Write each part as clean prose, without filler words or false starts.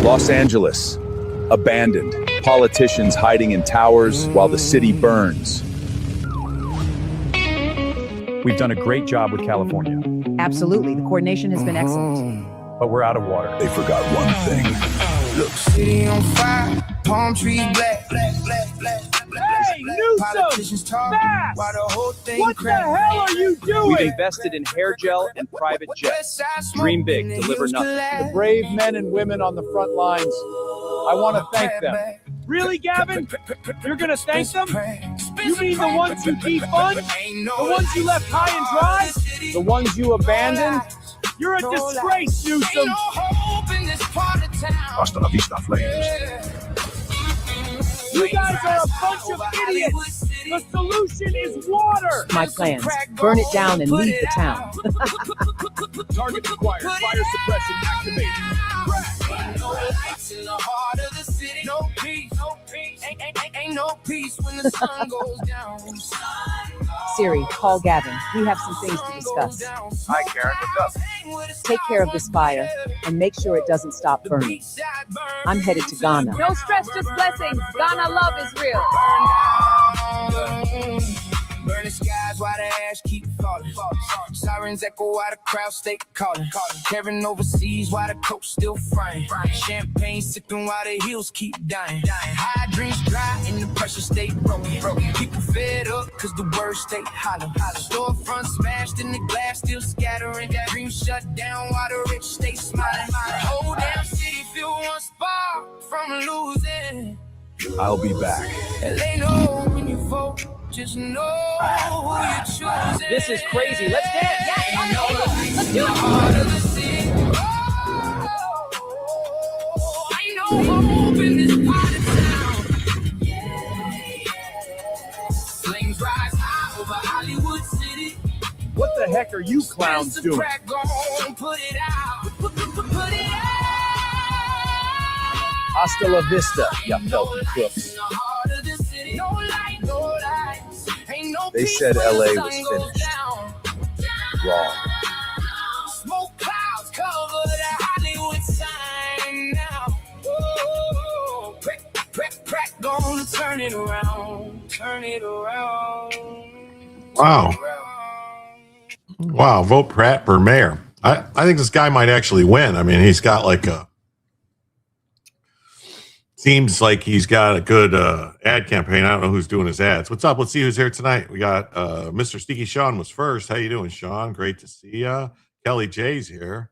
Los Angeles, abandoned. Politicians hiding in towers while the city burns. We've done a great job with California, Absolutely. The coordination has been excellent. but we're out of water. They forgot one thing. Look, city on fire, palm trees black, black, black, black. Hey, Politicians Newsom! talk Fast! while the whole thing What the crack. hell are you doing? We've invested in hair gel and private jets. Dream big, deliver nothing. The brave men and women on the front lines. I want to thank them. Really, Gavin? You're going to thank them? You mean the ones you defund? The ones you left high and dry? The ones you abandoned? You're a disgrace, Newsom! Hasta la vista, flames. You guys are a bunch of idiots! The solution is water! My plans. Burn it down and leave the town. Target acquired. Fire suppression activated. No lights in the heart of the city. No peace. No peace. Ain't no peace when the sun goes down. Siri, call Gavin. We have some things to discuss. Hi, Karen. What's up? Take care of this fire and make sure it doesn't stop burning. I'm headed to Ghana. No stress, just blessings. Ghana love is real. Burning skies while the ash keep falling. Sirens echo while the crowd stay calling. Carrying overseas while the coast still frying. Champagne sipping while the hills keep dying. High dreams dry and the pressure stay broken. People fed up cause the words stay hollow. Storefront smashed and the glass still scattering. Dreams shut down while the rich stay smiling. Whole damn city feel one spark from losing. I'll be back. LA know when you vote. Just know who you're choosing. This is crazy. Let's dance. Let's do it. Heart of the city. Ain't no hope in this part of town. Flames rise high over Hollywood City. What the heck are you clowns doing? Crack on, put it out. Put it out. Hasta la vista, you filthy crooks. In the heart of the city. No light, no They said LA was finished. Wrong. Smoke clouds cover the Hollywood sign now. Ooh, crack, gonna turn it around, turn it around. Wow. Wow, vote Pratt for mayor. I think this guy might actually win. I mean, he's got like seems like he's got a good ad campaign. I don't know who's doing his ads. What's up? Let's see who's here tonight. We got Mr. Sneaky Sean was first. How you doing, Sean? Great to see ya. Kelly J's here.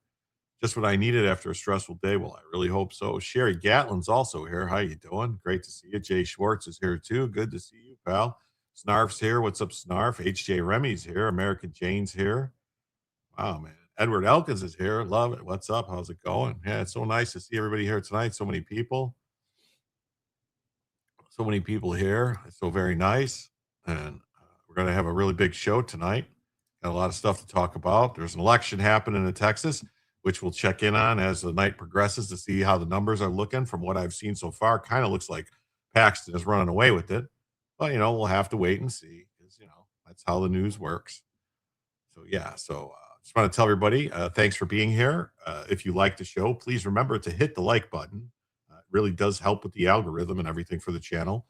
Just what I needed after a stressful day. Well, I really hope so. Sherry Gatlin's also here. How you doing? Great to see you. Jay Schwartz is here too. Good to see you, pal. Snarf's here. What's up, Snarf? HJ Remy's here. American Jane's here. Wow, man. Edward Elkins is here. Love it. What's up? How's it going? Yeah, it's so nice to see everybody here tonight. So many people. So many people here. It's so very nice. And we're going to have a really big show tonight. Got a lot of stuff to talk about. There's an election happening in Texas, which we'll check in on as the night progresses to see how the numbers are looking. From what I've seen so far, kind of looks like Paxton is running away with it. But, we'll have to wait and see because, that's how the news works. So, yeah. So, just want to tell everybody, thanks for being here. If you like the show, please remember to hit the like button. It really does help with the algorithm and everything for the channel.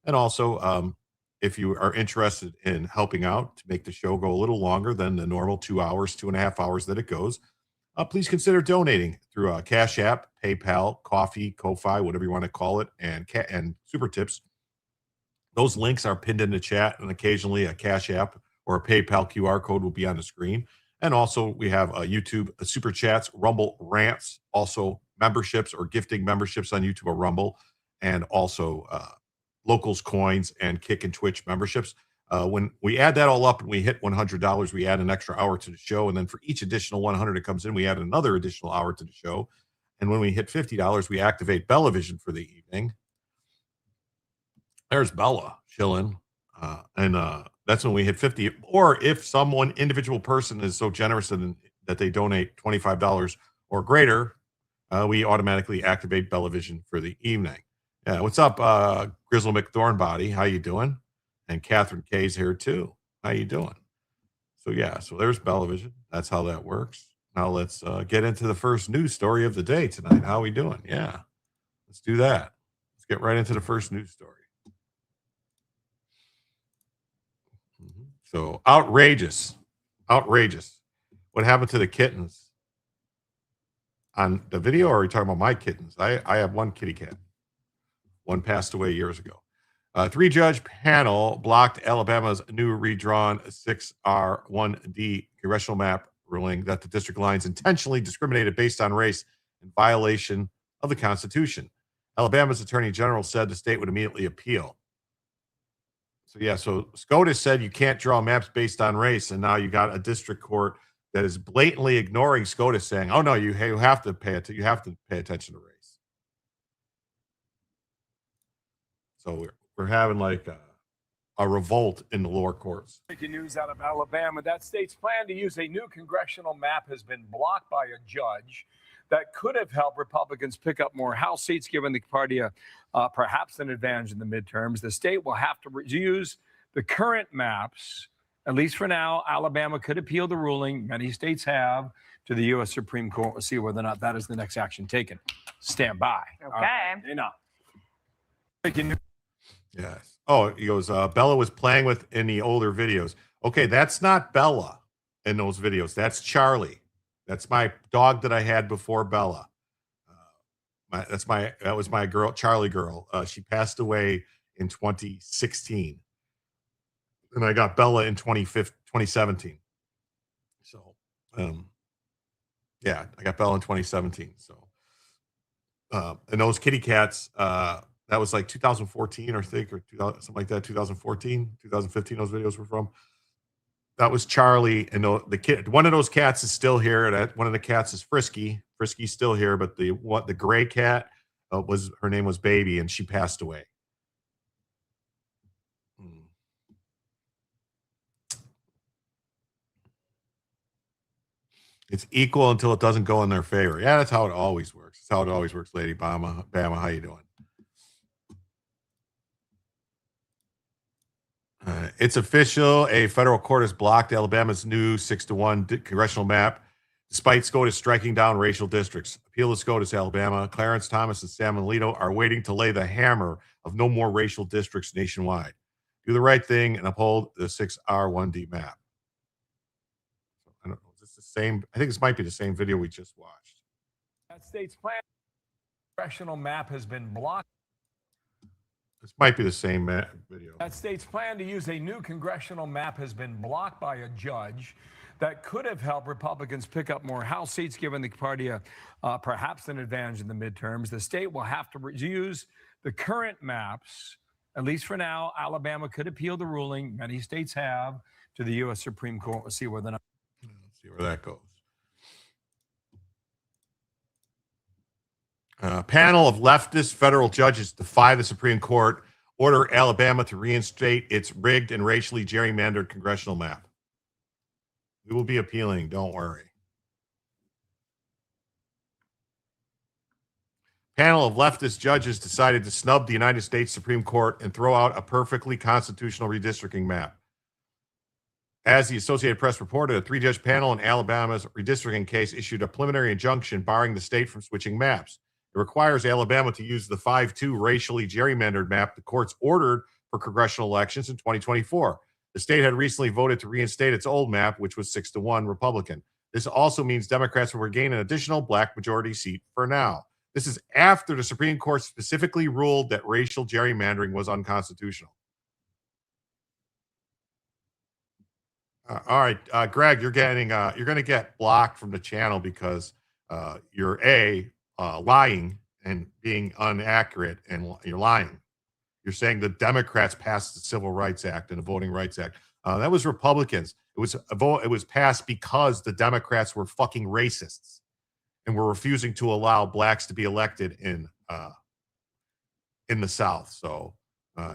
And also, if you are interested in helping out to make the show go a little longer than the normal 2 hours, 2.5 hours that it goes, please consider donating through Cash App, PayPal, Coffee, Ko-Fi, whatever you want to call it, and Super Tips. Those links are pinned in the chat, and occasionally a Cash App or a PayPal QR code will be on the screen. And also we have YouTube Super Chats, Rumble Rants, also memberships or gifting memberships on YouTube or Rumble, and also Locals Coins and Kick and Twitch memberships. When we add that all up and we hit $100, we add an extra hour to the show. And then for each additional 100 that comes in, we add another additional hour to the show. And when we hit $50, we activate Bellavision for the evening. There's Bella chilling. And that's when we hit 50. Or if someone, individual person is so generous that they donate $25 or greater, we automatically activate Bellavision for the evening. Yeah, what's up, Grizzle McThornbody? How you doing? And Catherine K's here too. How you doing? So yeah, so there's Bellavision. That's how that works. Now let's get into the first news story of the day tonight. How we doing? Yeah, let's do that. Let's get right into the first news story. So outrageous. What happened to the kittens? On the video, or are you talking about my kittens? I have one kitty cat. One passed away years ago. 3-judge panel blocked Alabama's new redrawn 6R1D congressional map, ruling that the district lines intentionally discriminated based on race in violation of the Constitution. Alabama's attorney general said the state would immediately appeal. So, yeah, so SCOTUS said you can't draw maps based on race, and now you got a district court that is blatantly ignoring SCOTUS, saying, oh, no, you have to pay attention to race. So we're having like a revolt in the lower courts. Breaking news out of Alabama. That state's plan to use a new congressional map has been blocked by a judge. That could have helped Republicans pick up more House seats, giving the party perhaps an advantage in the midterms. The state will have to use the current maps, at least for now. Alabama could appeal the ruling. Many states have to the U.S. Supreme Court. We'll see whether or not that is the next action taken. Stand by. Okay. Breaking news. Yes. Oh, he goes, Bella was playing with in the older videos. Okay, that's not Bella in those videos. That's Charlie. That's my dog that I had before Bella. That was my girl, Charlie girl. She passed away in 2016. And I got Bella in 2017. So, yeah, I got Bella in 2017. So, and those kitty cats, that was like 2014, I think, or 2000, something like that, 2014, 2015, those videos were from. That was Charlie, and the kid. One of those cats is still here. One of the cats is Frisky. Frisky's still here, but the gray cat her name was Baby, and she passed away. It's equal until it doesn't go in their favor. Yeah, that's how it always works. That's how it always works, Lady Bama. How you doing? It's official. A federal court has blocked Alabama's new 6-1 congressional map, despite SCOTUS striking down racial districts. Appeal to SCOTUS, Alabama. Clarence Thomas and Sam Alito are waiting to lay the hammer of no more racial districts nationwide. Do the right thing and uphold the 6R1D map. I don't know. Is this the same? I think this might be the same video we just watched. That state's plan congressional map has been blocked. This might be the same video. That state's plan to use a new congressional map has been blocked by a judge. That could have helped Republicans pick up more House seats, giving the party perhaps an advantage in the midterms. The state will have to use the current maps, at least for now. Alabama could appeal the ruling. Many states have to the U.S. Supreme Court. We'll see where the Let's see where that goes. A panel of leftist federal judges defy the Supreme Court, order Alabama to reinstate its rigged and racially gerrymandered congressional map. We will be appealing, don't worry. Panel of leftist judges decided to snub the United States Supreme Court and throw out a perfectly constitutional redistricting map. As the Associated Press reported, a 3-judge panel in Alabama's redistricting case issued a preliminary injunction barring the state from switching maps. It requires Alabama to use the 5-2 racially gerrymandered map the courts ordered for congressional elections in 2024. The state had recently voted to reinstate its old map, which was 6-1 Republican. This also means Democrats will regain an additional black majority seat for now. This is after the Supreme Court specifically ruled that racial gerrymandering was unconstitutional. All right, Greg, you're going to get blocked from the channel because you're lying and being inaccurate, and you're lying. You're saying the Democrats passed the Civil Rights Act and the Voting Rights Act. That was Republicans. It was passed because the Democrats were fucking racists and were refusing to allow blacks to be elected in the South. So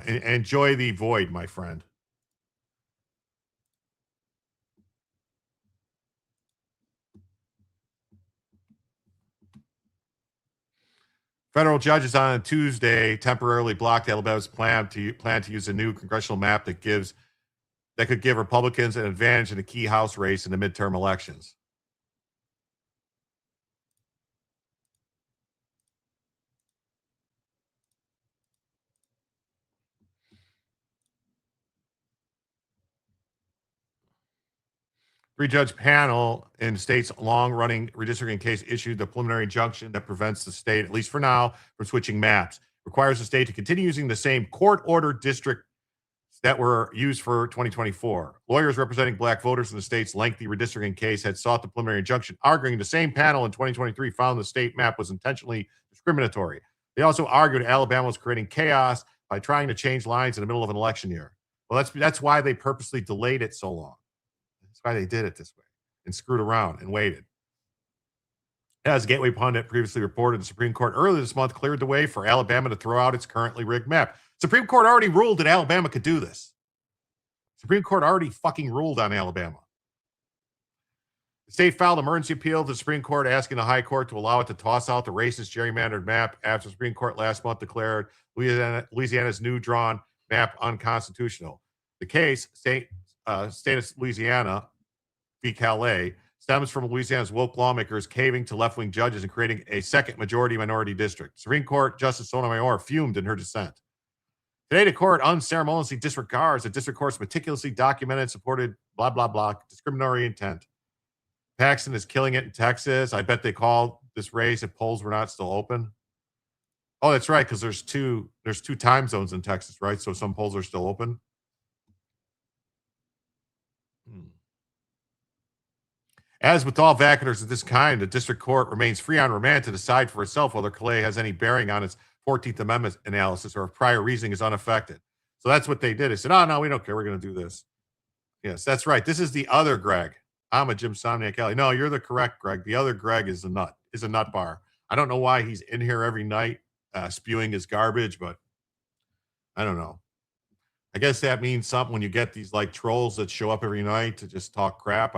enjoy the void, my friend. Federal judges on Tuesday temporarily blocked Alabama's plan to use a new congressional map that could give Republicans an advantage in a key House race in the midterm elections. Three-judge panel in the state's long-running redistricting case issued the preliminary injunction that prevents the state, at least for now, from switching maps. Requires the state to continue using the same court-ordered districts that were used for 2024. Lawyers representing black voters in the state's lengthy redistricting case had sought the preliminary injunction, arguing the same panel in 2023 found the state map was intentionally discriminatory. They also argued Alabama was creating chaos by trying to change lines in the middle of an election year. Well, that's why they purposely delayed it so long. That's why they did it this way and screwed around and waited. As Gateway Pundit previously reported, the Supreme Court earlier this month cleared the way for Alabama to throw out its currently rigged map. Supreme Court already ruled that Alabama could do this. Supreme Court already fucking ruled on Alabama. The state filed an emergency appeal to the Supreme Court asking the High Court to allow it to toss out the racist gerrymandered map after the Supreme Court last month declared Louisiana's new drawn map unconstitutional. The case, state of Louisiana v. Calais, stems from Louisiana's woke lawmakers caving to left-wing judges and creating a second majority-minority district. Supreme Court Justice Sotomayor fumed in her dissent. Today, the court unceremoniously disregards the district court's meticulously documented and supported blah, blah, blah, discriminatory intent. Paxton is killing it in Texas. I bet they called this race if polls were not still open. Oh, that's right, because there's two time zones in Texas, right? So some polls are still open. As with all vacators of this kind, the district court remains free on remand to decide for itself whether Calais has any bearing on its 14th Amendment analysis or if prior reasoning is unaffected. So that's what they did. They said, oh, no, we don't care. We're going to do this. Yes, that's right. This is the other Greg. I'm a Jim Somniac Alley. No, you're the correct Greg. The other Greg is a nut bar. I don't know why he's in here every night spewing his garbage, but I don't know. I guess that means something when you get these like trolls that show up every night to just talk crap.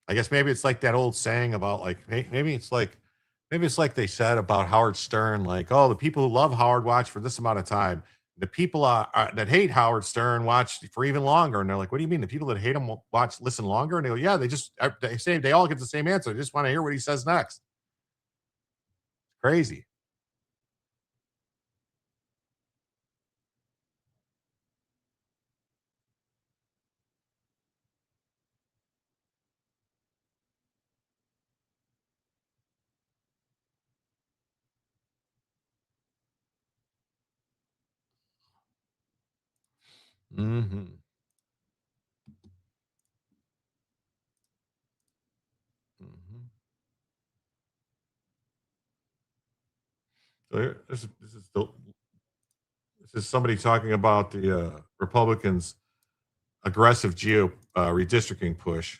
I guess maybe it's like that old saying about like, maybe it's like Maybe it's like they said about Howard Stern, like, oh, the people who love Howard watch for this amount of time. The people that hate Howard Stern watch for even longer. And they're like, what do you mean? The people that hate him listen longer? And they go, yeah, they say they all get the same answer. They just want to hear what he says next. Crazy. Mm-hmm. Mm-hmm. So here, this is somebody talking about the Republicans' aggressive redistricting push.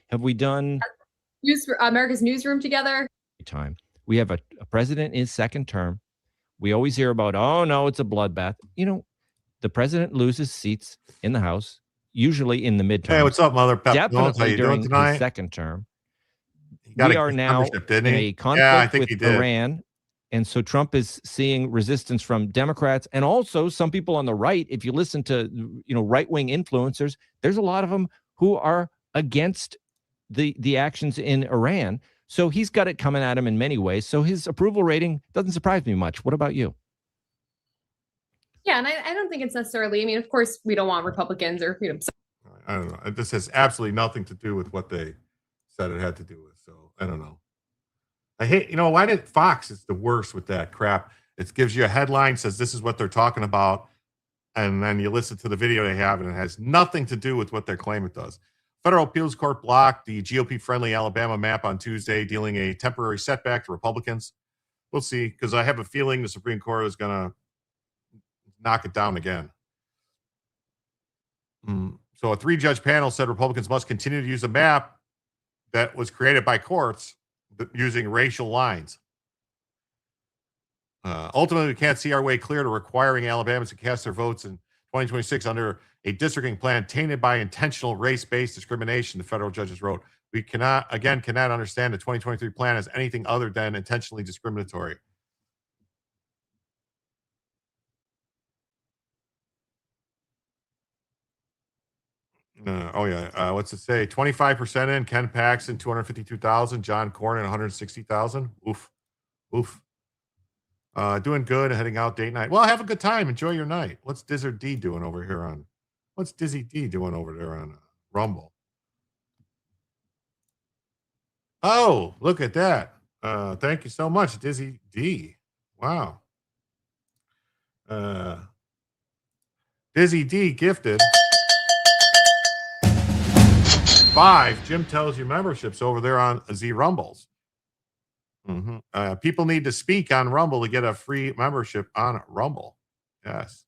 Have we done America's Newsroom together? time? We have a president in his second term. We always hear about, oh no, it's a bloodbath. You know, the president loses seats in the House, usually in the midterm. Hey, what's up, Mother Pep? Definitely How you during doing tonight? his second term. We are now in a conflict with Iran. And so Trump is seeing resistance from Democrats and also some people on the right. If you listen to, right-wing influencers, there's a lot of them who are against the actions in Iran. So he's got it coming at him in many ways. So his approval rating doesn't surprise me much. What about you? Yeah, and I don't think it's necessarily, I mean, of course, we don't want Republicans or, I don't know. This has absolutely nothing to do with what they said it had to do with. So I don't know. I hate, why did Fox is the worst with that crap? It gives you a headline, says this is what they're talking about. And then you listen to the video they have, and it has nothing to do with what they claim it does. Federal Appeals Court blocked the GOP-friendly Alabama map on Tuesday, dealing a temporary setback to Republicans. We'll see, because I have a feeling the Supreme Court is going to knock it down again. So a 3-judge panel said Republicans must continue to use a map that was created by courts using racial lines. Ultimately, we can't see our way clear to requiring Alabamans to cast their votes in 2026 under a districting plan tainted by intentional race-based discrimination, the federal judges wrote. We cannot understand the 2023 plan as anything other than intentionally discriminatory. What's it say? 25% in, Ken Paxton, 252,000, John Cornyn, 160,000. Oof. Doing good, heading out date night. Well, have a good time. Enjoy your night. What's Dizzy D doing over there on Rumble? Oh, look at that. Thank you so much, Dizzy D. Wow. Dizzy D gifted 5 Jim Tells You memberships over there on Z Rumbles. People need to speak on Rumble to get a free membership on Rumble. Yes.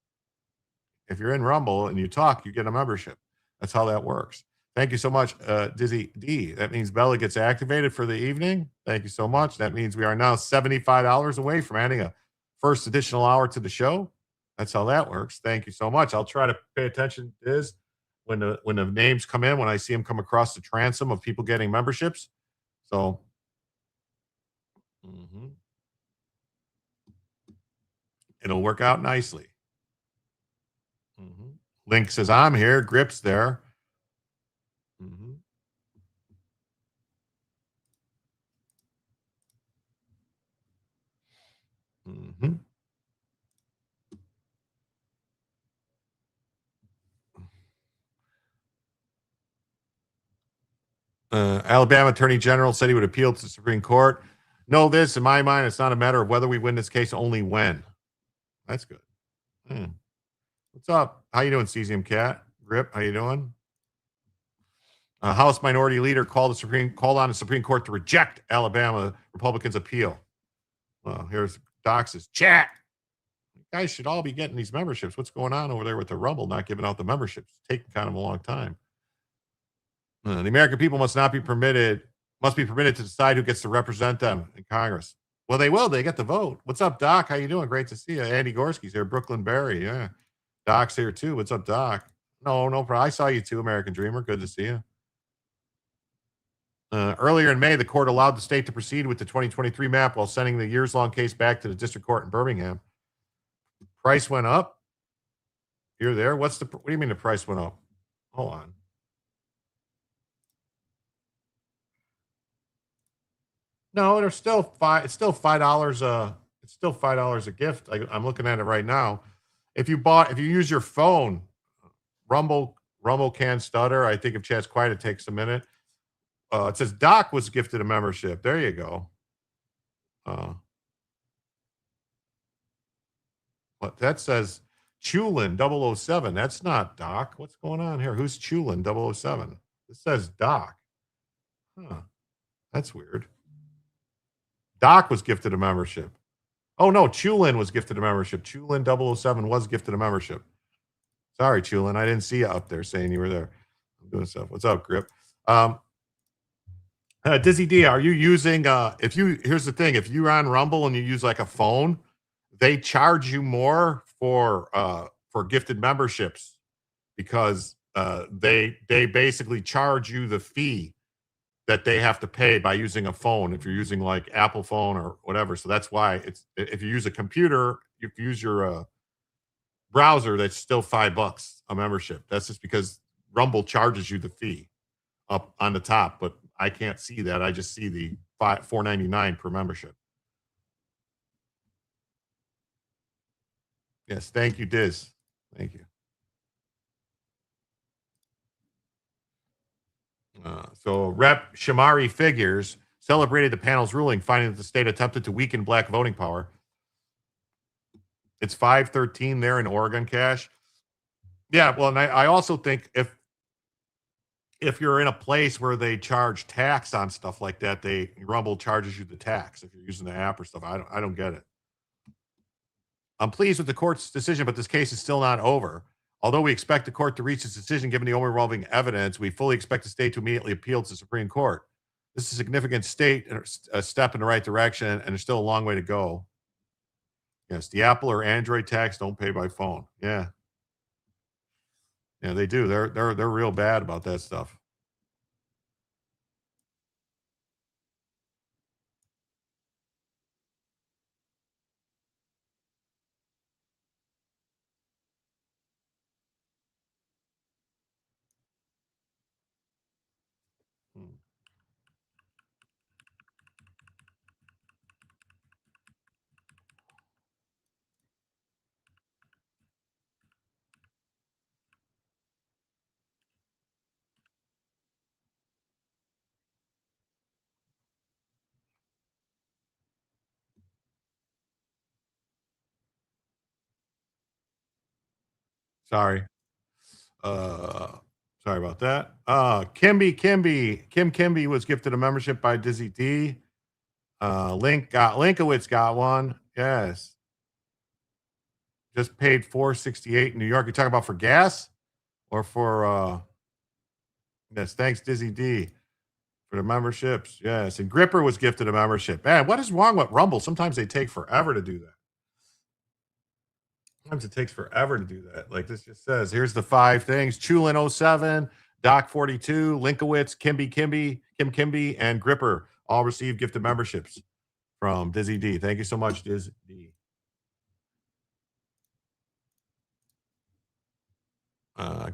If you're in Rumble and you talk, you get a membership. That's how that works. Thank you so much, Dizzy D. That means Bella gets activated for the evening. Thank you so much. That means we are now $75 away from adding a first additional hour to the show. That's how that works. Thank you so much. I'll try to pay attention to this when the names come in, when I see them come across the transom of people getting memberships. So it'll work out nicely. Link says, I'm here. Grip's there. Alabama Attorney General said he would appeal to the Supreme Court. Know this, in my mind, it's not a matter of whether we win this case, only when. That's good. What's up? How you doing, Cesium Cat? Grip, how you doing? House Minority Leader called on the Supreme Court to reject Alabama Republicans' appeal. Well, here's Dox's chat. You guys should all be getting these memberships. What's going on over there with the Rumble not giving out the memberships? It's taking kind of a long time. The American people must be permitted to decide who gets to represent them in Congress. Well, they will. They get the vote. What's up, Doc? How you doing? Great to see you. Andy Gorski's here. Brooklyn Berry. Yeah. Doc's here too. What's up, Doc? No problem. I saw you too, American Dreamer. Good to see you. Earlier in May, the court allowed the state to proceed with the 2023 map while sending the years-long case back to the district court in Birmingham. Price went up. You're there. What do you mean the price went up? Hold on. No, there's still $5. It's still $5. It's still $5 a gift. I'm looking at it right now. If you use your phone, Rumble can stutter. I think if chat's quiet, it takes a minute. It says Doc was gifted a membership. There you go. What that says Chulin 007. That's not Doc. What's going on here? Who's Chulin 007? It says Doc. Huh. That's weird. Doc was gifted a membership. Oh no, Chulin was gifted a membership. Chulin 007 was gifted a membership. Sorry, Chulin. I didn't see you up there saying you were there. I'm doing stuff. What's up, Grip? Dizzy D, are you using here's the thing, if you're on Rumble and you use like a phone, they charge you more for gifted memberships because they basically charge you the fee that they have to pay by using a phone if you're using like Apple phone or whatever. So that's why if you use a computer, if you use your browser, that's still $5 a membership. That's just because Rumble charges you the fee up on the top, but I can't see that. I just see the $4.99 per membership. Yes, thank you, Diz. Thank you. So Rep. Shamari Figures celebrated the panel's ruling, finding that the state attempted to weaken black voting power. It's 513 there in Oregon, Cash. Yeah, well, and I also think if you're in a place where they charge tax on stuff like that, Rumble charges you the tax if you're using the app or stuff. I don't get it. I'm pleased with the court's decision, but this case is still not over. Although we expect the court to reach its decision given the overwhelming evidence, we fully expect the state to immediately appeal to the Supreme Court. This is a significant a step in the right direction, and there's still a long way to go. Yes, the Apple or Android tax don't pay by phone. Yeah. Yeah, they do. They're real bad about that stuff. Sorry. Sorry about that. Kim Kimby was gifted a membership by Dizzy D. Linkowitz got one. Yes. Just paid $4.68 in New York. You're talking about for gas or for yes, thanks, Dizzy D, for the memberships. Yes. And Gripper was gifted a membership. Man, what is wrong with Rumble? Sometimes they take forever to do that. Sometimes it takes forever to do that. Like this just says, here's the 5 things. Chulin 07, Doc 42, Linkowitz, Kim Kimby, and Gripper all received gifted memberships from Dizzy D. Thank you so much, Dizzy D.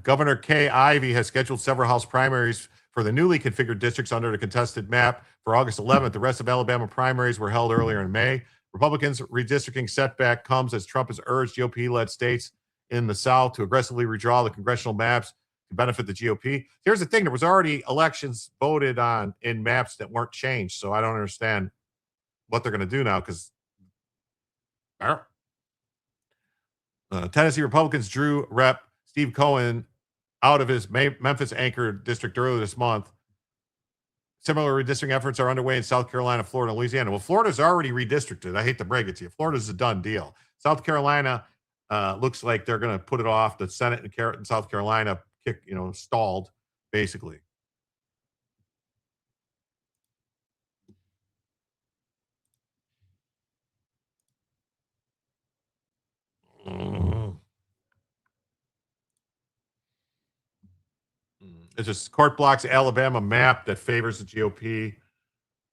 Governor Kay Ivey has scheduled several House primaries for the newly configured districts under the contested map for August 11th. The rest of Alabama primaries were held earlier in May. Republicans' redistricting setback comes as Trump has urged GOP-led states in the South to aggressively redraw the congressional maps to benefit the GOP. Here's the thing. There was already elections voted on in maps that weren't changed, so I don't understand what they're going to do now because Tennessee Republicans drew Rep. Steve Cohen out of his Memphis anchor district earlier this month. Similar redistricting efforts are underway in South Carolina, Florida, and Louisiana. Well, Florida's already redistricted. I hate to break it to you. Florida's a done deal. South Carolina looks like they're going to put it off. The Senate in South Carolina stalled, basically. It's just court blocks Alabama map that favors the GOP.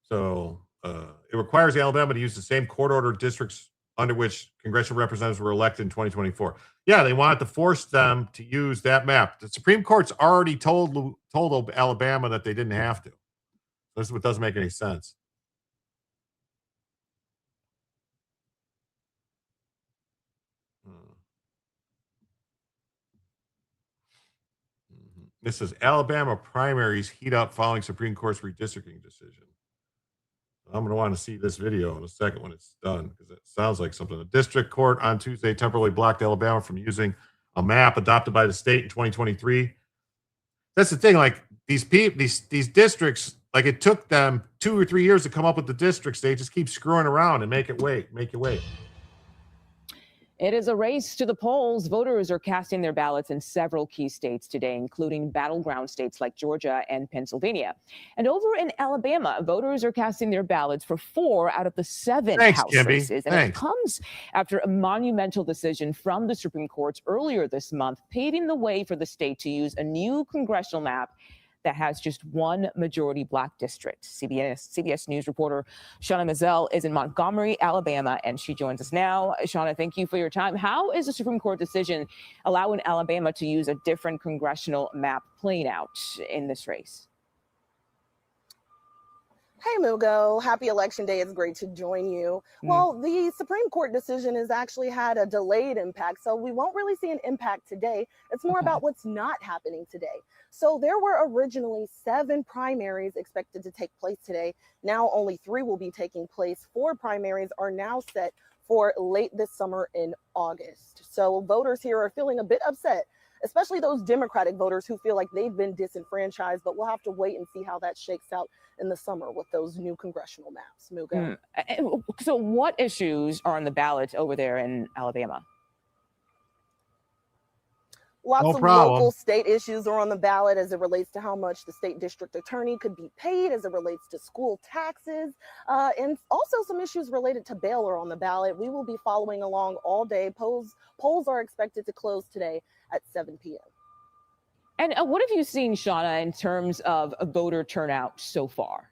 So it requires Alabama to use the same court order districts under which congressional representatives were elected in 2024. Yeah, they wanted to force them to use that map. The Supreme Court's already told Alabama that they didn't have to. This is what doesn't make any sense. This is Alabama primaries heat up following Supreme Court's redistricting decision. I'm going to want to see this video in a second when it's done, because it sounds like something. The district court on Tuesday temporarily blocked Alabama from using a map adopted by the state in 2023. That's the thing. Like these districts, like it took them 2 or 3 years to come up with the districts. They just keep screwing around and make you wait. It is a race to the polls. Voters are casting their ballots in several key states today, including battleground states like Georgia and Pennsylvania. And over in Alabama, voters are casting their ballots for 4 out of the 7 House races. And it comes after a monumental decision from the Supreme Court earlier this month, paving the way for the state to use a new congressional map that has just one majority black district. CBS News reporter Shauna Mazel is in Montgomery, Alabama, and she joins us now. Shauna, thank you for your time. How is the Supreme Court decision allowing Alabama to use a different congressional map playing out in this race? Hey, Mugo. Happy Election Day. It's great to join you. Well, the Supreme Court decision has actually had a delayed impact, so we won't really see an impact today. It's more about what's not happening today. So there were originally 7 primaries expected to take place today. Now only 3 will be taking place. 4 primaries are now set for late this summer in August. So voters here are feeling a bit upset, especially those Democratic voters who feel like they've been disenfranchised, but we'll have to wait and see how that shakes out in the summer with those new congressional maps. Mugo. So what issues are on the ballot over there in Alabama? Lots of local state issues are on the ballot as it relates to how much the state district attorney could be paid, as it relates to school taxes, and also some issues related to bail are on the ballot. We will be following along all day. Polls are expected to close today at 7 p.m. And what have you seen, Shauna, in terms of a voter turnout so far?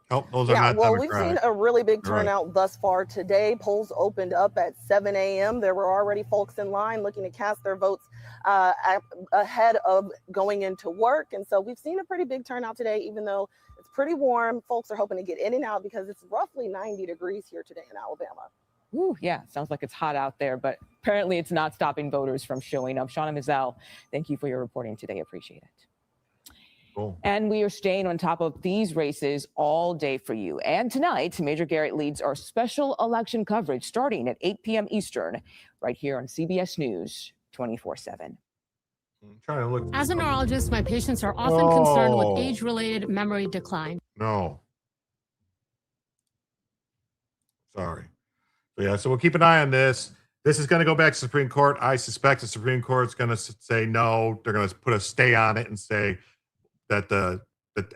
Oh, those are not We've seen a really big turnout thus far today. Polls opened up at 7 a.m. There were already folks in line looking to cast their votes ahead of going into work. And so we've seen a pretty big turnout today, even though it's pretty warm. Folks are hoping to get in and out because it's roughly 90 degrees here today in Alabama. Ooh, yeah, sounds like it's hot out there, but apparently it's not stopping voters from showing up. Shauna Mazel, thank you for your reporting today. Appreciate it. Cool. And we are staying on top of these races all day for you. And tonight, Major Garrett leads our special election coverage starting at 8 p.m. Eastern, right here on CBS News 24/7. As a neurologist, my patients are often concerned with age-related memory decline. No. Sorry. But yeah, so we'll keep an eye on this. This is going to go back to the Supreme Court. I suspect the Supreme Court's going to say no. They're going to put a stay on it and say that that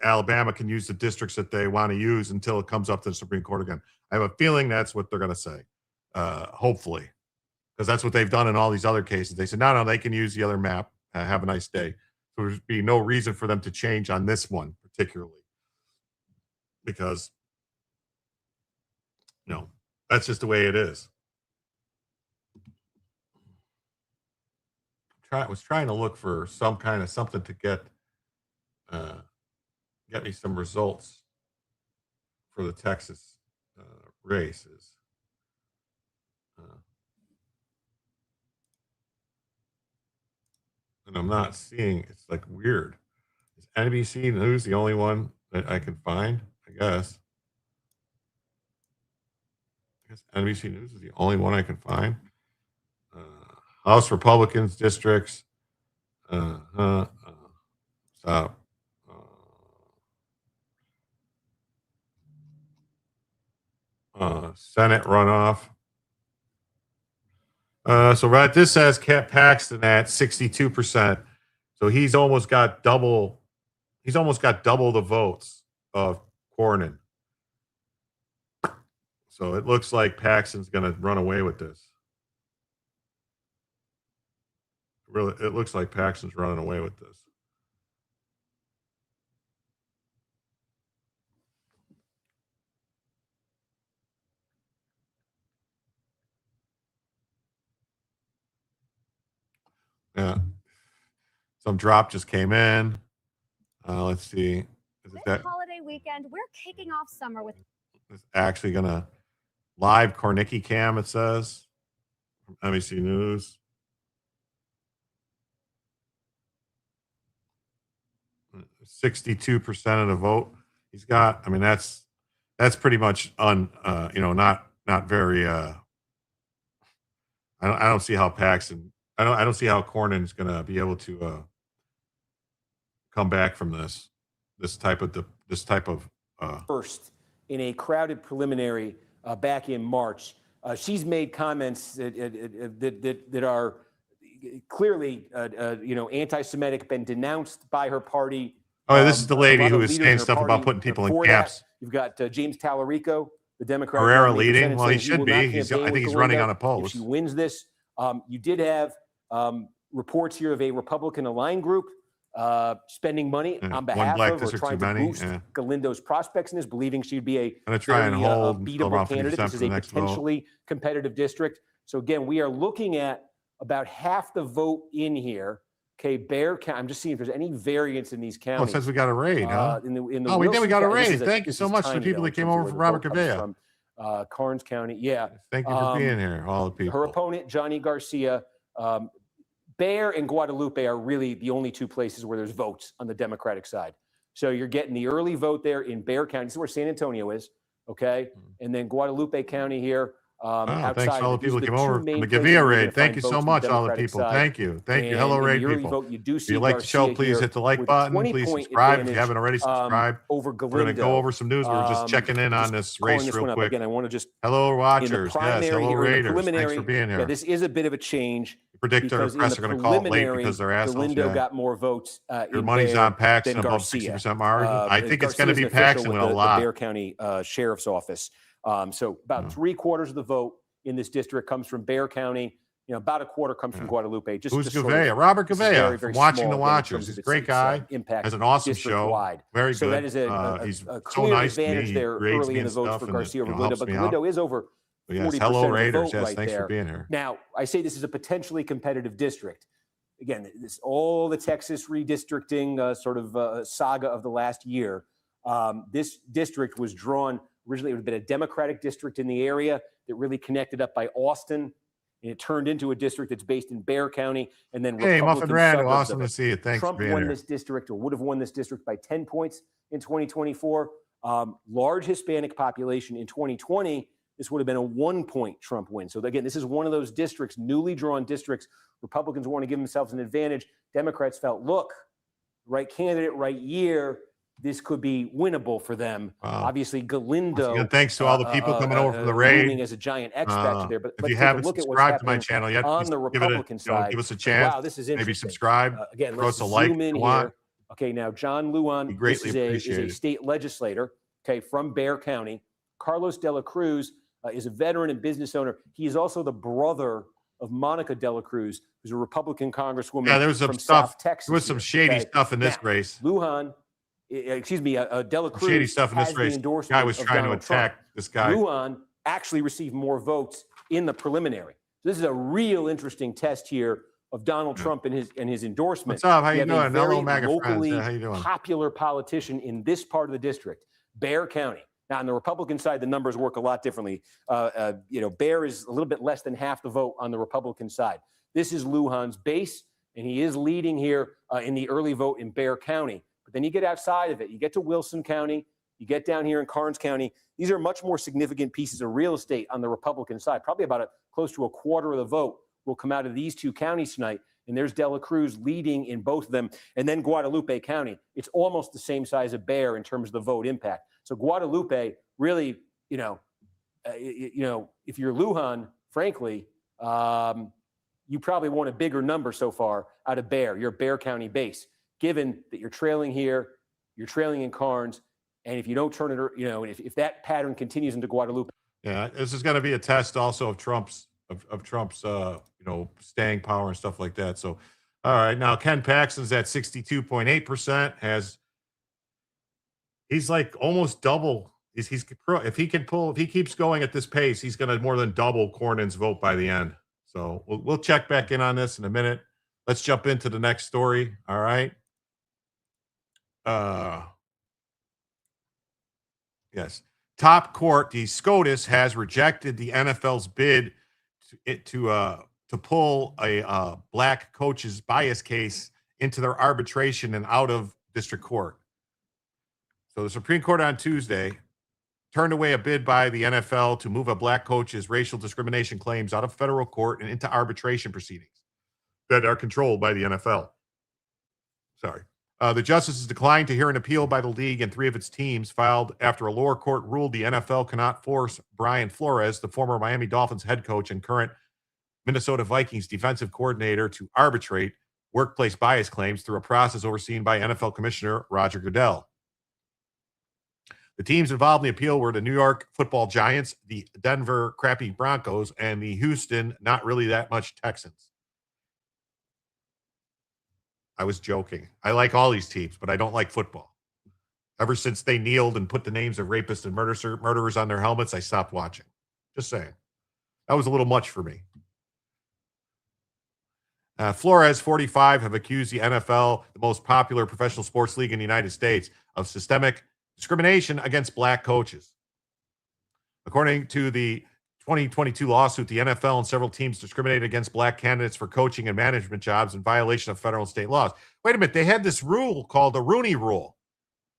Alabama can use the districts that they want to use until it comes up to the Supreme Court again. I have a feeling that's what they're going to say, hopefully, because that's what they've done in all these other cases. They said, no, they can use the other map. Have a nice day. So there'd be no reason for them to change on this one particularly, because, that's just the way it is. I was trying to look for some kind of something to get me some results for the Texas races. And I'm not seeing, it's like weird. Is NBC News the only one that I can find? I guess NBC News is the only one I can find. House Republicans districts. Stop. Senate runoff. So this says Paxton at 62%. So he's almost got double the votes of Cornyn. So it looks like Paxton's going to run away with this. Really, it looks like Paxton's running away with this. Yeah. Some drop just came in. Let's see. Is it that holiday weekend, we're kicking off summer with. it's actually gonna live Kornicki cam, it says from NBC News. %62% of the vote he's got. I mean, that's pretty much not very. I don't see how Paxton. I don't see how Cornyn's going to be able to come back from this type of first in a crowded preliminary back in March. She's made comments that are clearly anti-Semitic, been denounced by her party. Oh, this is the lady who is saying stuff about putting people in camps. You've got James Tallarico, the Democrat. Herrera leading. Well, he should be. I think he's running on a poll. If she wins this, you did have reports here of a Republican aligned group spending money on behalf of or trying to boost Galindo's prospects in this, believing she'd be a beatable candidate. This is a potentially competitive district. So again, we are looking at about half the vote in here. Okay, Bear County. I'm just seeing if there's any variance in these counties. Oh, since we got a raid, huh? We did. We got a raid. Thank you so much to the people that came over from Robert Cavea. From Karnes County. Yeah. Thank you for being here, all the people. Her opponent, Johnny Garcia. Bear and Guadalupe are really the only two places where there's votes on the Democratic side. So you're getting the early vote there in Bear County. This is where San Antonio is. Okay. And then Guadalupe County here. Thanks to all the people who came over from the Gavia raid. Thank you so much, all the people. Thank you. Thank you. Hello, raid people. If you like the show, please hit the like button. Please subscribe if you haven't already subscribed. We're going to go over some news. We're just checking in on this race real quick. Again, I want to just hello, watchers. Yes, hello, raiders. Thanks for being here. Yeah, this is a bit of a change. Predict our press are going to call it late because they're assholes. Galindo got more votes. Your money's on Paxton, above 60% margin. I think it's going to be Paxton with a lot. The Bear County Sheriff's Office. So about 3/4 of the vote in this district comes from Bear County. About a quarter comes from Guadalupe. Just who's Gavea? Robert Gavea from Watching the Watchers. He's a great guy. Has an awesome show. Very good. So that is he's a clear advantage there early in the votes for Garcia over Galindo. But Galindo is over 40% hello, of Raiders. the vote right Thanks there. for being here. Now, I say this is a potentially competitive district. Again, this all the Texas redistricting saga of the last year. This district was drawn originally. It would have been a Democratic district in the area that really connected up by Austin. And it turned into a district that's based in Bear County. And then Muffin Randall, awesome to see you. Thanks Trump for being won here. this district, or would have won this district, by 10 points in 2024. Large Hispanic population in 2020. This would have been a 1-point Trump win. So again, this is one of those districts, newly drawn districts. Republicans want to give themselves an advantage. Democrats felt, look, right candidate, right year. This could be winnable for them. Wow. Obviously, Galindo. Again, thanks to all the people coming over from the raid. As a giant X factor there. But if you haven't subscribed to my channel yet, on the Republican side, give us a chance. Wow, this is maybe subscribe. Again, throw let's us a like. zoom in here. Okay, now John Lujan is a state legislator. Okay, from Bear County. Carlos De La Cruz is a veteran and business owner. He is also the brother of Monica De La Cruz, who's a Republican congresswoman. Yeah, there was some from stuff. South Texas. There was some shady stuff in this race. Lujan. De La Cruz shady stuff in this race. The guy was trying to attack this guy. Lujan actually received more votes in the preliminary. So this is a real interesting test here of Donald Trump and his endorsement. What's up? How you doing? A very Hello, MAGA locally friends. How you doing? popular politician in this part of the district, Bear County. Now, on the Republican side, the numbers work a lot differently. Bear is a little bit less than half the vote on the Republican side. This is Lujan's base, and he is leading here in the early vote in Bear County. But then you get outside of it. You get to Wilson County. You get down here in Karnes County. These are much more significant pieces of real estate on the Republican side. Probably about close to a quarter of the vote will come out of these two counties tonight. And there's De La Cruz leading in both of them. And then Guadalupe County. It's almost the same size of Bear in terms of the vote impact. So Guadalupe really, if you're Lujan, frankly, you probably want a bigger number so far out of Bear, your Bear County base, given that you're trailing here, you're trailing in Karnes, and if you don't turn it, if that pattern continues into Guadalupe. Yeah, this is going to be a test also of Trump's, staying power and stuff like that. So All right. Now, Ken Paxton's at 62.8%. He's like almost double. If he keeps going at this pace, he's going to more than double Cornyn's vote by the end. So we'll check back in on this in a minute. Let's jump into the next story. All right. Yes. Top court, the SCOTUS has rejected the NFL's bid to pull a black coach's bias case into their arbitration and out of district court. So the Supreme Court on Tuesday turned away a bid by the NFL to move a black coach's racial discrimination claims out of federal court and into arbitration proceedings that are controlled by the NFL. Sorry. The justices declined to hear an appeal by the league and 3 of its teams filed after a lower court ruled the NFL cannot force Brian Flores, the former Miami Dolphins head coach and current Minnesota Vikings defensive coordinator, to arbitrate workplace bias claims through a process overseen by NFL Commissioner Roger Goodell. The teams involved in the appeal were the New York Football Giants, the Denver Crappy Broncos, and the Houston Not Really That Much Texans. I was joking. I like all these teams, but I don't like football. Ever since they kneeled and put the names of rapists and murderers on their helmets, I stopped watching. Just saying. That was a little much for me. Flores, 45, have accused the NFL, the most popular professional sports league in the United States, of systemic discrimination against black coaches. According to the 2022 lawsuit, the NFL and several teams discriminated against black candidates for coaching and management jobs in violation of federal and state laws. Wait a minute. They had this rule called the Rooney Rule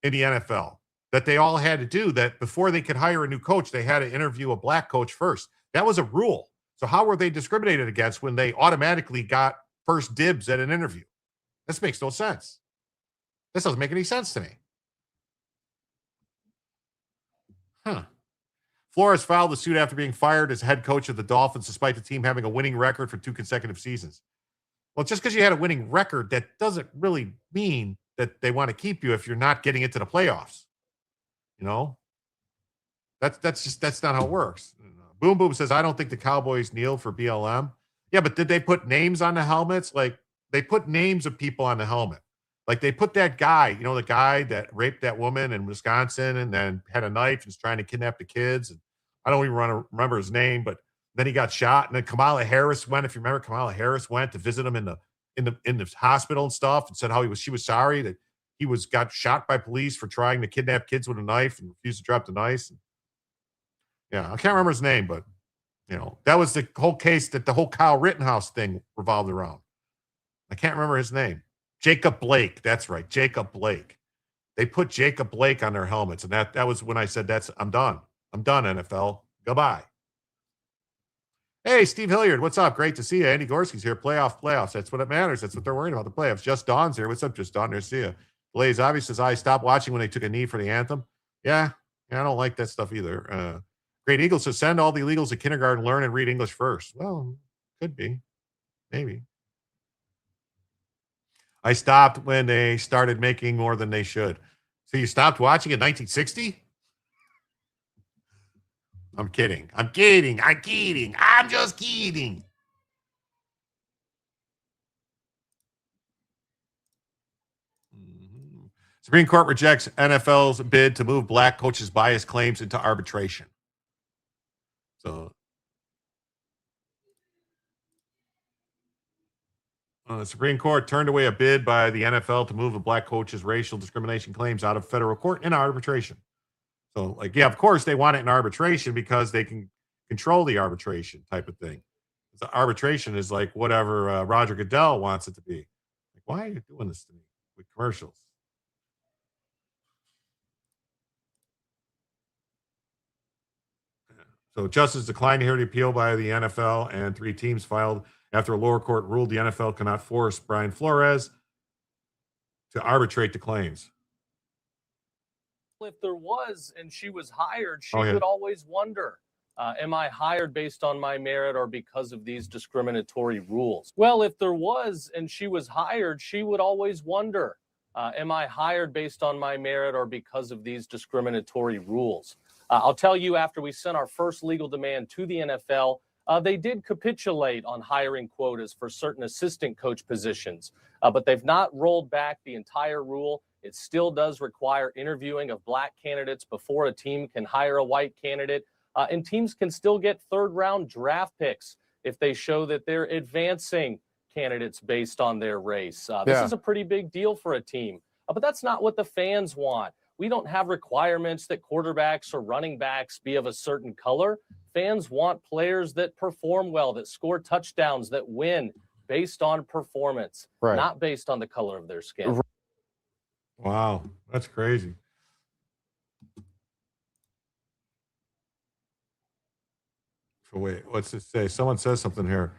in the NFL that they all had to do, that before they could hire a new coach, they had to interview a black coach first. That was a rule. So how were they discriminated against when they automatically got first dibs at an interview? This makes no sense. This doesn't make any sense to me. Flores filed the suit after being fired as head coach of the Dolphins, despite the team having a winning record for 2 consecutive seasons. Well, just because you had a winning record, that doesn't really mean that they want to keep you if you're not getting into the playoffs. You know, that's not how it works. Boom Boom says, I don't think the Cowboys kneel for BLM. Yeah, but did they put names on the helmets? Like, they put names of people on the helmet. Like, they put that guy, you know, the guy that raped that woman in Wisconsin and then had a knife and was trying to kidnap the kids. And I don't even remember his name, but then he got shot. And then Kamala Harris went, if you remember, Kamala Harris went to visit him in the hospital and stuff, and said how she was sorry that he got shot by police for trying to kidnap kids with a knife and refused to drop the knife. And, yeah, I can't remember his name, but you know, that was the whole case that the whole Kyle Rittenhouse thing revolved around. I can't remember his name. Jacob Blake. That's right. Jacob Blake. They put Jacob Blake on their helmets. And that was when I said, I'm done. I'm done, NFL. Goodbye. Hey, Steve Hilliard. What's up? Great to see you. Andy Gorski's here. Playoffs. That's what it matters. That's what they're worried about, the playoffs. Just Dawn's here. What's up, Just Dawn? Nice to see you. Blaze Obvious says, I stopped watching when they took a knee for the anthem. Yeah, I don't like that stuff either. Great Eagle says, send all the illegals to kindergarten, learn and read English first. Well, could be. Maybe. I stopped when they started making more than they should. So you stopped watching in 1960? I'm kidding. I'm just kidding. Supreme Court rejects NFL's bid to move black coaches' bias claims into arbitration. So the Supreme Court turned away a bid by the NFL to move a black coach's racial discrimination claims out of federal court in arbitration. So, like, yeah, of course they want it in arbitration because they can control the arbitration type of thing. The arbitration is like whatever Roger Goodell wants it to be. Like, why are you doing this to me with commercials? So justice declined to hear the appeal by the NFL, and 3 teams filed after a lower court ruled the NFL cannot force Brian Flores to arbitrate the claims. If there was and she was hired, she would always wonder, am I hired based on my merit or because of these discriminatory rules? Well, if there was and she was hired, she would always wonder, am I hired based on my merit or because of these discriminatory rules? I'll tell you, after we sent our first legal demand to the NFL, They did capitulate on hiring quotas for certain assistant coach positions, but they've not rolled back the entire rule. It still does require interviewing of black candidates before a team can hire a white candidate, and teams can still get third-round draft picks if they show that they're advancing candidates based on their race. This is a pretty big deal for a team, but that's not what the fans want. We don't have requirements that quarterbacks or running backs be of a certain color. Fans want players that perform well, that score touchdowns, that win based on performance, not based on the color of their skin. Wow, that's crazy. So wait, what's it say? Someone says something here.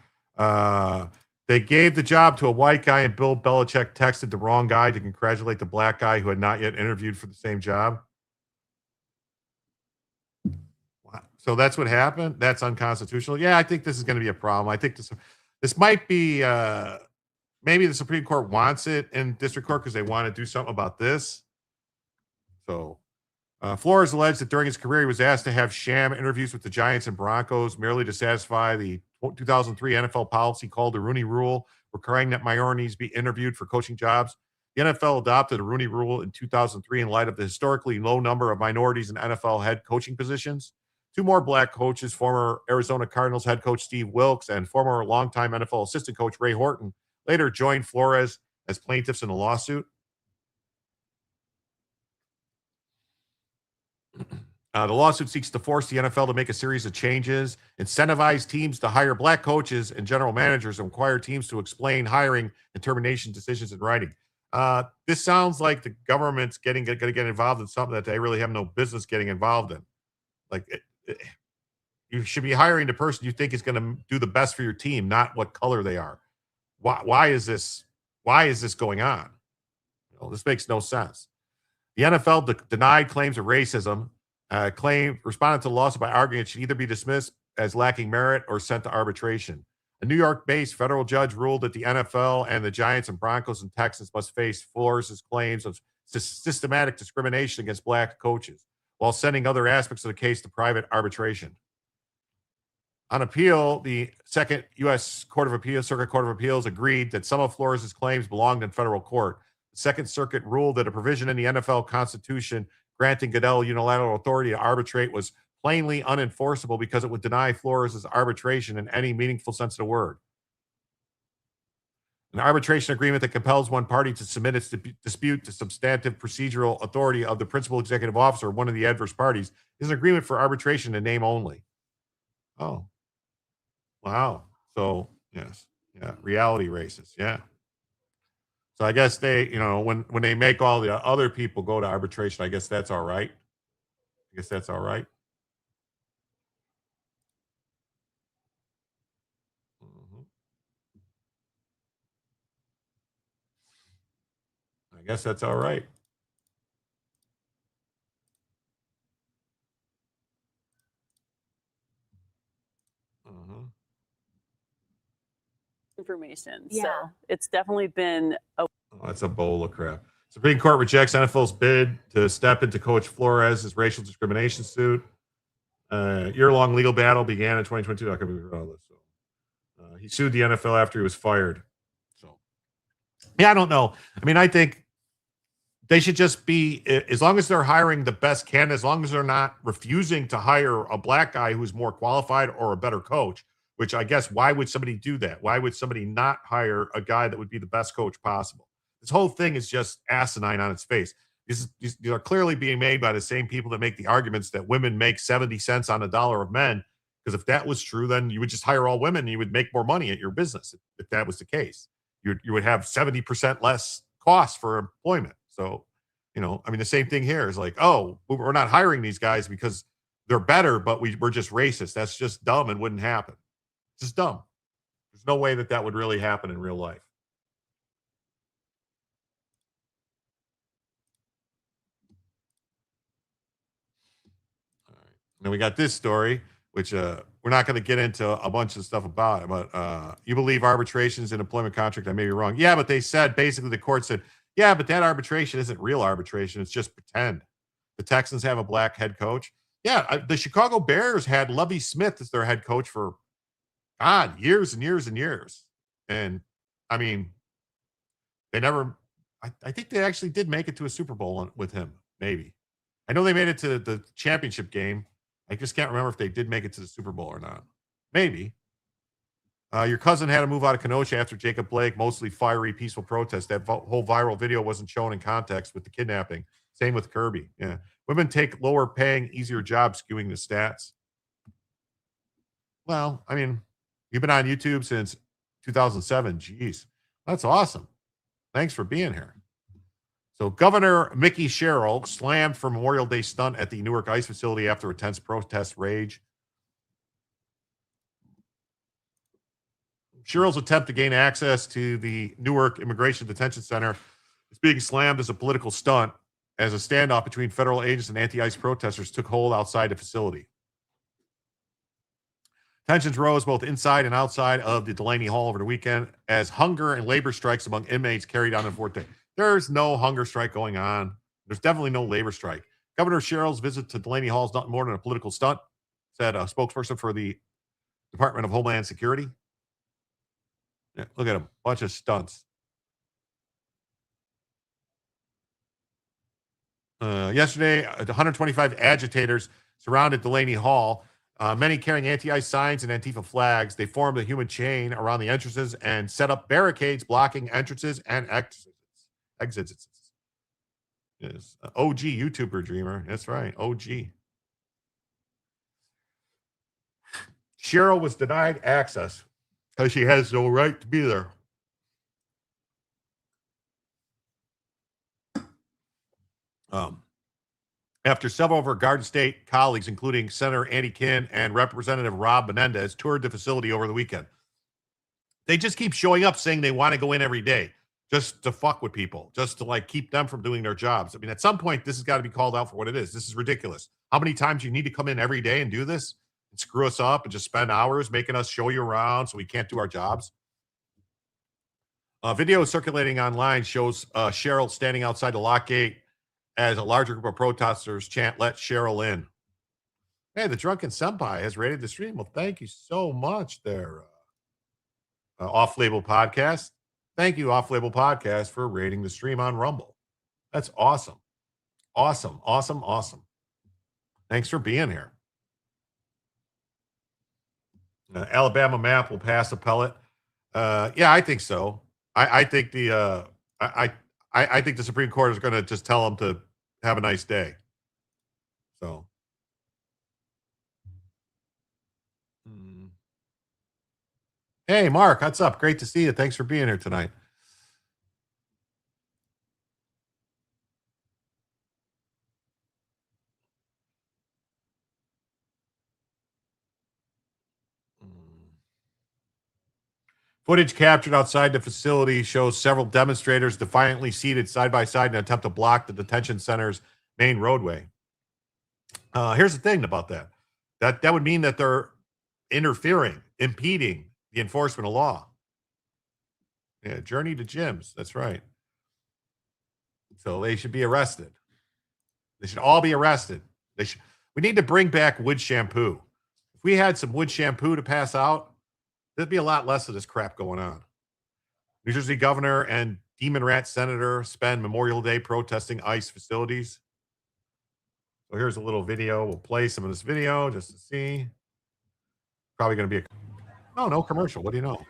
They gave the job to a white guy, and Bill Belichick texted the wrong guy to congratulate the black guy who had not yet interviewed for the same job. So that's what happened. That's unconstitutional. Yeah, I think this is going to be a problem. I think this might be maybe the Supreme Court wants it in district court because they want to do something about this. So Flores alleged that during his career he was asked to have sham interviews with the Giants and Broncos merely to satisfy the 2003 NFL policy called the Rooney Rule, requiring that minorities be interviewed for coaching jobs. The NFL adopted a Rooney Rule in 2003 in light of the historically low number of minorities in NFL head coaching positions. Two more black coaches, former Arizona Cardinals head coach Steve Wilkes and former longtime NFL assistant coach Ray Horton, later joined Flores as plaintiffs in a lawsuit. The lawsuit seeks to force the NFL to make a series of changes, incentivize teams to hire black coaches and general managers, and require teams to explain hiring and termination decisions in writing. This sounds like the government's going to get involved in something that they really have no business getting involved in. Like, you should be hiring the person you think is going to do the best for your team, not what color they are. Why is this going on? This makes no sense. The NFL denied claims of racism. Responded to the lawsuit by arguing it should either be dismissed as lacking merit or sent to arbitration. A New York-based federal judge ruled that the NFL and the Giants and Broncos and Texans must face Flores' claims of systematic discrimination against black coaches, while sending other aspects of the case to private arbitration. On appeal, the Second U.S. Circuit Court of Appeals agreed that some of Flores' claims belonged in federal court. The Second Circuit ruled that a provision in the NFL Constitution granting Goodell unilateral authority to arbitrate was plainly unenforceable because it would deny Flores' arbitration in any meaningful sense of the word. An arbitration agreement that compels one party to submit its dispute to substantive procedural authority of the principal executive officer, one of the adverse parties, is an agreement for arbitration in name only. Oh, wow. So, yes. Yeah. Reality races. Yeah. So I guess they, when they make all the other people go to arbitration, I guess that's all right. Mm-hmm. I guess that's all right. Mm-hmm. Information. Yeah. So it's definitely been that's a bowl of crap. Supreme Court rejects NFL's bid to step into Coach Flores' racial discrimination suit. Year-long legal battle began in 2022. I could be wrong with this. So, he sued the NFL after he was fired. So, yeah, I don't know. I mean, I think they should just be, as long as they're hiring the best candidate, as long as they're not refusing to hire a black guy who's more qualified or a better coach, which I guess, why would somebody do that? Why would somebody not hire a guy that would be the best coach possible? This whole thing is just asinine on its face. These are clearly being made by the same people that make the arguments that women make 70 cents on a dollar of men. Because if that was true, then you would just hire all women and you would make more money at your business. If that was the case, you would have 70% less costs for employment. So, the same thing here is like, oh, we're not hiring these guys because they're better, but we're just racist. That's just dumb and wouldn't happen. It's just dumb. There's no way that would really happen in real life. All right. Then we got this story, which we're not going to get into a bunch of stuff about it, but you believe arbitrations in employment contract, I may be wrong. Yeah, but they said, basically the court said, yeah, but that arbitration isn't real arbitration. It's just pretend. The Texans have a black head coach. Yeah, the Chicago Bears had Lovie Smith as their head coach for God, years and years and years. And I mean, they never, I think they actually did make it to a Super Bowl with him, maybe. I know they made it to the championship game. I just can't remember if they did make it to the Super Bowl or not. Maybe. Your cousin had to move out of Kenosha after Jacob Blake, mostly fiery, peaceful protest. That whole viral video wasn't shown in context with the kidnapping. Same with Kirby. Yeah. Women take lower paying, easier jobs, skewing the stats. Well, I mean, you've been on YouTube since 2007. Jeez. That's awesome. Thanks for being here. So Governor Mickey Sherrill slammed for Memorial Day stunt at the Newark ICE facility after intense protest rage. Sherrill's attempt to gain access to the Newark Immigration Detention Center is being slammed as a political stunt as a standoff between federal agents and anti-ICE protesters took hold outside the facility. Tensions rose both inside and outside of the Delaney Hall over the weekend as hunger and labor strikes among inmates carried on in the fourth day. There's no hunger strike going on. There's definitely no labor strike. Governor Sherrill's visit to Delaney Hall is nothing more than a political stunt, said a spokesperson for the Department of Homeland Security. Yeah, look at him. Bunch of stunts. Yesterday, 125 agitators surrounded Delaney Hall, many carrying anti-ICE signs and Antifa flags. They formed a human chain around the entrances and set up barricades blocking entrances and exits. Yes. OG YouTuber dreamer. That's right. OG. Cheryl was denied access because she has no right to be there. After several of her Garden State colleagues, including Senator Andy Kinn and Representative Rob Menendez, toured the facility over the weekend. They just keep showing up saying they want to go in every day just to fuck with people, just to like keep them from doing their jobs. I mean, at some point, this has got to be called out for what it is. This is ridiculous. How many times you need to come in every day and do this and screw us up and just spend hours making us show you around so we can't do our jobs? Video circulating online shows Cheryl standing outside the lock gate as a larger group of protesters chant, "Let Cheryl in." Hey, the Drunken Senpai has rated the stream. Well, thank you so much there, Off-Label Podcast. Thank you, Off-Label Podcast, for rating the stream on Rumble. That's awesome. Awesome, awesome, awesome. Thanks for being here. Alabama map will pass appellate. Yeah, I think so. I think the I think the Supreme Court is going to just tell them to have a nice day. So. Hey, Mark, what's up? Great to see you. Thanks for being here tonight. Footage captured outside the facility shows several demonstrators defiantly seated side by side in an attempt to block the detention center's main roadway. Here's the thing about that. That would mean that they're interfering, impeding the enforcement of law. Yeah, journey to gyms. That's right. So they should be arrested. They should all be arrested. We need to bring back wood shampoo. If we had some wood shampoo to pass out, there'd be a lot less of this crap going on. New Jersey governor and Demon Rat senator spend Memorial Day protesting ICE facilities. So here's a little video. We'll play some of this video just to see. Probably going to be no commercial. What do you know?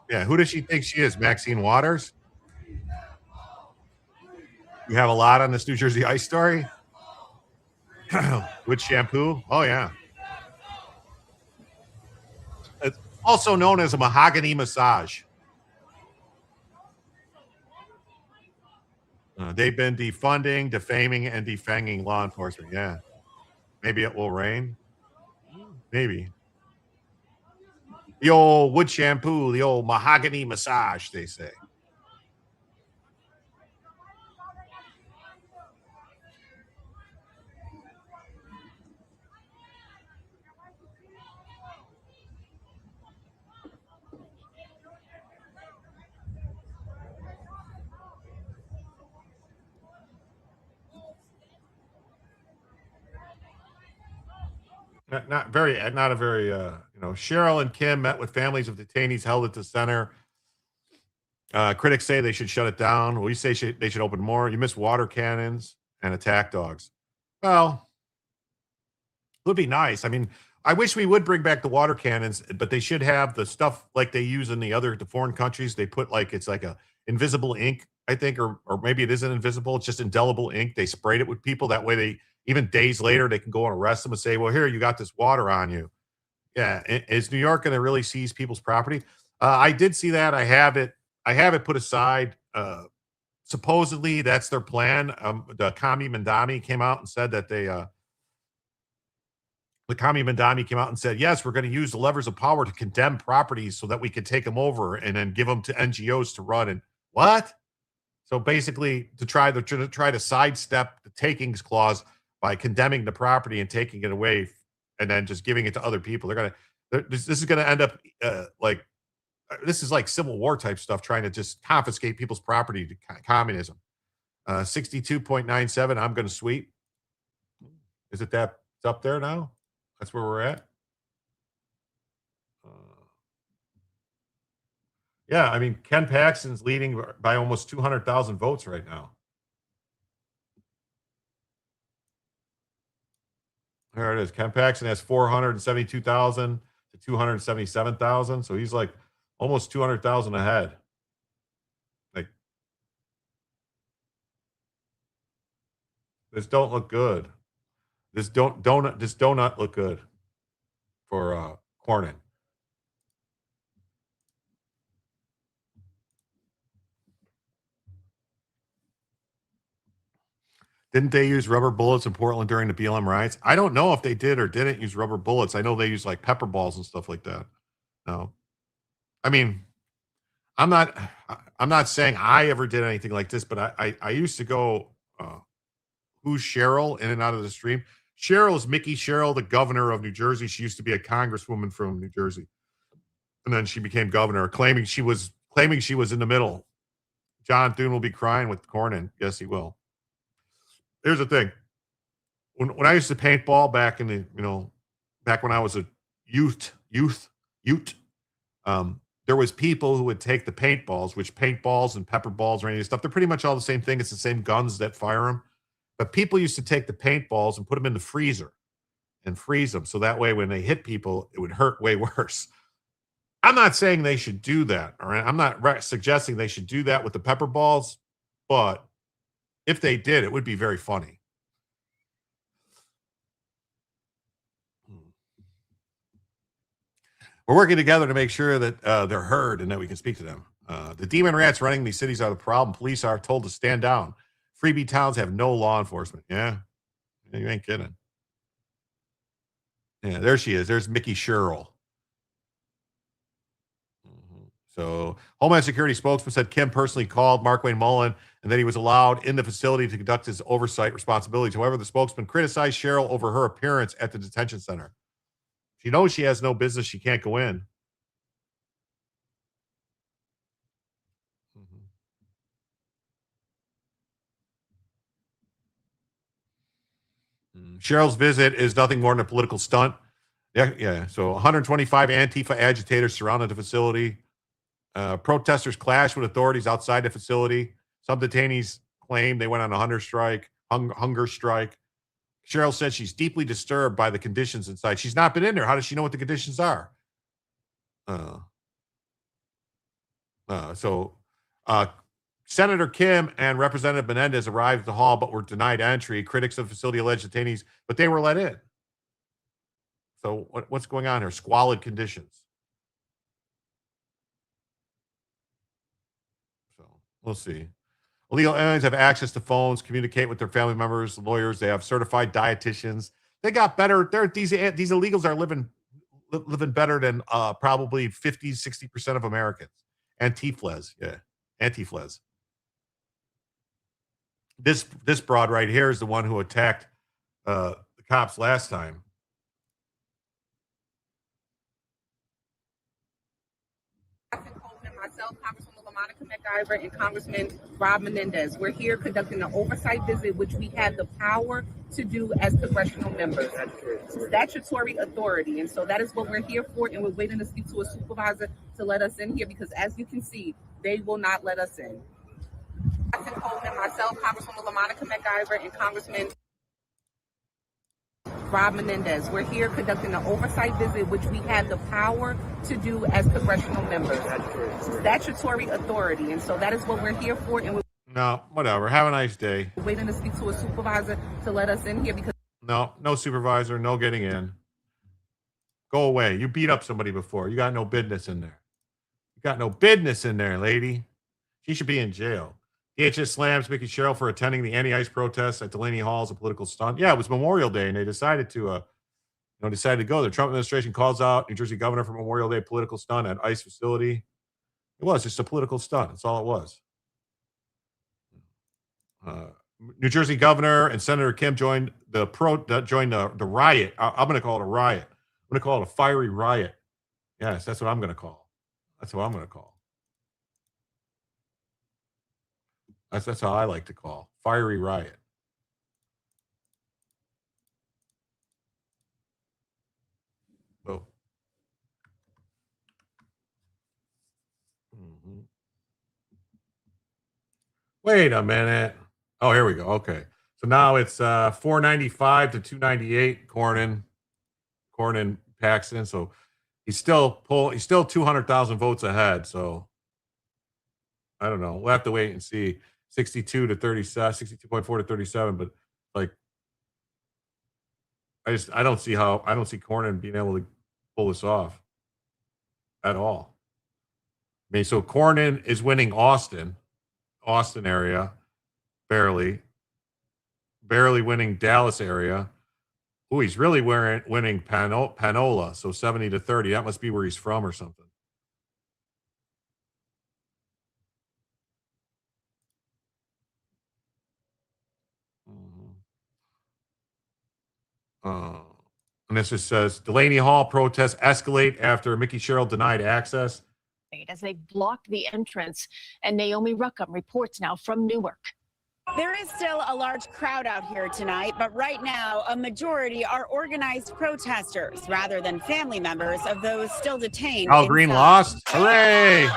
Yeah, who does she think she is? Maxine Waters? You have a lot on this New Jersey ICE story? With shampoo? Oh, yeah. It's also known as a mahogany massage. They've been defunding, defaming, and defanging law enforcement. Yeah. Maybe it will rain. Maybe. The old wood shampoo, the old mahogany massage, they say. not a very, Cheryl and Kim met with families of detainees held at the center. Critics say they should shut it down. We say they should open more. You miss water cannons and attack dogs. Well, it would be nice. I mean, I wish we would bring back the water cannons, but they should have the stuff like they use in the foreign countries. They put it's like a invisible ink, I think, or maybe it isn't invisible. It's just indelible ink. They sprayed it with people. That way even days later, they can go and arrest them and say, well, here, you got this water on you. Yeah. Is New York going to really seize people's property? I did see that. I have it put aside. Supposedly that's their plan. The Kami Mandami came out and said that the Kami Mandami came out and said, yes, we're going to use the levers of power to condemn properties so that we can take them over and then give them to NGOs to run. And what? So basically to try to sidestep the takings clause by condemning the property and taking it away and then just giving it to other people. This is going to end up this is like Civil War type stuff, trying to just confiscate people's property to communism. 62.97. I'm going to sweep. Is it that it's up there now? That's where we're at. Yeah, I mean, Ken Paxton's leading by almost 200,000 votes right now. There it is. Ken Paxton has 472,000 to 277,000. So he's like almost 200,000 ahead. This don't look good. This donut look good for Cornyn. Didn't they use rubber bullets in Portland during the BLM riots? I don't know if they did or didn't use rubber bullets. I know they use like pepper balls and stuff like that. No. I mean, I'm not saying I ever did anything like this, but I used to go, who's Cheryl, in and out of the stream. Cheryl is Mickey Cheryl, the governor of New Jersey. She used to be a congresswoman from New Jersey. And then she became governor, claiming she was in the middle. John Thune will be crying with Cornyn. Yes, he will. Here's the thing. When I used to paintball back in the, back when I was a youth, there was people who would take the paintballs, which paintballs and pepper balls or any of this stuff, they're pretty much all the same thing. It's the same guns that fire them. But people used to take the paintballs and put them in the freezer and freeze them. So that way, when they hit people, it would hurt way worse. I'm not saying they should do that. All right. I'm not suggesting they should do that with the pepper balls, but if they did, it would be very funny. We're working together to make sure that they're heard and that we can speak to them. The demon rats running these cities are the problem. Police are told to stand down. Freebie towns have no law enforcement. Yeah, you ain't kidding. Yeah, there she is. There's Mickey Cheryl. So Homeland Security spokesman said Kim personally called Markwayne Mullen and that he was allowed in the facility to conduct his oversight responsibilities. However, the spokesman criticized Cheryl over her appearance at the detention center. She knows she has no business. She can't go in. Cheryl's visit is nothing more than a political stunt. Yeah. So 125 Antifa agitators surrounded the facility. Protesters clashed with authorities outside the facility. Some detainees claim they went on a hunger strike. Cheryl said she's deeply disturbed by the conditions inside. She's not been in there. How does she know what the conditions are? Senator Kim and Representative Menendez arrived at the hall but were denied entry. Critics of the facility alleged detainees, but they were let in. So what's going on here? Squalid conditions. So we'll see. Illegal aliens have access to phones, communicate with their family members, lawyers. They have certified dietitians. They got better. These illegals are living better than probably 50, 60% of Americans. Anti-Fles. Yeah. Anti-Fles. This broad right here is the one who attacked the cops last time. Myself, Congresswoman Monica McIver and Congressman Rob Menendez. We're here conducting an oversight visit, which we have the power to do as congressional members. Statutory authority. And so that is what we're here for. And we're waiting to speak to a supervisor to let us in here because, as you can see, they will not let us in. Myself, Congresswoman Monica McIver, and Congressman Rob Menendez. We're here conducting an oversight visit, which we have the power to do as congressional members. Statutory authority. And so that is what we're here for. And we're No, whatever. Have a nice day. waiting to speak to a supervisor to let us in here because No supervisor, no getting in. Go away. You beat up somebody before. You got no business in there. You got no business in there, lady. She should be in jail. DHS slams Mickey Sherrill for attending the anti-ICE protests at Delaney Hall as a political stunt. Yeah, it was Memorial Day, and they decided to, decided to go. The Trump administration calls out New Jersey governor for Memorial Day political stunt at ICE facility. It was just a political stunt. That's all it was. New Jersey governor and Senator Kim joined the riot. I'm going to call it a riot. I'm going to call it a fiery riot. Yes, that's what I'm going to call. That's what I'm going to call. That's how I like to call fiery riot. Oh. Wait a minute. Oh, here we go. Okay. So now it's 495 to 298 Cornyn Paxton. So he's still 200,000 votes ahead. So I don't know. We'll have to wait and see. 62 to 37, 62.4 to 37. But like, I don't see Cornyn being able to pull this off at all. I mean, so Cornyn is winning Austin area, barely winning Dallas area. Oh, he's really winning Panola, so 70 to 30. That must be where he's from or something. And this just says Delaney Hall protests escalate after Mickey Sherrill denied access. As they blocked the entrance, and Naomi Ruckham reports now from Newark. There is still a large crowd out here tonight, but right now a majority are organized protesters rather than family members of those still detained. Al Green lost. Hooray!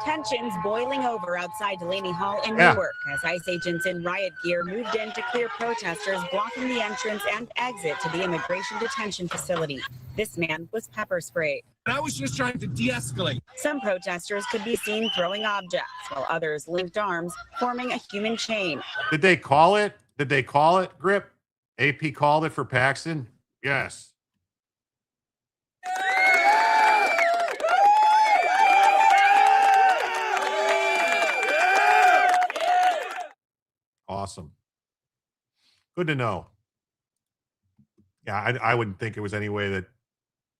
Tensions boiling over outside Delaney Hall in Newark as ICE agents in riot gear moved in to clear protesters blocking the entrance and exit to the immigration detention facility. This man was pepper sprayed. I was just trying to de-escalate. Some protesters could be seen throwing objects, while others linked arms, forming a human chain. Did they call it? Grip? AP called it for Paxton? Yes. Awesome. Good to know. Yeah, I wouldn't think it was any way that,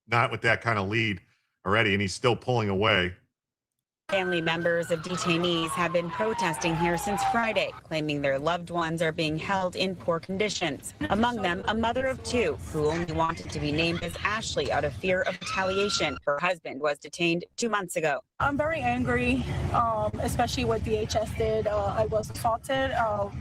not with that kind of lead already, and he's still pulling away. Family members of detainees have been protesting here since Friday, claiming their loved ones are being held in poor conditions. Among them, a mother of two who only wanted to be named as Ashley out of fear of retaliation. Her husband was detained 2 months ago. I'm very angry, especially what DHS did. I was assaulted.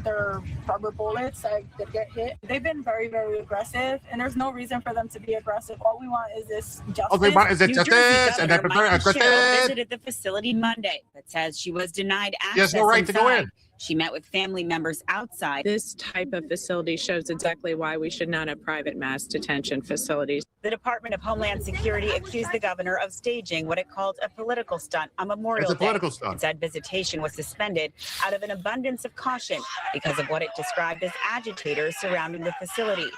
There are rubber bullets that get hit. They've been very, very aggressive, and there's no reason for them to be aggressive. All we want is this justice. New Jersey Governor Mike Sherrill visited the facility Monday, but says she was denied access. She has no right inside. to go in. She met with family members outside. This type of facility shows exactly why we should not have private mass detention facilities. The Department of Homeland Security accused the governor of staging what it called a political stunt on Memorial Day. It's a political stunt. It said visitation was suspended out of an abundance of caution because of what it described as agitators surrounding the facility.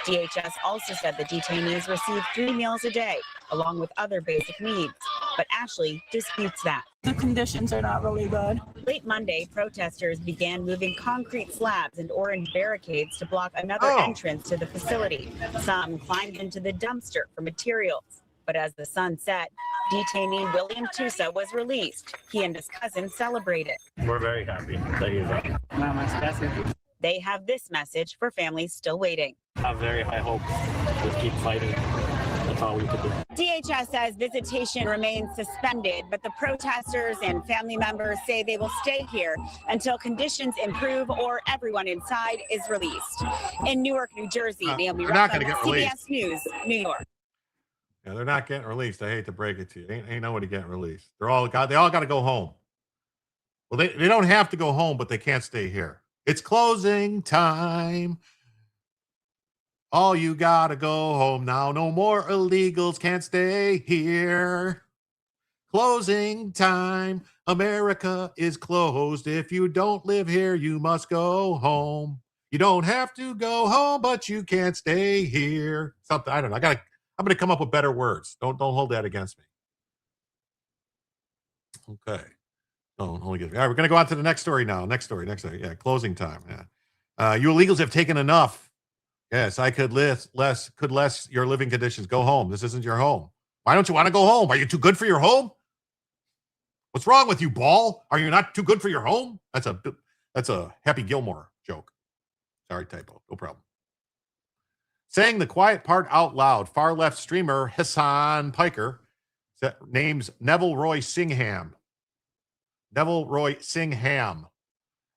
DHS also said the detainees received 3 meals a day, along with other basic needs. But Ashley disputes that. The conditions are not really good. Late Monday, protesters began moving concrete slabs and orange barricades to block another entrance to the facility. Some climbed into the dumpster for materials. But as the sun set, detainee William Tusa was released. He and his cousin celebrated. We're very happy that he's out. They have this message for families still waiting. I have very high hopes to keep fighting that's all we could do. DHS says visitation remains suspended, but the protesters and family members say they will stay here until conditions improve or everyone inside is released. In Newark, New Jersey, Naomi they're not Ruffin, gonna get CBS released. News, New York. Yeah, they're not getting released. I hate to break it to you. Ain't nobody getting released. They all got to go home. Well, they don't have to go home, but they can't stay here. It's closing time. All you got to go home now. No more illegals can't stay here. Closing time. America is closed. If you don't live here, you must go home. You don't have to go home, but you can't stay here. Something, I don't know. I'm going to come up with better words. Don't hold that against me. Okay. Don't hold it against me. All right, we're going to go on to the next story now. Next story. Yeah, closing time. Yeah. You illegals have taken enough. Yes, I could less your living conditions. Go home. This isn't your home. Why don't you want to go home? Are you too good for your home? What's wrong with you, Ball? Are you not too good for your home? That's a Happy Gilmore joke. Sorry, typo. No problem. Saying the quiet part out loud, far-left streamer Hasan Piker names Neville Singham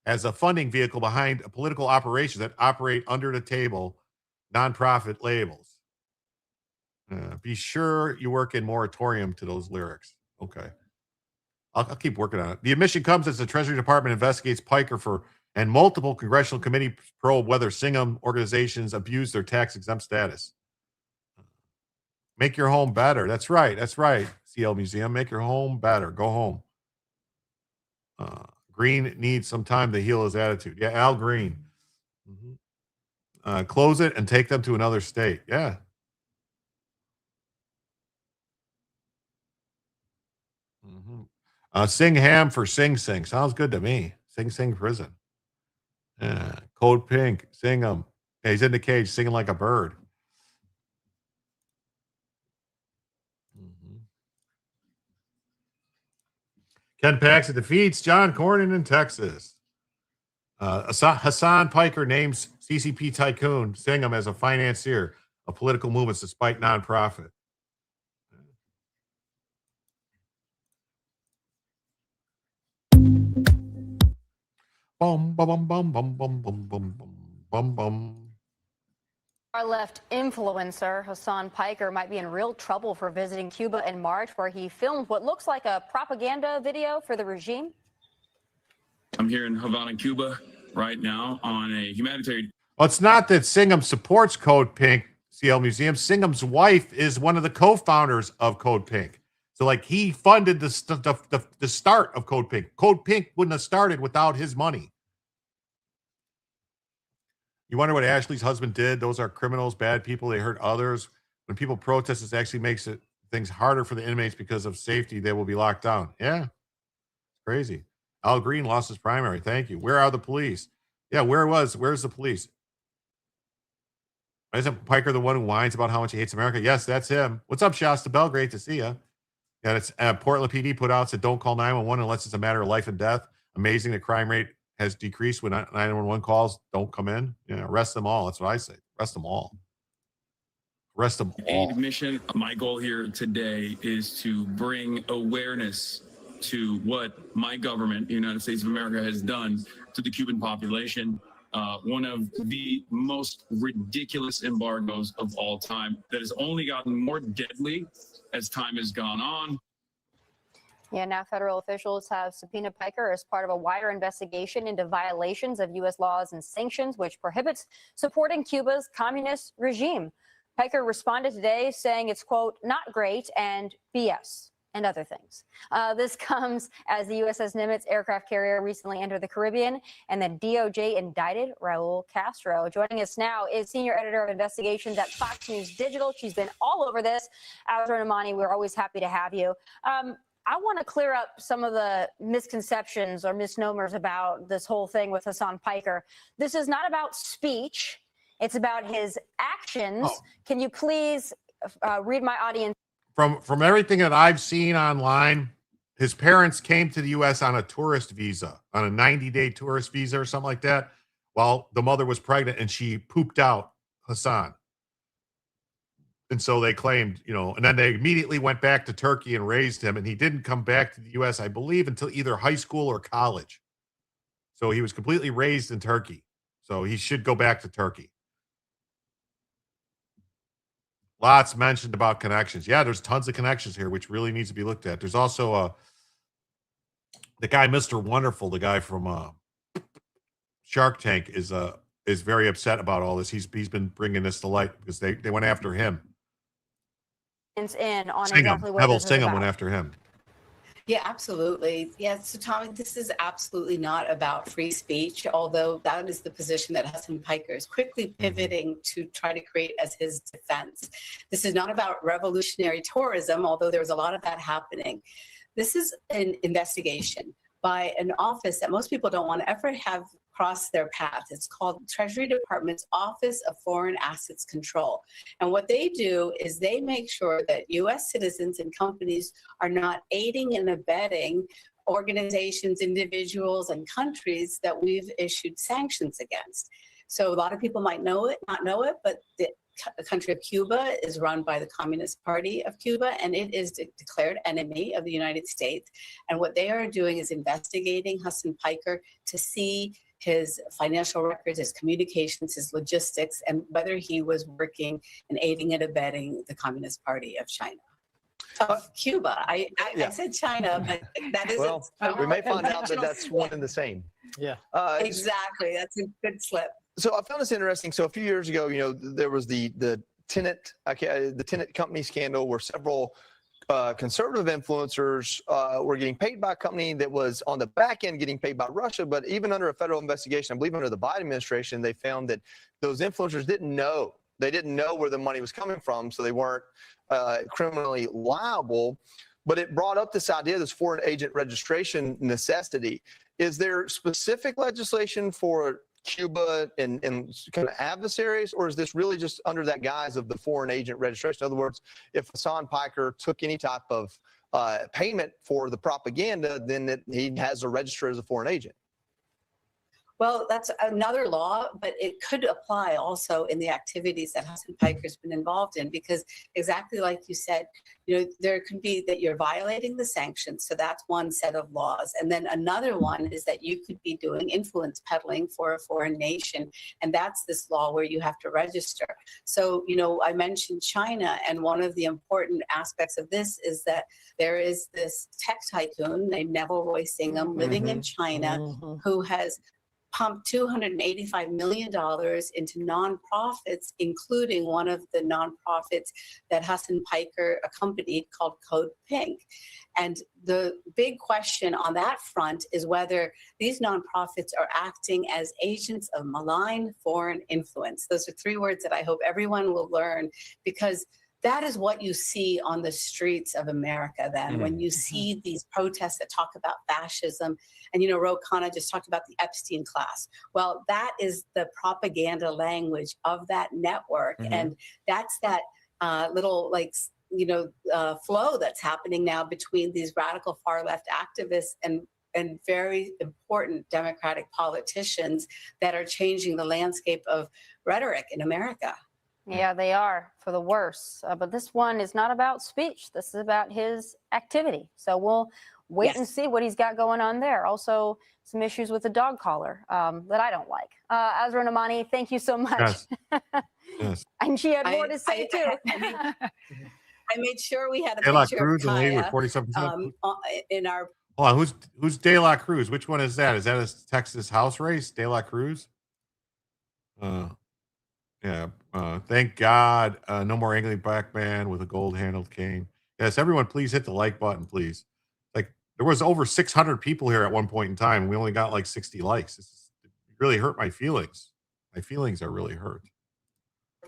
as a funding vehicle behind political operations that operate under the table nonprofit labels. Be sure you work in moratorium to those lyrics. Okay. I'll keep working on it. The admission comes as the Treasury Department investigates Piker and multiple congressional committees probe whether Singham organizations abuse their tax-exempt status. Make your home better. That's right. CL Museum, make your home better. Go home. Green needs some time to heal his attitude. Yeah, Al Green. Mm-hmm. Close it and take them to another state. Yeah. Mm-hmm. Singham for Sing Sing. Sounds good to me. Sing Sing prison. Yeah. Code Pink. Singham. Yeah, he's in the cage singing like a bird. Ken Paxton defeats John Cornyn in Texas. Hasan Piker names CCP tycoon Singham as a financier of political movements despite nonprofit. Bum, bum, bum, bum, bum, bum, bum, bum, bum. Our left influencer, Hasan Piker, might be in real trouble for visiting Cuba in March, where he filmed what looks like a propaganda video for the regime. I'm here in Havana, Cuba, right now on a humanitarian. Well, it's not that Singham supports Code Pink, CL Museum. Singham's wife is one of the co-founders of Code Pink. So, like, he funded the start of Code Pink. Code Pink wouldn't have started without his money. You wonder what Ashley's husband did? Those are criminals, bad people. They hurt others. When people protest, it actually makes things harder for the inmates because of safety. They will be locked down. Yeah, crazy. Al Green lost his primary. Thank you. Where are the police? Yeah, where's the police? Isn't Piker the one who whines about how much he hates America? Yes, that's him. What's up, Shasta Bell? Great to see you. Yeah, it's Portland PD put out, said don't call 911 unless it's a matter of life and death. Amazing, the crime rate has decreased when 911 calls don't come in. Yeah, arrest them all. That's what I say. Arrest them all. Arrest them all. Mission. My goal here today is to bring awareness to what my government, the United States of America, has done to the Cuban population. One of the most ridiculous embargoes of all time that has only gotten more deadly as time has gone on. Yeah, now federal officials have subpoenaed Piker as part of a wider investigation into violations of U.S. laws and sanctions, which prohibits supporting Cuba's communist regime. Piker responded today saying it's, quote, not great and BS and other things. This comes as the USS Nimitz aircraft carrier recently entered the Caribbean and the DOJ indicted Raul Castro. Joining us now is senior editor of investigations at Fox News Digital. She's been all over this. Azra Namani, we're always happy to have you. I want to clear up some of the misconceptions or misnomers about this whole thing with Hasan Piker. This is not about speech. It's about his actions. Oh. Can you please read my audience? From everything that I've seen online, his parents came to the U.S. on a tourist visa, on a 90-day tourist visa or something like that, while the mother was pregnant and she pooped out Hasan. And so they claimed, and then they immediately went back to Turkey and raised him. And he didn't come back to the U.S., I believe, until either high school or college. So he was completely raised in Turkey. So he should go back to Turkey. Lots mentioned about connections. Yeah, there's tons of connections here, which really needs to be looked at. There's also the guy, Mr. Wonderful, the guy from Shark Tank, is very upset about all this. He's been bringing this to light because they went after him. In on Singham. exactly what Neville this is Singham about. went after him. Yeah, absolutely. Yeah, so Tommy, this is absolutely not about free speech, although that is the position that Hasan Piker is quickly pivoting to try to create as his defense. This is not about revolutionary tourism, although there's a lot of that happening. This is an investigation by an office that most people don't want to ever have cross their path. It's called Treasury Department's Office of Foreign Assets Control. And what they do is they make sure that U.S. citizens and companies are not aiding and abetting organizations, individuals, and countries that we've issued sanctions against. So a lot of people might know it, not know it, but the country of Cuba is run by the Communist Party of Cuba, and it is a declared enemy of the United States. And what they are doing is investigating Hasan Piker to see his financial records, his communications, his logistics, and whether he was working and aiding and abetting the Communist Party of China. Of Cuba. I said China, but that isn't. Well, we may find out that that's one and the same. Yeah. Exactly. That's a good slip. So I found this interesting. So a few years ago, there was the tenant company scandal where several conservative influencers were getting paid by a company that was on the back end getting paid by Russia. But even under a federal investigation, I believe under the Biden administration, they found that those influencers didn't know. They didn't know where the money was coming from, so they weren't criminally liable. But it brought up this idea, this foreign agent registration necessity. Is there specific legislation for Cuba and kind of adversaries, or is this really just under that guise of the foreign agent registration? In other words, if Hasan Piker took any type of payment for the propaganda, then he has to register as a foreign agent. Well, that's another law, but it could apply also in the activities that Hasan Piker's been involved in, because exactly like you said, there could be that you're violating the sanctions. So that's one set of laws. And then another one is that you could be doing influence peddling for a foreign nation. And that's this law where you have to register. So, I mentioned China, and one of the important aspects of this is that there is this tech tycoon named Neville Singham living in China who has pumped $285 million into nonprofits, including one of the nonprofits that Hasan Piker accompanied called Code Pink. And the big question on that front is whether these nonprofits are acting as agents of malign foreign influence. Those are three words that I hope everyone will learn, because that is what you see on the streets of America then, when you see these protests that talk about fascism. And, Ro Khanna just talked about the Epstein class. Well, that is the propaganda language of that network. And that's that little, flow that's happening now between these radical far left activists and very important Democratic politicians that are changing the landscape of rhetoric in America. Yeah, they are, for the worse. But this one is not about speech. This is about his activity. So we'll wait and see what he's got going on there. Also, some issues with the dog collar that I don't like. Azra Namani, thank you so much. Yes. And she had more to say, too. I made sure we had a De La picture Cruz of and Lee with Kaya 47%. in our. Hold on, who's De La Cruz? Which one is that? Is that a Texas House race? De La Cruz? Yeah. Thank God. No more angry black man with a gold-handled cane. Yes, everyone, please hit the like button, please. There was over 600 people here at one point in time. We only got 60 likes. It really hurt my feelings. My feelings are really hurt.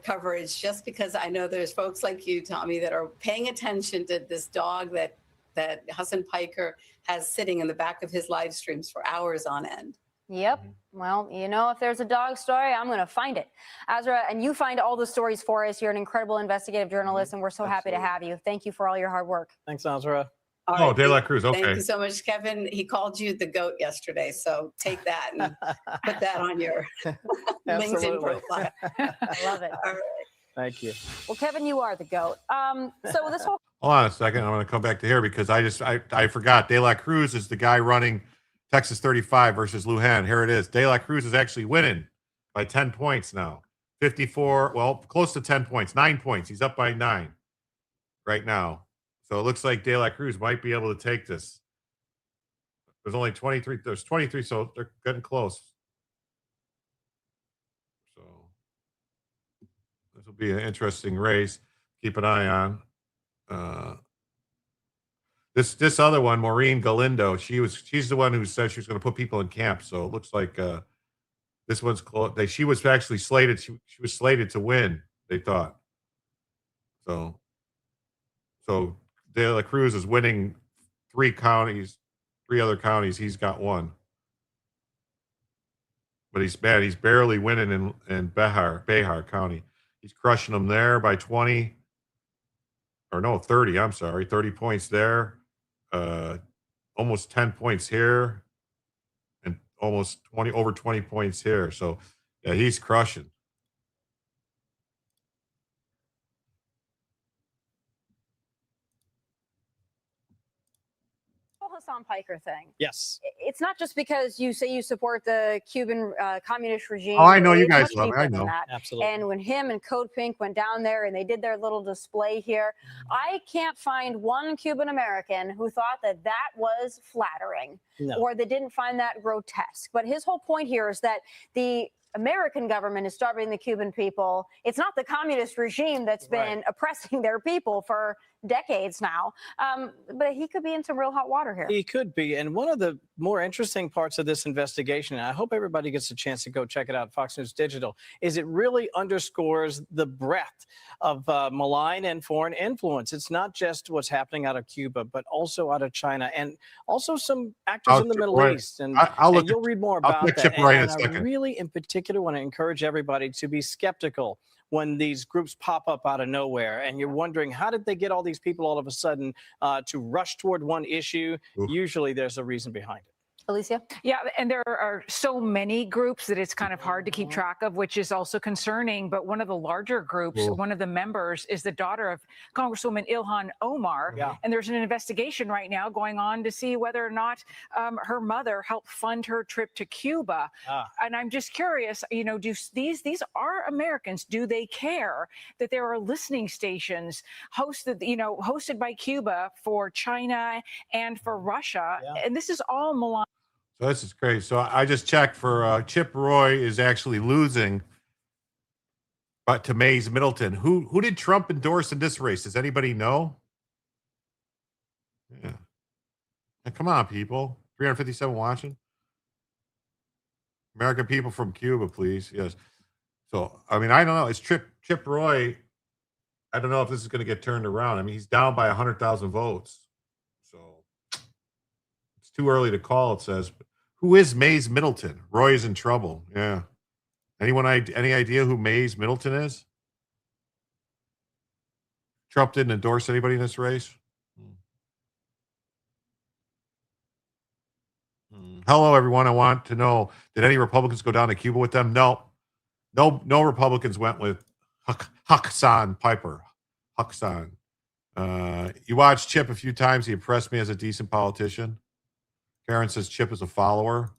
Coverage, just because I know there's folks like you, Tommy, that are paying attention to this dog that Hasan Piker has sitting in the back of his live streams for hours on end. Yep. Well, if there's a dog story, I'm going to find it. Azra, and you find all the stories for us. You're an incredible investigative journalist, and we're so happy to have you. Thank you for all your hard work. Thanks, Azra. De La Cruz. Okay. Thank you so much, Kevin. He called you the GOAT yesterday, so take that and put that on your LinkedIn profile. I love it. All right. Thank you. Well, Kevin, you are the GOAT. So this whole Hold on a second. I'm going to come back to here because I forgot. De La Cruz is the guy running Texas 35 versus Lujan. Here it is. De La Cruz is actually winning by 10 points now. 54, well, close to 10 points, 9 points. He's up by 9 right now. So it looks like De La Cruz might be able to take this. There's only 23. There's 23, so they're getting close. So this will be an interesting race. Keep an eye on. This other one, Maureen Galindo, she's the one who said she was going to put people in camp. So it looks like this one's close. She was actually slated. She was slated to win. They thought. So De La Cruz is winning 3 counties, 3 other counties. He's got 1, but he's bad. He's barely winning in Behar County. He's crushing them there by 20. Or no, 30, I'm sorry, 30 points there, almost 10 points here, and almost over 20 points here. So, yeah, he's crushing. Hasan Piker thing. Yes. It's not just because you say you support the Cuban communist regime. Oh, I know you It's guys much love it. I deeper than know. that. Absolutely. And when him and Code Pink went down there and they did their little display here, I can't find one Cuban American who thought that that was flattering or that didn't find that grotesque. But his whole point here is that the American government is starving the Cuban people. It's not the communist regime that's been oppressing their people for decades now. But he could be in some real hot water here. He could be. And one of the more interesting parts of this investigation, and I hope everybody gets a chance to go check it out, Fox News Digital, is it really underscores the breadth of malign and foreign influence. It's not just what's happening out of Cuba, but also out of China and also some actors in the Middle East. And, and you'll read more about that. And I really, in particular, want to encourage everybody to be skeptical when these groups pop up out of nowhere and you're wondering, how did they get all these people all of a sudden to rush toward one issue? Usually there's a reason behind it. Alicia? Yeah, and there are so many groups that it's kind of hard to keep track of, which is also concerning. But one of the larger groups, one of the members is the daughter of Congresswoman Ilhan Omar. And there's an investigation right now going on to see whether or not her mother helped fund her trip to Cuba. And I'm just curious, you know, these are Americans. Do they care that there are listening stations hosted by Cuba for China and for Russia? And this is all malign. So this is crazy. So I just checked for Chip Roy is actually losing, but to Mays Middleton. Who did Trump endorse in this race? Does anybody know? Yeah. Come on, people. 357 watching. American people from Cuba, please. Yes. So I mean, I don't know. It's Chip Roy. I don't know if this is going to get turned around. I mean, he's down by 100,000 votes. So it's too early to call, it says. Who is Mays Middleton? Roy is in trouble. Yeah. Anyone, any idea who Mays Middleton is? Trump didn't endorse anybody in this race. Hello, everyone. I want to know, did any Republicans go down to Cuba with them? No Republicans went with Hasan Piker. Hasan. You watched Chip a few times. He impressed me as a decent politician. Karen says Chip is a follower.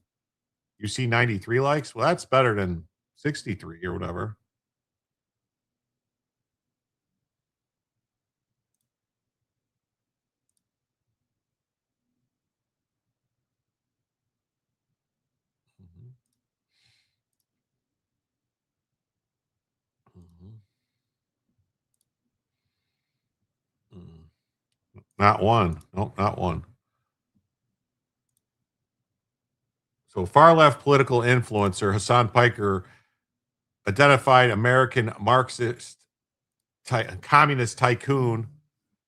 You see 93 likes? Well, that's better than 63 or whatever. Not one. Nope, not one. So far left political influencer Hasan Piker identified American Marxist communist tycoon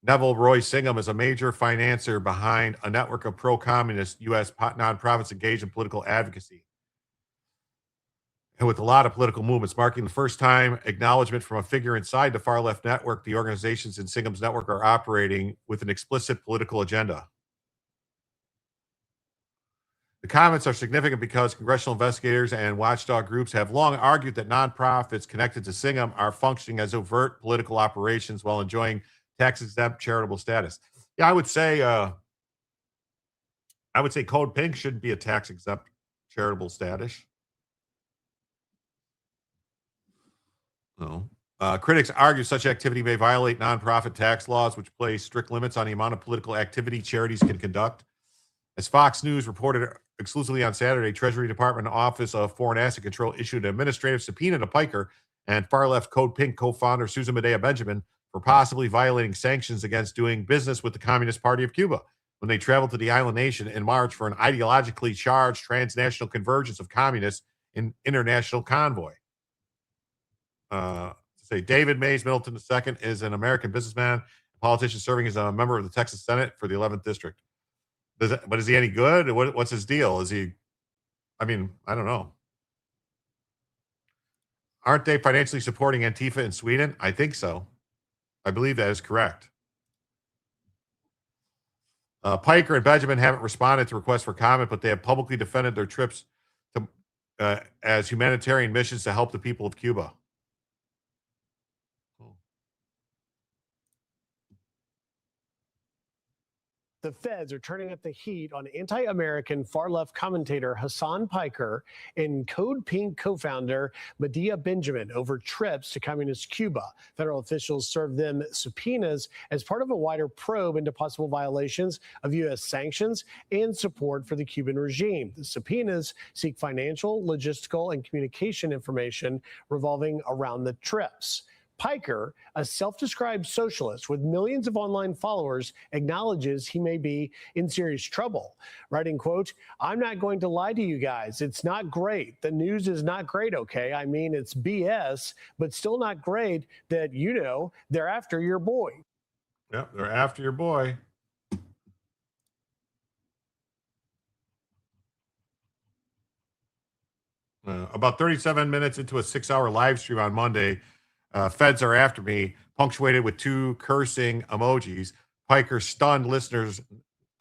Neville Singham as a major financier behind a network of pro-communist U.S. nonprofits engaged in political advocacy. And with a lot of political movements, marking the first time acknowledgement from a figure inside the far left network, the organizations in Singham's network are operating with an explicit political agenda. The comments are significant because congressional investigators and watchdog groups have long argued that nonprofits connected to Singham are functioning as overt political operations while enjoying tax-exempt charitable status. Yeah, I would say Code Pink shouldn't be a tax-exempt charitable status. No. Critics argue such activity may violate nonprofit tax laws, which place strict limits on the amount of political activity charities can conduct. As Fox News reported exclusively on Saturday, Treasury Department Office of Foreign Asset Control issued an administrative subpoena to Piker and far-left Code Pink co-founder Susan Medea Benjamin for possibly violating sanctions against doing business with the Communist Party of Cuba when they traveled to the island nation in March for an ideologically charged transnational convergence of communists in international convoy. David Mays Middleton II is an American businessman, a politician serving as a member of the Texas Senate for the 11th District. But is he any good? What's his deal? Is he, I don't know. Aren't they financially supporting Antifa in Sweden? I think so. I believe that is correct. Piker and Benjamin haven't responded to requests for comment, but they have publicly defended their trips to, as humanitarian missions to help the people of Cuba. The feds are turning up the heat on anti-American far-left commentator Hasan Piker and Code Pink co-founder Medea Benjamin over trips to communist Cuba. Federal officials served them subpoenas as part of a wider probe into possible violations of U.S. sanctions and support for the Cuban regime. The subpoenas seek financial, logistical, and communication information revolving around the trips. Piker, a self-described socialist with millions of online followers, acknowledges he may be in serious trouble, writing, quote, "I'm not going to lie to you guys. It's not great. The news is not great, okay? I mean, it's BS, but still not great that, they're after your boy." Yep, they're after your boy. About 37 minutes into a 6-hour live stream on Monday, feds are after me, punctuated with 2 cursing emojis. Piker stunned listeners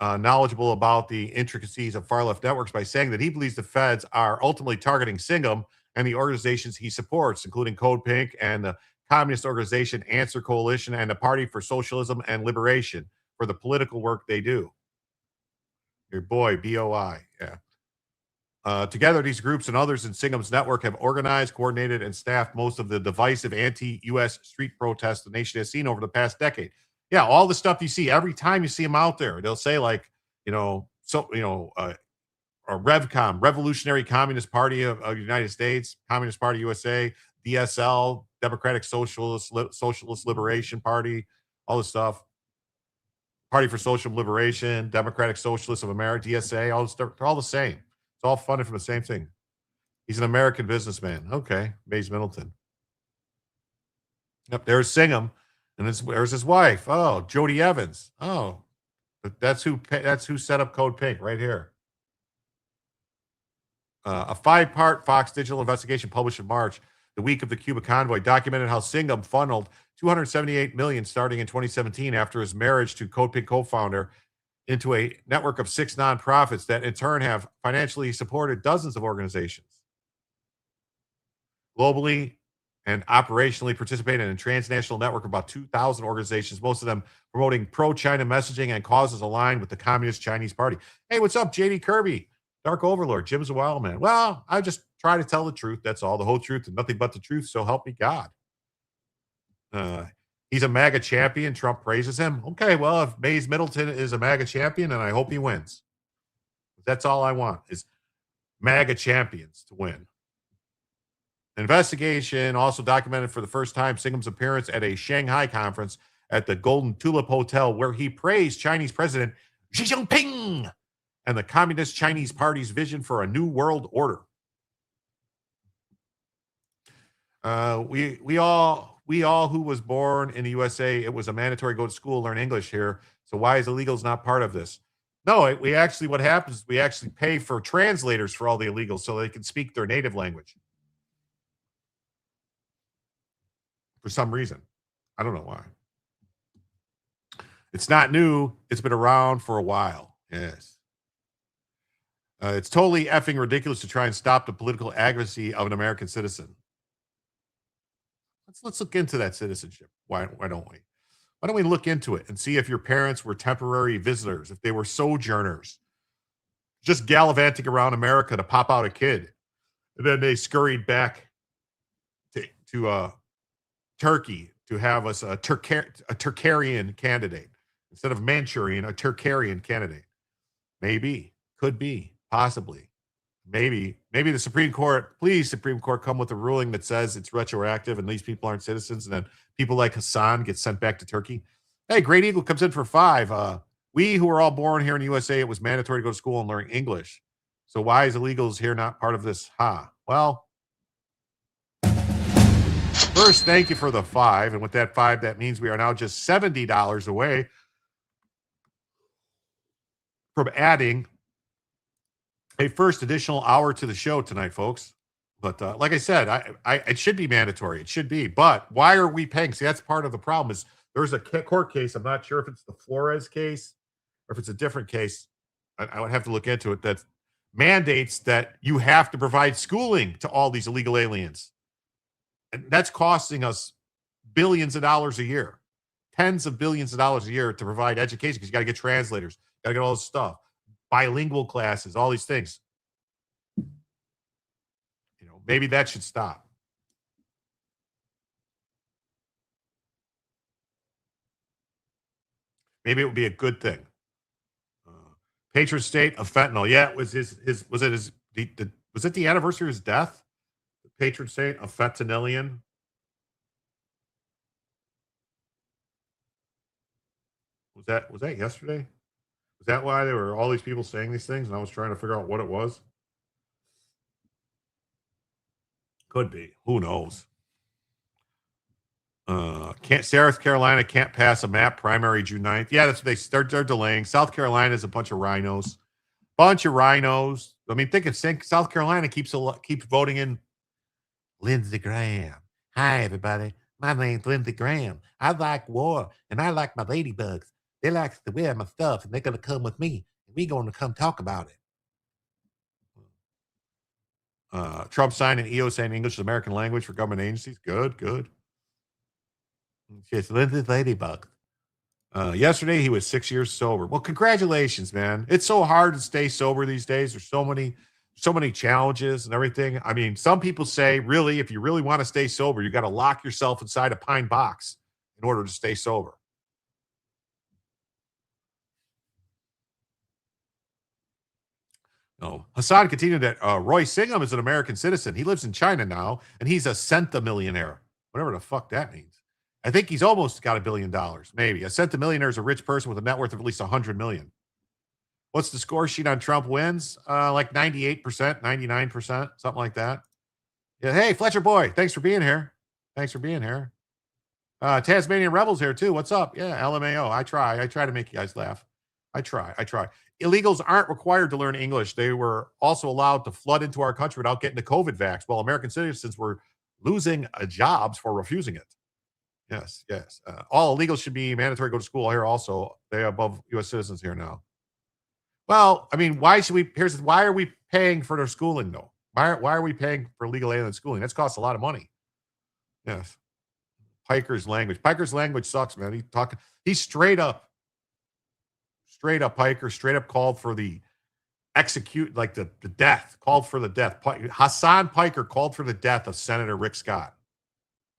knowledgeable about the intricacies of far-left networks by saying that he believes the feds are ultimately targeting Singham and the organizations he supports, including Code Pink and the communist organization Answer Coalition and the Party for Socialism and Liberation for the political work they do. Your boy, BOI, yeah. Together, these groups and others in Singham's network have organized, coordinated, and staffed most of the divisive anti-U.S. street protests the nation has seen over the past decade. Yeah, all the stuff you see, every time you see them out there, they'll say RevCom, Revolutionary Communist Party of the United States, Communist Party USA, DSL, Democratic Socialist Liberation Party, all this stuff. Party for Social Liberation, Democratic Socialists of America, DSA, all this stuff, they're all the same. All funded from the same thing. He's an American businessman. Okay, Mays Middleton. Yep, there's Singham, and there's his wife. Oh, Jody Evans. Oh, that's who set up Code Pink right here. A 5-part Fox digital investigation published in March, the week of the Cuba convoy, documented how Singham funneled $278 million starting in 2017 after his marriage to Code Pink co-founder into a network of 6 nonprofits that in turn have financially supported dozens of organizations. Globally and operationally participated in a transnational network of about 2,000 organizations, most of them promoting pro-China messaging and causes aligned with the Communist Chinese Party. Hey, what's up, JD Kirby? Dark Overlord, Jim's a wild man. Well, I just try to tell the truth. That's all, the whole truth and nothing but the truth, so help me God. He's a MAGA champion. Trump praises him. Okay, well, if Mays Middleton is a MAGA champion, and I hope he wins. That's all I want is MAGA champions to win. Investigation also documented for the first time Singham's appearance at a Shanghai conference at the Golden Tulip Hotel, where he praised Chinese President Xi Jinping and the Communist Chinese Party's vision for a new world order. We all who was born in the USA, it was a mandatory go to school, learn English here. So why is illegals not part of this? No, what happens is we actually pay for translators for all the illegals so they can speak their native language. For some reason. I don't know why. It's not new. It's been around for a while. Yes. It's totally effing ridiculous to try and stop the political advocacy of an American citizen. Let's look into that citizenship. Why don't we? Why don't we look into it and see if your parents were temporary visitors, if they were sojourners, just gallivanting around America to pop out a kid, and then they scurried back to Turkey to have us a Turkarian candidate instead of Manchurian, a Turkarian candidate. Maybe, could be, possibly. Maybe the Supreme Court, please, Supreme Court, come with a ruling that says it's retroactive and these people aren't citizens, and then people like Hasan get sent back to Turkey. Hey, Great Eagle comes in for 5. We who were all born here in the USA, it was mandatory to go to school and learn English. So why is illegals here not part of this? Well, first, thank you for the 5. And with that 5, that means we are now just $70 away from adding a first additional hour to the show tonight, folks. But like I said, it should be mandatory. It should be. But why are we paying? See, that's part of the problem is there's a court case. I'm not sure if it's the Flores case or if it's a different case. I would have to look into it. That mandates that you have to provide schooling to all these illegal aliens. And that's costing us billions of dollars a year, tens of billions of dollars a year to provide education because you got to get translators, got to get all this stuff, bilingual classes, all these things. You know, maybe that should stop. Maybe it would be a good thing. Patron state of fentanyl. Yeah, it was was it the anniversary of his death? The patron saint of fentanylian. Was that yesterday? Was that why there were all these people saying these things and I was trying to figure out what it was? Could be. Who knows? South Carolina can't pass a map primary June 9th. Yeah, that's what they're delaying. South Carolina is a bunch of rhinos. I mean, think of South Carolina keeps voting in Lindsey Graham. Hi, everybody. My name's Lindsey Graham. I like war, and I like my ladybugs. They like to wear my stuff, and they're going to come with me, and we're going to come talk about it. Trump signed an EO saying English is American language for government agencies. Good. It's Lindsay's ladybug. Yesterday, he was 6 years sober. Well, congratulations, man. It's so hard to stay sober these days. There's so many challenges and everything. I mean, some people say, really, if you really want to stay sober, you got to lock yourself inside a pine box in order to stay sober. No. Hasan continued that Roy Singham is an American citizen. He lives in China now, and he's a centimillionaire, whatever the fuck that means. I think he's almost got $1 billion, maybe. A centimillionaire is a rich person with a net worth of at least $100 million. What's the score sheet on Trump wins? Like 98%, 99%, something like that. Yeah, hey, Fletcher Boy, thanks for being here. Tasmanian Rebels here too. What's up? Yeah, LMAO. I try to make you guys laugh. I try. Illegals aren't required to learn English. They were also allowed to flood into our country without getting the COVID vax, while American citizens were losing jobs for refusing it. Yes. All illegals should be mandatory to go to school here also. They're above U.S. citizens here now. Well, I mean, why are we paying for their schooling, though? Why are we paying for legal alien schooling? That's costs a lot of money. Yes. Piker's language sucks, man. He's straight up Piker, straight up called for the the death, called for the death. Hasan Piker called for the death of Senator Rick Scott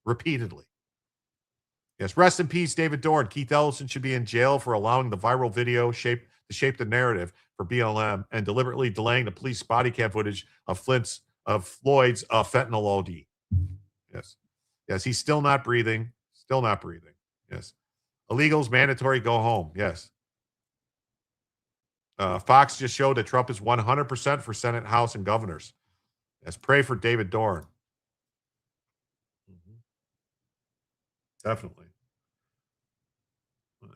repeatedly. Yes, rest in peace, David Dorn. Keith Ellison should be in jail for allowing the viral video to shape the narrative for BLM and deliberately delaying the police body cam footage of Floyd's fentanyl OD. Yes, he's still not breathing. Yes, illegals mandatory go home. Yes. Fox just showed that Trump is 100% for Senate, House, and governors. Yes, pray for David Dorn. Definitely.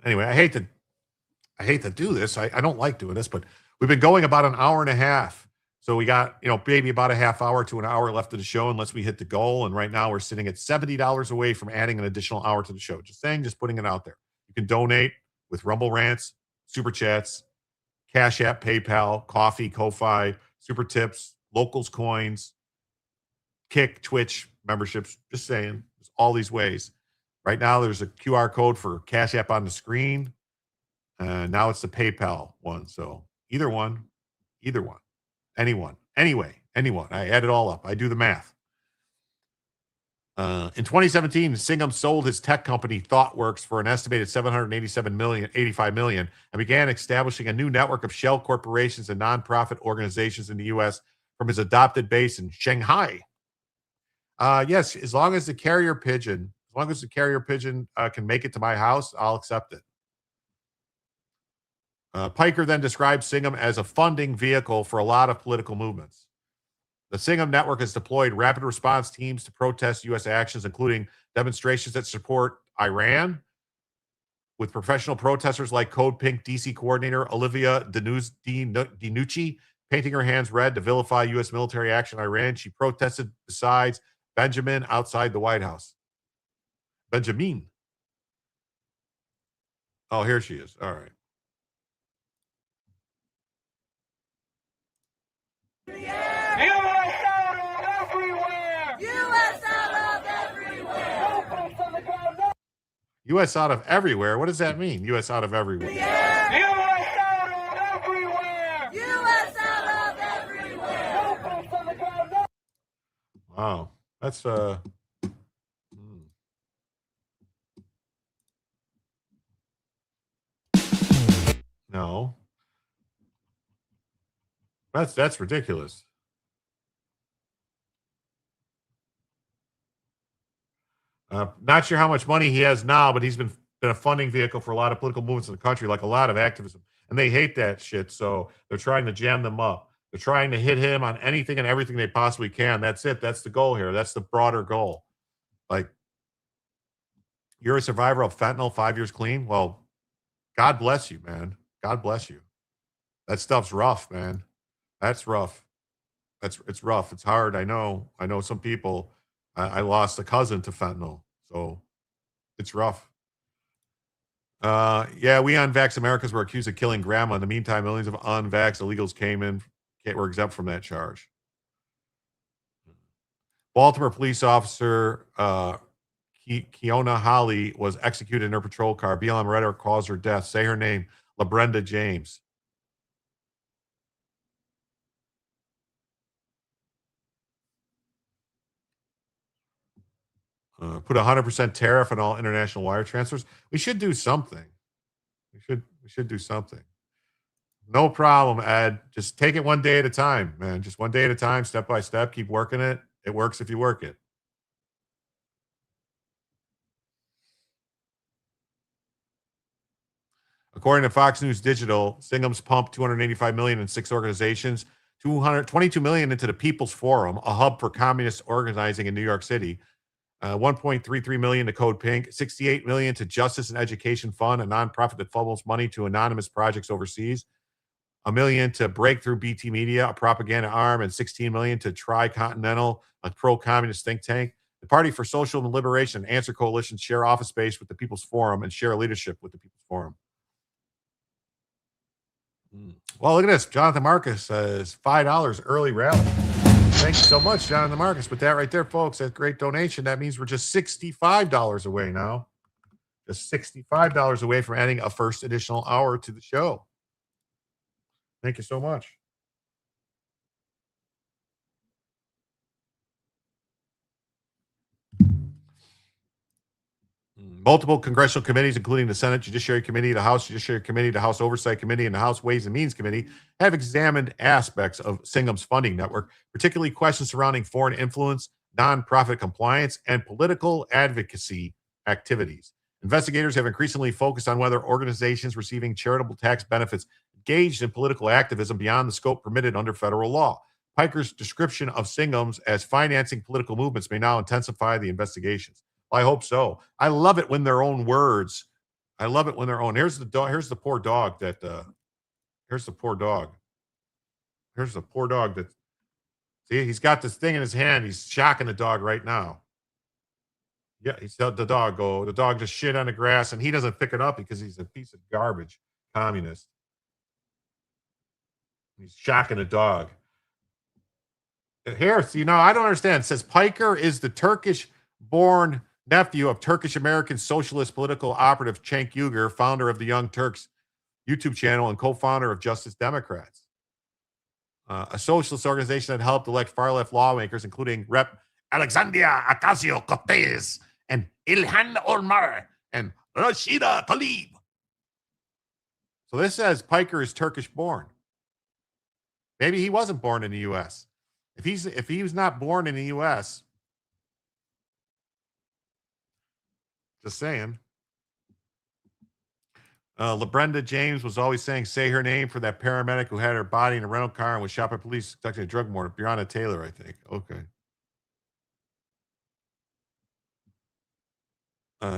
Anyway, I hate to do this. I don't like doing this, but we've been going about an hour and a half. So we got, maybe about a half hour to an hour left of the show unless we hit the goal. And right now we're sitting at $70 away from adding an additional hour to the show. Just putting it out there. You can donate with Rumble Rants, Super Chats, Cash App, PayPal, Coffee, Ko-Fi, Super Tips, Locals Coins, Kick, Twitch memberships. Just saying, there's all these ways. Right now, there's a QR code for Cash App on the screen. Now it's the PayPal one. So either one, anyone, anyway, anyone. I add it all up. I do the math. In 2017, Singham sold his tech company ThoughtWorks for an estimated $85 million, and began establishing a new network of shell corporations and nonprofit organizations in the U.S. from his adopted base in Shanghai. Yes, as long as the carrier pigeon can make it to my house, I'll accept it. Piker then described Singham as a funding vehicle for a lot of political movements. The Singham network has deployed rapid response teams to protest U.S. actions, including demonstrations that support Iran, with professional protesters like Code Pink DC coordinator Olivia DiNucci painting her hands red to vilify U.S. military action in Iran. She protested besides Benjamin outside the White House. Benjamin. Oh, here she is. All right. U.S. out of everywhere. What does that mean? U.S. out of everywhere. U.S. out of everywhere. U.S. out of everywhere. Wow. That's no. That's ridiculous. Not sure how much money he has now, but he's been a funding vehicle for a lot of political movements in the country, like a lot of activism. And they hate that shit, so they're trying to jam them up. They're trying to hit him on anything and everything they possibly can. That's it. That's the goal here. That's the broader goal. Like, you're a survivor of fentanyl, 5 years clean? Well, God bless you, man. God bless you. That stuff's rough, man. That's rough. It's rough. It's hard. I know some people. I lost a cousin to fentanyl, so it's rough. Yeah, we unvax Americans were accused of killing grandma. In the meantime, millions of unvaxxed illegals were exempt from that charge. Baltimore police officer Kiona Holly was executed in her patrol car. BLM Redder caused her death. Say her name, LaBrenda James. Put 100% tariff on all international wire transfers. We should do something. We should do something. No problem, Ed. Just take it one day at a time, man. Just one day at a time, step by step. Keep working it. It works if you work it. According to Fox News Digital, Singham's pumped $285 million in 6 organizations, $22 million into the People's Forum, a hub for communist organizing in New York City, $1.33 million to Code Pink, $68 million to Justice and Education Fund, a nonprofit that funnels money to anonymous projects overseas, $1 million to Breakthrough BT Media, a propaganda arm, and $16 million to Tricontinental, a pro-communist think tank. The Party for Social Liberation and Answer Coalition share office space with the People's Forum and share leadership with the People's Forum. Well, look at this. Jonathan Marcus says $5 early rally. Thank you so much, Jonathan Marcus. But that right there, folks, that great donation. That means we're just $65 away now. Just $65 away from adding a first additional hour to the show. Thank you so much. Multiple congressional committees, including the Senate Judiciary Committee, the House Judiciary Committee, the House Oversight Committee, and the House Ways and Means Committee, have examined aspects of Singham's funding network, particularly questions surrounding foreign influence, nonprofit compliance, and political advocacy activities. Investigators have increasingly focused on whether organizations receiving charitable tax benefits engaged in political activism beyond the scope permitted under federal law. Piker's description of Singham's as financing political movements may now intensify the investigations. I hope so. I love it when their own words. I love it when their own. Here's the dog. Here's the poor dog that. Here's the poor dog. Here's the poor dog that. See, he's got this thing in his hand. He's shocking the dog right now. Yeah, he's the dog go. The dog just shit on the grass, and he doesn't pick it up because he's a piece of garbage, communist. He's shocking a dog. Here, so, I don't understand. It says Piker is the Turkish-born nephew of Turkish-American socialist political operative Cenk Uygur, founder of the Young Turks YouTube channel and co-founder of Justice Democrats, a socialist organization that helped elect far-left lawmakers, including Rep. Alexandria Ocasio-Cortez and Ilhan Omar and Rashida Tlaib. So this says Piker is Turkish-born. Maybe he wasn't born in the U.S. If he was not born in the U.S., just saying. LaBrenda James was always saying, say her name for that paramedic who had her body in a rental car and was shot by police conducting a drug murder. Breonna Taylor, I think. Okay.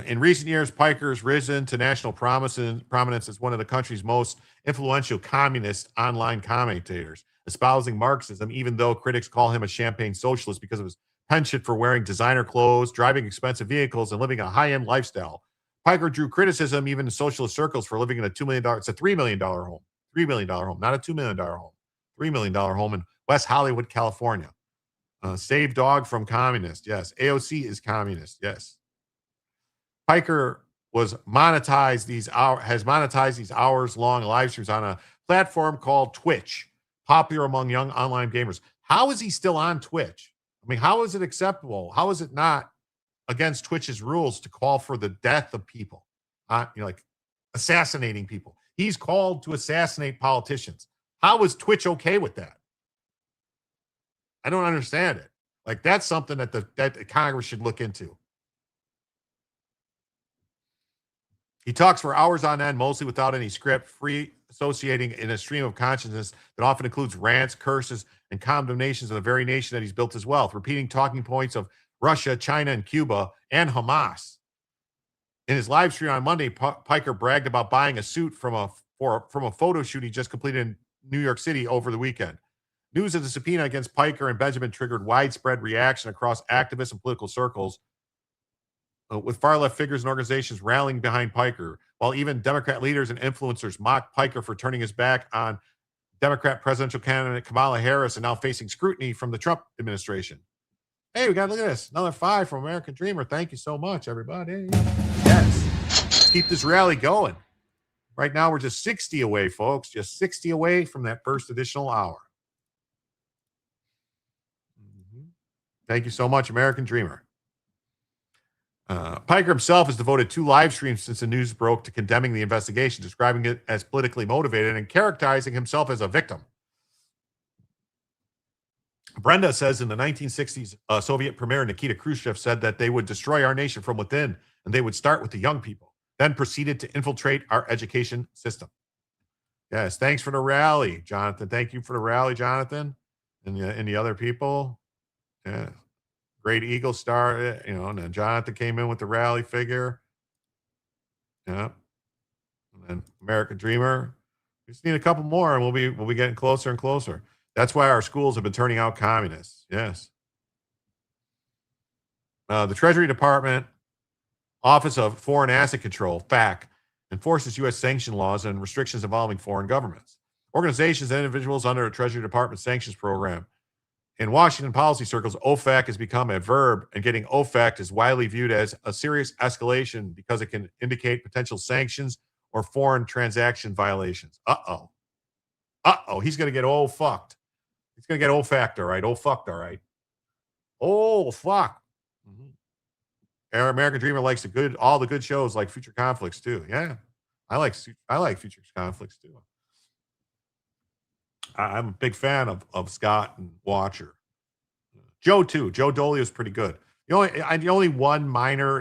In recent years, Piker has risen to national prominence as one of the country's most influential communist online commentators, espousing Marxism, even though critics call him a champagne socialist because of his penchant for wearing designer clothes, driving expensive vehicles, and living a high-end lifestyle. Piker drew criticism even in socialist circles for living in a $2 million, it's a $3 million home, $3 million home, not a $2 million home, $3 million home in West Hollywood, California. Save dog from communist, yes. AOC is communist, yes. Piker has monetized these hours-long live streams on a platform called Twitch, popular among young online gamers. How is he still on Twitch? I mean, how is it acceptable? How is it not against Twitch's rules to call for the death of people? Like assassinating people. He's called to assassinate politicians. How is Twitch okay with that? I don't understand it. Like, that's something that the Congress should look into. He talks for hours on end, mostly without any script, free associating in a stream of consciousness that often includes rants, curses, and condemnations of the very nation that he's built his wealth, repeating talking points of Russia, China, and Cuba, and Hamas. In his live stream on Monday, Piker bragged about buying a suit from a photo shoot he just completed in New York City over the weekend. News of the subpoena against Piker and Benjamin triggered widespread reaction across activist and political circles, with far-left figures and organizations rallying behind Piker, while even Democrat leaders and influencers mocked Piker for turning his back on Democrat presidential candidate Kamala Harris and now facing scrutiny from the Trump administration. Hey, we got to look at this. Another 5 from American Dreamer. Thank you so much, everybody. Yes. Let's keep this rally going. Right now, we're just 60 away, folks. Just 60 away from that first additional hour. Thank you so much, American Dreamer. Piker himself has devoted 2 live streams since the news broke to condemning the investigation, describing it as politically motivated and characterizing himself as a victim. Brenda says in the 1960s, Soviet Premier Nikita Khrushchev said that they would destroy our nation from within, and they would start with the young people, then proceeded to infiltrate our education system. Yes, thanks for the rally, Jonathan. Thank you for the rally, Jonathan, and the other people. Yeah. Great Eagle Star, and then Jonathan came in with the rally figure. Yeah. And then American Dreamer. We just need a couple more and we'll be getting closer and closer. That's why our schools have been turning out communists. Yes. The Treasury Department Office of Foreign Asset Control, FAC, enforces U.S. sanction laws and restrictions involving foreign governments. Organizations and individuals under a Treasury Department sanctions program. In Washington policy circles, OFAC has become a verb, and getting OFAC is widely viewed as a serious escalation because it can indicate potential sanctions or foreign transaction violations. He's going to get all fucked. He's going to get OFAC'd, all right? Fucked, all right? Oh, fuck. Mm-hmm. American Dreamer likes all the good shows like Future Conflicts, too. Yeah, I like Future Conflicts, too. I'm a big fan of Scott and Watcher. Joe, too. Joe Dolio is pretty good. The only one minor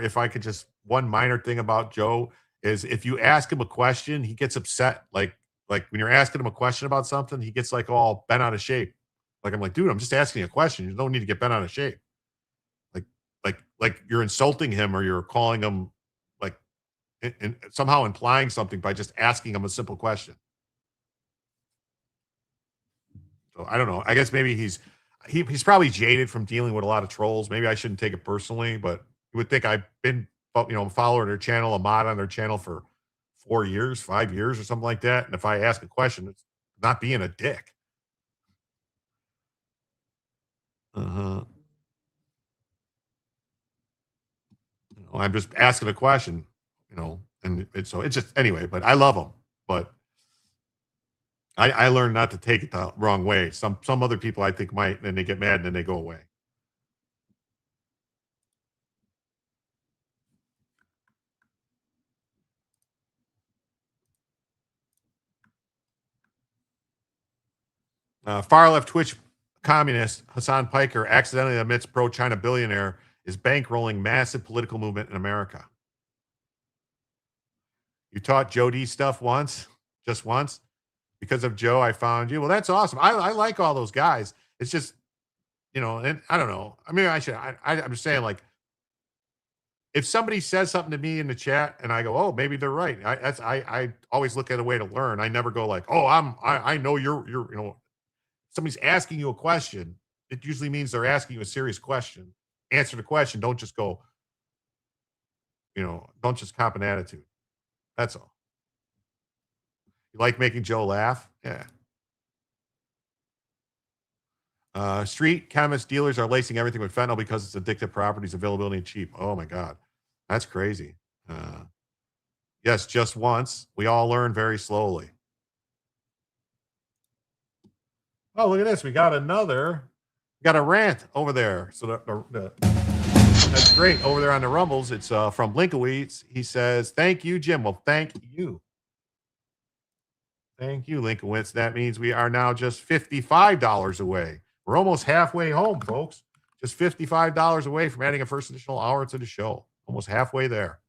thing about Joe is if you ask him a question, he gets upset. Like when you're asking him a question about something, he gets like all bent out of shape. Like, I'm like, dude, I'm just asking you a question. You don't need to get bent out of shape. Like you're insulting him or you're calling him and somehow implying something by just asking him a simple question. So I don't know. I guess maybe he's probably jaded from dealing with a lot of trolls. Maybe I shouldn't take it personally, but you would think I've been, a follower of their channel, a mod on their channel for 4 years, 5 years or something like that. And if I ask a question, it's not being a dick. Uh-huh. I'm just asking a question, and it's just anyway, but I love them. But I learned not to take it the wrong way. Some other people I think might, and then they get mad and then they go away. Far left Twitch communist Hasan Piker accidentally admits pro-China billionaire is bankrolling massive political movement in America. You taught Joe D stuff once, just once. Because of Joe, I found you. Well, that's awesome. I like all those guys. It's just, and I don't know. I mean, I'm just saying, like, if somebody says something to me in the chat and I go, oh, maybe they're right. I always look at a way to learn. I never go like, oh, I know you're, somebody's asking you a question. It usually means they're asking you a serious question. Answer the question. Don't just go, don't just cop an attitude. That's all. You like making Joe laugh? Yeah. Street chemist dealers are lacing everything with fentanyl because it's addictive properties, availability, and cheap. Oh, my God. That's crazy. Yes, just once. We all learn very slowly. Oh, look at this. We got a rant over there. So that's great. Over there on the Rumbles, it's from Linkowitz. He says, thank you, Jim. Well, thank you. Thank you, Linkowitz. That means we are now just $55 away. We're almost halfway home, folks. Just $55 away from adding a first additional hour to the show. Almost halfway there.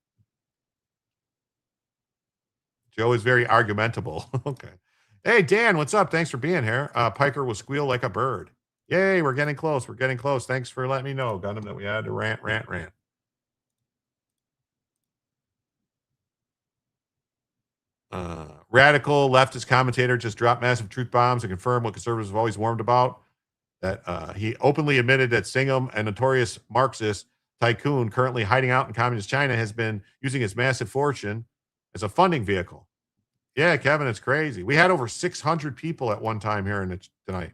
Joe is very argumentable. Okay. Hey, Dan, what's up? Thanks for being here. Piker will squeal like a bird. Yay, we're getting close. We're getting close. Thanks for letting me know, Gundam, that we had to rant. Radical leftist commentator just dropped massive truth bombs to confirm what conservatives have always warned about. That he openly admitted that Singham, a notorious Marxist tycoon currently hiding out in communist China, has been using his massive fortune as a funding vehicle. Yeah, Kevin, it's crazy. We had over 600 people at one time here tonight.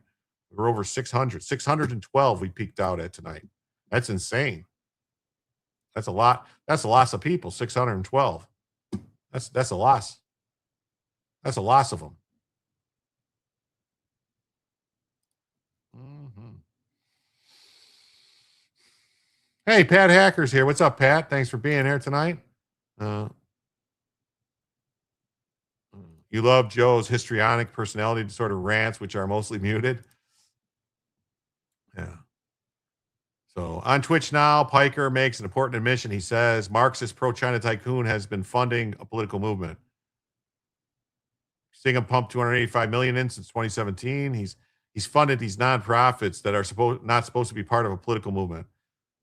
We were over 600. 612 we peaked out at tonight. That's insane. That's a lot. That's a loss of people, 612. That's a loss. That's a loss of them. Mm-hmm. Hey, Pat Hacker's here. What's up, Pat? Thanks for being here tonight. You love Joe's histrionic personality disorder rants, which are mostly muted. Yeah. So on Twitch now, Piker makes an important admission. He says Marxist pro-China tycoon has been funding a political movement. Singham pumped $285 million in since 2017. He's funded these nonprofits that are not supposed to be part of a political movement.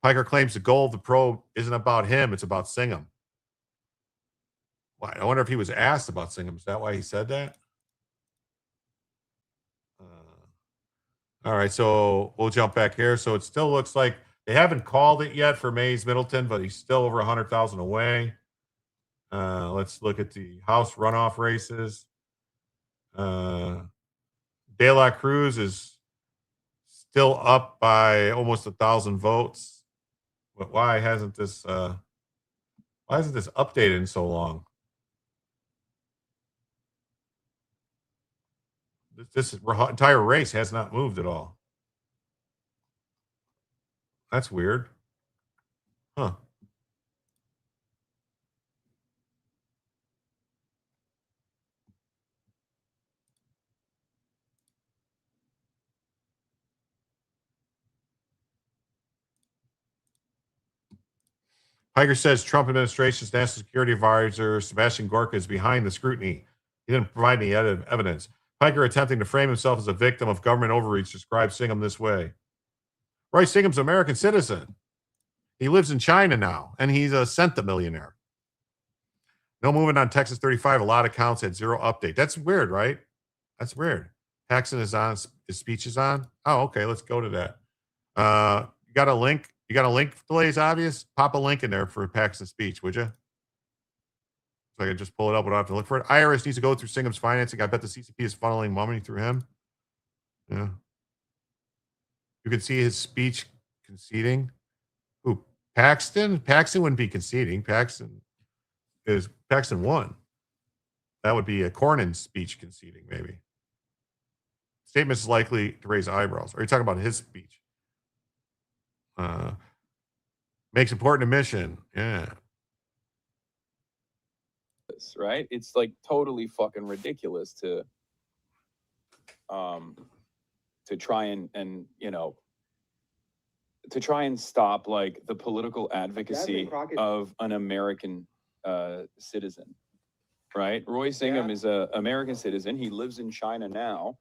Piker claims the goal of the probe isn't about him; it's about Singham. Well, I wonder if he was asked about Singham. Is that why he said that? All right, so we'll jump back here. So it still looks like they haven't called it yet for Mays Middleton, but he's still over 100,000 away. Let's look at the House runoff races. De La Cruz is still up by almost 1,000 votes. But why hasn't this updated in so long? This entire race has not moved at all. That's weird. Huh. Piker says Trump administration's national security advisor, Sebastian Gorka, is behind the scrutiny. He didn't provide any evidence. Piker, attempting to frame himself as a victim of government overreach, describes Singham this way. Roy Singham's an American citizen. He lives in China now, and he's a centimillionaire. No movement on Texas 35. A lot of accounts had zero update. That's weird, right? That's weird. Paxton is on. His speech is on. Oh, okay. Let's go to that. You got a link? You got a link delay is obvious? Pop a link in there for Paxton's speech, would you? So I can just pull it up. We don't have to look for it. IRS needs to go through Singham's financing. I bet the CCP is funneling money through him. Yeah. You could see his speech conceding. Who? Paxton? Paxton wouldn't be conceding. Paxton won. That would be a Cornyn's speech conceding, maybe. Statements likely to raise eyebrows. Are you talking about his speech? Makes important admission. Yeah. Right? It's like totally fucking ridiculous to try and you know, to try and stop like the political advocacy of an American citizen, right? Roy Singham is an American citizen. He lives in China now,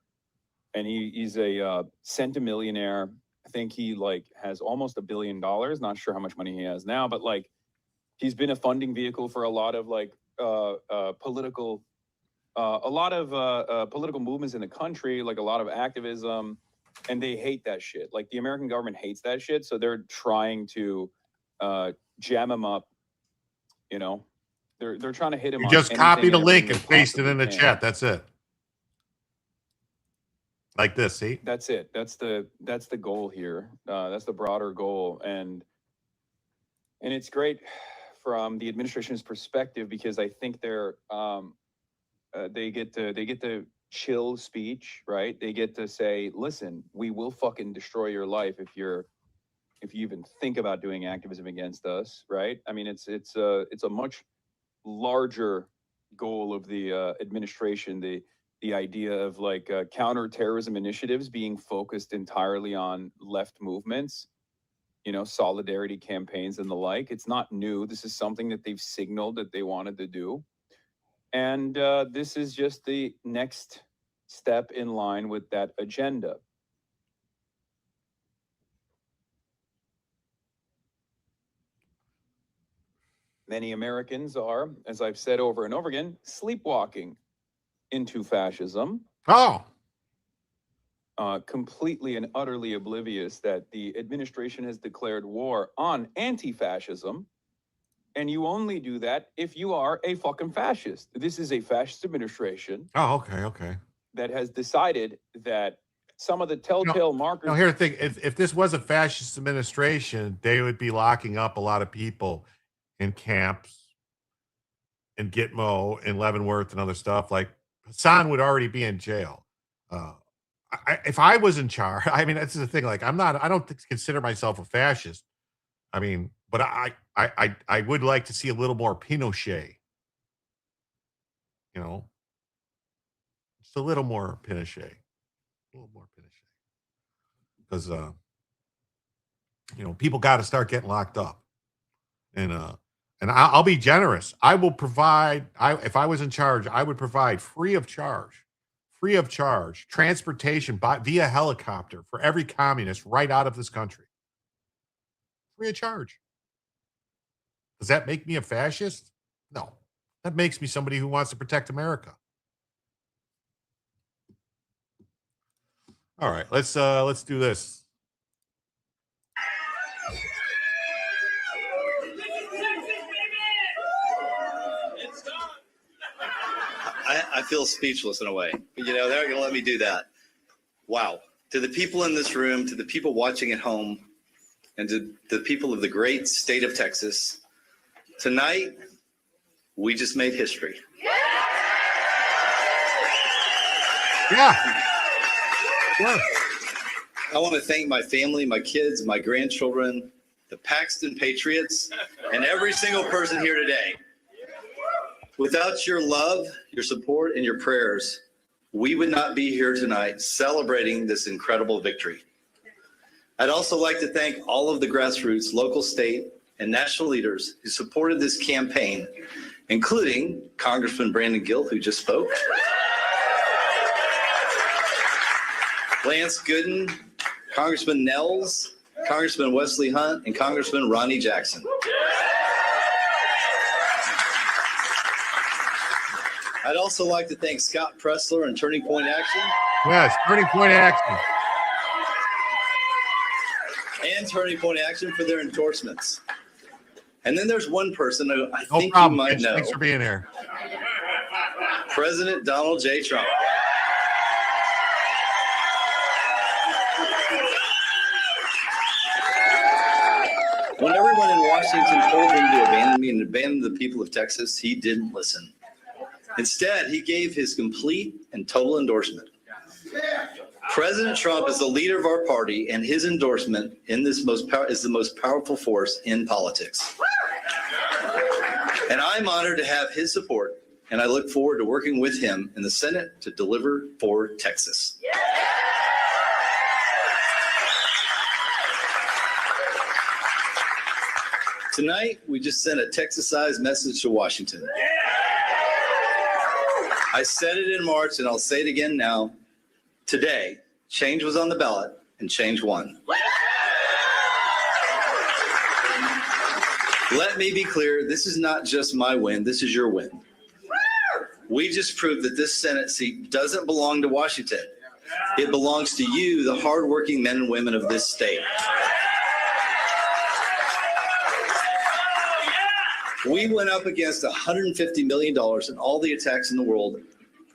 and he's a centimillionaire. I think he like has almost $1 billion. Not sure how much money he has now, but like he's been a funding vehicle for a lot of like political movements in the country, like a lot of activism, and they hate that shit. Like the American government hates that shit, so they're trying to jam him up. You know, they're trying to hit him. You on just copy the anything link and they paste it in the possibly chat. can. That's it. Like this, see? That's it. That's the goal here. That's the broader goal, and it's great from the administration's perspective because I think they get to chill speech, right? They get to say, listen, we will fucking destroy your life if you even think about doing activism against us, right? I mean, it's a much larger goal of the administration, the idea of like counterterrorism initiatives being focused entirely on left movements, you know, solidarity campaigns and the like. It's not new. This is something that they've signaled that they wanted to do. And this is just the next step in line with that agenda. Many Americans are, as I've said over and over again, sleepwalking into fascism. Oh. Completely and utterly oblivious that the administration has declared war on anti-fascism. And you only do that if you are a fucking fascist. This is a fascist administration. Oh, okay. That has decided that some of the telltale markers. Now, here's the thing. If this was a fascist administration, they would be locking up a lot of people in camps in Gitmo and Leavenworth and other stuff. Like Hasan would already be in jail. If I was in charge, I mean, that's the thing. Like, I don't consider myself a fascist. I mean, but I would like to see a little more Pinochet. You know, just a little more Pinochet. Because you know, people got to start getting locked up, and I'll be generous. I will provide. If I was in charge, I would provide free of charge transportation via helicopter for every communist right out of this country. Free of charge. Does that make me a fascist? No, that makes me somebody who wants to protect America. All right, let's do this. I feel speechless in a way. You know, they're not going to let me do that. Wow. To the people in this room, to the people watching at home, and to the people of the great state of Texas, tonight, we just made history. Yeah. Sure. I want to thank my family, my kids, my grandchildren, the Paxton Patriots, and every single person here today. Without your love, your support, and your prayers, we would not be here tonight celebrating this incredible victory. I'd also like to thank all of the grassroots, local, state, and national leaders who supported this campaign, including Congressman Brandon Gill, who just spoke, Lance Gooden, Congressman Nels, Congressman Wesley Hunt, and Congressman Ronnie Jackson. I'd also like to thank Scott Pressler and Turning Point Action. Yes, Turning Point Action. And Turning Point Action for their endorsements. And then there's one person who I No think problem. you might know. Thanks for being here. President Donald J. Trump. Washington told him to abandon me and abandon the people of Texas, he didn't listen. Instead, he gave his complete and total endorsement. President Trump is the leader of our party, and his endorsement is the most powerful force in politics. And I'm honored to have his support, and I look forward to working with him in the Senate to deliver for Texas. Tonight, we just sent a Texas-sized message to Washington. I said it in March, and I'll say it again now. Today, change was on the ballot, and change won. Let me be clear, this is not just my win, this is your win. We just proved that this Senate seat doesn't belong to Washington. It belongs to you, the hardworking men and women of this state. We went up against $150 million in all the attacks in the world,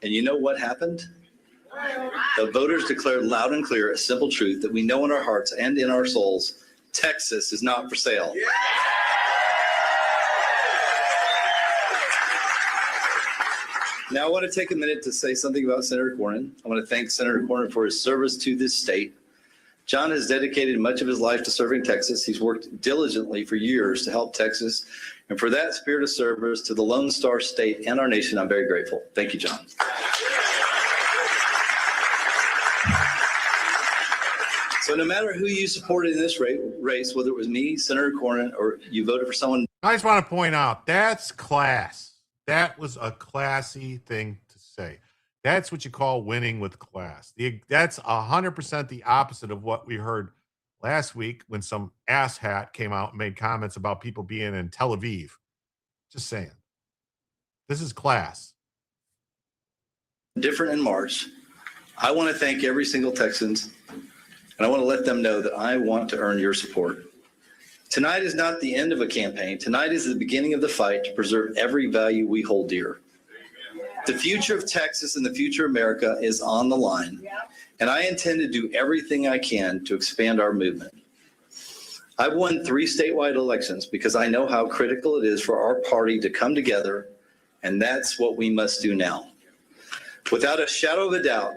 and you know what happened? The voters declared loud and clear a simple truth that we know in our hearts and in our souls: Texas is not for sale. Now, I want to take a minute to say something about Senator Cornyn. I want to thank Senator Cornyn for his service to this state. John has dedicated much of his life to serving Texas. He's worked diligently for years to help Texas. And for that spirit of service to the Lone Star State and our nation, I'm very grateful. Thank you, John. So no matter who you supported in this race, whether it was me, Senator Cornyn, or you voted for someone. I just want to point out, that's class. That was a classy thing to say. That's what you call winning with class. That's 100% the opposite of what we heard last week when some asshat came out and made comments about people being in Tel Aviv. Just saying. This is class. Different in March. I want to thank every single Texan, and I want to let them know that I want to earn your support. Tonight is not the end of a campaign. Tonight is the beginning of the fight to preserve every value we hold dear. The future of Texas and the future of America is on the line, and I intend to do everything I can to expand our movement. I've won 3 statewide elections because I know how critical it is for our party to come together, and that's what we must do now. Without a shadow of a doubt,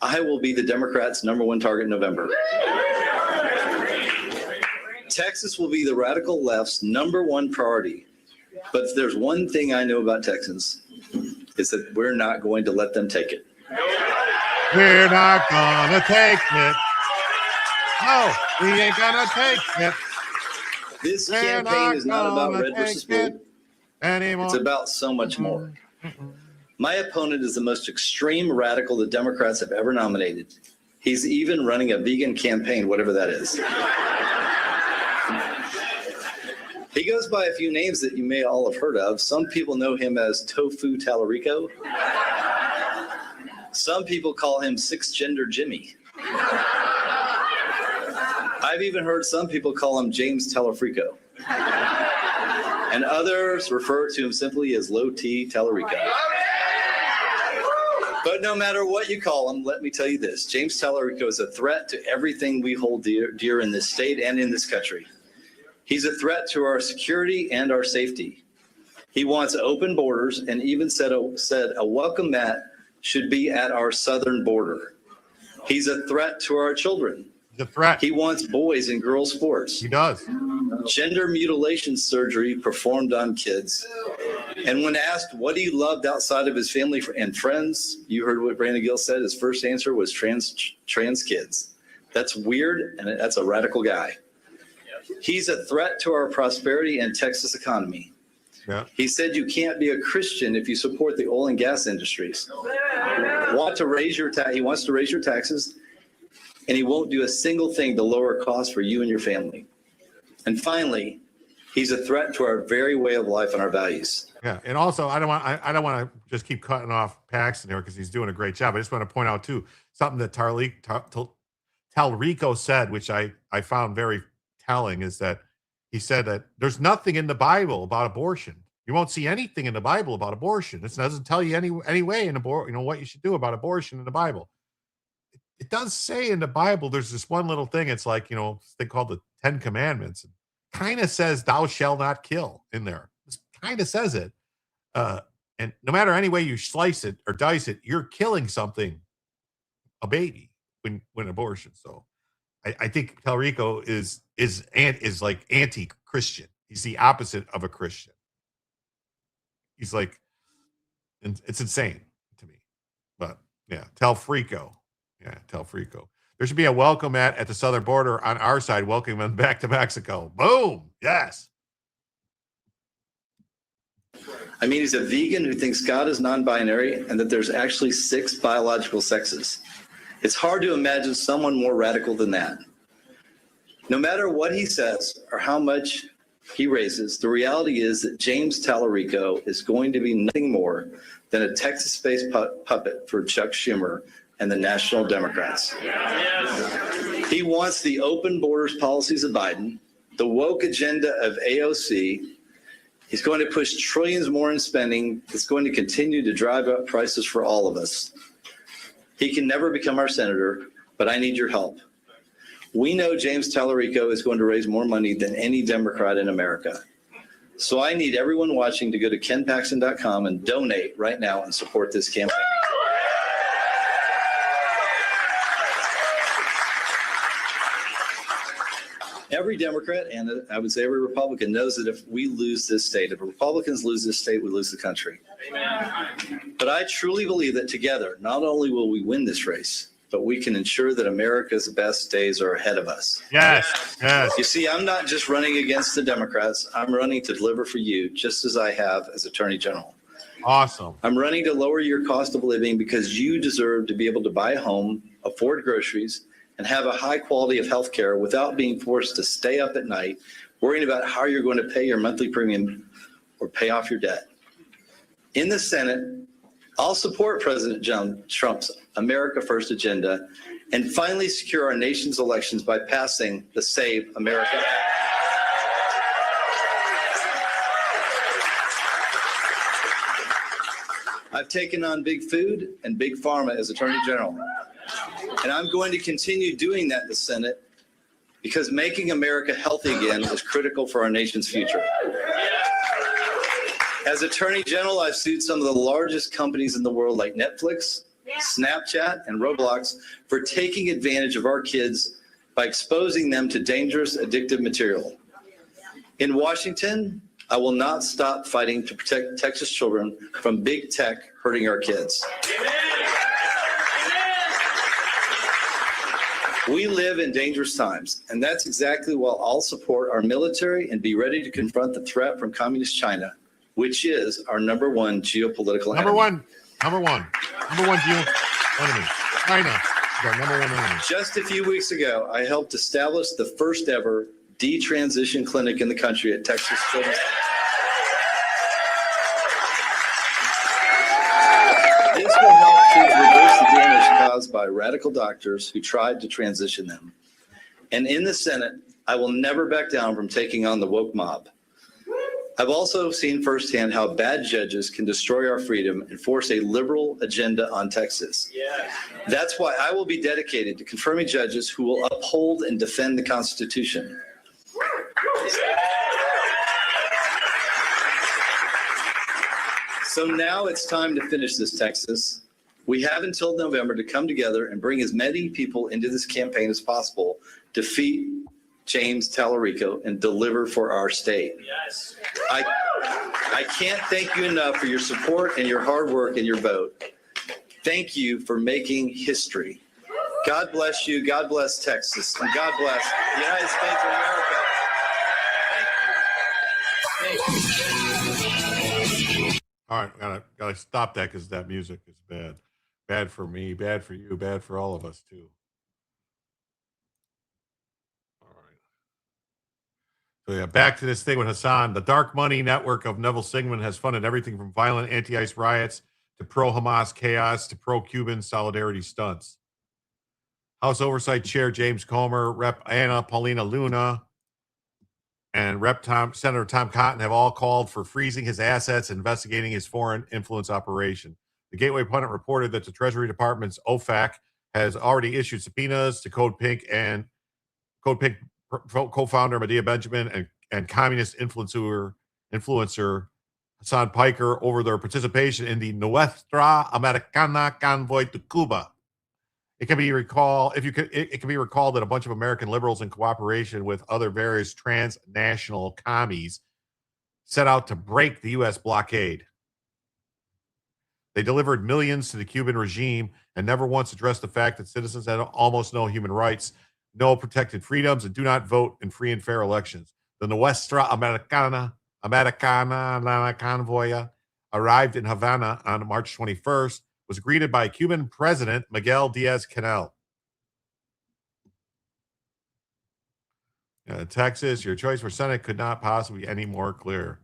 I will be the Democrats' #1 target in November. Texas will be the radical left's #1 priority. But if there's one thing I know about Texans, is that we're not going to let them take it. We're not gonna take it. No, we ain't gonna take it. This campaign is not about red versus blue anymore. It's about so much more. My opponent is the most extreme radical the Democrats have ever nominated. He's even running a vegan campaign, whatever that is. He goes by a few names that you may all have heard of. Some people know him as Tofu Tallarico. Some people call him Six-Gender Jimmy. I've even heard some people call him James Tellafrico. And others refer to him simply as Low T Tallarico. But no matter what you call him, let me tell you this: James Tellarico is a threat to everything we hold dear in this state and in this country. He's a threat to our security and our safety. He wants open borders and even said a welcome mat should be at our southern border. He's a threat to our children. The threat. He wants boys and girls sports. He does. Gender mutilation surgery performed on kids. And when asked what he loved outside of his family and friends, you heard what Brandon Gill said. His first answer was trans kids. That's weird, and that's a radical guy. He's a threat to our prosperity and Texas economy. Yeah. He said you can't be a Christian if you support the oil and gas industries. He wants to raise your taxes, and he won't do a single thing to lower costs for you and your family. And finally, he's a threat to our very way of life and our values. Yeah, and also I don't want to just keep cutting off Paxton there because he's doing a great job. I just want to point out too something that Tallarico said, which I found very telling, is that he said that there's nothing in the Bible about abortion. You won't see anything in the Bible about abortion. It doesn't tell you any way in what you should do about abortion in the Bible. It does say in the Bible there's this one little thing. It's like, they call the 10 Commandments. kind of says thou shall not kill in there. It kind of says it. And no matter any way you slice it or dice it, you're killing something, a baby, when abortion. So I think Tallarico is like anti-Christian. He's the opposite of a Christian. He's like, it's insane to me. But yeah, Tallarico. Yeah, Tallarico. There should be a welcome at the southern border on our side, welcoming them back to Mexico. Boom. Yes. I mean, he's a vegan who thinks God is non-binary and that there's actually 6 biological sexes. It's hard to imagine someone more radical than that. No matter what he says or how much he raises, the reality is that James Tallarico is going to be nothing more than a Texas-based puppet for Chuck Schumer and the National Democrats. He wants the open borders policies of Biden, the woke agenda of AOC. He's going to push trillions more in spending. It's going to continue to drive up prices for all of us. He can never become our senator, but I need your help. We know James Tallarico is going to raise more money than any Democrat in America. So I need everyone watching to go to kenpaxton.com and donate right now and support this campaign. Every Democrat, and I would say every Republican, knows that if we lose this state, if Republicans lose this state, we lose the country. Amen. But I truly believe that together, not only will we win this race, but we can ensure that America's best days are ahead of us. Yes, yes. You see, I'm not just running against the Democrats. I'm running to deliver for you, just as I have as Attorney General. Awesome. I'm running to lower your cost of living because you deserve to be able to buy a home, afford groceries, and have a high quality of health care without being forced to stay up at night worrying about how you're going to pay your monthly premium or pay off your debt. In the Senate, I'll support President Trump's America First agenda and finally secure our nation's elections by passing the Save America Act. I've taken on big food and big pharma as Attorney General. And I'm going to continue doing that in the Senate because making America healthy again is critical for our nation's future. As Attorney General, I've sued some of the largest companies in the world like Netflix, Snapchat, and Roblox for taking advantage of our kids by exposing them to dangerous, addictive material. In Washington, I will not stop fighting to protect Texas children from big tech hurting our kids. We live in dangerous times, and that's exactly why I'll support our military and be ready to confront the threat from communist China, which is our number one geopolitical enemy. Number one geo enemy. China is our number one enemy. Just a few weeks ago, I helped establish the first ever detransition clinic in the country at Texas Children's. This will help kids reverse the damage caused by radical doctors who tried to transition them. And in the Senate, I will never back down from taking on the woke mob. I've also seen firsthand how bad judges can destroy our freedom and force a liberal agenda on Texas. Yes. That's why I will be dedicated to confirming judges who will uphold and defend the Constitution. So now it's time to finish this, Texas. We have until November to come together and bring as many people into this campaign as possible, defeat James Tallarico, and deliver for our state. Yes. I can't thank you enough for your support and your hard work and your vote. Thank you for making history. God bless you. God bless Texas. And God bless the United States of America. Thank you. All right, gotta stop that because that music is bad. Bad for me, bad for you, bad for all of us too. So yeah, back to this thing with Hasan. The dark money network of Neville Singham has funded everything from violent anti-ICE riots to pro-Hamas chaos to pro-Cuban solidarity stunts. House Oversight Chair James Comer, Rep. Anna Paulina Luna, and Senator Tom Cotton have all called for freezing his assets and investigating his foreign influence operation. The Gateway Pundit reported that the Treasury Department's OFAC has already issued subpoenas to Code Pink co-founder Medea Benjamin and communist influencer Hasan Piker over their participation in the Nuestra Americana convoy to Cuba. It can be recalled that a bunch of American liberals in cooperation with other various transnational commies set out to break the U.S. blockade. They delivered millions to the Cuban regime and never once addressed the fact that citizens had almost no human rights, no protected freedoms, and do not vote in free and fair elections. The Nuestra Americana convoy arrived in Havana on March 21st, was greeted by Cuban President Miguel Diaz-Canel. Texas, your choice for Senate could not possibly be any more clear.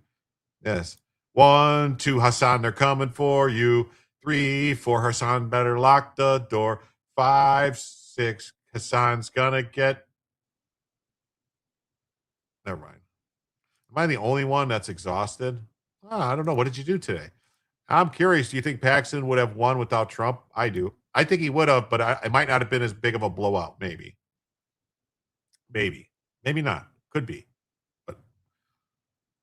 Yes. 1, 2, Hasan, they're coming for you. 3, 4, Hasan, better lock the door. 5, 6, Hasan's gonna get. Never mind. Am I the only one that's exhausted? I don't know. What did you do today? I'm curious. Do you think Paxton would have won without Trump? I do. I think he would have, but it might not have been as big of a blowout. Maybe not. Could be.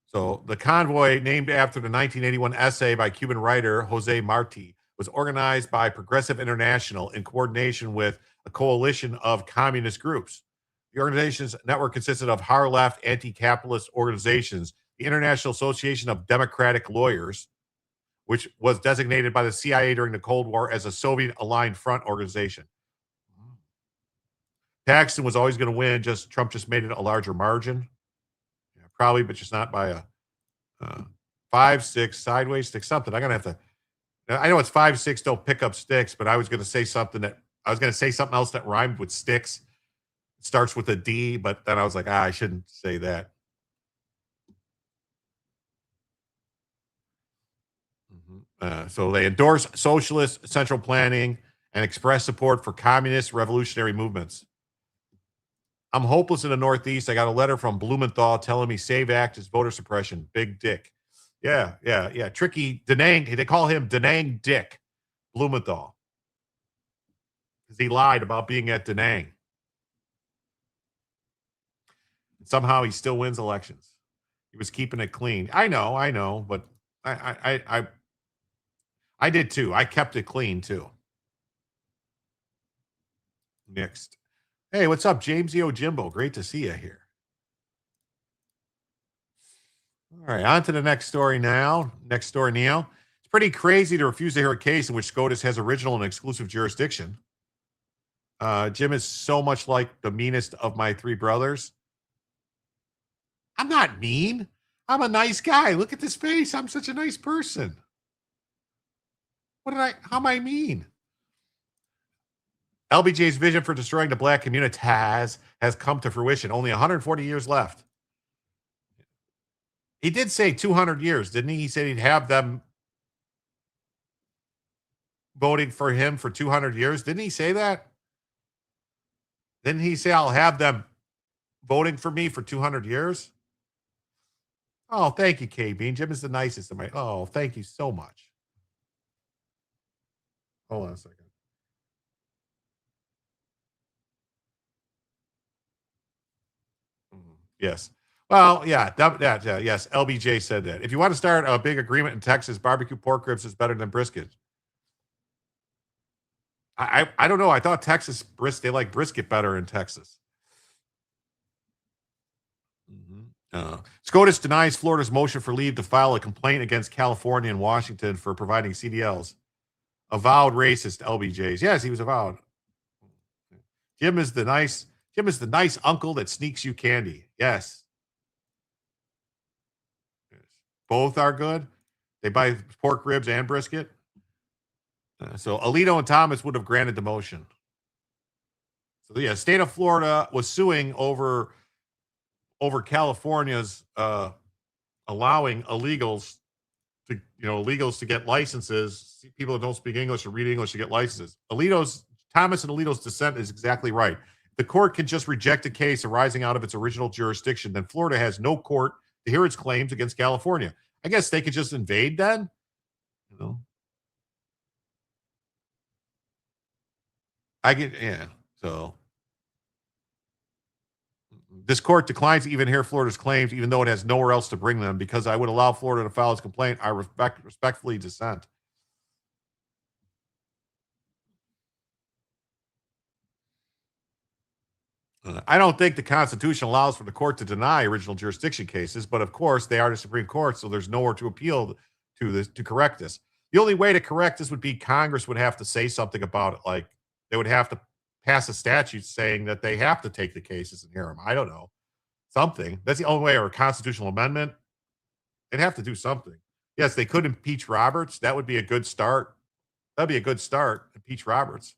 So the convoy, named after the 1981 essay by Cuban writer Jose Marti, was organized by Progressive International in coordination with a coalition of communist groups. The organization's network consisted of hard-left anti-capitalist organizations, the International Association of Democratic Lawyers, which was designated by the CIA during the Cold War as a Soviet-aligned front organization. Paxton was always going to win. Trump just made it a larger margin. Probably, but just not by a 5, 6 sideways stick something. I'm gonna have to. I know it's 5, 6. Don't pick up sticks, but I was gonna say something else that rhymed with sticks. It starts with a D, but then I was like, I shouldn't say that. So they endorse socialist central planning and express support for communist revolutionary movements. I'm hopeless in the Northeast. I got a letter from Blumenthal telling me SAVE Act is voter suppression. Big dick. Yeah. Tricky Denang. They call him Denang Dick Blumenthal because he lied about being at Denang. And somehow he still wins elections. He was keeping it clean. I know, but I did too. I kept it clean too. Next. Hey, what's up, James E. Jimbo? Great to see you here. All right, on to the next story now. Next story, Neil. It's pretty crazy to refuse to hear a case in which SCOTUS has original and exclusive jurisdiction. Jim is so much like the meanest of my 3 brothers. I'm not mean. I'm a nice guy. Look at this face. I'm such a nice person. How am I mean? LBJ's vision for destroying the black community has come to fruition. Only 140 years left. He did say 200 years, didn't he? He said he'd have them voting for him for 200 years. Didn't he say that? Didn't he say I'll have them voting for me for 200 years? Oh, thank you, K-Bean. Jim is the nicest of my. Oh, thank you so much. Hold on a second. Yes. Well, yeah, yes. LBJ said that. If you want to start a big agreement in Texas, barbecue pork ribs is better than brisket. I don't know. I thought they like brisket better in Texas. SCOTUS denies Florida's motion for leave to file a complaint against California and Washington for providing CDLs. Avowed racist LBJs. Yes, he was avowed. Jim is the nice uncle that sneaks you candy. Yes. Both are good. They buy pork ribs and brisket. So Alito and Thomas would have granted the motion. So yeah, state of Florida was suing over California's allowing illegals to get licenses. People that don't speak English or read English to get licenses. Thomas and Alito's dissent is exactly right. The court can just reject a case arising out of its original jurisdiction. Then Florida has no court to hear its claims against California. I guess they could just invade then. So This court declines to even hear Florida's claims, even though it has nowhere else to bring them, because I would allow Florida to file its complaint. I respectfully dissent. I don't think the Constitution allows for the court to deny original jurisdiction cases, but of course they are the Supreme Court, so there's nowhere to appeal to this to correct this. The only way to correct this would be Congress would have to say something about it, like they would have to pass a statute saying that they have to take the cases and hear them. I don't know. Something. That's the only way, or a constitutional amendment. They'd have to do something. Yes, they could impeach Roberts. That would be a good start. That'd be a good start. Impeach Roberts.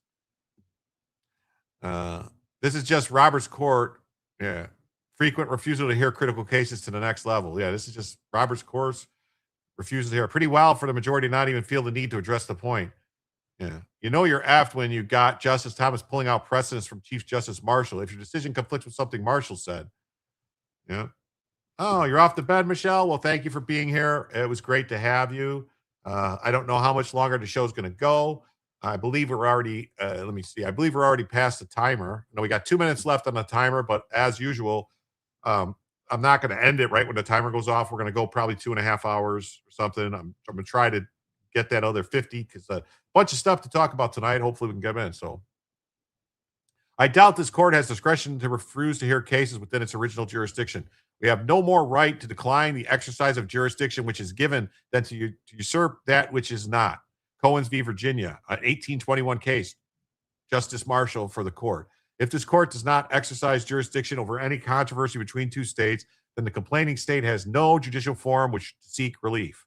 This is just Roberts' court. Yeah. Frequent refusal to hear critical cases to the next level. Yeah, this is just Roberts' court's refusal to hear. Pretty wild for the majority to not even feel the need to address the point. Yeah. You know you're effed when you got Justice Thomas pulling out precedents from Chief Justice Marshall. If your decision conflicts with something Marshall said. Yeah. Oh, you're off the bed, Michelle? Well, thank you for being here. It was great to have you. I don't know how much longer the show's going to go. I believe we're already, let me see. I believe we're already past the timer. No, we got 2 minutes left on the timer, but as usual, I'm not going to end it right when the timer goes off. We're going to go probably 2.5 hours or something. I'm going to try to get that other 50 because a bunch of stuff to talk about tonight. Hopefully we can get in. So I doubt this court has discretion to refuse to hear cases within its original jurisdiction. We have no more right to decline the exercise of jurisdiction which is given than to usurp that which is not. Cohen's v. Virginia, an 1821 case. Justice Marshall for the court. If this court does not exercise jurisdiction over any controversy between two states, then the complaining state has no judicial forum which to seek relief.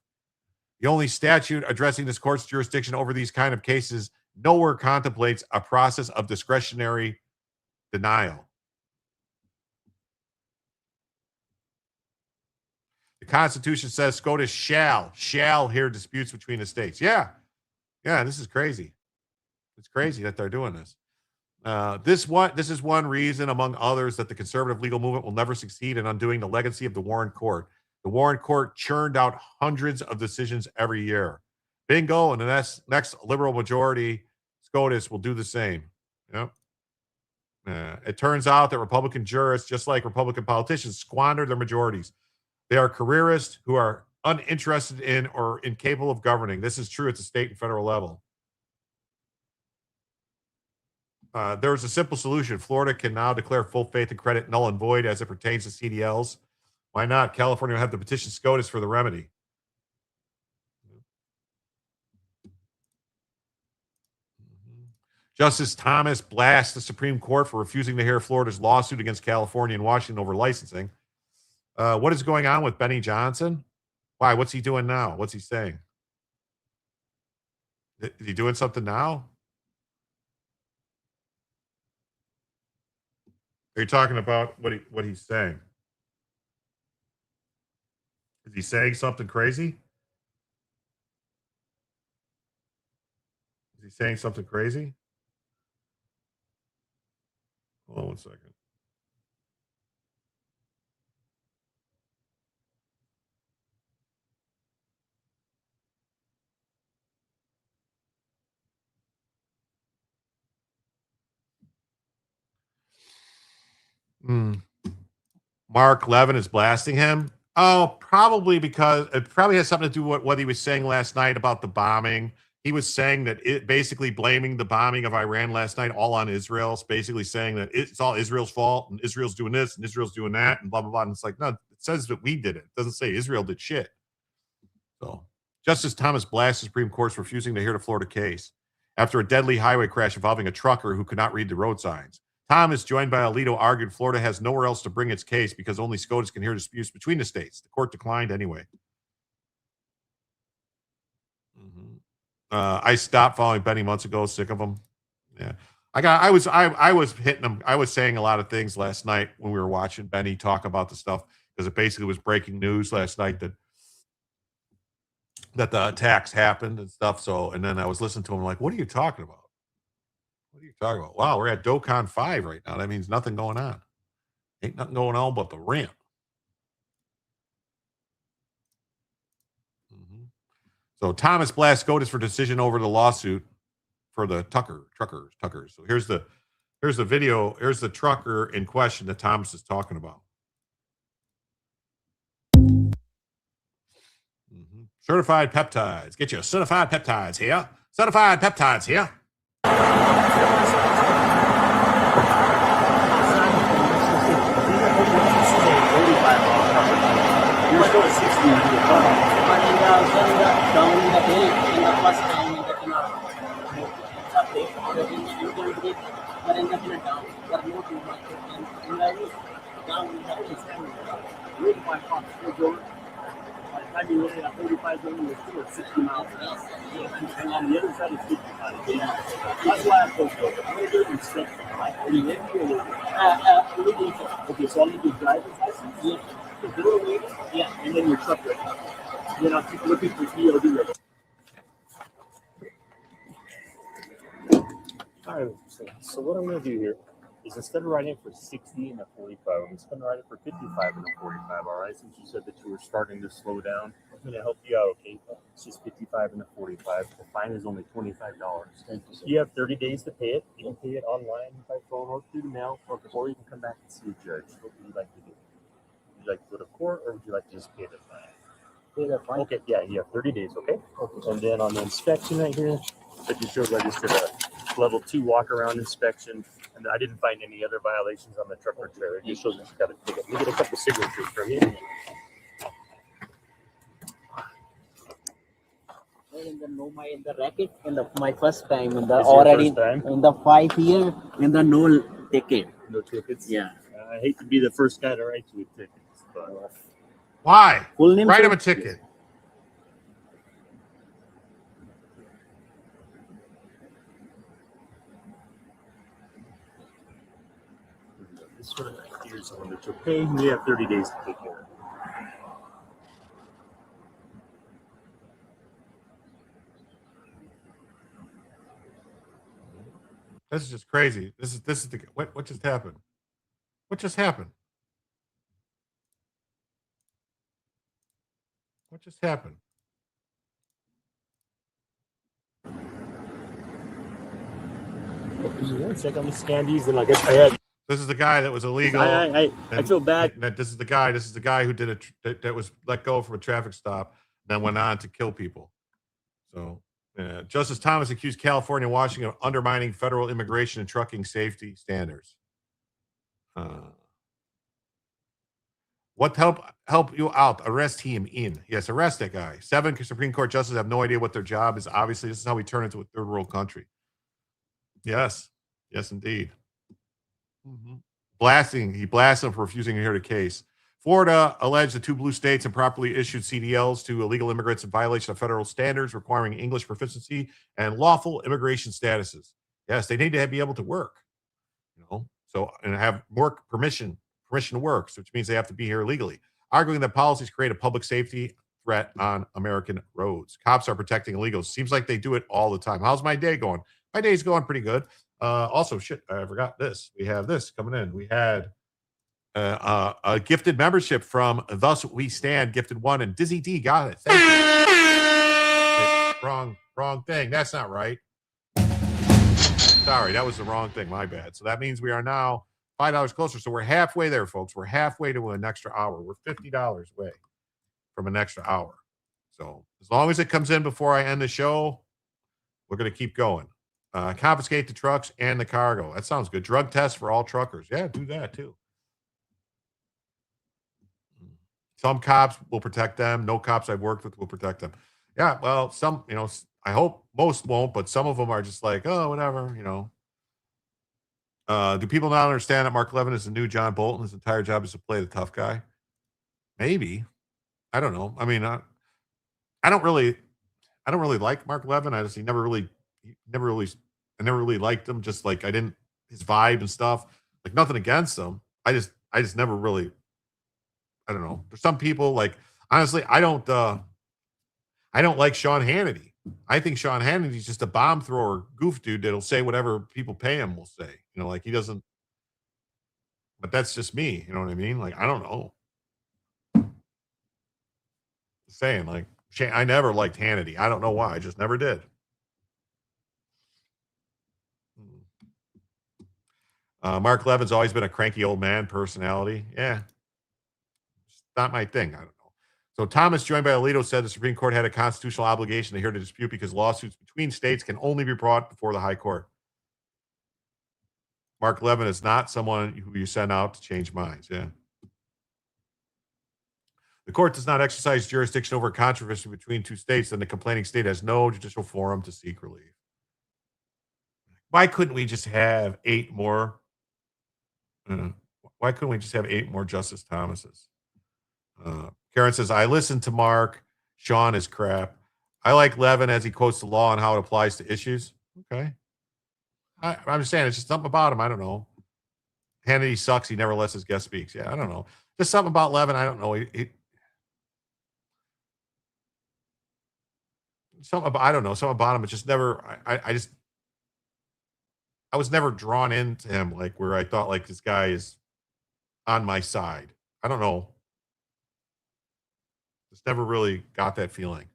The only statute addressing this court's jurisdiction over these kind of cases nowhere contemplates a process of discretionary denial. The Constitution says SCOTUS shall hear disputes between the states. Yeah, this is crazy. It's crazy that they're doing this. This is one reason, among others, that the conservative legal movement will never succeed in undoing the legacy of the Warren Court. The Warren Court churned out hundreds of decisions every year. Bingo, and the next liberal majority, SCOTUS, will do the same. Yep. It turns out that Republican jurists, just like Republican politicians, squander their majorities. They are careerists who are uninterested in or incapable of governing. This is true at the state and federal level. There's a simple solution. Florida can now declare full faith and credit null and void as it pertains to CDLs. Why not? California will have to petition SCOTUS for the remedy. Justice Thomas blasts the Supreme Court for refusing to hear Florida's lawsuit against California and Washington over licensing. What is going on with Benny Johnson? Why? What's he doing now? What's he saying? Is he doing something now? Are you talking about what he's saying? Is he saying something crazy? Is he saying something crazy? Hold on 1 second. Mark Levin is blasting him. Oh, probably because it probably has something to do with what he was saying last night about the bombing. He was saying that it basically blaming the bombing of Iran last night all on Israel. It's basically saying that it's all Israel's fault and Israel's doing this and Israel's doing that and blah, blah, blah. And it's like, no, it says that we did it. It doesn't say Israel did shit. So Justice Thomas blasts the Supreme Court's refusing to hear the Florida case after a deadly highway crash involving a trucker who could not read the road signs. Thomas, joined by Alito, argued Florida has nowhere else to bring its case because only SCOTUS can hear disputes between the states. The court declined anyway. I stopped following Benny months ago. Sick of him. Yeah, I was hitting him. I was saying a lot of things last night when we were watching Benny talk about the stuff because it basically was breaking news last night that the attacks happened and stuff. So, and then I was listening to him like, what are you talking about? What are you talking about? Wow, we're at DOCON 5 right now. That means nothing going on. Ain't nothing going on but the ramp. So Thomas blasts SCOTUS for decision over the lawsuit for the truckers. So here's the Here's the video. Here's the trucker in question that Thomas is talking about. Certified peptides. Get your certified peptides here. Certified peptides here. You're still at 60 in the car. But in the down in the day, in the first time in the but in the down, there are no too much. And down in the really quite hot. I mean, really at 45 zone, you're still at 60 miles an hour. And on the other side, it's 55. That's why I'm supposed to go. I'm going to do an inspection, right? Are you living or okay, so I'll need your driver's license. Yeah. The door waiting. Yeah. And then your truck ready. Then I'll keep looking for EOD ready. All right. So what I'm going to do here is instead of writing for 60 and a 45, I'm just going to write it for 55 and a 45. All right. Since you said that you were starting to slow down, I'm going to help you out. Okay. It's just 55 and a 45. The fine is only $25. Thank you, sir. You have 30 days to pay it. You can pay it online by phone or through the mail, or you can come back and see a judge. What would you like to do? Would you like to go to court, or would you like to just pay the fine? Pay the fine. Okay. Yeah. You have 30 days. Okay. And then on the inspection right here, that you showed, I just did a level 2 walk around inspection. And I didn't find any other violations on the truck or trailer. It just shows that you got to take it. Let me get a couple signatures from you. In the racket in my first time in the already in the 5 year in the no ticket. No tickets. Yeah. I hate to be the first guy to write you a ticket, but why? Full name, write sir? him a ticket. this one here's the one that you're paying. We have 30 days to take care of it. This is just crazy. This is the what just happened? What just happened? What just happened? Check on the scandies, and I guess I had. This is the guy that was illegal. I feel bad. This is the guy. This is the guy who did that was let go from a traffic stop, then went on to kill people. So, Justice Thomas accused California and Washington of undermining federal immigration and trucking safety standards. What help you out? Arrest him in. Yes, arrest that guy. 7 Supreme Court justices have no idea what their job is. Obviously, this is how we turn into a third world country. Yes. Yes, indeed. He blasted him for refusing to hear the case. Florida alleged the 2 blue states improperly issued CDLs to illegal immigrants in violation of federal standards requiring English proficiency and lawful immigration statuses. Yes, they need to be able to work, so and have work permission to work, which means they have to be here legally. Arguing that policies create a public safety threat on American roads. Cops are protecting illegals. Seems like they do it all the time. How's my day going? My day's going pretty good. Also, shit, I forgot this. We have this coming in. We had a gifted membership from Thus We Stand, Gifted One, and Dizzy D got it. Thank you. Wrong thing. That's not right. Sorry, that was the wrong thing. My bad. So that means we are now $5 closer. So we're halfway there, folks. We're halfway to an extra hour. We're $50 away from an extra hour. So as long as it comes in before I end the show, we're going to keep going. Confiscate the trucks and the cargo. That sounds good. Drug tests for all truckers. Yeah, do that too. Some cops will protect them. No cops I've worked with will protect them. Yeah, well, some, I hope most won't, but some of them are just like, oh, whatever, Do people not understand that Mark Levin is the new John Bolton? His entire job is to play the tough guy? Maybe. I don't know. I mean, I don't really like Mark Levin. I never really liked him. Just like his vibe and stuff. Like nothing against him. I just never really. I don't know. There's some people like honestly, I don't like Sean Hannity. I think Sean Hannity's just a bomb thrower goof dude that'll say whatever people pay him will say. Like he doesn't. But that's just me. You know what I mean? Like I don't know. Just saying like I never liked Hannity. I don't know why. I just never did. Mark Levin's always been a cranky old man personality. Yeah, it's not my thing. I don't know. So Thomas, joined by Alito, said the Supreme Court had a constitutional obligation to hear the dispute because lawsuits between states can only be brought before the high court. Mark Levin is not someone who you send out to change minds. Yeah. The court does not exercise jurisdiction over controversy between two states, and the complaining state has no judicial forum to seek relief. Why couldn't we just have 8 more? Why couldn't we just have 8 more Justice Thomases? Karen says, I listened to Mark. Sean is crap. I like Levin as he quotes the law and how it applies to issues. Okay. I'm just saying, it's just something about him. I don't know. Hannity sucks. He never lets his guest speak. Yeah, I don't know. Just something about Levin. I don't know. Something about, I don't know. Something about him. It's just never, I was never drawn into him, like where I thought like this guy is on my side. I don't know. Just never really got that feeling.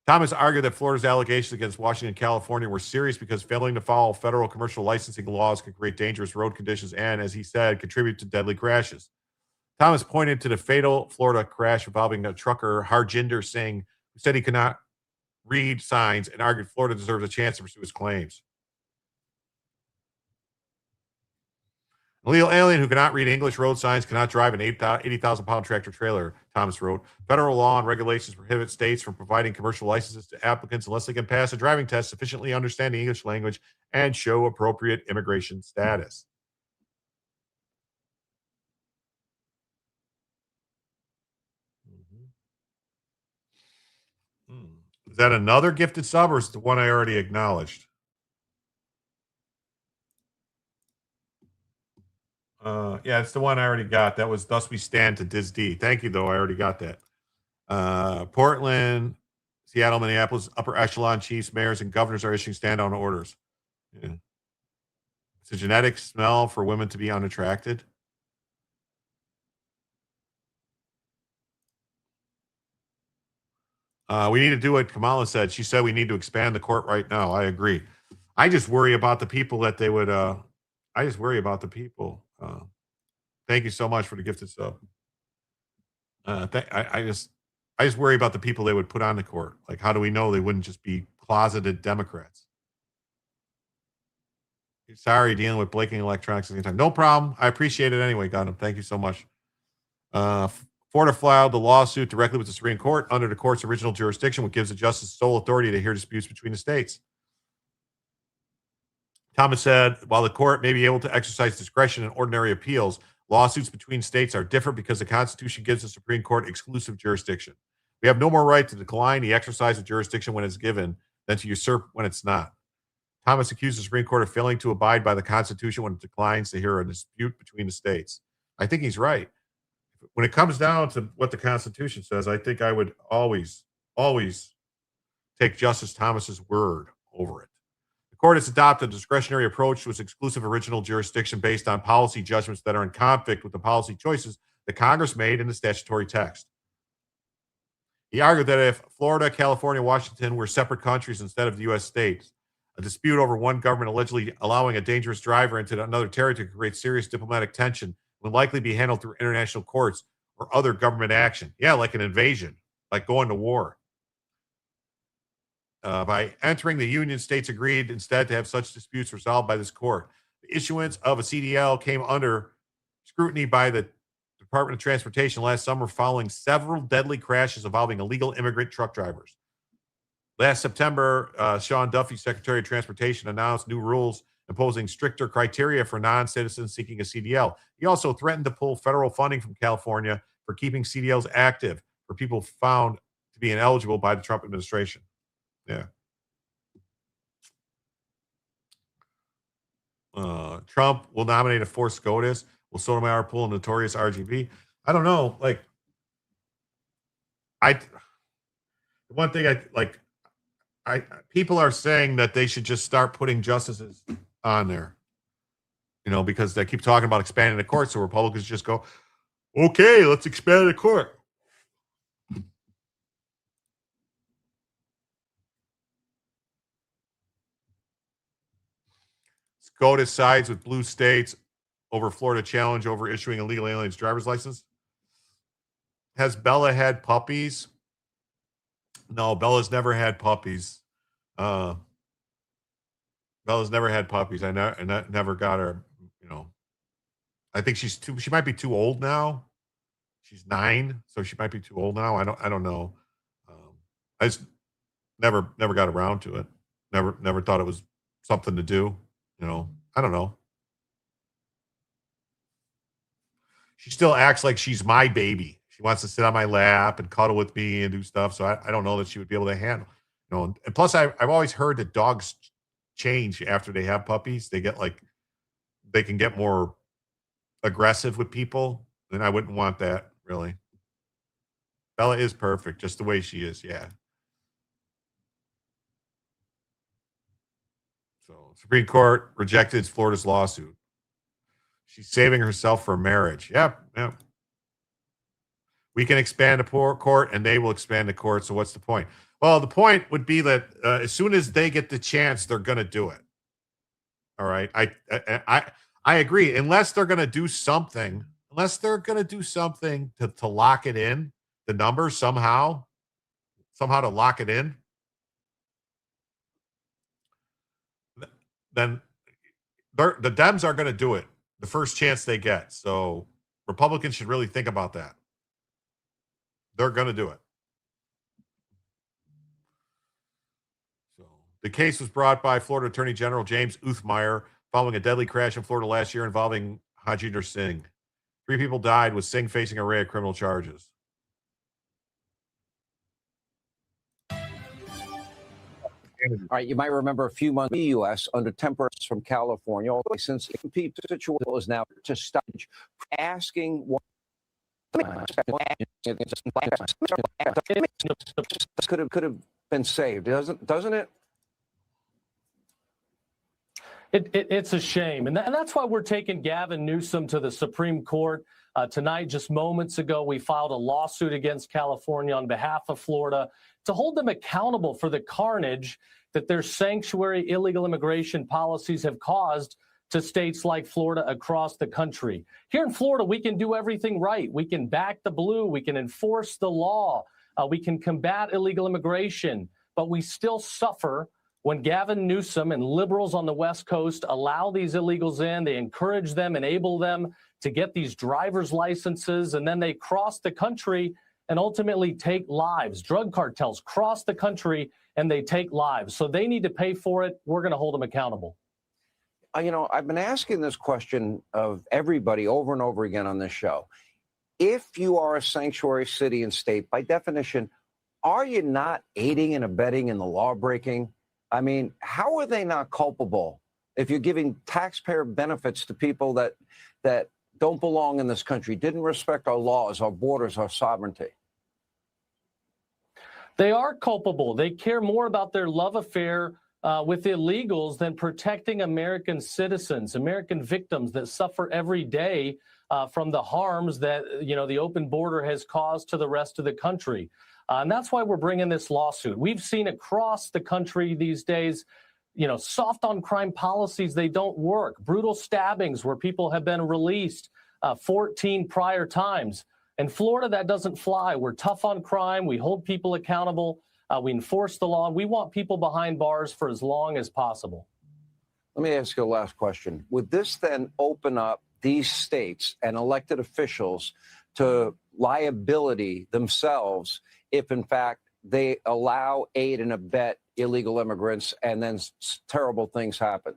Thomas argued that Florida's allegations against Washington and California were serious because failing to follow federal commercial licensing laws could create dangerous road conditions and, as he said, contribute to deadly crashes. Thomas pointed to the fatal Florida crash involving a trucker, Harjinder Singh, who said he could not read signs and argued Florida deserves a chance to pursue his claims. An illegal alien who cannot read English road signs cannot drive an 80,000-pound tractor trailer, Thomas wrote. Federal law and regulations prohibit states from providing commercial licenses to applicants unless they can pass a driving test, sufficiently understand the English language, and show appropriate immigration status. Is that another gifted sub, or is it the one I already acknowledged? Yeah, it's the one I already got. That was Thus We Stand to DisD. Thank you, though. I already got that. Portland, Seattle, Minneapolis, upper echelon chiefs, mayors, and governors are issuing stand-down orders. Yeah. It's a genetic smell for women to be unattracted. We need to do what Kamala said. She said we need to expand the court right now. I agree. I just worry about the people that they would. I just worry about the people. Thank you so much for the gifted sub. I just worry about the people they would put on the court. Like, how do we know they wouldn't just be closeted Democrats? Sorry, dealing with blinking electronics at the same time. No problem. I appreciate it anyway, Gundam. Thank you so much. Florida filed the lawsuit directly with the Supreme Court under the court's original jurisdiction, which gives the justice sole authority to hear disputes between the states. Thomas said, while the court may be able to exercise discretion in ordinary appeals, lawsuits between states are different because the Constitution gives the Supreme Court exclusive jurisdiction. We have no more right to decline the exercise of jurisdiction when it's given than to usurp when it's not. Thomas accused the Supreme Court of failing to abide by the Constitution when it declines to hear a dispute between the states. I think he's right. When it comes down to what the Constitution says, I think I would always take Justice Thomas's word over it. The court has adopted a discretionary approach to its exclusive original jurisdiction based on policy judgments that are in conflict with the policy choices that Congress made in the statutory text. He argued that if Florida, California, and Washington were separate countries instead of the U.S. states, a dispute over one government allegedly allowing a dangerous driver into another territory could create serious diplomatic tension, would likely be handled through international courts or other government action. Yeah, like an invasion, like going to war. By entering, the Union states agreed instead to have such disputes resolved by this court. The issuance of a CDL came under scrutiny by the Department of Transportation last summer following several deadly crashes involving illegal immigrant truck drivers. Last September, Sean Duffy, Secretary of Transportation, announced new rules imposing stricter criteria for non-citizens seeking a CDL. He also threatened to pull federal funding from California for keeping CDLs active for people found to be ineligible by the Trump administration. Yeah. Trump will nominate a fourth SCOTUS. Will Sotomayor pull a notorious RGB? I don't know. Like, the one thing people are saying that they should just start putting justices on there, because they keep talking about expanding the court. So Republicans just go, okay, let's expand the court. SCOTUS sides with blue states over Florida challenge over issuing illegal aliens driver's license. Has Bella had puppies? No, Bella's never had puppies. Bella's never had puppies. I never got her, you know. I think she might be too old now. She's 9, so she might be too old now. I don't know. I just never got around to it. Never thought it was something to do. You know, I don't know. She still acts like she's my baby. She wants to sit on my lap and cuddle with me and do stuff. So I don't know that she would be able to handle. You know, and plus I've always heard that dogs change after they have puppies. They can get more aggressive with people, and I wouldn't want that really. Bella is perfect, just the way she is. Yeah. So Supreme Court rejected Florida's lawsuit. She's saving herself for marriage. Yep. We can expand the court, and they will expand the court. So what's the point? Well, the point would be that as soon as they get the chance, they're going to do it. All right. I agree. Unless they're going to do something, to lock it in, the number somehow to lock it in, then the Dems are going to do it the first chance they get. So Republicans should really think about that. They're going to do it. So the case was brought by Florida Attorney General James Uthmeyer following a deadly crash in Florida last year involving Hajinder Singh. 3 people died, with Singh facing an array of criminal charges. All right, you might remember a few months in the U.S. under temperatures from California, since the complete situation is now to stage asking what could have been saved, doesn't it? It's a shame. And that's why we're taking Gavin Newsom to the Supreme Court. Tonight, just moments ago, we filed a lawsuit against California on behalf of Florida to hold them accountable for the carnage that their sanctuary illegal immigration policies have caused to states like Florida across the country. Here in Florida, we can do everything right. We can back the blue. We can enforce the law. We can combat illegal immigration. But we still suffer when Gavin Newsom and liberals on the West Coast allow these illegals in. They encourage them, enable them to get these driver's licenses, and then they cross the country and ultimately take lives. Drug cartels cross the country and they take lives. So they need to pay for it. We're going to hold them accountable. You know, I've been asking this question of everybody over and over again on this show. If you are a sanctuary city and state, by definition, are you not aiding and abetting in the law breaking? I mean, how are they not culpable if you're giving taxpayer benefits to people that don't belong in this country, didn't respect our laws, our borders, our sovereignty? They are culpable. They care more about their love affair with illegals than protecting American citizens, American victims that suffer every day from the harms that, the open border has caused to the rest of the country. And that's why we're bringing this lawsuit. We've seen across the country these days, soft on crime policies, they don't work. Brutal stabbings where people have been released 14 prior times. In Florida, that doesn't fly. We're tough on crime. We hold people accountable. We enforce the law. And we want people behind bars for as long as possible. Let me ask you a last question. Would this then open up these states and elected officials to liability themselves if, in fact, they allow, aid, and abet illegal immigrants and then terrible things happen?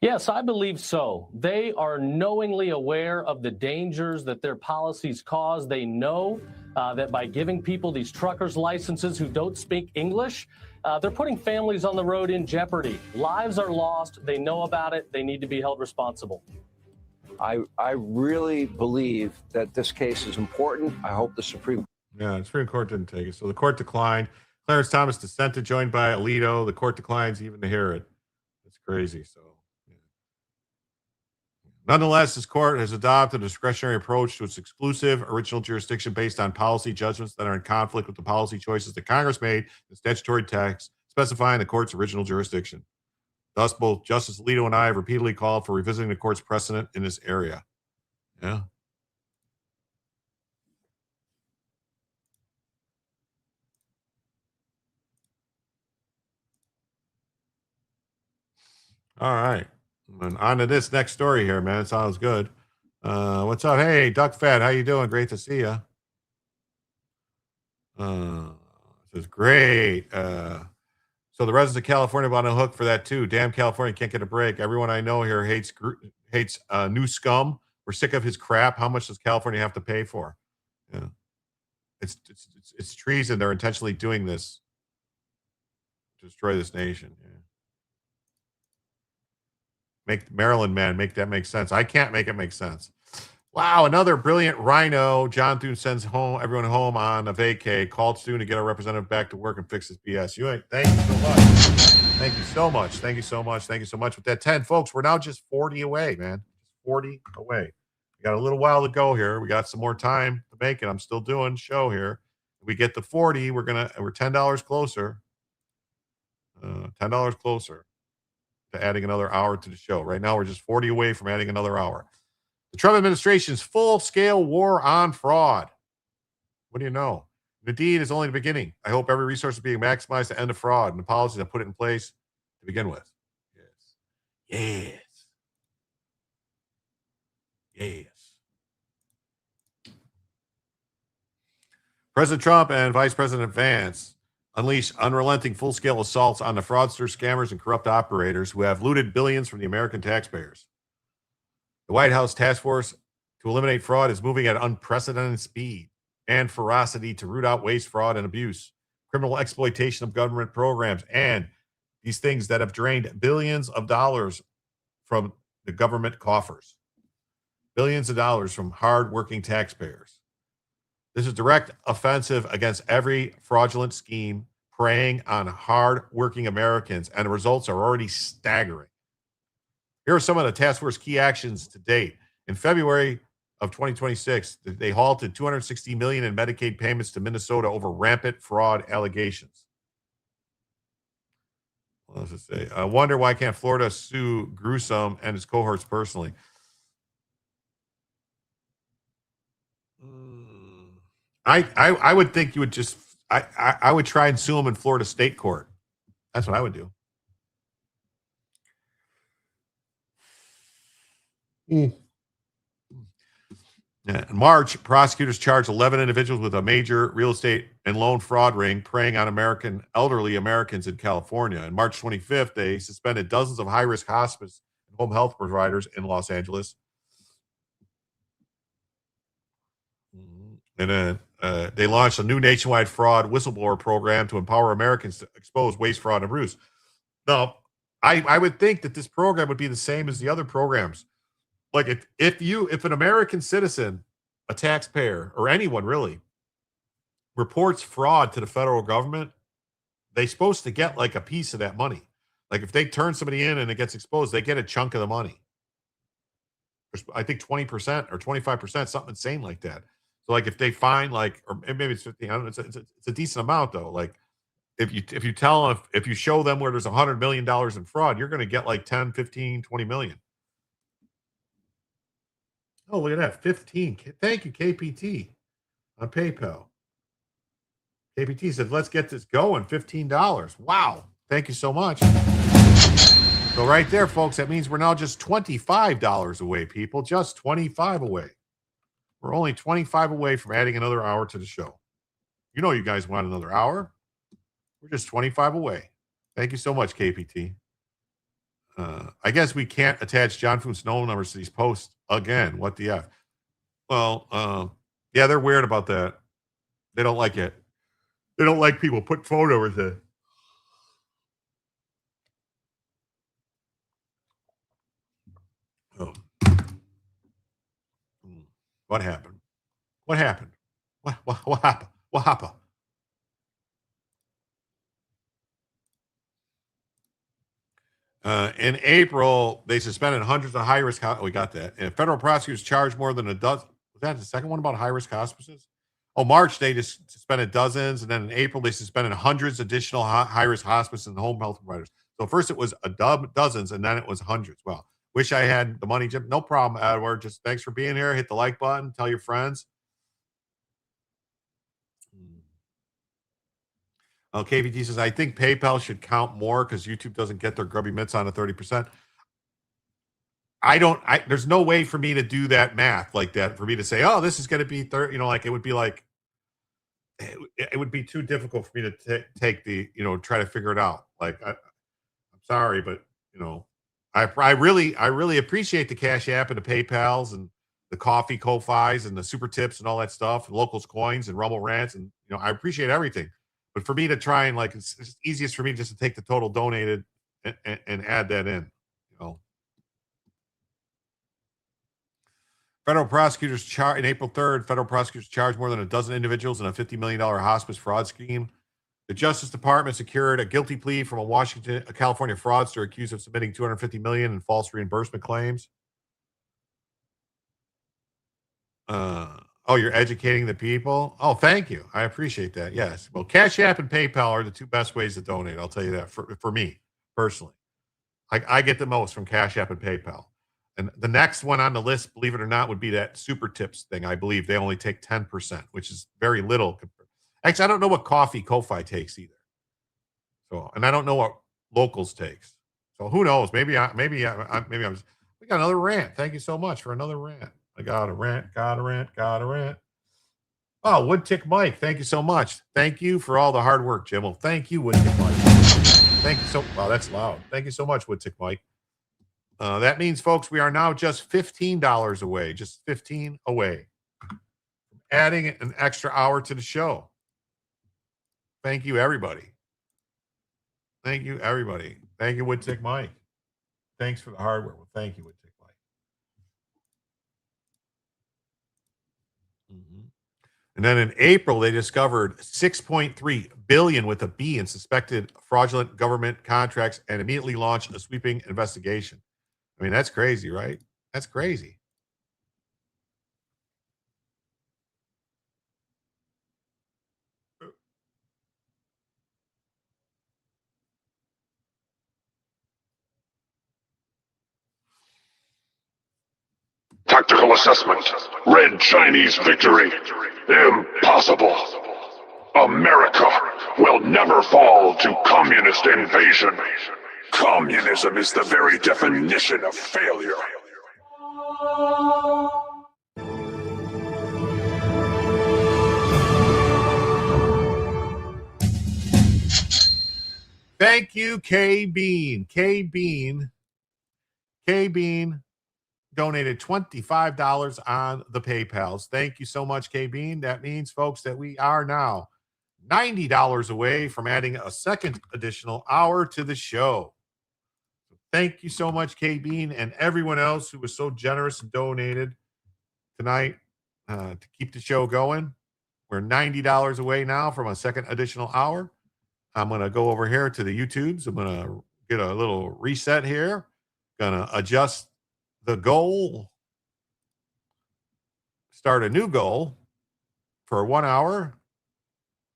Yes, I believe so. They are knowingly aware of the dangers that their policies cause. They know that by giving people these truckers' licenses who don't speak English, they're putting families on the road in jeopardy. Lives are lost. They know about it. They need to be held responsible. I really believe that this case is important. I hope the Supreme Court didn't take it. So the court declined. Clarence Thomas dissented, joined by Alito. The court declines even to hear it. It's crazy. So, yeah. Nonetheless, this court has adopted a discretionary approach to its exclusive original jurisdiction based on policy judgments that are in conflict with the policy choices that Congress made in statutory text specifying the court's original jurisdiction. Thus, both Justice Alito and I have repeatedly called for revisiting the court's precedent in this area. Yeah. All right. And on to this next story here, man. It sounds good. What's up? Hey, Duck Fat, how you doing? Great to see you. This is great. So the residents of California are on a hook for that too. Damn, California can't get a break. Everyone I know here hates new scum. We're sick of his crap. How much does California have to pay for? Yeah, it's treason. They're intentionally doing this to destroy this nation. Yeah. Make Maryland man make that make sense. I can't make it make sense. Wow, another brilliant rhino. John Thune sends everyone home on a vacay. Called soon to get our representative back to work and fix this BS. Thank you so much. Thank you so much. Thank you so much. Thank you so much. With that 10, folks, we're now just 40 away, man. 40 away. We got a little while to go here. We got some more time to make it. I'm still doing show here. If we get to 40, we're $10 closer. $10 closer to adding another hour to the show. Right now, we're just 40 away from adding another hour. The Trump administration's full-scale war on fraud. What do you know? The deed is only the beginning. I hope every resource is being maximized to end the fraud and the policies that put it in place to begin with. Yes. President Trump and Vice President Vance unleash unrelenting full-scale assaults on the fraudsters, scammers, and corrupt operators who have looted billions from the American taxpayers. The White House task force to eliminate fraud is moving at unprecedented speed and ferocity to root out waste, fraud, and abuse, criminal exploitation of government programs, and these things that have drained billions of dollars from the government coffers. Billions of dollars from hardworking taxpayers. This is direct offensive against every fraudulent scheme preying on hardworking Americans, and the results are already staggering. Here are some of the task force key actions to date. In February of 2026, they halted $260 million in Medicaid payments to Minnesota over rampant fraud allegations. What does it say? I wonder why can't Florida sue Gruesome and his cohorts personally? I would think you would just I would try and sue him in Florida state court. That's what I would do. In March, prosecutors charged 11 individuals with a major real estate and loan fraud ring preying on elderly Americans in California. On March 25th, they suspended dozens of high-risk hospice and home health providers in Los Angeles. And then they launched a new nationwide fraud whistleblower program to empower Americans to expose waste, fraud, and abuse. Now, I would think that this program would be the same as the other programs. Like if an American citizen, a taxpayer, or anyone really reports fraud to the federal government, they're supposed to get like a piece of that money. Like if they turn somebody in and it gets exposed, they get a chunk of the money. I think 20% or 25%, something insane like that. So like if they find or maybe it's 15, I don't know, it's a decent amount though. Like if you tell them, if you show them where there's $100 million in fraud, you're going to get like 10, 15, 20 million. Oh, look at that. 15. Thank you, KPT on PayPal. KPT said, let's get this going. $15. Wow. Thank you so much. So right there, folks, that means we're now just $25 away, people. Just 25 away. We're only 25 away from adding another hour to the show. You know you guys want another hour. We're just 25 away. Thank you so much, KPT. I guess we can't attach John Fune's phone numbers to these posts again. What the F? Well, yeah, they're weird about that. They don't like it. They don't like people put phone numbers in. Oh. What happened? What happened? What happened? What happened? In April, they suspended hundreds of high-risk. We got that. And federal prosecutors charged more than a dozen. Was that the second one about high-risk hospices? Oh, March, they just suspended dozens. And then in April, they suspended hundreds additional high-risk hospices and home health providers. So first it was dozens, and then it was hundreds. Well, wish I had the money, Jim. No problem, Edward. Just thanks for being here. Hit the like button. Tell your friends. KVT says, I think PayPal should count more because YouTube doesn't get their grubby mitts on a 30%. There's no way for me to do that math like that, for me to say, oh, this is going to be 30, like, it would be like, it would be too difficult for me to take the, try to figure it out. Like, I'm sorry, but, I really appreciate the Cash App and the PayPals and the coffee, Ko-Fis and the super tips and all that stuff, and Locals Coins and Rumble Rants. And, I appreciate everything. But for me to try and, like, it's easiest for me just to take the total donated and add that in, Federal prosecutors in April 3rd, federal prosecutors charged more than a dozen individuals in a $50 million hospice fraud scheme. The Justice Department secured a guilty plea from a California fraudster accused of submitting $250 million in false reimbursement claims. Oh, you're educating the people? Oh, thank you. I appreciate that. Yes. Well, Cash App and PayPal are the two best ways to donate. I'll tell you that for me personally. I get the most from Cash App and PayPal. And the next one on the list, believe it or not, would be that super tips thing. I believe they only take 10%, which is very little. Actually, I don't know what Ko-Fi takes either. So, and I don't know what Locals takes. So who knows? Maybe I'm. We got another rant. Thank you so much for another rant. I got a rant. Oh, Woodtick Mike, thank you so much. Thank you for all the hard work, Jim. Well, thank you, Woodtick Mike. Thank you so. Wow, that's loud. Thank you so much, Woodtick Mike. That means, folks, we are now just $15 away, just 15 away from adding an extra hour to the show. Thank you, everybody. Thank you, everybody. Thank you, Woodtick Mike. Thanks for the hard work. Well, thank you, Woodtick Mike. And then in April, they discovered $6.3 billion with a B in suspected fraudulent government contracts and immediately launched a sweeping investigation. I mean, that's crazy, right? That's crazy. Tactical assessment. Red Chinese victory. Impossible. America will never fall to communist invasion. Communism is the very definition of failure. Thank you, K-Bean. K-Bean donated $25 on the PayPals. Thank you so much, K-Bean. That means, folks, that we are now $90 away from adding a second additional hour to the show. Thank you so much, K-Bean, and everyone else who was so generous and donated tonight to keep the show going. We're $90 away now from a second additional hour. I'm going to go over here to the YouTubes. I'm going to get a little reset here. Going to adjust the goal. Start a new goal for 1 hour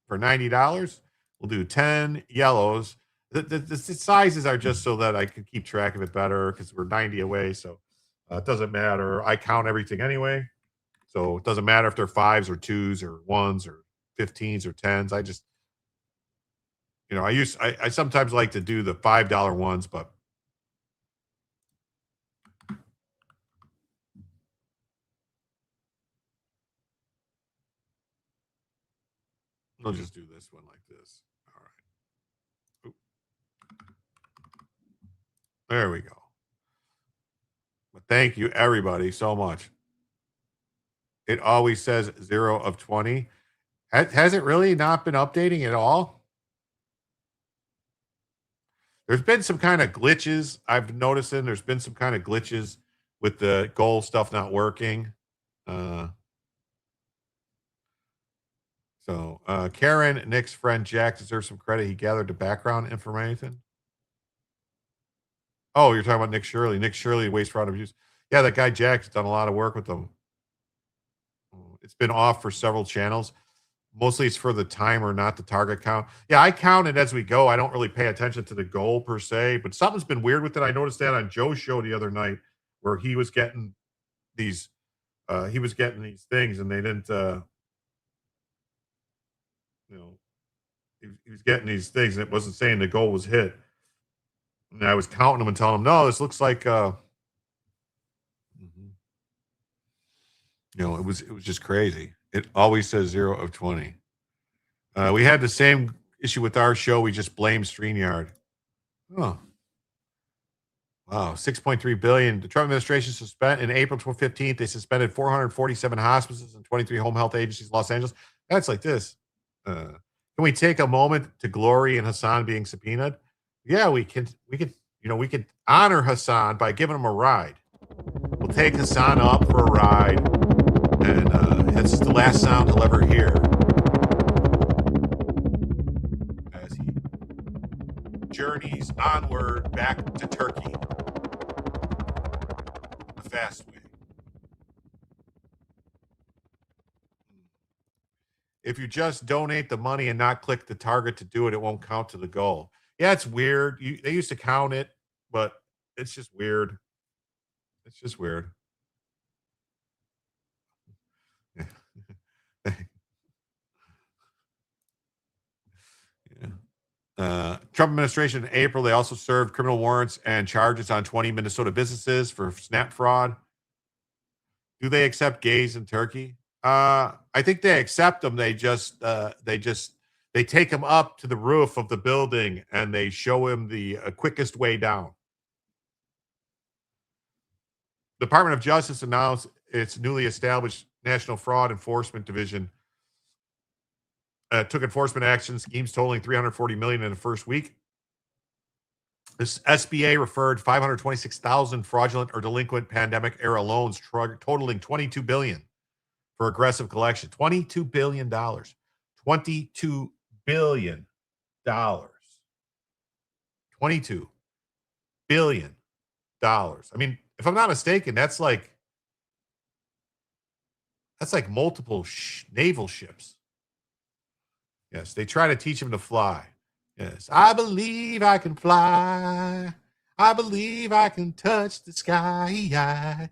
for $90. We'll do 10 yellows. The sizes are just so that I can keep track of it better because we're 90 away. So it doesn't matter. I count everything anyway. So it doesn't matter if they're 5s or 2s or 1s or 15s or 10s. I just, I sometimes like to do the $5 ones, but we'll just do this one like this. All right. Oop. There we go. But thank you, everybody, so much. It always says 0 of 20. Has it really not been updating at all? There's been some kind of glitches. I've noticed there's been some kind of glitches with the goal stuff not working. So Karen, Nick's friend Jack deserves some credit. He gathered the background information. Oh, you're talking about Nick Shirley. Nick Shirley, waste, fraud, abuse. Yeah, that guy Jack's done a lot of work with them. It's been off for several channels. Mostly it's for the timer, not the target count. Yeah, I count it as we go. I don't really pay attention to the goal per se, but something's been weird with it. I noticed that on Joe's show the other night where he was getting these things and they didn't he was getting these things and it wasn't saying the goal was hit. And I was counting them and telling him, no, this looks like it was just crazy. It always says 0 of 20. We had the same issue with our show. We just blamed StreamYard. Oh. Wow, $6.3 billion. The Trump administration in April 15th, they suspended 447 hospices and 23 home health agencies in Los Angeles. That's like this. Can we take a moment to glory in Hasan being subpoenaed? Yeah, we can honor Hasan by giving him a ride. We'll take Hasan up for a ride, and this is the last sound he'll ever hear as he journeys onward back to Turkey. The fast way. If you just donate the money and not click the target to do it, it won't count to the goal. Yeah, it's weird. They used to count it, but it's just weird. It's just weird. Trump administration in April, they also served criminal warrants and charges on 20 Minnesota businesses for SNAP fraud. Do they accept gays in Turkey? I think they accept them. They take him up to the roof of the building and they show him the quickest way down. The Department of Justice announced its newly established National Fraud Enforcement Division took enforcement action schemes totaling $340 million in the first week. This SBA referred 526,000 fraudulent or delinquent pandemic-era loans totaling $22 billion for aggressive collection. $22 billion. $22 billion. $22 billion. I mean, if I'm not mistaken, that's like multiple naval ships. Yes, they try to teach him to fly. Yes, I believe I can fly. I believe I can touch the sky.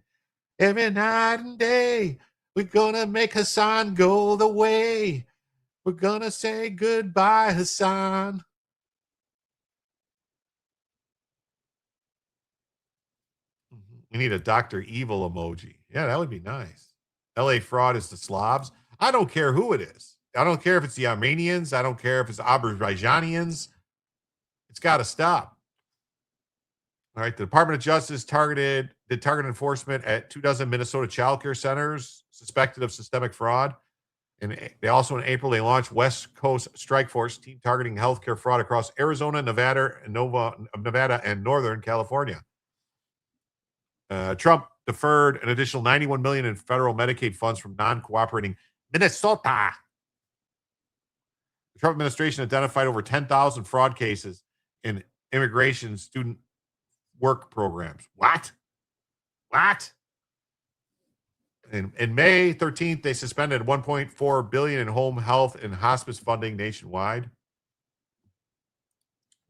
Every night and day, we're going to make Hasan go the way. We're going to say goodbye, Hasan. We need a Dr. Evil emoji. Yeah, that would be nice. LA fraud is the Slavs. I don't care who it is. I don't care if it's the Armenians. I don't care if it's the Azerbaijanians. It's got to stop. All right. The Department of Justice targeted enforcement at 24 Minnesota child care centers suspected of systemic fraud. And they also, in April, they launched West Coast Strike Force team targeting healthcare fraud across Arizona, Nevada, and Northern California. Trump deferred an additional $91 million in federal Medicaid funds from non-cooperating Minnesota. The Trump administration identified over 10,000 fraud cases in immigration student work programs. What? In May 13th, they suspended $1.4 billion in home health and hospice funding nationwide.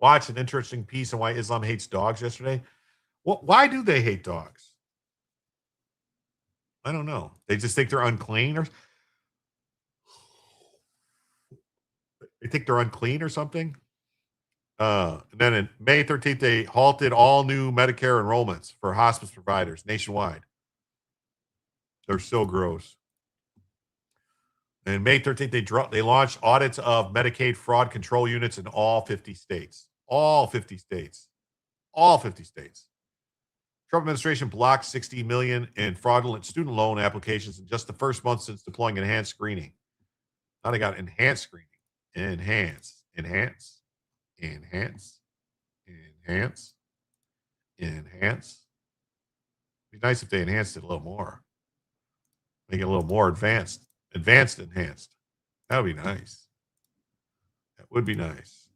Watched an interesting piece on why Islam hates dogs yesterday. Why do they hate dogs? I don't know. They just think they're unclean, or they think they're unclean or something. And then in May 13th, they halted all new Medicare enrollments for hospice providers nationwide. They're so gross. And May 13th, they launched audits of Medicaid fraud control units in all 50 states. All 50 states. Trump administration blocked $60 million in fraudulent student loan applications in just the first month since deploying enhanced screening. Now they got enhanced screening. Enhance. It'd be nice if they enhanced it a little more. Make it a little more advanced. Enhanced. That would be nice. That would be nice.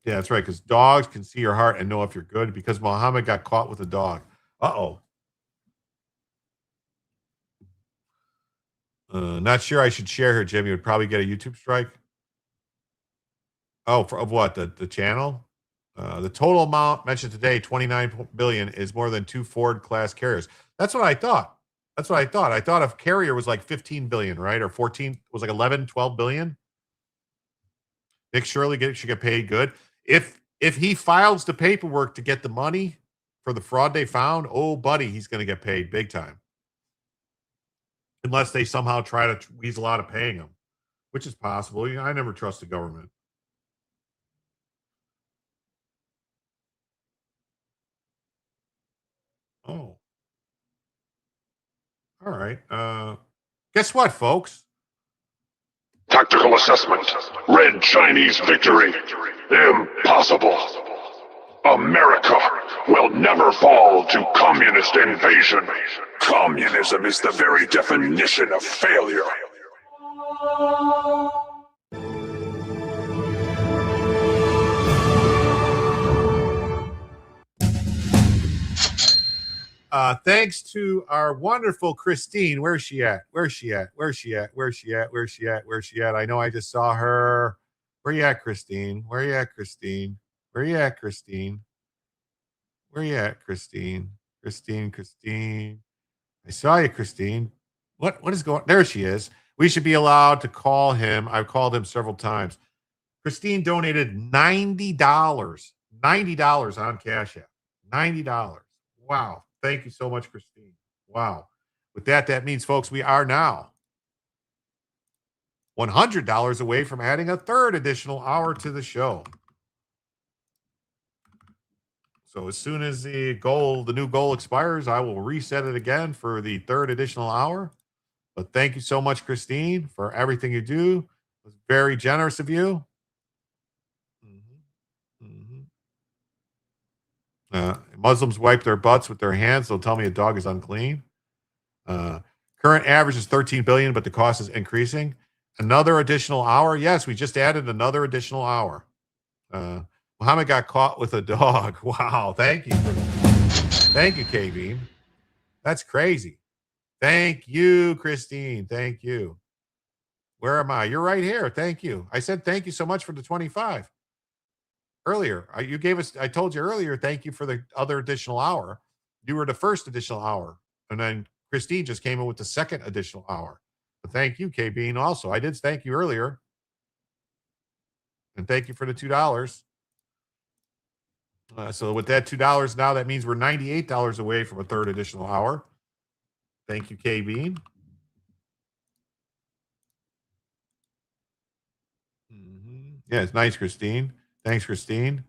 Yeah, that's right. Because dogs can see your heart and know if you're good. Because Muhammad got caught with a dog. Uh-oh. Not sure I should share here, Jim. You would probably get a YouTube strike. Oh, of what? The channel? The total amount mentioned today, 29 billion, is more than 2 Ford class carriers. That's what I thought. That's what I thought. I thought if carrier was like 15 billion, right? Or 14 was like 11, 12 billion. Nick Shirley should get paid good. If he files the paperwork to get the money for the fraud they found, oh buddy, he's going to get paid big time. Unless they somehow try to weasel out of paying him, which is possible. I never trust the government. Oh. All right. Guess what, folks? Tactical assessment. Red Chinese victory. Impossible. America will never fall to communist invasion. Communism is the very definition of failure. Thanks to our wonderful Christine. Where's she at? Where's she at? Where's she at? Where's she at? Where's she at? Where's she at? I know I just saw her. Where you at, Christine? Where you at, Christine? Where you at, Christine? Where you at, Christine? Christine. I saw you, Christine. What is going on? There she is. We should be allowed to call him. I've called him several times. Christine donated $90. $90 on Cash App. $90. Wow. Thank you so much, Christine. Wow. With that means, folks, we are now $100 away from adding a third additional hour to the show. So as soon as the new goal expires, I will reset it again for the third additional hour. But thank you so much, Christine, for everything you do. It was very generous of you. Muslims wipe their butts with their hands. They'll tell me a dog is unclean. Current average is 13 billion, but the cost is increasing. Another additional hour. Yes, we just added another additional hour. Muhammad got caught with a dog. Wow. Thank you. Thank you, KB. That's crazy. Thank you, Christine. Thank you. Where am I? You're right here. Thank you. I said thank you so much for the 25. Earlier, you gave us, I told you earlier, thank you for the other additional hour. You were the first additional hour. And then Christine just came in with the second additional hour. But thank you, KB. Also, I did thank you earlier. And thank you for the $2. So with that $2 now, that means we're $98 away from a third additional hour. Thank you, KB. Yeah, it's nice, Christine. Thanks, Christine.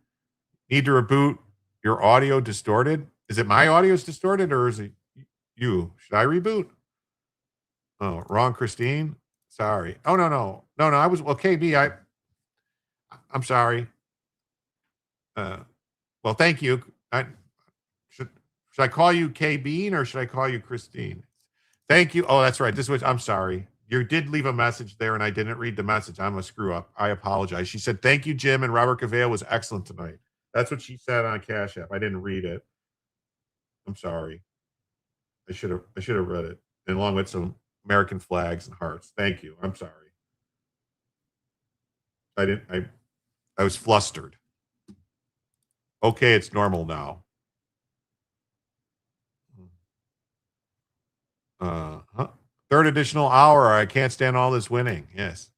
Need to reboot your audio distorted. Is it my audio is distorted or is it you? Should I reboot? Oh, wrong, Christine. Sorry. Oh, no. I was, well, KB, I'm sorry. Well, thank you. Should I call you KB or should I call you Christine? Thank you. Oh, that's right. I'm sorry. You did leave a message there, and I didn't read the message. I'm a screw up. I apologize. She said, thank you, Jim, and Robert Cavale was excellent tonight. That's what she said on Cash App. I didn't read it. I'm sorry. I should have read it, and along with some American flags and hearts. Thank you. I'm sorry. I was flustered. Okay, it's normal now. Third additional hour. I can't stand all this winning. Yes.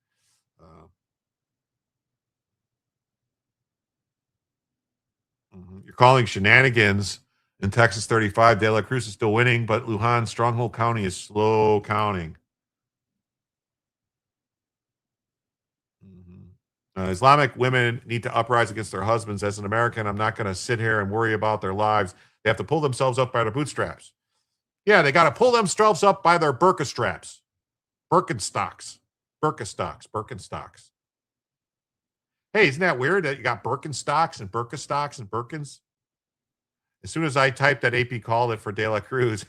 You're calling shenanigans in Texas 35. De La Cruz is still winning, but Lujan Stronghold County is slow counting. Islamic women need to uprise against their husbands. As an American, I'm not going to sit here and worry about their lives. They have to pull themselves up by their bootstraps. Yeah, they got to pull themselves up by their Birkenstocks. Hey, isn't that weird that you got Birkenstocks and Birkins? As soon as I typed that, AP called it for De La Cruz.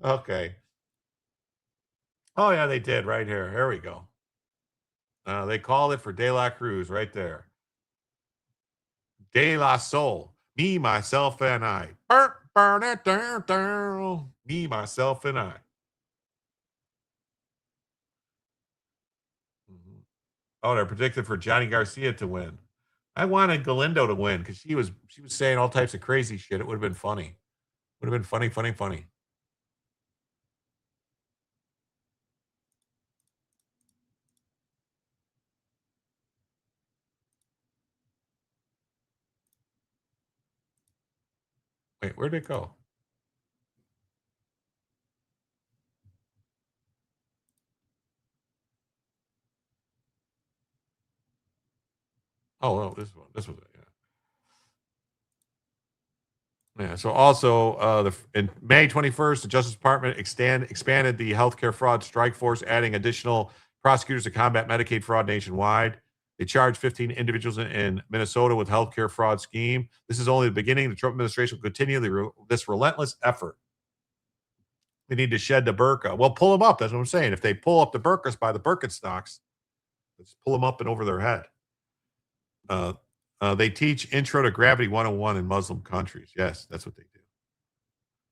Okay. Oh, yeah, they did right here. Here we go. They called it for De La Cruz right there. De La Soul. Me, myself, and I. Burn it down. Me, myself, and I. Oh, they're predicted for Johnny Garcia to win. I wanted Galindo to win because she was saying all types of crazy shit. It would have been funny. Would have been funny, funny, funny. Wait, where'd it go? Oh, no, this was it. Yeah. So also, in May 21st, the Justice Department expanded the healthcare fraud strike force, adding additional prosecutors to combat Medicaid fraud nationwide. They charged 15 individuals in Minnesota with healthcare fraud scheme. This is only the beginning. The Trump administration will continue this relentless effort. They need to shed the burqa. Well, pull them up. That's what I'm saying. If they pull up the burqas by the Birkenstocks, let's pull them up and over their head. They teach Intro to Gravity 101 in Muslim countries. Yes, that's what they do.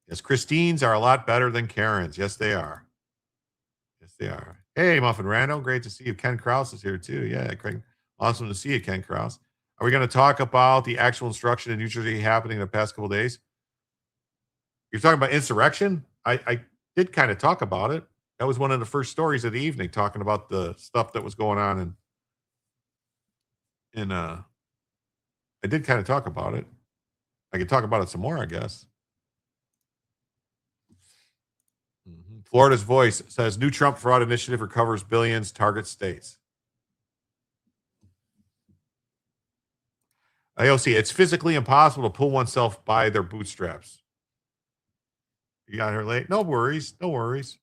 Yes, Christines are a lot better than Karens. Yes, they are. Yes, they are. Hey, Muffin Randall. Great to see you. Ken Krause is here, too. Yeah, Craig. Awesome to see you, Ken Krause. Are we going to talk about the actual instruction in New Jersey happening in the past couple of days? You're talking about insurrection? I did kind of talk about it. That was one of the first stories of the evening, talking about the stuff that was going on I did kind of talk about it. I could talk about it some more, I guess. Florida's Voice says new Trump fraud initiative recovers billions, target states. AOC, it's physically impossible to pull oneself by their bootstraps. You got her late? No worries. No worries.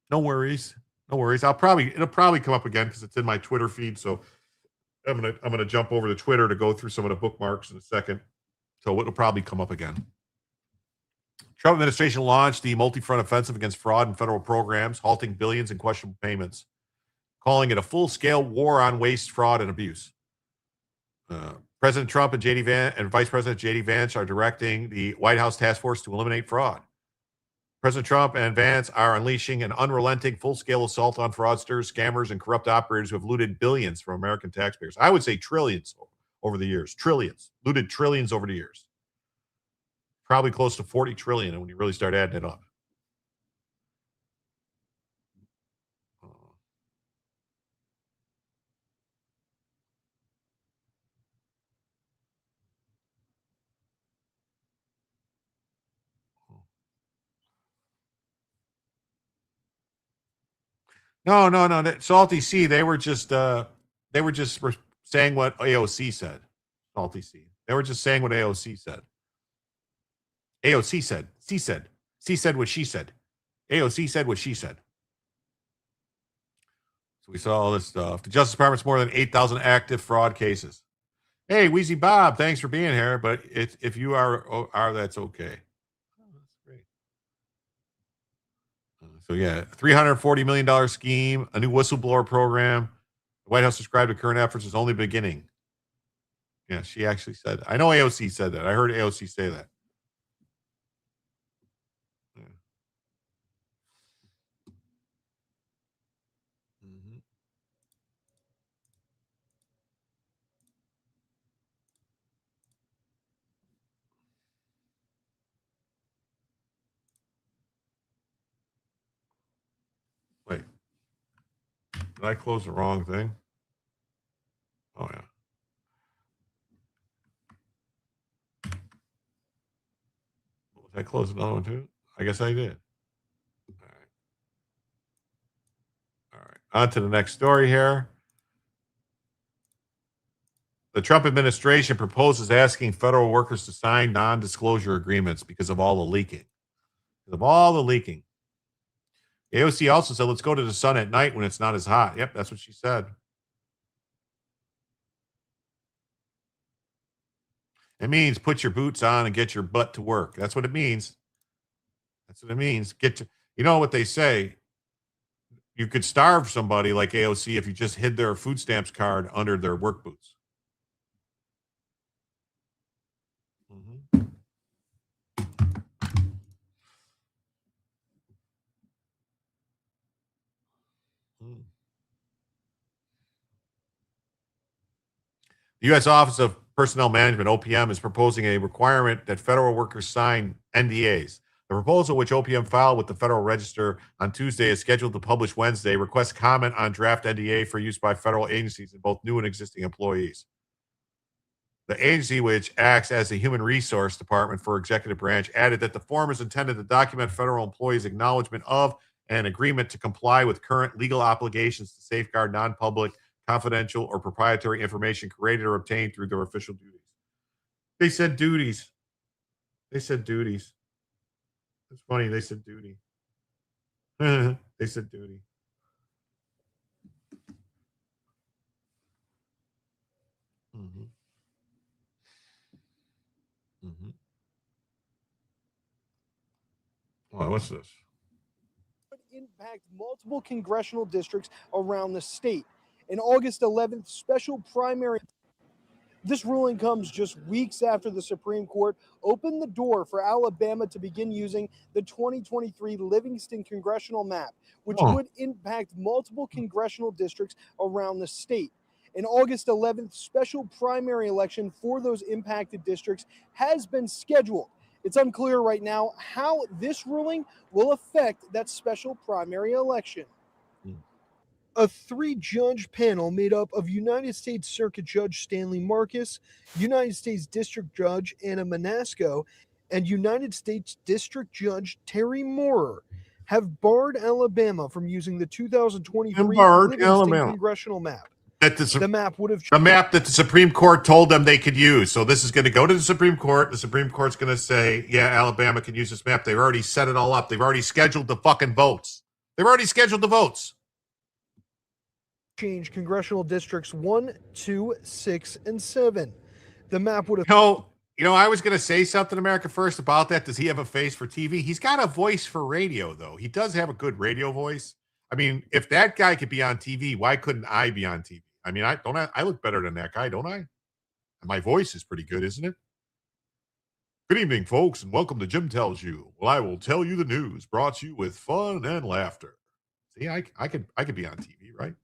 No worries. No worries. It'll probably come up again because it's in my Twitter feed. So I'm gonna jump over to Twitter to go through some of the bookmarks in a second. So it'll probably come up again. Trump administration launched the multi-front offensive against fraud in federal programs, halting billions in questionable payments, calling it a full-scale war on waste, fraud, and abuse. President Trump and Vice President J.D. Vance are directing the White House task force to eliminate fraud. President Trump and Vance are unleashing an unrelenting full-scale assault on fraudsters, scammers, and corrupt operators who have looted billions from American taxpayers. I would say trillions over the years. Trillions. Looted trillions over the years. Probably close to 40 trillion when you really start adding it up. No. Salty C, they were just saying what AOC said. Salty C. They were just saying what AOC said. AOC said. C said. C said what she said. AOC said what she said. So we saw all this stuff. The Justice Department's more than 8,000 active fraud cases. Hey, Wheezy Bob, thanks for being here. But if you are, that's okay. Oh, that's great. So yeah, $340 million scheme, a new whistleblower program. The White House described the current efforts as only beginning. Yeah, she actually said that. I know AOC said that. I heard AOC say that. Yeah. Mm-hmm. Wait. Did I close the wrong thing? Oh, yeah. Did I close another one too? I guess I did. All right. On to the next story here. The Trump administration proposes asking federal workers to sign non-disclosure agreements because of all the leaking. AOC also said, let's go to the sun at night when it's not as hot. Yep, that's what she said. It means put your boots on and get your butt to work. That's what it means. You know what they say? You could starve somebody like AOC if you just hid their food stamps card under their work boots. Mm-hmm. The U.S. Office of Personnel Management, OPM, is proposing a requirement that federal workers sign NDAs. The proposal, which OPM filed with the Federal Register on Tuesday, is scheduled to publish Wednesday, requests comment on draft NDA for use by federal agencies and both new and existing employees. The agency, which acts as a human resource department for executive branch, added that the form is intended to document federal employees' acknowledgement of an agreement to comply with current legal obligations to safeguard non-public, confidential, or proprietary information created or obtained through their official duties. They said duties. They said duties. It's funny. They said duty. They said duty. Mm-hmm. Mm-hmm. Oh, what's this? Impact multiple congressional districts around the state. In August 11th, special primary. This ruling comes just weeks after the Supreme Court opened the door for Alabama to begin using the 2023 Livingston congressional map, which would impact multiple congressional districts around the state. An August 11th special primary election for those impacted districts has been scheduled. It's unclear right now how this ruling will affect that special primary election. A 3-judge panel made up of United States Circuit Judge Stanley Marcus, United States District Judge Anna Manasco, and United States District Judge Terry Moorer have barred Alabama from using the 2023 Livingston congressional map. The map would have the map that the Supreme Court told them they could use. So this is going to go to the Supreme Court. The Supreme Court's going to say, yeah, Alabama can use this map. They've already set it all up. They've already scheduled the fucking votes. They've already scheduled the votes. Change congressional districts 1, 2, 6, and 7. The map would have. You know, I was going to say something, America First, about that. Does he have a face for TV? He's got a voice for radio, though. He does have a good radio voice. I mean, if that guy could be on TV, why couldn't I be on TV? I mean, I look better than that guy, don't I? And my voice is pretty good, isn't it? Good evening, folks, and welcome to Jim Tells You. Well, I will tell you the news, brought to you with fun and laughter. See, I could be on TV, right?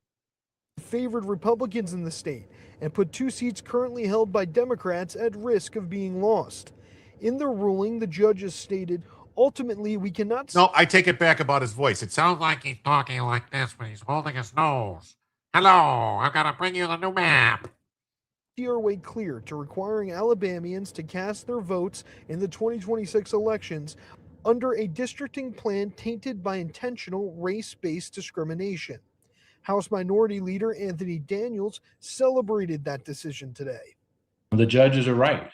Favored Republicans in the state and put 2 seats currently held by Democrats at risk of being lost. In their ruling, the judges stated, ultimately, we cannot. No, I take it back about his voice. It sounds like he's talking like this, but he's holding his nose. Hello, I've got to bring you the new map. See our way clear to requiring Alabamians to cast their votes in the 2026 elections under a districting plan tainted by intentional race-based discrimination. House Minority Leader Anthony Daniels celebrated that decision today. The judges are right.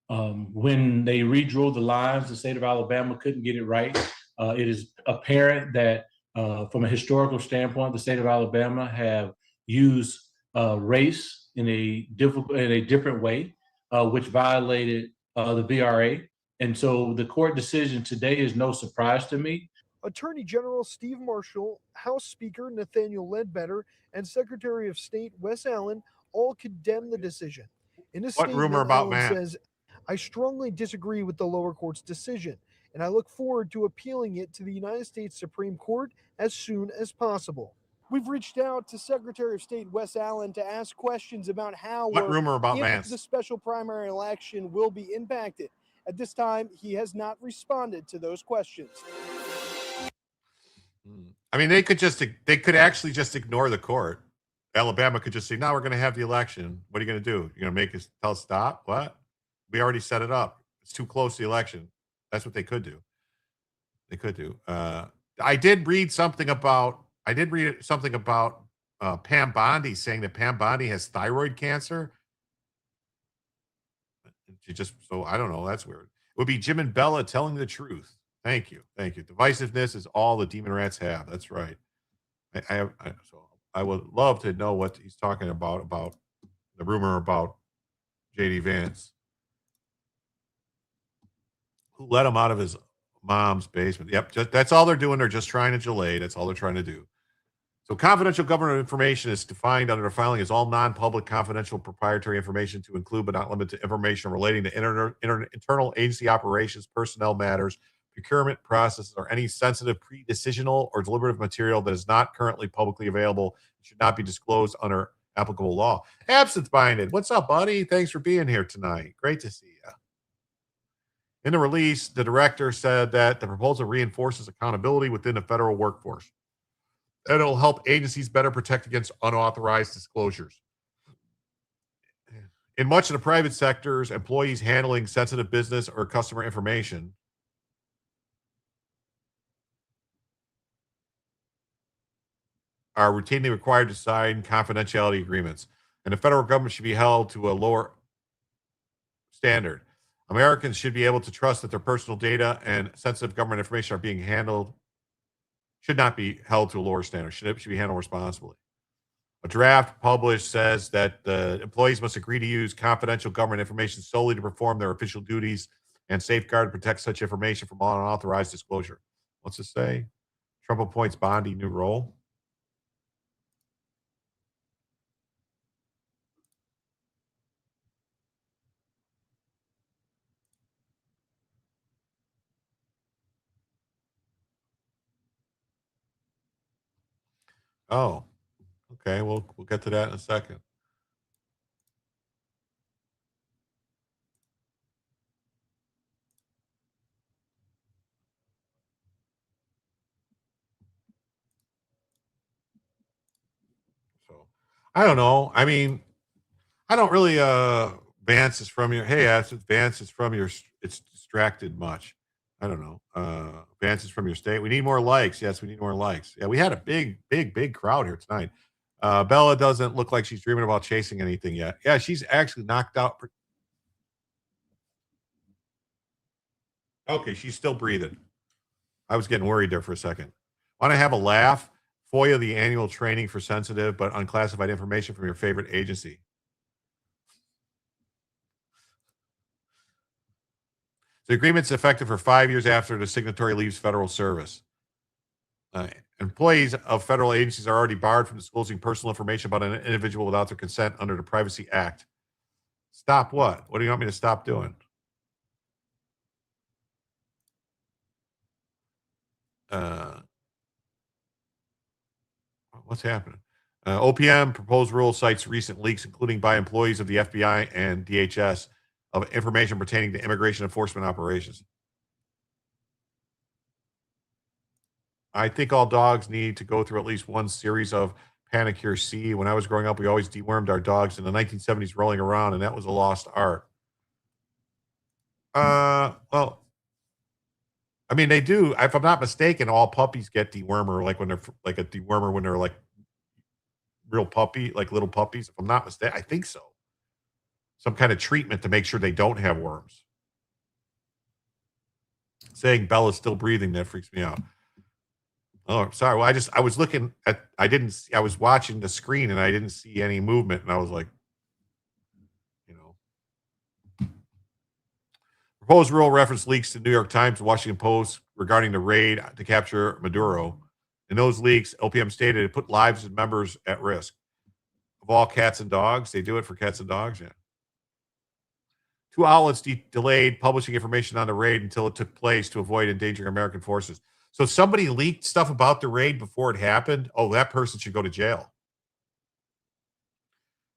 When they redrew the lines, the state of Alabama couldn't get it right. It is apparent that from a historical standpoint, the state of Alabama have used race in a different way, which violated the VRA. And so the court decision today is no surprise to me. Attorney General Steve Marshall, House Speaker Nathaniel Ledbetter, and Secretary of State Wes Allen all condemned the decision. In a statement, rumor about Allen Matt? says, I strongly disagree with the lower court's decision, and I look forward to appealing it to the United States Supreme Court as soon as possible. We've reached out to Secretary of State Wes Allen to ask questions about how What rumor about if Vance? the special primary election will be impacted. At this time, he has not responded to those questions. I mean, they could actually just ignore the court. Alabama could just say, no, we're going to have the election. What are you going to do? You're going to make us tell us stop? What? We already set it up. It's too close to the election. That's what they could do. They could do. I did read something about Pam Bondi saying that Pam Bondi has thyroid cancer. So I don't know. That's weird. It would be Jim and Bella telling the truth. Thank you. Thank you. Divisiveness is all the demon rats have. That's right. So I would love to know what he's talking about the rumor about JD Vance, who let him out of his mom's basement. Yep. That's all they're doing. They're just trying to delay. That's all they're trying to do. So confidential government information is defined under the filing as all non-public confidential proprietary information to include but not limited to information relating to internal agency operations, personnel matters, procurement processes, or any sensitive pre-decisional or deliberative material that is not currently publicly available and should not be disclosed under applicable law. Absent-minded. What's up, buddy? Thanks for being here tonight. Great to see you. In the release, the director said that the proposal reinforces accountability within the federal workforce. And it'll help agencies better protect against unauthorized disclosures. In much of the private sectors, employees handling sensitive business or customer information are routinely required to sign confidentiality agreements, and the federal government should be held to a lower standard. Americans should be able to trust that their personal data and sensitive government information are being handled, should not be held to a lower standard, should be handled responsibly. A draft published says that the employees must agree to use confidential government information solely to perform their official duties and safeguard and protect such information from unauthorized disclosure. What's it say? Trump appoints Bondi new role. Oh, okay. We'll get to that in a second. So, I don't know. I mean, I don't really. Vance is from your. Hey, Vance is from your. It's distracted much. I don't know. Vance is from your state. We need more likes. Yes, we need more likes. Yeah, we had a big crowd here tonight. Bella doesn't look like she's dreaming about chasing anything yet. Yeah, she's actually knocked out. Okay, she's still breathing. I was getting worried there for a second. Want to have a laugh? FOIA the annual training for sensitive but unclassified information from your favorite agency. The agreement's effective for 5 years after the signatory leaves federal service. Employees of federal agencies are already barred from disclosing personal information about an individual without their consent under the Privacy Act. Stop what? What do you want me to stop doing? What's happening? OPM proposed rule cites recent leaks, including by employees of the FBI and DHS, of information pertaining to immigration enforcement operations. I think all dogs need to go through at least one series of Panicure C. When I was growing up, we always dewormed our dogs in the 1970s rolling around, and that was a lost art. Well, I mean, they do. If I'm not mistaken, all puppies get dewormer, like when they're like a dewormer when they're like real puppy, like little puppies. If I'm not mistaken, I think so. Some kind of treatment to make sure they don't have worms. Saying Bella's still breathing, that freaks me out. Oh, sorry. Well, I was looking at, I was watching the screen and I didn't see any movement. And I was like, proposed rule reference leaks to New York Times and Washington Post regarding the raid to capture Maduro. In those leaks, OPM stated it put lives of members at risk. Of all cats and dogs, they do it for cats and dogs, yeah. 2 outlets delayed publishing information on the raid until it took place to avoid endangering American forces. So if somebody leaked stuff about the raid before it happened, oh, that person should go to jail.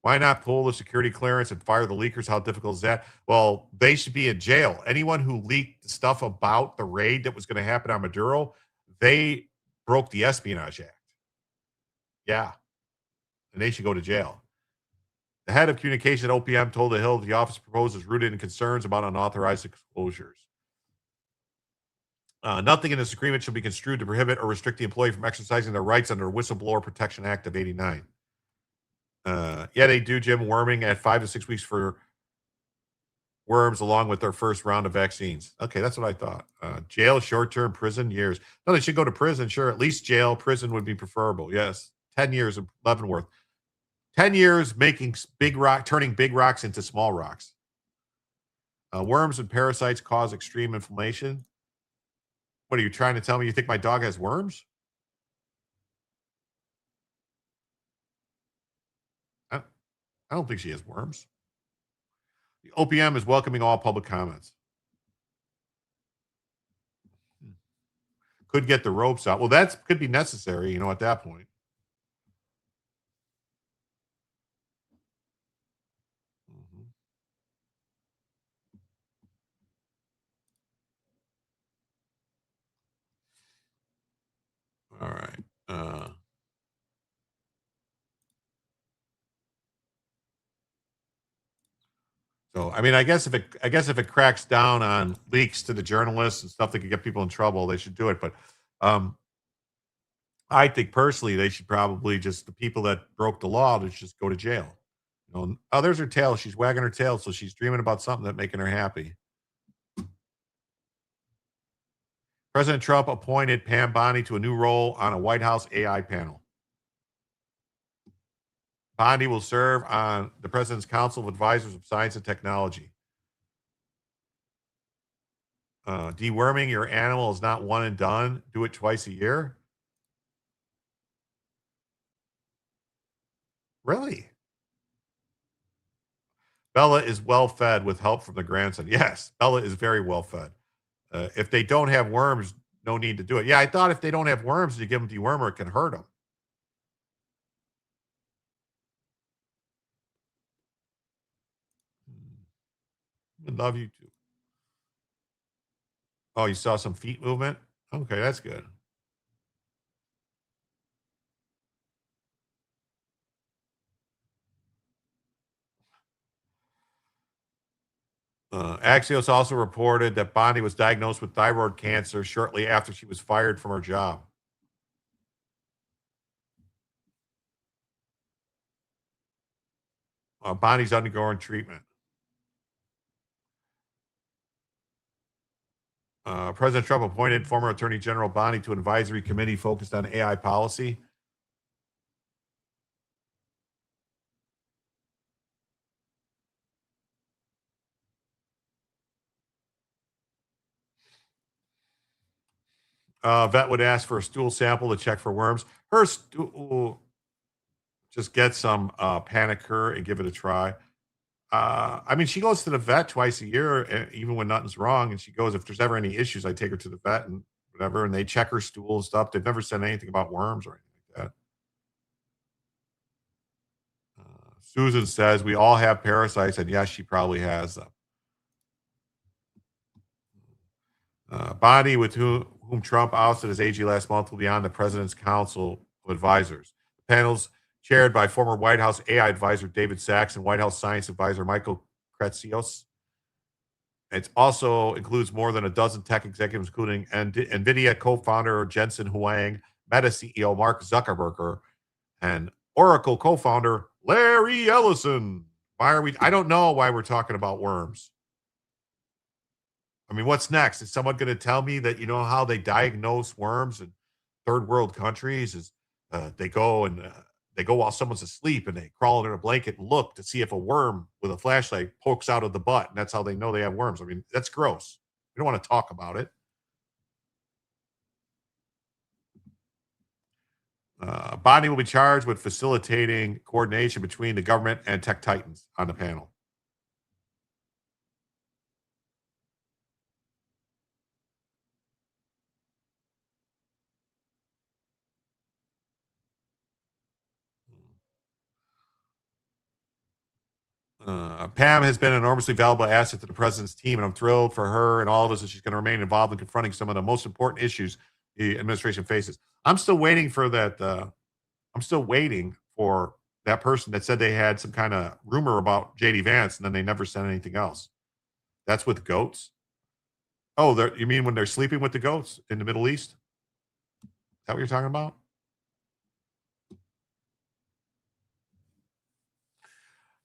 Why not pull the security clearance and fire the leakers? How difficult is that? Well, they should be in jail. Anyone who leaked stuff about the raid that was going to happen on Maduro, they broke the Espionage Act. Yeah. And they should go to jail. The head of communication at OPM told The Hill the office proposes rooted in concerns about unauthorized disclosures. Nothing in this agreement shall be construed to prohibit or restrict the employee from exercising their rights under the Whistleblower Protection Act of '89. Yeah, they do, Jim, worming at 5 to 6 weeks for worms along with their first round of vaccines. Okay, that's what I thought. Jail, short-term, prison, years. No, they should go to prison, sure. At least jail, prison would be preferable. Yes, 10 years of Leavenworth. 10 years making turning big rocks into small rocks. Worms and parasites cause extreme inflammation. What are you trying to tell me? You think my dog has worms? I don't think she has worms. The OPM is welcoming all public comments. Could get the ropes out. Well, that could be necessary, at that point. So, I mean, I guess if it cracks down on leaks to the journalists and stuff that could get people in trouble, they should do it. But I think personally, they should probably just, the people that broke the law, they should just go to jail. You know, oh, there's her tail. She's wagging her tail, so she's dreaming about something that's making her happy. President Trump appointed Pam Bondi to a new role on a White House AI panel. Bondi will serve on the President's Council of Advisors of Science and Technology. Deworming your animal is not one and done. Do it twice a year. Really? Bella is well fed with help from the grandson. Yes, Bella is very well fed. If they don't have worms, no need to do it. Yeah, I thought if they don't have worms, you give them dewormer, it can hurt them. I love you too. Oh, you saw some feet movement? Okay, that's good. Axios also reported that Bondi was diagnosed with thyroid cancer shortly after she was fired from her job. Bondi's undergoing treatment. President Trump appointed former Attorney General Bondi to an advisory committee focused on AI policy. Vet would ask for a stool sample to check for worms. Her stool, just get some Panicure and give it a try. I mean, she goes to the vet twice a year, even when nothing's wrong. And she goes, if there's ever any issues, I take her to the vet and whatever. And they check her stool and stuff. They've never said anything about worms or anything like that. Susan says, we all have parasites. And yes, she probably has them. Bondi, with whom Trump ousted as AG last month, will be on the President's Council of Advisors. The panel's chaired by former White House AI advisor David Sachs and White House science advisor Michael Kretsios. It also includes more than a dozen tech executives, including NVIDIA co-founder Jensen Huang, Meta CEO Mark Zuckerberg, and Oracle co-founder Larry Ellison. I don't know why we're talking about worms. I mean, what's next? Is someone going to tell me that, you know, how they diagnose worms in third world countries is they go while someone's asleep and they crawl under a blanket and look to see if a worm with a flashlight pokes out of the butt. And that's how they know they have worms. I mean, that's gross. We don't want to talk about it. Bondi will be charged with facilitating coordination between the government and tech titans on the panel. Pam has been an enormously valuable asset to the president's team, and I'm thrilled for her and all of us that she's going to remain involved in confronting some of the most important issues the administration faces. I'm still waiting for that. I'm still waiting for that person that said they had some kind of rumor about JD Vance, and then they never said anything else. That's with goats. Oh, you mean when they're sleeping with the goats in the Middle East? Is that what you're talking about?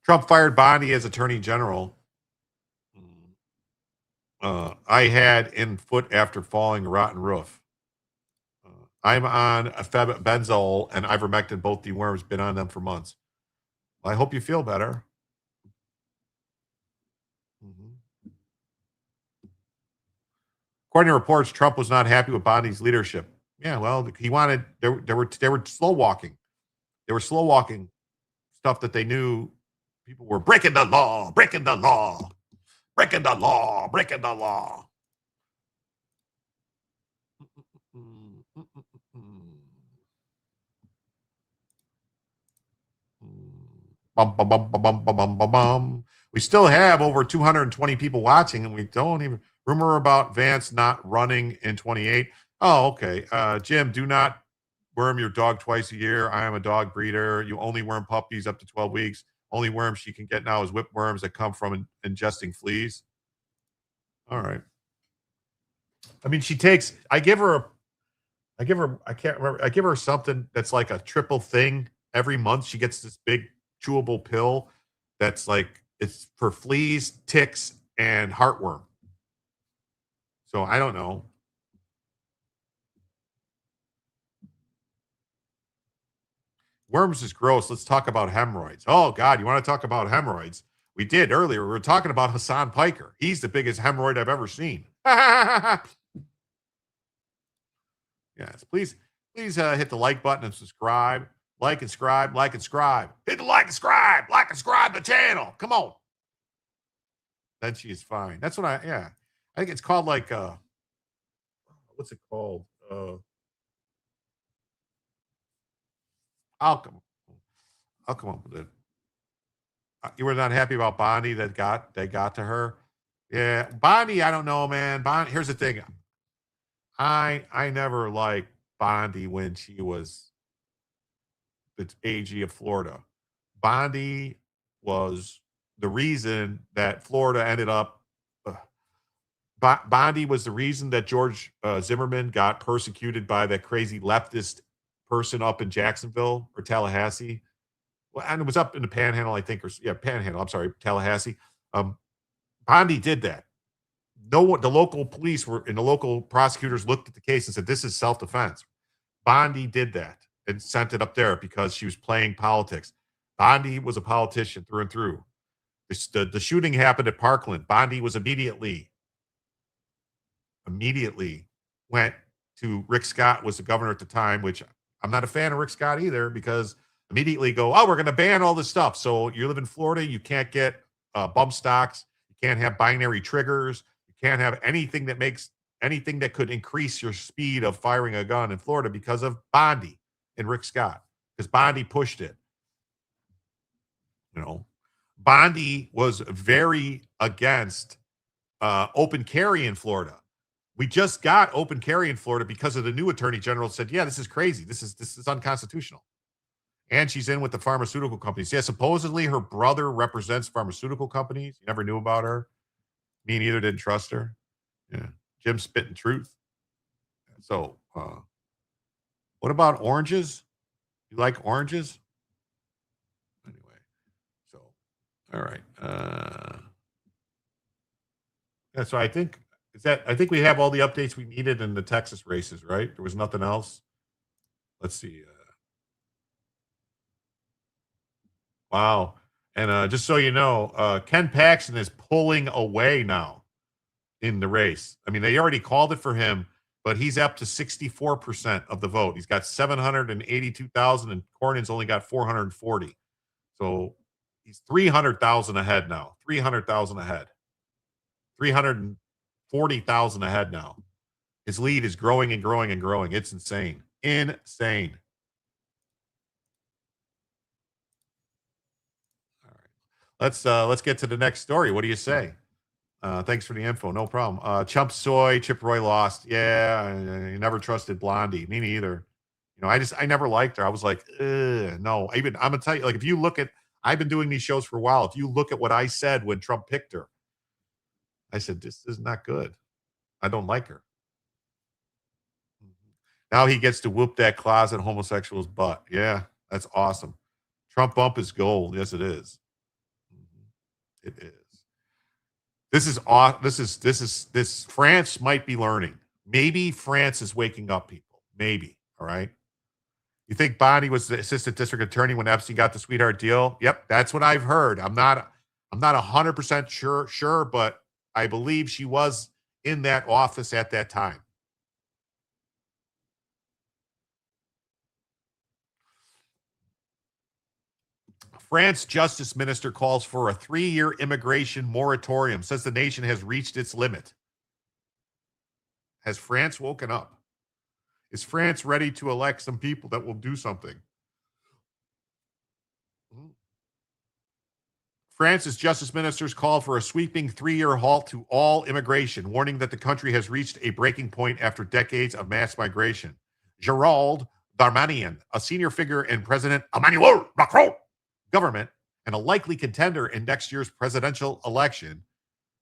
Trump fired Bondi as Attorney General. I had in foot after falling a rotten roof. I'm on benzol and ivermectin, both deworms, been on them for months. Well, I hope you feel better. According to reports, Trump was not happy with Bondi's leadership. Yeah, well, he wanted, they were slow walking. They were slow walking stuff that they knew people were breaking the law, breaking the law, breaking the law, breaking the law. Bum, bum, bum, bum, bum, bum, bum, bum. We still have over 220 people watching, and we don't even rumor about Vance not running in 28. Oh, okay. Jim, do not worm your dog twice a year. I am a dog breeder. You only worm puppies up to 12 weeks. Only worms she can get now is whipworms that come from ingesting fleas. All right. I mean, I give her, I can't remember. I give her something that's like a triple thing every month. She gets this big chewable pill that's like, it's for fleas, ticks, and heartworm. So I don't know. Worms is gross. Let's talk about hemorrhoids. Oh, God, you want to talk about hemorrhoids? We did earlier. We were talking about Hasan Piker. He's the biggest hemorrhoid I've ever seen. Yes, please hit the like button and subscribe. Like and subscribe, like and subscribe. Hit the like and subscribe the channel. Come on. Then she is fine. That's what I think it's called like, what's it called? I'll come up with it. You were not happy about Bondi that got to her. Yeah, Bondi, I don't know, man. Bondi, here's the thing. I never liked Bondi when she was the AG of Florida. Bondi was the reason that Florida ended up. Bondi was the reason that George Zimmerman got persecuted by that crazy leftist person up in Jacksonville or Tallahassee. Well, and it was up in the Panhandle, I think, Panhandle. I'm sorry, Tallahassee. Bondi did that. The local police and the local prosecutors looked at the case and said, this is self-defense. Bondi did that and sent it up there because she was playing politics. Bondi was a politician through and through. The shooting happened at Parkland. Bondi was immediately went to Rick Scott was the governor at the time, which I'm not a fan of Rick Scott either, because immediately go, we're going to ban all this stuff. So you live in Florida, you can't get bump stocks, you can't have binary triggers, you can't have anything that could increase your speed of firing a gun in Florida because of Bondi and Rick Scott, because Bondi pushed it. Bondi was very against open carry in Florida. We just got open carry in Florida because of the new attorney general said, this is crazy. This is unconstitutional. And she's in with the pharmaceutical companies. Yeah, supposedly her brother represents pharmaceutical companies. You never knew about her. Me neither, didn't trust her. Yeah. Jim spitting truth. So, what about oranges? You like oranges? Anyway, so, all right. So I think we have all the updates we needed in the Texas races, right? There was nothing else. Let's see. Wow. And just so you know, Ken Paxton is pulling away now in the race. I mean, they already called it for him, but he's up to 64% of the vote. He's got 782,000 and Cornyn's only got 440. So he's 300,000 ahead now. 300,000 ahead. 340,000 ahead now. His lead is growing and growing and growing. It's insane. Insane. All right. Let's get to the next story. What do you say? Thanks for the info. No problem. Chump Soy, Chip Roy lost. Yeah, I never trusted Blondie. Me neither. I never liked her. I was like, no. I'm gonna tell you, like, if you look at, I've been doing these shows for a while. If you look at what I said when Trump picked her, I said, this is not good. I don't like her. Now he gets to whoop that closet homosexual's butt. Yeah, that's awesome. Trump bump is gold. Yes, it is. It is. This France might be learning. Maybe France is waking up people. Maybe. All right. You think Bonnie was the assistant district attorney when Epstein got the sweetheart deal? Yep, that's what I've heard. I'm not 100% sure, but I believe she was in that office at that time. France Justice Minister calls for a 3-year immigration moratorium, says the nation has reached its limit. Has France woken up? Is France ready to elect some people that will do something? France's justice ministers call for a sweeping 3-year halt to all immigration, warning that the country has reached a breaking point after decades of mass migration. Gerald Darmanin, a senior figure in President Emmanuel Macron government, and a likely contender in next year's presidential election,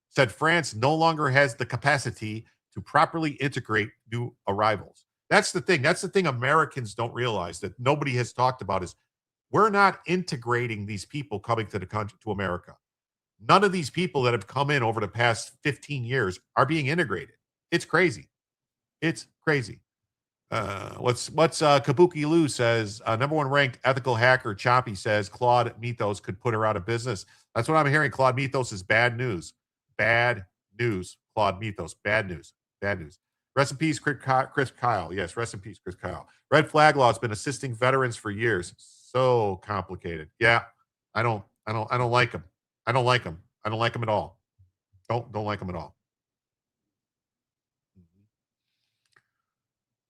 said France no longer has the capacity to properly integrate new arrivals. That's the thing. That's the thing Americans don't realize, that nobody has talked about, is we're not integrating these people coming to the country, to America. None of these people that have come in over the past 15 years are being integrated. It's crazy. It's crazy. What's Kabuki Lou says, number one ranked ethical hacker Choppy says Claude Mythos could put her out of business. That's what I'm hearing. Claude Mythos is bad news. Bad news. Claude Mythos. Bad news. Bad news. Rest in peace, Chris Kyle. Yes, rest in peace, Chris Kyle. Red flag law has been assisting veterans for years. So complicated. Yeah, I don't like them. I don't like them. I don't like them at all. Don't like them at all.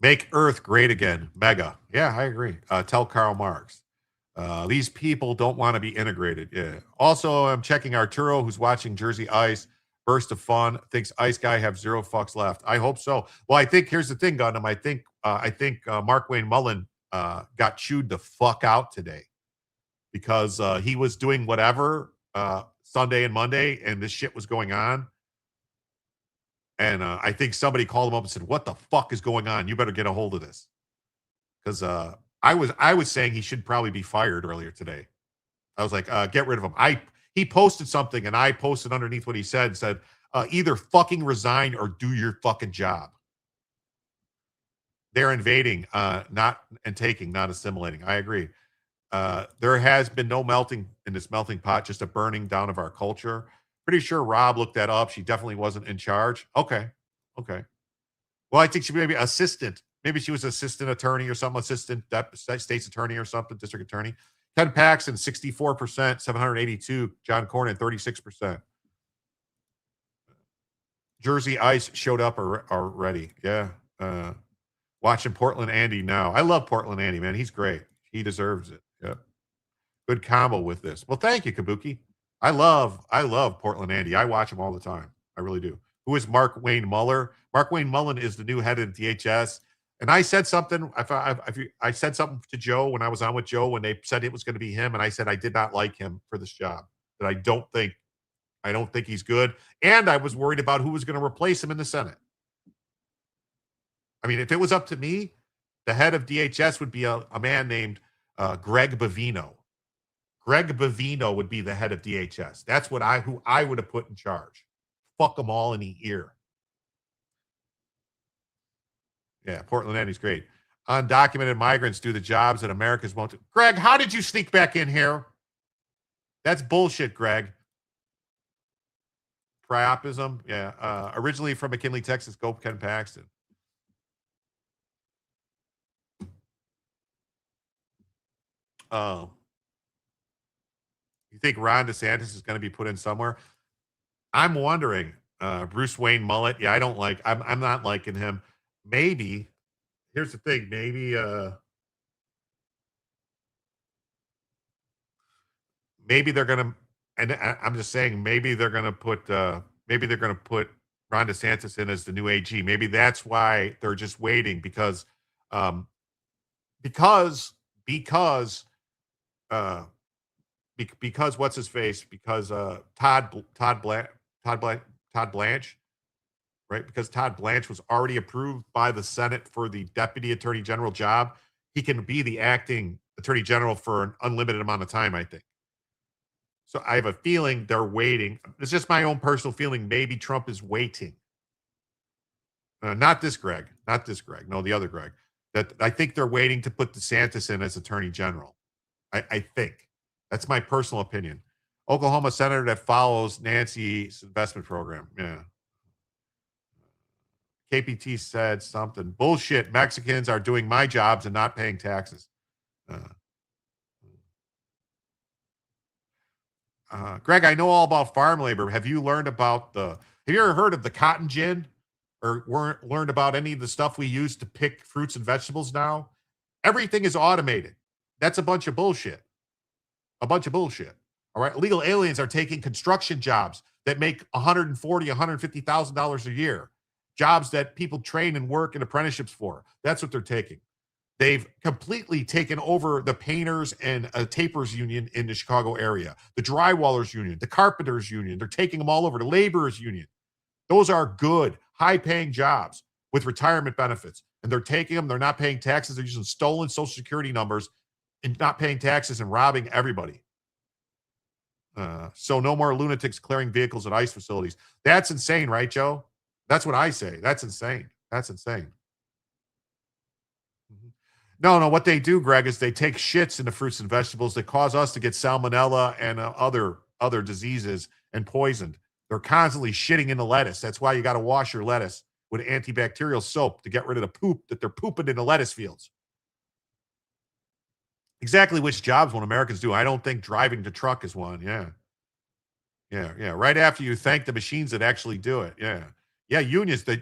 Make Earth great again. Mega. Yeah, I agree. Tell Karl Marx. These people don't want to be integrated. Yeah. Also, I'm checking Arturo, who's watching Jersey Ice. Burst of fun. Thinks Ice Guy have 0 fucks left. I hope so. Well, I think here's the thing, Gundam. I think Mark Wayne Mullen got chewed the fuck out today because he was doing whatever Sunday and Monday, and this shit was going on. And I think somebody called him up and said, "What the fuck is going on? You better get a hold of this." Because I was saying he should probably be fired earlier today. I was like, get rid of him. He posted something, and I posted underneath what he said, either fucking resign or do your fucking job. They're invading, not assimilating. I agree. There has been no melting in this melting pot, just a burning down of our culture. Pretty sure Rob looked that up. She definitely wasn't in charge. Okay. Well, I think she maybe assistant. Maybe she was assistant attorney or something, assistant state's attorney or something, district attorney. Ken Paxton, 64%, 782. John Cornyn, 36%. Jersey Ice showed up already. Yeah. Watching Portland Andy now. I love Portland Andy, man. He's great. He deserves it. Yeah. Good combo with this. Well, thank you, Kabuki. I love Portland Andy. I watch him all the time. I really do. Who is Mark Wayne Muller? Mark Wayne Mullen is the new head of DHS. And I said something. I said something to Joe when I was on with Joe when they said it was going to be him, and I said I did not like him for this job. That I don't think he's good, and I was worried about who was going to replace him in the Senate. I mean, if it was up to me, the head of DHS would be a man named Greg Bavino. Greg Bavino would be the head of DHS. That's who I would have put in charge. Fuck them all in the ear. Yeah, Portland Andy's great. Undocumented migrants do the jobs that Americans won't do. Greg, how did you sneak back in here? That's bullshit, Greg. Priapism, yeah. Originally from McKinley, Texas, go Ken Paxton. You think Ron DeSantis is going to be put in somewhere? I'm wondering. Bruce Wayne Mullet. Yeah, I'm not liking him. Maybe. Here's the thing. Maybe they're going to, and I'm just saying, maybe they're going to put Ron DeSantis in as the new AG. Maybe that's why they're just waiting because what's his face? Because Todd Blanche, right? Because Todd Blanche was already approved by the Senate for the Deputy Attorney General job. He can be the acting Attorney General for an unlimited amount of time, I think. So I have a feeling they're waiting. It's just my own personal feeling. Maybe Trump is waiting. Not this Greg. No, the other Greg. That I think they're waiting to put DeSantis in as Attorney General. I think. That's my personal opinion. Oklahoma senator that follows Nancy's investment program. Yeah. KPT said something. Bullshit. Mexicans are doing my jobs and not paying taxes. Greg, I know all about farm labor. Have you ever heard of the cotton gin or learned about any of the stuff we use to pick fruits and vegetables now? Everything is automated. That's a bunch of bullshit. All right. Illegal aliens are taking construction jobs that make $140,000, $150,000 a year. Jobs that people train and work in apprenticeships for. That's what they're taking. They've completely taken over the painters and tapers union in the Chicago area, the drywallers union, the carpenters union. They're taking them all over, the laborers union. Those are good, high-paying jobs with retirement benefits. And they're taking them. They're not paying taxes. They're using stolen Social Security numbers and not paying taxes and robbing everybody. So no more lunatics clearing vehicles at ICE facilities. That's insane, right, Joe? That's what I say. That's insane. That's insane. No, what they do, Greg, is they take shits in the fruits and vegetables that cause us to get salmonella and other diseases and poisoned. They're constantly shitting in the lettuce. That's why you got to wash your lettuce with antibacterial soap to get rid of the poop that they're pooping in the lettuce fields. Exactly which jobs will Americans do? I don't think driving the truck is one. Yeah. Right after you thank the machines that actually do it. Yeah. Unions. The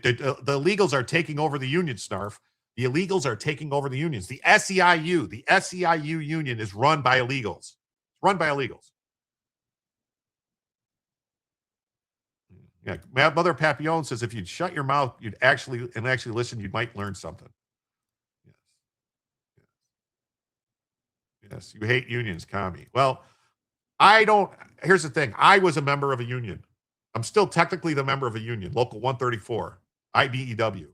illegals are taking over the unions, Snarf. The illegals are taking over the unions. The SCIU union is run by illegals. Run by illegals. Yeah, Mother Papillon says if you'd shut your mouth, you'd actually listen, you might learn something. Yes, you hate unions, commie. Well, I don't. Here's the thing. I was a member of a union. I'm still technically the member of a union, Local 134, IBEW.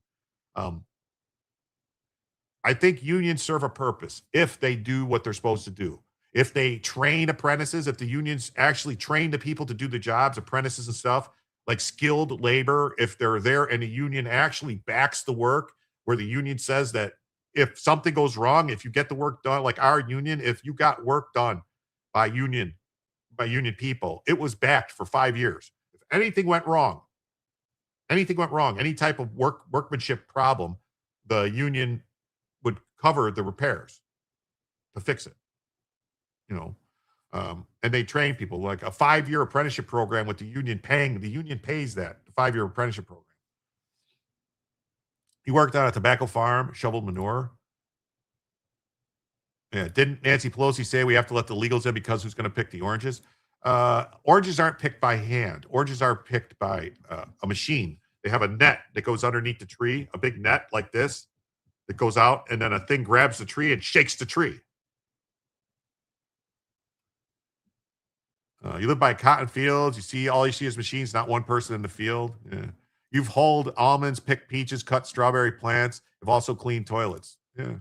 I think unions serve a purpose if they do what they're supposed to do. If they train apprentices, if the unions actually train the people to do the jobs, apprentices and stuff, like skilled labor, if they're there and the union actually backs the work, where the union says that if something goes wrong, if you get the work done, like our union, if you got work done by union people, it was backed for 5 years. If anything went wrong, any type of workmanship problem, the union would cover the repairs to fix it. And they train people like a 5-year apprenticeship program with the union pays that, the 5-year apprenticeship program. He worked on a tobacco farm, shoveled manure. Yeah, didn't Nancy Pelosi say we have to let the illegals in because who's going to pick the oranges? Oranges aren't picked by hand. Oranges are picked by a machine. They have a net that goes underneath the tree, a big net like this that goes out, and then a thing grabs the tree and shakes the tree. You live by cotton fields. All you see is machines, not one person in the field. Yeah. You've hauled almonds, picked peaches, cut strawberry plants. You've also cleaned toilets. Yeah.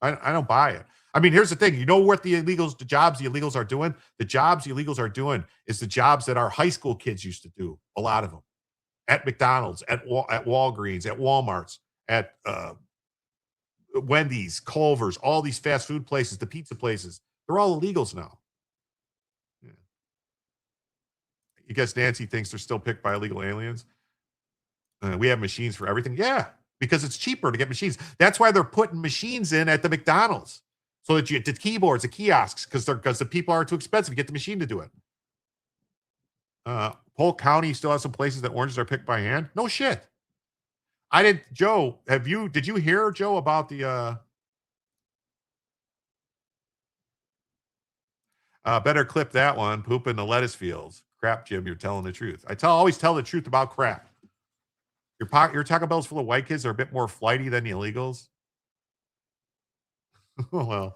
I don't buy it. I mean, here's the thing. You know what the jobs the illegals are doing? The jobs the illegals are doing is the jobs that our high school kids used to do, a lot of them. At McDonald's, at Walgreens, at Walmarts, at Wendy's, Culver's, all these fast food places, the pizza places. They're all illegals now. Yeah. You guess Nancy thinks they're still picked by illegal aliens? We have machines for everything. Yeah, because it's cheaper to get machines. That's why they're putting machines in at the McDonald's. So that you get the keyboards, the kiosks, because the people are too expensive to get the machine to do it. Polk County still has some places that oranges are picked by hand. No shit. I didn't. Joe, did you hear, Joe, about the better clip that one, poop in the lettuce fields. Crap, Jim, you're telling the truth. Always tell the truth about crap. Your Taco Bell's full of white kids that are a bit more flighty than the illegals. Well,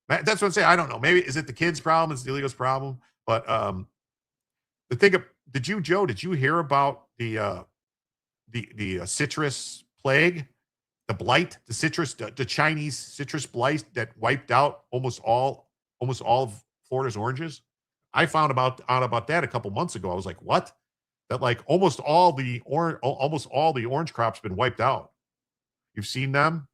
that's what I'm saying. I don't know. Maybe is it the kids' problem? Is it the illegals' problem? But the thing of, did you hear about the citrus plague, the blight, the Chinese citrus blight that wiped out almost all of Florida's oranges? I found out about that a couple months ago. I was like, what? That like almost all the orange crop's been wiped out. You've seen them?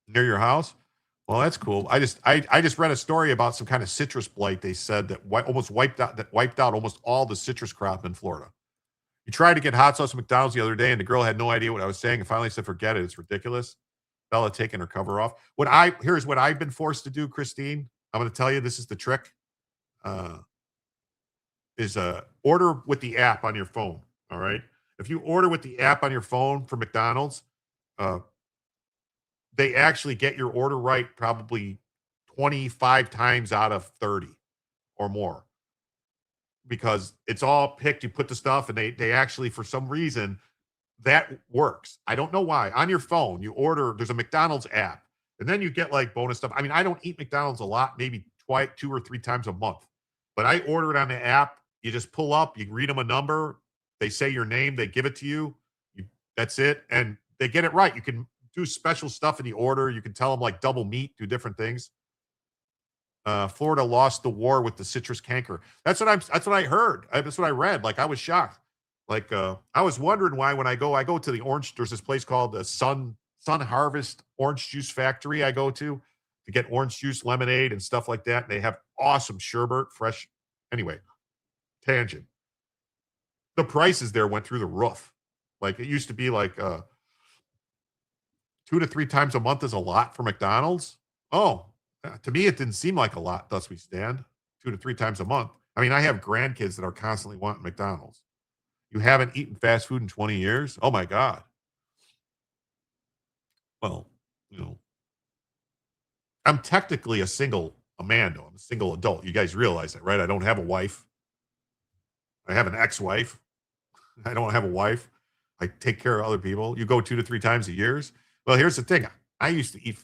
Near your house? Well, that's cool. I just read a story about some kind of citrus blight. They said that almost wiped out almost all the citrus crop in Florida. You tried to get hot sauce at McDonald's the other day, and the girl had no idea what I was saying, and finally said, "Forget it. It's ridiculous." Bella taking her cover off. Here's what I've been forced to do, Christine. I'm going to tell you, this is the trick. Is order with the app on your phone. All right. If you order with the app on your phone for McDonald's, they actually get your order right probably 25 times out of 30 or more. because it's all picked. You put the stuff and they actually, for some reason, that works. I don't know why. On your phone, you order, there's a McDonald's app, and then you get like bonus stuff. I mean, I don't eat McDonald's a lot, maybe twice, 2 or 3 times a month, but I order it on the app. You just pull up, you read them a number, they say your name, they give it to you. That's it. And they get it right. You can do special stuff in the order. You can tell them like double meat, do different things. Florida lost the war with the citrus canker. That's what I heard. That's what I read. Like, I was shocked. Like, I was wondering why when I go to the orange, there's this place called the Sun Harvest Orange Juice Factory I go to get orange juice, lemonade, and stuff like that. And they have awesome sherbet, fresh. Anyway, tangent. The prices there went through the roof. Like, it used to be like 2 to 3 times a month is a lot for McDonald's. Oh, to me, it didn't seem like a lot. Thus we stand 2 to 3 times a month. I mean, I have grandkids that are constantly wanting McDonald's. You haven't eaten fast food in 20 years? Oh my God. Well, I'm technically a man, though. I'm a single adult. You guys realize that, right? I don't have a wife. I have an ex-wife. I don't have a wife. I take care of other people. You go 2 to 3 times a year. Well, here's the thing. I used to eat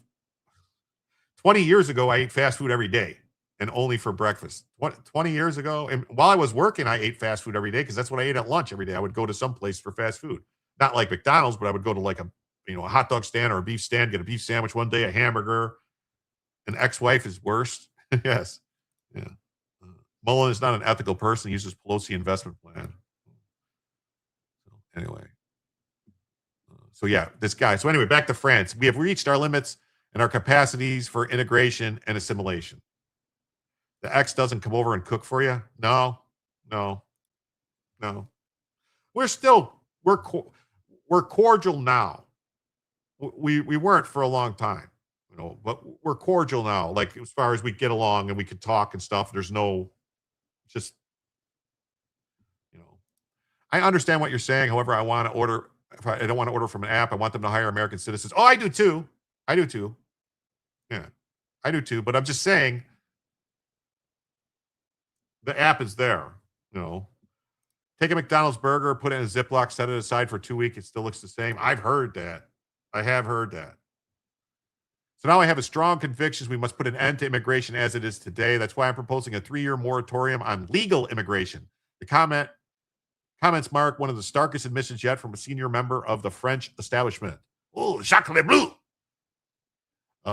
20 years ago. I ate fast food every day and only for breakfast. 20 years ago, and while I was working, I ate fast food every day because that's what I ate at lunch every day. I would go to some place for fast food, not like McDonald's, but I would go to like a hot dog stand or a beef stand, get a beef sandwich one day, a hamburger. An ex-wife is worse. Yes. Yeah. Mullen is not an ethical person. He uses Pelosi investment plan. Anyway. So yeah, this guy. So anyway, back to France. We have reached our limits and our capacities for integration and assimilation. The ex doesn't come over and cook for you? No. We're cordial now. We weren't for a long time, but we're cordial now. Like, as far as we get along and we could talk and stuff, there's no just, I understand what you're saying. However, I want to order. If I don't want to order from an app, I want them to hire American citizens. Oh, I do too. Yeah, I do too. But I'm just saying, the app is there. Take a McDonald's burger, put it in a Ziploc, set it aside for 2 weeks. It still looks the same. I've heard that. I have heard that. So now I have a strong conviction we must put an end to immigration as it is today. That's why I'm proposing a 3-year moratorium on legal immigration. The comments mark one of the starkest admissions yet from a senior member of the French establishment. Oh, Jacques Lebleu.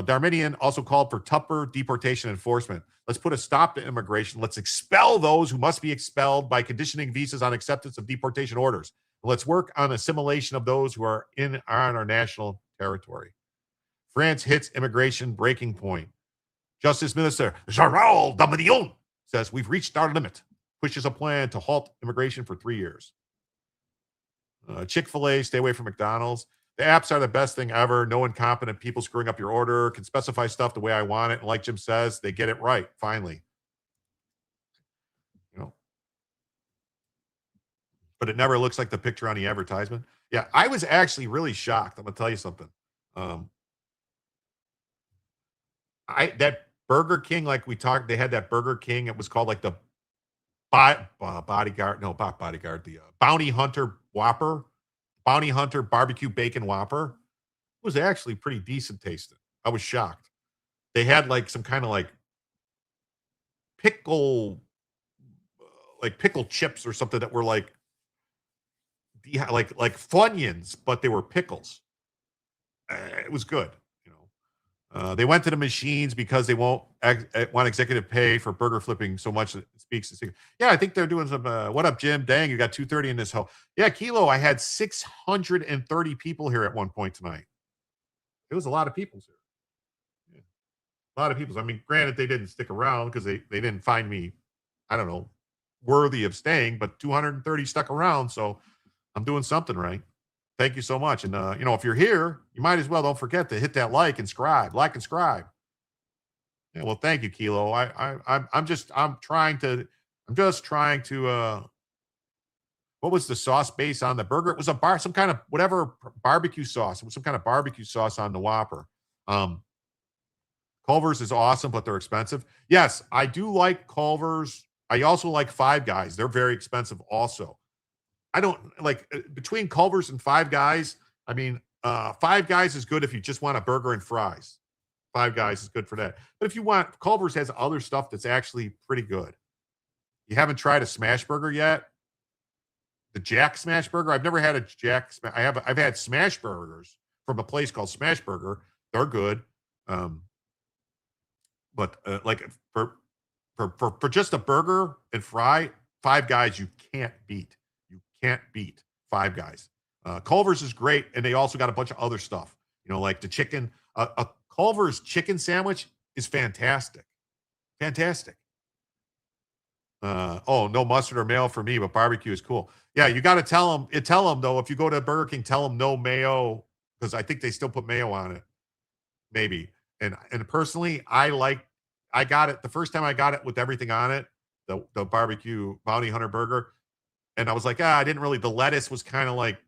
Darminian also called for tougher deportation enforcement. Let's put a stop to immigration. Let's expel those who must be expelled by conditioning visas on acceptance of deportation orders. Let's work on assimilation of those who are on our national territory. France hits immigration breaking point. Justice Minister Gérald Darmanin says we've reached our limit. Pushes a plan to halt immigration for 3 years. Chick-fil-A, stay away from McDonald's. The apps are the best thing ever. No incompetent people screwing up your order. Can specify stuff the way I want it. And like Jim says, they get it right, finally. But it never looks like the picture on the advertisement. Yeah, I was actually really shocked. I'm going to tell you something. That Burger King, like we talked, they had that Burger King. It was called like the Bodyguard. No, not Bodyguard. The Bounty Hunter Whopper. Bounty Hunter Barbecue Bacon Whopper. It was actually pretty decent tasting. I was shocked. They had like some kind of like pickle chips or something that were like Funyuns, but they were pickles. It was good. They went to the machines because they won't want executive pay for burger flipping so much that it speaks to. Yeah, I think they're doing some. What up, Jim? Dang, you got 230 in this hole. Yeah, Kilo. I had 630 people here at one point tonight. It was a lot of people here. Yeah. A lot of people. I mean, granted, they didn't stick around because they didn't find me, I don't know, worthy of staying. But 230 stuck around, so I'm doing something right. Thank you so much. And, if you're here, you might as well don't forget to hit that like and subscribe. Yeah, well, thank you, Kilo. I'm just trying to, what was the sauce base on the burger? It was some kind of whatever barbecue sauce. It was some kind of barbecue sauce on the Whopper. Culver's is awesome, but they're expensive. Yes, I do like Culver's I also like Five Guys. They're very expensive also. I don't like between Culver's and Five Guys. I mean, Five Guys is good if you just want a burger and fries. Five Guys is good for that. But if you want, Culver's has other stuff that's actually pretty good. You haven't tried a smash burger yet? The Jack Smash Burger? I've never had a Jack. I've had smash burgers from a place called Smash Burger. They're good. But like for just a burger and fry, Five Guys you can't beat. You can't beat Five Guys. Culver's is great, and they also got a bunch of other stuff. You know, like the chicken. A Culver's chicken sandwich is fantastic. Fantastic. Oh, no mustard or mayo for me, but barbecue is cool. Yeah, you got to tell them though, if you go to Burger King, tell them no mayo, because I think they still put mayo on it. Maybe. And personally, I got it the first time I got it with everything on it, the barbecue bounty hunter burger. And I was like, I didn't really, the lettuce was kind of like,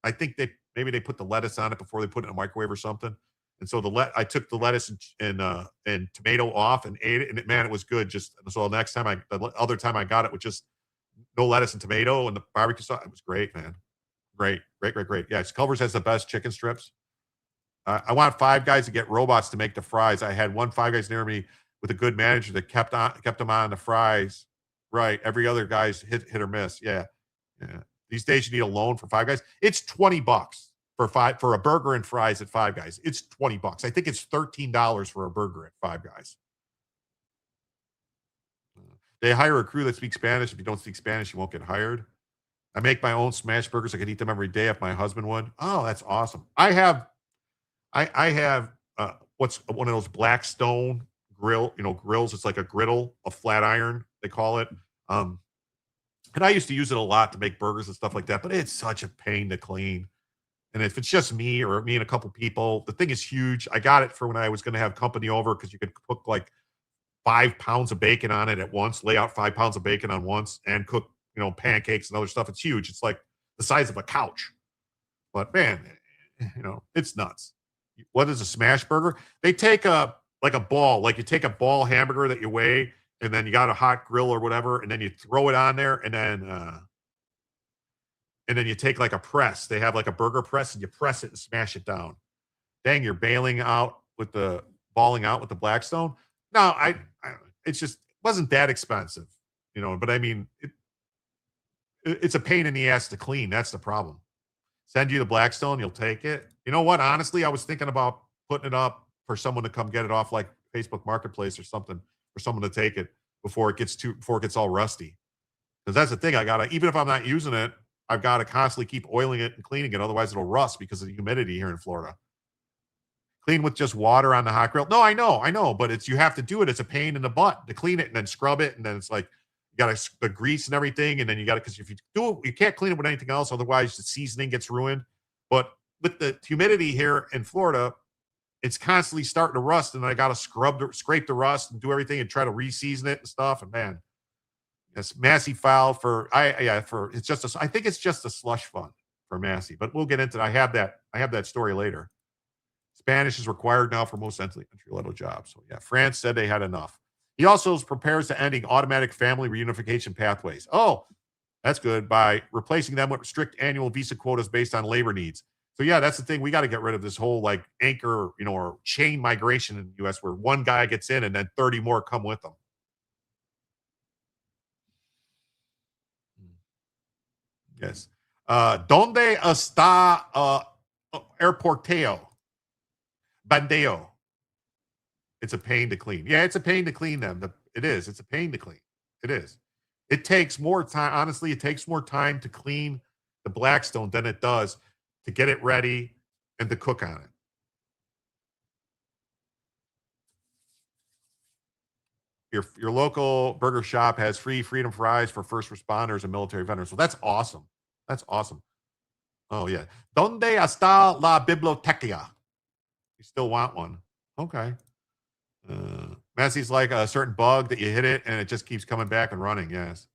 I think maybe they put the lettuce on it before they put it in a microwave or something. And so I took the lettuce and tomato off and ate it, and man, it was good. Just so the other time I got it with just no lettuce and tomato and the barbecue sauce, it was great, man. Great. Yeah, Culver's has the best chicken strips. I want Five Guys to get robots to make the fries. I had one Five Guys near me with a good manager that kept them on the fries. Right, every other guy's hit or miss. Yeah. These days you need a loan for Five Guys. It's $20 for a burger and fries at Five Guys. It's $20. I think it's $13 for a burger at Five Guys. They hire a crew that speaks Spanish. If you don't speak Spanish, you won't get hired. I make my own smash burgers. I could eat them every day if my husband would. Oh, that's awesome. I have what's one of those Blackstone grills. It's like a griddle, a flat iron, they call it. And I used to use it a lot to make burgers and stuff like that, but it's such a pain to clean. And if it's just me or me and a couple people, the thing is huge. I got it for when I was going to have company over because you could cook like 5 pounds of bacon on it at once, lay out 5 pounds of bacon on once and cook, pancakes and other stuff. It's huge. It's like the size of a couch. But man, it's nuts. What is a smash burger? They take a ball, like you take a ball hamburger that you weigh, and then you got a hot grill or whatever, and then you throw it on there, and then you take like a press. They have like a burger press, and you press it and smash it down. Dang, you're balling out with the Blackstone. No, it wasn't that expensive, but I mean, it's a pain in the ass to clean. That's the problem. Send you the Blackstone, you'll take it. You know what? Honestly, I was thinking about putting it up for someone to come get it off like Facebook Marketplace or something, for someone to take it before it gets all rusty. Because that's the thing. Even if I'm not using it, I've got to constantly keep oiling it and cleaning it. Otherwise it'll rust because of the humidity here in Florida. Clean with just water on the hot grill. No, I know, but you have to do it. It's a pain in the butt to clean it and then scrub it. And then it's like, you got the grease and everything. And then because if you do it, you can't clean it with anything else. Otherwise the seasoning gets ruined. But with the humidity here in Florida, it's constantly starting to rust. And I got to scrape the rust and do everything and try to re-season it and stuff. And man, yes, Massey filed I think it's just a slush fund for Massey, but we'll get into it. I have that story later. Spanish is required now for most entry-level jobs. So yeah, France said they had enough. He also prepares to ending automatic family reunification pathways. Oh, that's good, by replacing them with strict annual visa quotas based on labor needs. So yeah, that's the thing. We got to get rid of this whole like anchor, or chain migration in the U.S. where one guy gets in and then 30 more come with them. Yes. ¿Dónde está airporteo? Bandeo. It's a pain to clean. Yeah, it's a pain to clean them. It is. It's a pain to clean. It is. It takes more time. Honestly, it takes more time to clean the Blackstone than it does to get it ready and to cook on it. Your local burger shop has free freedom fries for first responders and military veterans. So that's awesome. That's awesome. Oh, yeah. ¿Dónde está la biblioteca? You still want one. Okay. Massey's like a certain bug that you hit it and it just keeps coming back and running. Yes.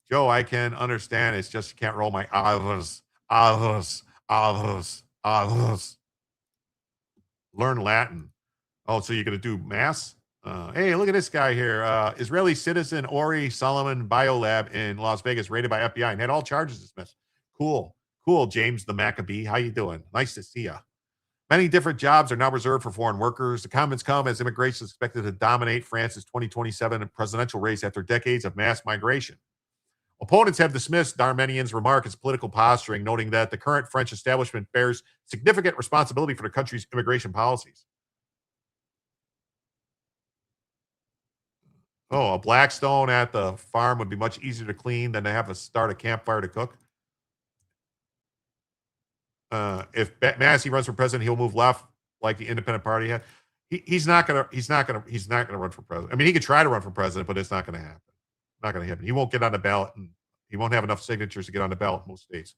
Joe, I can understand. It's just you can't roll my R's. Learn Latin. Oh, so you're going to do mass? Hey, look at this guy here. Israeli citizen Ori Solomon Biolab in Las Vegas raided by FBI and had all charges dismissed. Cool. Cool, James the Maccabee. How you doing? Nice to see you. Many different jobs are now reserved for foreign workers. The comments come as immigration is expected to dominate France's 2027 presidential race after decades of mass migration. Opponents have dismissed Darmanian's remark as political posturing, noting that the current French establishment bears significant responsibility for the country's immigration policies. Oh, a Blackstone at the farm would be much easier to clean than to have to start a campfire to cook. If Massey runs for president, he'll move left like the Independent Party had. He's not gonna run for president. I mean, he could try to run for president, but it's not gonna happen. Not gonna happen. He won't get on the ballot, and he won't have enough signatures to get on the ballot in most states.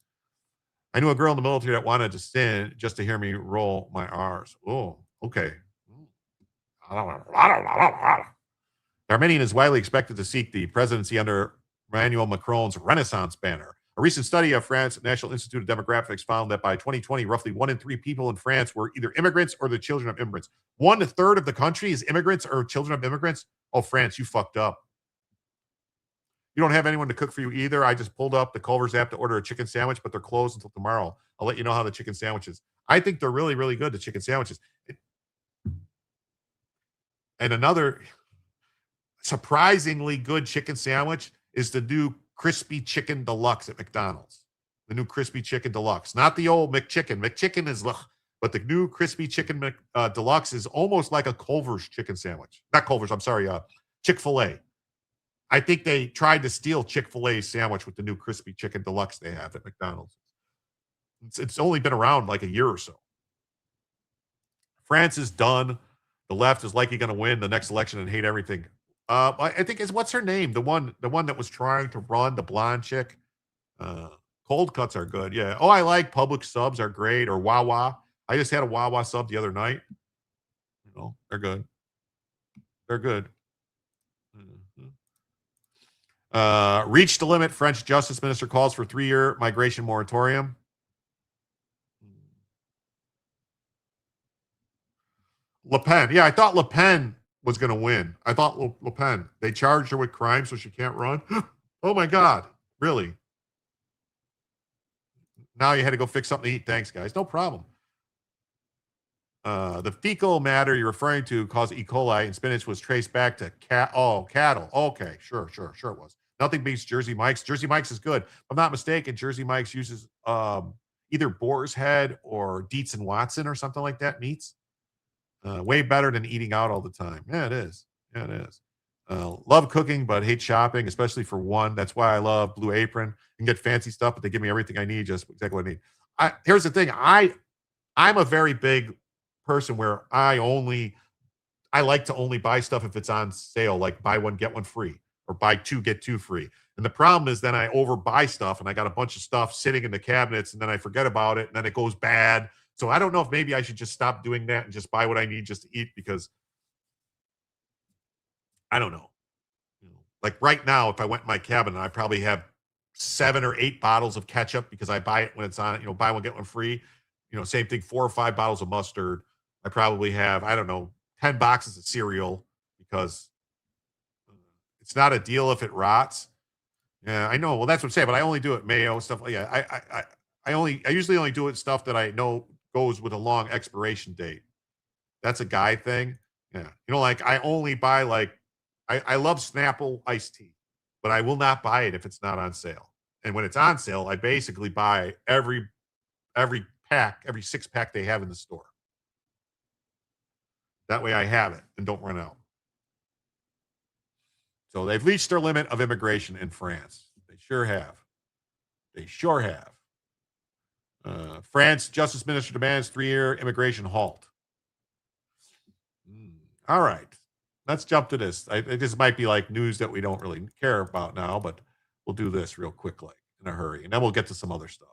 I knew a girl in the military that wanted to sin just to hear me roll my R's. Oh, okay. Darmanian is widely expected to seek the presidency under Emmanuel Macron's Renaissance banner. A recent study of France National Institute of Demographics found that by 2020, roughly 1 in 3 people in France were either immigrants or the children of immigrants. 1/3 of the country is immigrants or children of immigrants. Oh, France, you fucked up. You don't have anyone to cook for you either. I just pulled up the Culver's app to order a chicken sandwich, but they're closed until tomorrow. I'll let you know how the chicken sandwiches. I think they're really, really good, the chicken sandwiches. And another surprisingly good chicken sandwich is the new Crispy Chicken Deluxe at McDonald's. The new Crispy Chicken Deluxe. Not the old McChicken. McChicken is, but the new Crispy Chicken Deluxe is almost like a Culver's chicken sandwich. Not Culver's, I'm sorry, Chick-fil-A. I think they tried to steal Chick-fil-A's sandwich with the new Crispy Chicken Deluxe they have at McDonald's. It's only been around like a year or so. France is done. The left is likely going to win the next election and hate everything. I think what's her name? The one that was trying to run, the blonde chick. Cold cuts are good. Yeah. Oh, I like Public subs are great, or Wawa. I just had a Wawa sub the other night. You know, they're good. They're good. Reach the limit. French Justice Minister calls for 3-year migration moratorium. Le Pen. Yeah, I thought Le Pen was going to win. I thought Le Pen. They charged her with crime, so she can't run. Oh, my God. Really? Now you had to go fix something to eat. Thanks, guys. No problem. The fecal matter you're referring to caused E. coli in spinach was traced back to cattle. Okay, sure it was. Nothing beats Jersey Mike's. Jersey Mike's is good. If I'm not mistaken, Jersey Mike's uses either Boar's Head or Dietz and Watson or something like that meats. Way better than eating out all the time. Yeah, it is. Yeah, it is. Love cooking, but hate shopping, especially for one. That's why I love Blue Apron. You can get fancy stuff, but they give me everything I need, just exactly what I need. Here's the thing. I'm a very big person where I like to only buy stuff if it's on sale, like buy one, get one free, or buy two, get two free. And the problem is then I overbuy stuff and I got a bunch of stuff sitting in the cabinets and then I forget about it and then it goes bad. So I don't know if maybe I should just stop doing that and just buy what I need just to eat, because I don't know. Like right now, if I went in my cabinet, I probably have 7 or 8 bottles of ketchup because I buy it when it's on, buy one, get one free. Same thing, 4 or 5 bottles of mustard. I probably have, 10 boxes of cereal because it's not a deal if it rots. Yeah, I know. Well, that's what I'm saying, but I only do it mayo, stuff like that. I usually only do it stuff that I know goes with a long expiration date. That's a guy thing. Yeah. Like I only buy I love Snapple iced tea, but I will not buy it if it's not on sale. And when it's on sale, I basically buy every pack, every 6-pack they have in the store. That way I have it and don't run out. So they've reached their limit of immigration in France. They sure have. They sure have. France Justice Minister demands 3-year immigration halt. All right. Let's jump to this. This might be like news that we don't really care about now, but we'll do this real quickly in a hurry, and then we'll get to some other stuff.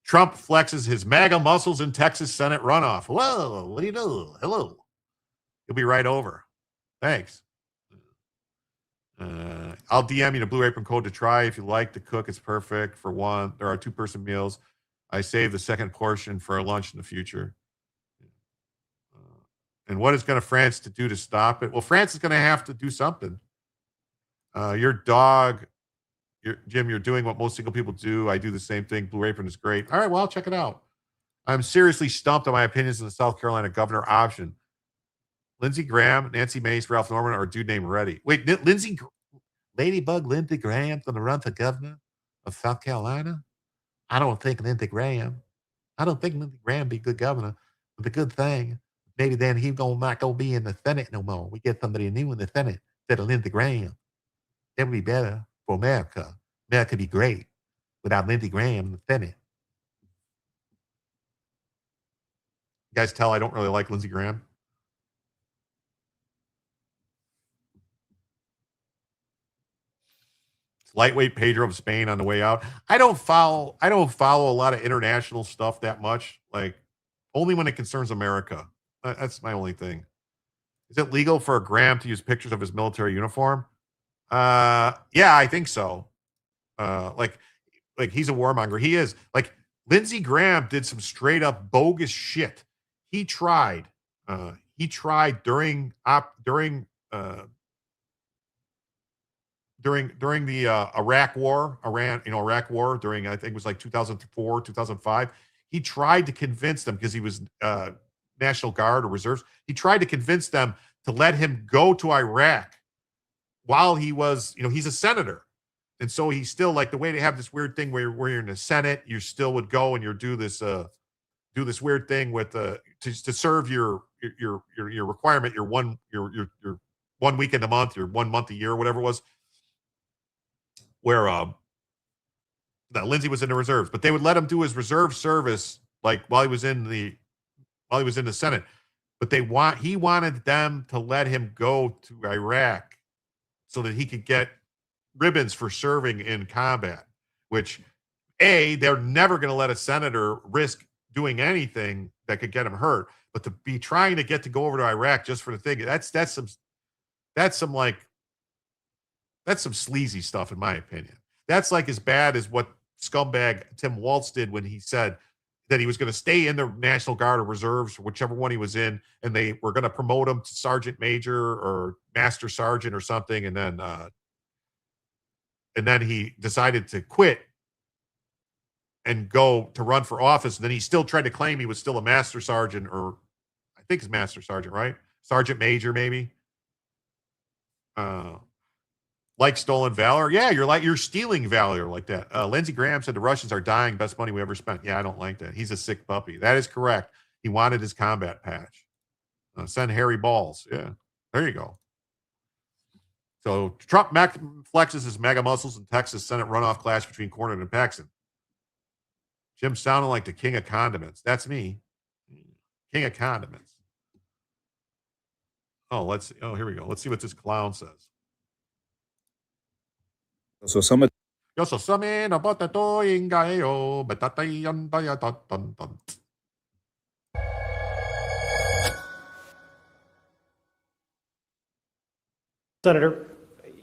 Trump flexes his MAGA muscles in Texas Senate runoff. Whoa, what do you do? Hello. You'll be right over. Thanks. I'll DM you the Blue Apron code to try if you like to cook. It's perfect for one. There are 2-person meals. I save the second portion for a lunch in the future. And what is going to France to do to stop it? Well, France is going to have to do something. Your dog, Jim, you're doing what most single people do. I do the same thing. Blue Apron is great. All right, well, I'll check it out. I'm seriously stumped on my opinions on the South Carolina governor option. Lindsey Graham, Nancy Mace, Ralph Norman, or a dude named Reddy. Wait, Ladybug Lindsey Graham's going to run for governor of South Carolina? I don't think Lindsey Graham be a good governor. But the good thing, maybe then he's not going to be in the Senate no more. We get somebody new in the Senate instead of Lindsey Graham. That would be better for America. America would be great without Lindsey Graham in the Senate. You guys tell I don't really like Lindsey Graham. It's lightweight Pedro of Spain on the way out. I don't follow a lot of international stuff that much. Like only when it concerns America. That's my only thing. Is it legal for Graham to use pictures of his military uniform? Yeah, I think so. Like he's a warmonger. He is. Like Lindsey Graham did some straight up bogus shit. He tried during the Iraq War, Iraq War during, I think it was like 2004, 2005. He tried to convince them, because he was National Guard or reserves. He tried to convince them to let him go to Iraq while he was, he's a senator. And so he's still like, the way they have this weird thing where you're in the Senate, you still would go and you do this weird thing with to serve your requirement, your 1 week in a month, your 1 month a year, whatever it was, where Lindsey was in the reserves, but they would let him do his reserve service like while he was in the Senate. But he wanted them to let him go to Iraq so that he could get ribbons for serving in combat, which they're never going to let a senator risk doing anything that could get him hurt. But to be trying to get to go over to Iraq just for the thing, that's some sleazy stuff, in my opinion. That's like as bad as what scumbag Tim Walz did when he said that he was going to stay in the National Guard or Reserves, whichever one he was in, and they were going to promote him to Sergeant Major or Master Sergeant or something, and then he decided to quit and go to run for office. And then he still tried to claim he was still a Master Sergeant, or I think it's Master Sergeant, right? Sergeant Major, maybe. Like stolen valor. Yeah, you're stealing valor like that. Lindsey Graham said the Russians are dying. Best money we ever spent. Yeah, I don't like that. He's a sick puppy. That is correct. He wanted his combat patch. Send Harry balls. Yeah, there you go. So Trump flexes his mega muscles in Texas Senate runoff clash between Cornyn and Paxton. Jim sounding like the king of condiments. That's me. King of condiments. Here we go. Let's see what this clown says. So some of Senator,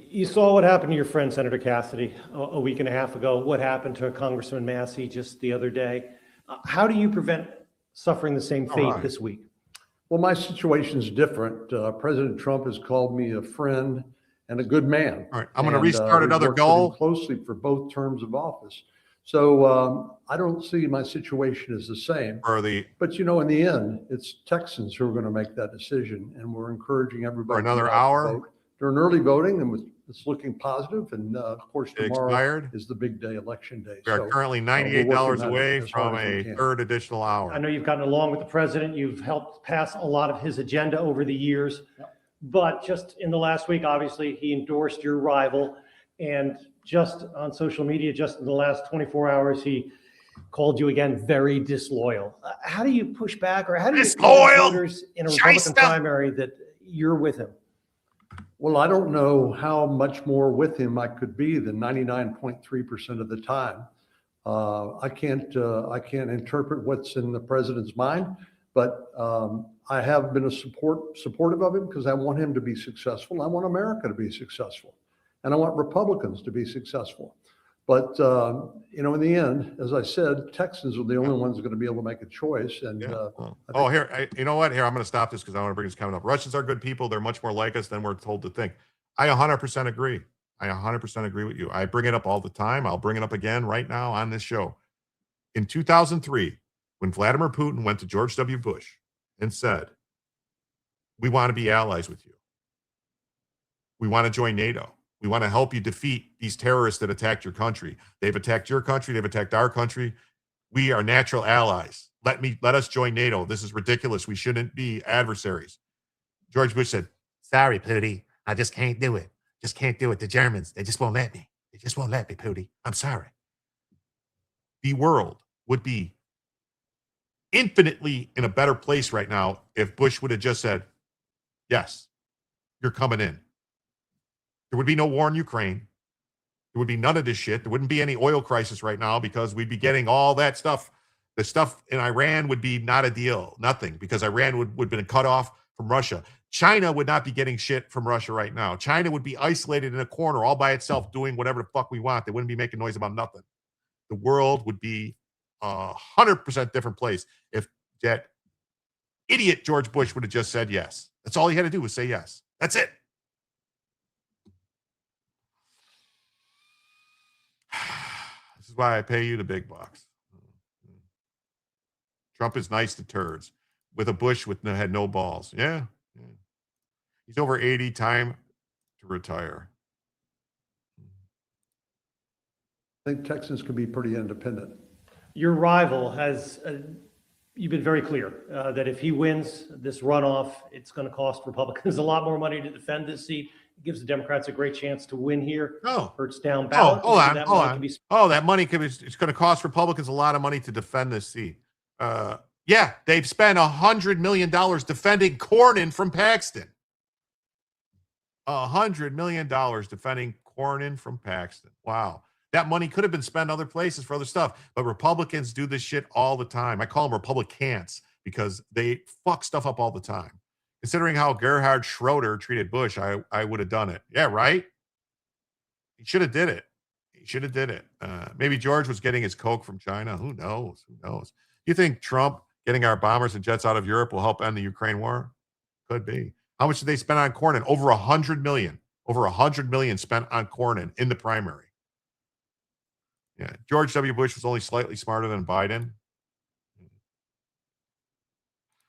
you saw what happened to your friend, Senator Cassidy, a week and a half ago. What happened to Congressman Massey just the other day? How do you prevent suffering the same fate this week? Well, my situation is different. President Trump has called me a friend and a good man. All right, I'm going to restart another goal. Closely for both terms of office. So I don't see my situation as the same. But, in the end, it's Texans who are going to make that decision. And we're encouraging everybody. For another hour? During early voting, and it's looking positive. And, of course, tomorrow is the big day, Election Day. We are currently $98 away from a third additional hour. I know you've gotten along with the president. You've helped pass a lot of his agenda over the years. But just in the last week, obviously, he endorsed your rival. And just on social media, just in the last 24 hours, he called you again very disloyal. How do you push back, or how do you tell voters in a Republican primary that you're with him? Well, I don't know how much more with him I could be than 99.3% of the time. I can't interpret what's in the president's mind, but I have been supportive of him because I want him to be successful. I want America to be successful, and I want Republicans to be successful. But, in the end, as I said, Texans are the only ones that are going to be able to make a choice. And You know what? Here, I'm going to stop this because I want to bring this comment up. Russians are good people. They're much more like us than we're told to think. I 100% agree. I 100% agree with you. I bring it up all the time. I'll bring it up again right now on this show. In 2003, when Vladimir Putin went to George W. Bush and said, we want to be allies with you. We want to join NATO. We want to help you defeat these terrorists that attacked your country. They've attacked your country. They've attacked our country. We are natural allies. Let us join NATO. This is ridiculous. We shouldn't be adversaries. George Bush said, sorry, Pootie. I just can't do it. Just can't do it. The Germans, they just won't let me. They just won't let me, Pootie. I'm sorry. The world would be infinitely in a better place right now if Bush would have just said, yes, you're coming in. There would be no war in Ukraine. There would be none of this shit. There wouldn't be any oil crisis right now because we'd be getting all that stuff. The stuff in Iran would be not a deal, nothing, because Iran would have been cut off from Russia. China would not be getting shit from Russia right now. China would be isolated in a corner all by itself doing whatever the fuck we want. They wouldn't be making noise about nothing. The world would be 100% different place if that idiot George Bush would have just said yes. That's all he had to do was say yes. That's it. This is why I pay you the big bucks. Trump is nice to turds with a Bush had no balls. Yeah. He's over 80, time to retire. I think Texans can be pretty independent. Your rival has, you've been very clear that if he wins this runoff, it's going to cost Republicans a lot more money to defend this seat. It gives the Democrats a great chance to win here. Hurts down ballot. Hold on. That money it's going to cost Republicans a lot of money to defend this seat. Yeah, they've spent $100 million defending Cornyn from Paxton. $100 million defending Cornyn from Paxton. Wow. That money could have been spent other places for other stuff, but Republicans do this shit all the time. I call them Republicans because they fuck stuff up all the time. Considering how Gerhard Schroeder treated Bush, I would have done it. Yeah, right? He should have did it. Maybe George was getting his coke from China. Who knows? You think Trump getting our bombers and jets out of Europe will help end the Ukraine war? Could be. How much did they spend on Cornyn? Over $100 million. Over $100 million spent on Cornyn in the primary. Yeah, George W. Bush was only slightly smarter than Biden.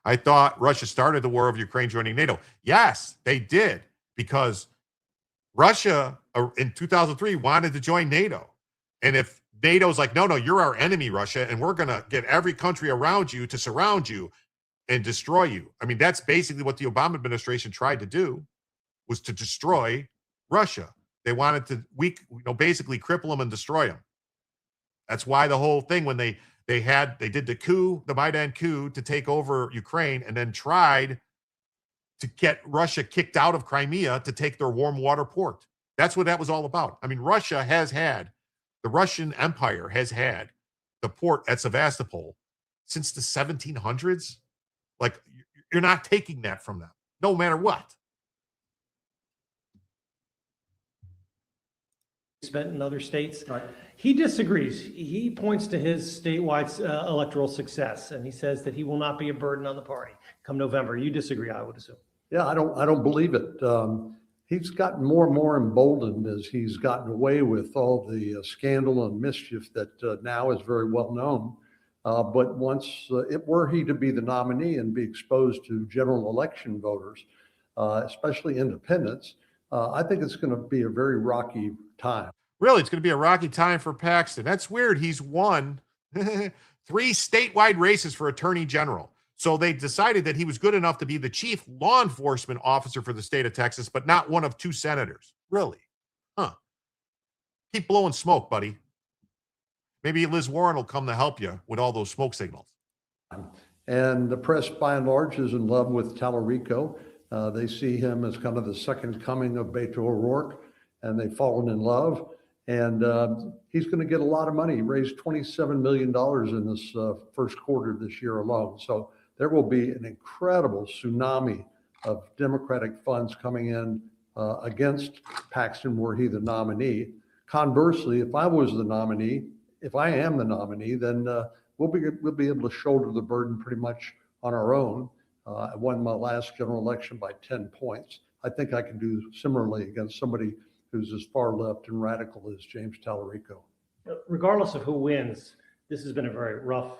I thought Russia started the war of Ukraine joining NATO. Yes, they did, because Russia in 2003 wanted to join NATO. And if NATO's like, no, you're our enemy, Russia, and we're going to get every country around you to surround you and destroy you. I mean, that's basically what the Obama administration tried to do, was to destroy Russia. They wanted to basically cripple them and destroy them. That's why the whole thing, when they did the coup, the Maidan coup, to take over Ukraine, and then tried to get Russia kicked out of Crimea to take their warm water port. That's what that was all about. I mean, the Russian Empire has had the port at Sevastopol since the 1700s. Like, you're not taking that from them, no matter what. Spent in other states. Right. He disagrees. He points to his statewide electoral success, and he says that he will not be a burden on the party come November. You disagree, I would assume. Yeah, I don't believe it. He's gotten more and more emboldened as he's gotten away with all the scandal and mischief that now is very well known. But once were he to be the nominee and be exposed to general election voters, especially independents, I think it's going to be a very rocky time. Really, it's going to be a rocky time for Paxton. That's weird. He's won 3 statewide races for attorney general. So they decided that he was good enough to be the chief law enforcement officer for the state of Texas, but not one of 2 senators. Really? Huh. Keep blowing smoke, buddy. Maybe Liz Warren will come to help you with all those smoke signals. And the press, by and large, is in love with Tallarico. They see him as kind of the second coming of Beto O'Rourke, and they've fallen in love. And he's going to get a lot of money. He raised $27 million in this first quarter of this year alone. So there will be an incredible tsunami of Democratic funds coming in against Paxton were he the nominee. Conversely, if I was the nominee, if I am the nominee, then we'll be able to shoulder the burden pretty much on our own. I won my last general election by 10 points. I think I can do similarly against somebody who's as far left and radical as James Tallarico. Regardless of who wins, this has been a very rough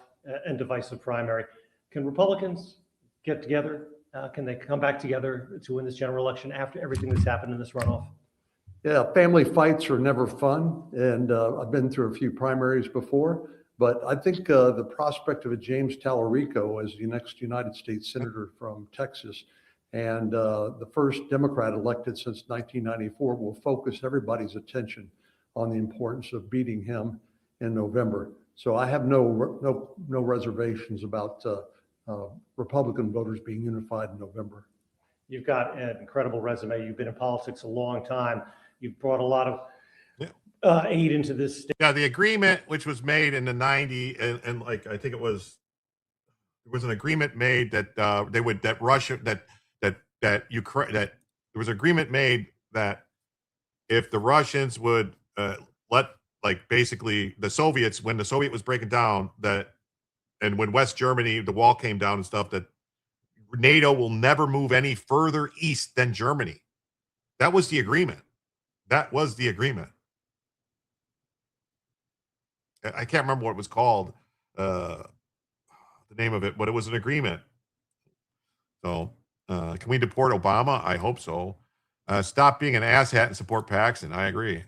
and divisive primary. Can Republicans get together? Can they come back together to win this general election after everything that's happened in this runoff? Yeah, family fights are never fun, and I've been through a few primaries before, but I think the prospect of a James Tallarico as the next United States Senator from Texas and the first Democrat elected since 1994 will focus everybody's attention on the importance of beating him in November. So I have no reservations about Republican voters being unified in November. You've got an incredible resume. You've been in politics a long time. You've brought a lot of aid into this state. Yeah, the agreement which was made in the 90s, and like I think there was an agreement made that there was agreement made that if the Russians would let, like, basically the Soviets, when the Soviet was breaking down, and when West Germany, the wall came down and stuff, that NATO will never move any further east than Germany. That was the agreement. That was the agreement. I can't remember what it was called, the name of it, but it was an agreement. So, can we deport Obama? I hope so. Stop being an asshat and support Paxton. I agree.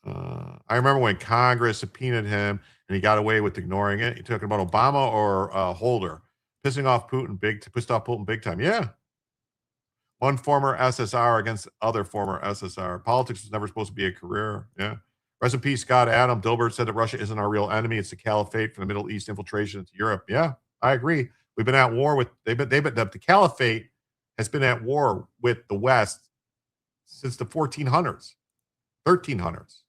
I remember when Congress subpoenaed him and he got away with ignoring it. You talking about Obama or Holder? Pissed off Putin big time. Yeah. One former SSR against other former SSR. Politics was never supposed to be a career. Yeah. Rest in peace, Scott Adam. Dilbert said that Russia isn't our real enemy. It's the caliphate from the Middle East infiltration into Europe. Yeah, I agree. We've been at war with, the caliphate has been at war with the West since the 1400s, 1300s.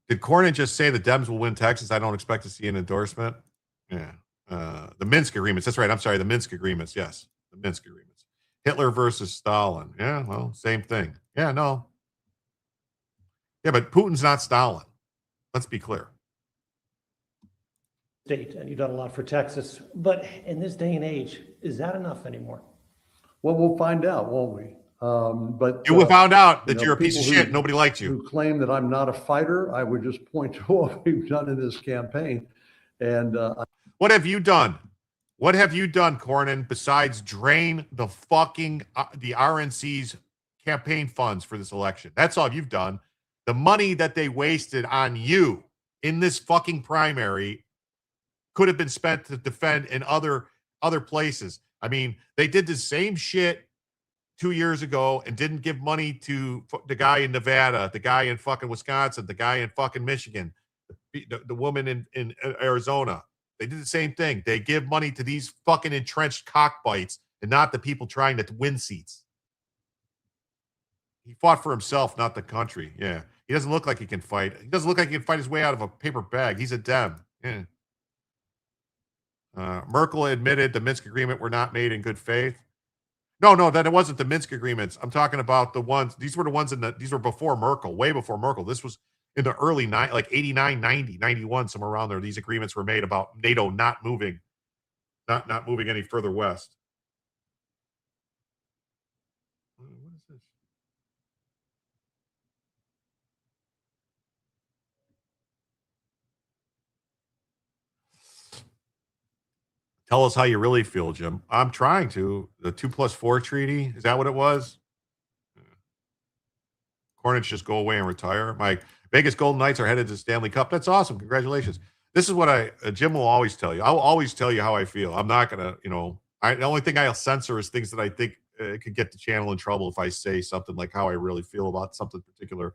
Did Cornyn just say the Dems will win Texas? I don't expect to see an endorsement. Yeah. The Minsk agreements. That's right. I'm sorry. The Minsk agreements. Yes. The Minsk agreements. Hitler versus Stalin. Yeah. Well, same thing. Yeah. No. Yeah. But Putin's not Stalin. Let's be clear. State, and you've done a lot for Texas. But in this day and age, is that enough anymore? Well, we'll find out, won't we? But you found out that you're a piece of shit. Nobody likes you. Who claim that I'm not a fighter? I would just point to what we've done in this campaign. And what have you done? What have you done, Cornyn, besides drain the fucking the RNC's campaign funds for this election? That's all you've done. The money that they wasted on you in this fucking primary could have been spent to defend in other places. I mean, they did the same shit 2 years ago and didn't give money to the guy in Nevada, the guy in fucking Wisconsin, the guy in fucking Michigan, the woman in Arizona. They did the same thing. They give money to these fucking entrenched cockbites and not the people trying to win seats. He fought for himself, not the country. Yeah. He doesn't look like he can fight. He doesn't look like he can fight his way out of a paper bag. He's a Dem. Yeah. Merkel admitted the Minsk agreement were not made in good faith. No, then it wasn't the Minsk agreements. I'm talking about the ones, these were the ones these were before Merkel, way before Merkel. This was in the early like 89, 90, 91, somewhere around there. These agreements were made about NATO not moving any further west. What is this? Tell us how you really feel, Jim. I'm trying to. The 2+4 treaty, is that what it was? Cornyn just go away and retire. My Vegas Golden Knights are headed to the Stanley Cup. That's awesome. Congratulations. This is what Jim will always tell you. I'll always tell you how I feel. I'm not going to, the only thing I'll censor is things that I think could get the channel in trouble if I say something like how I really feel about something particular.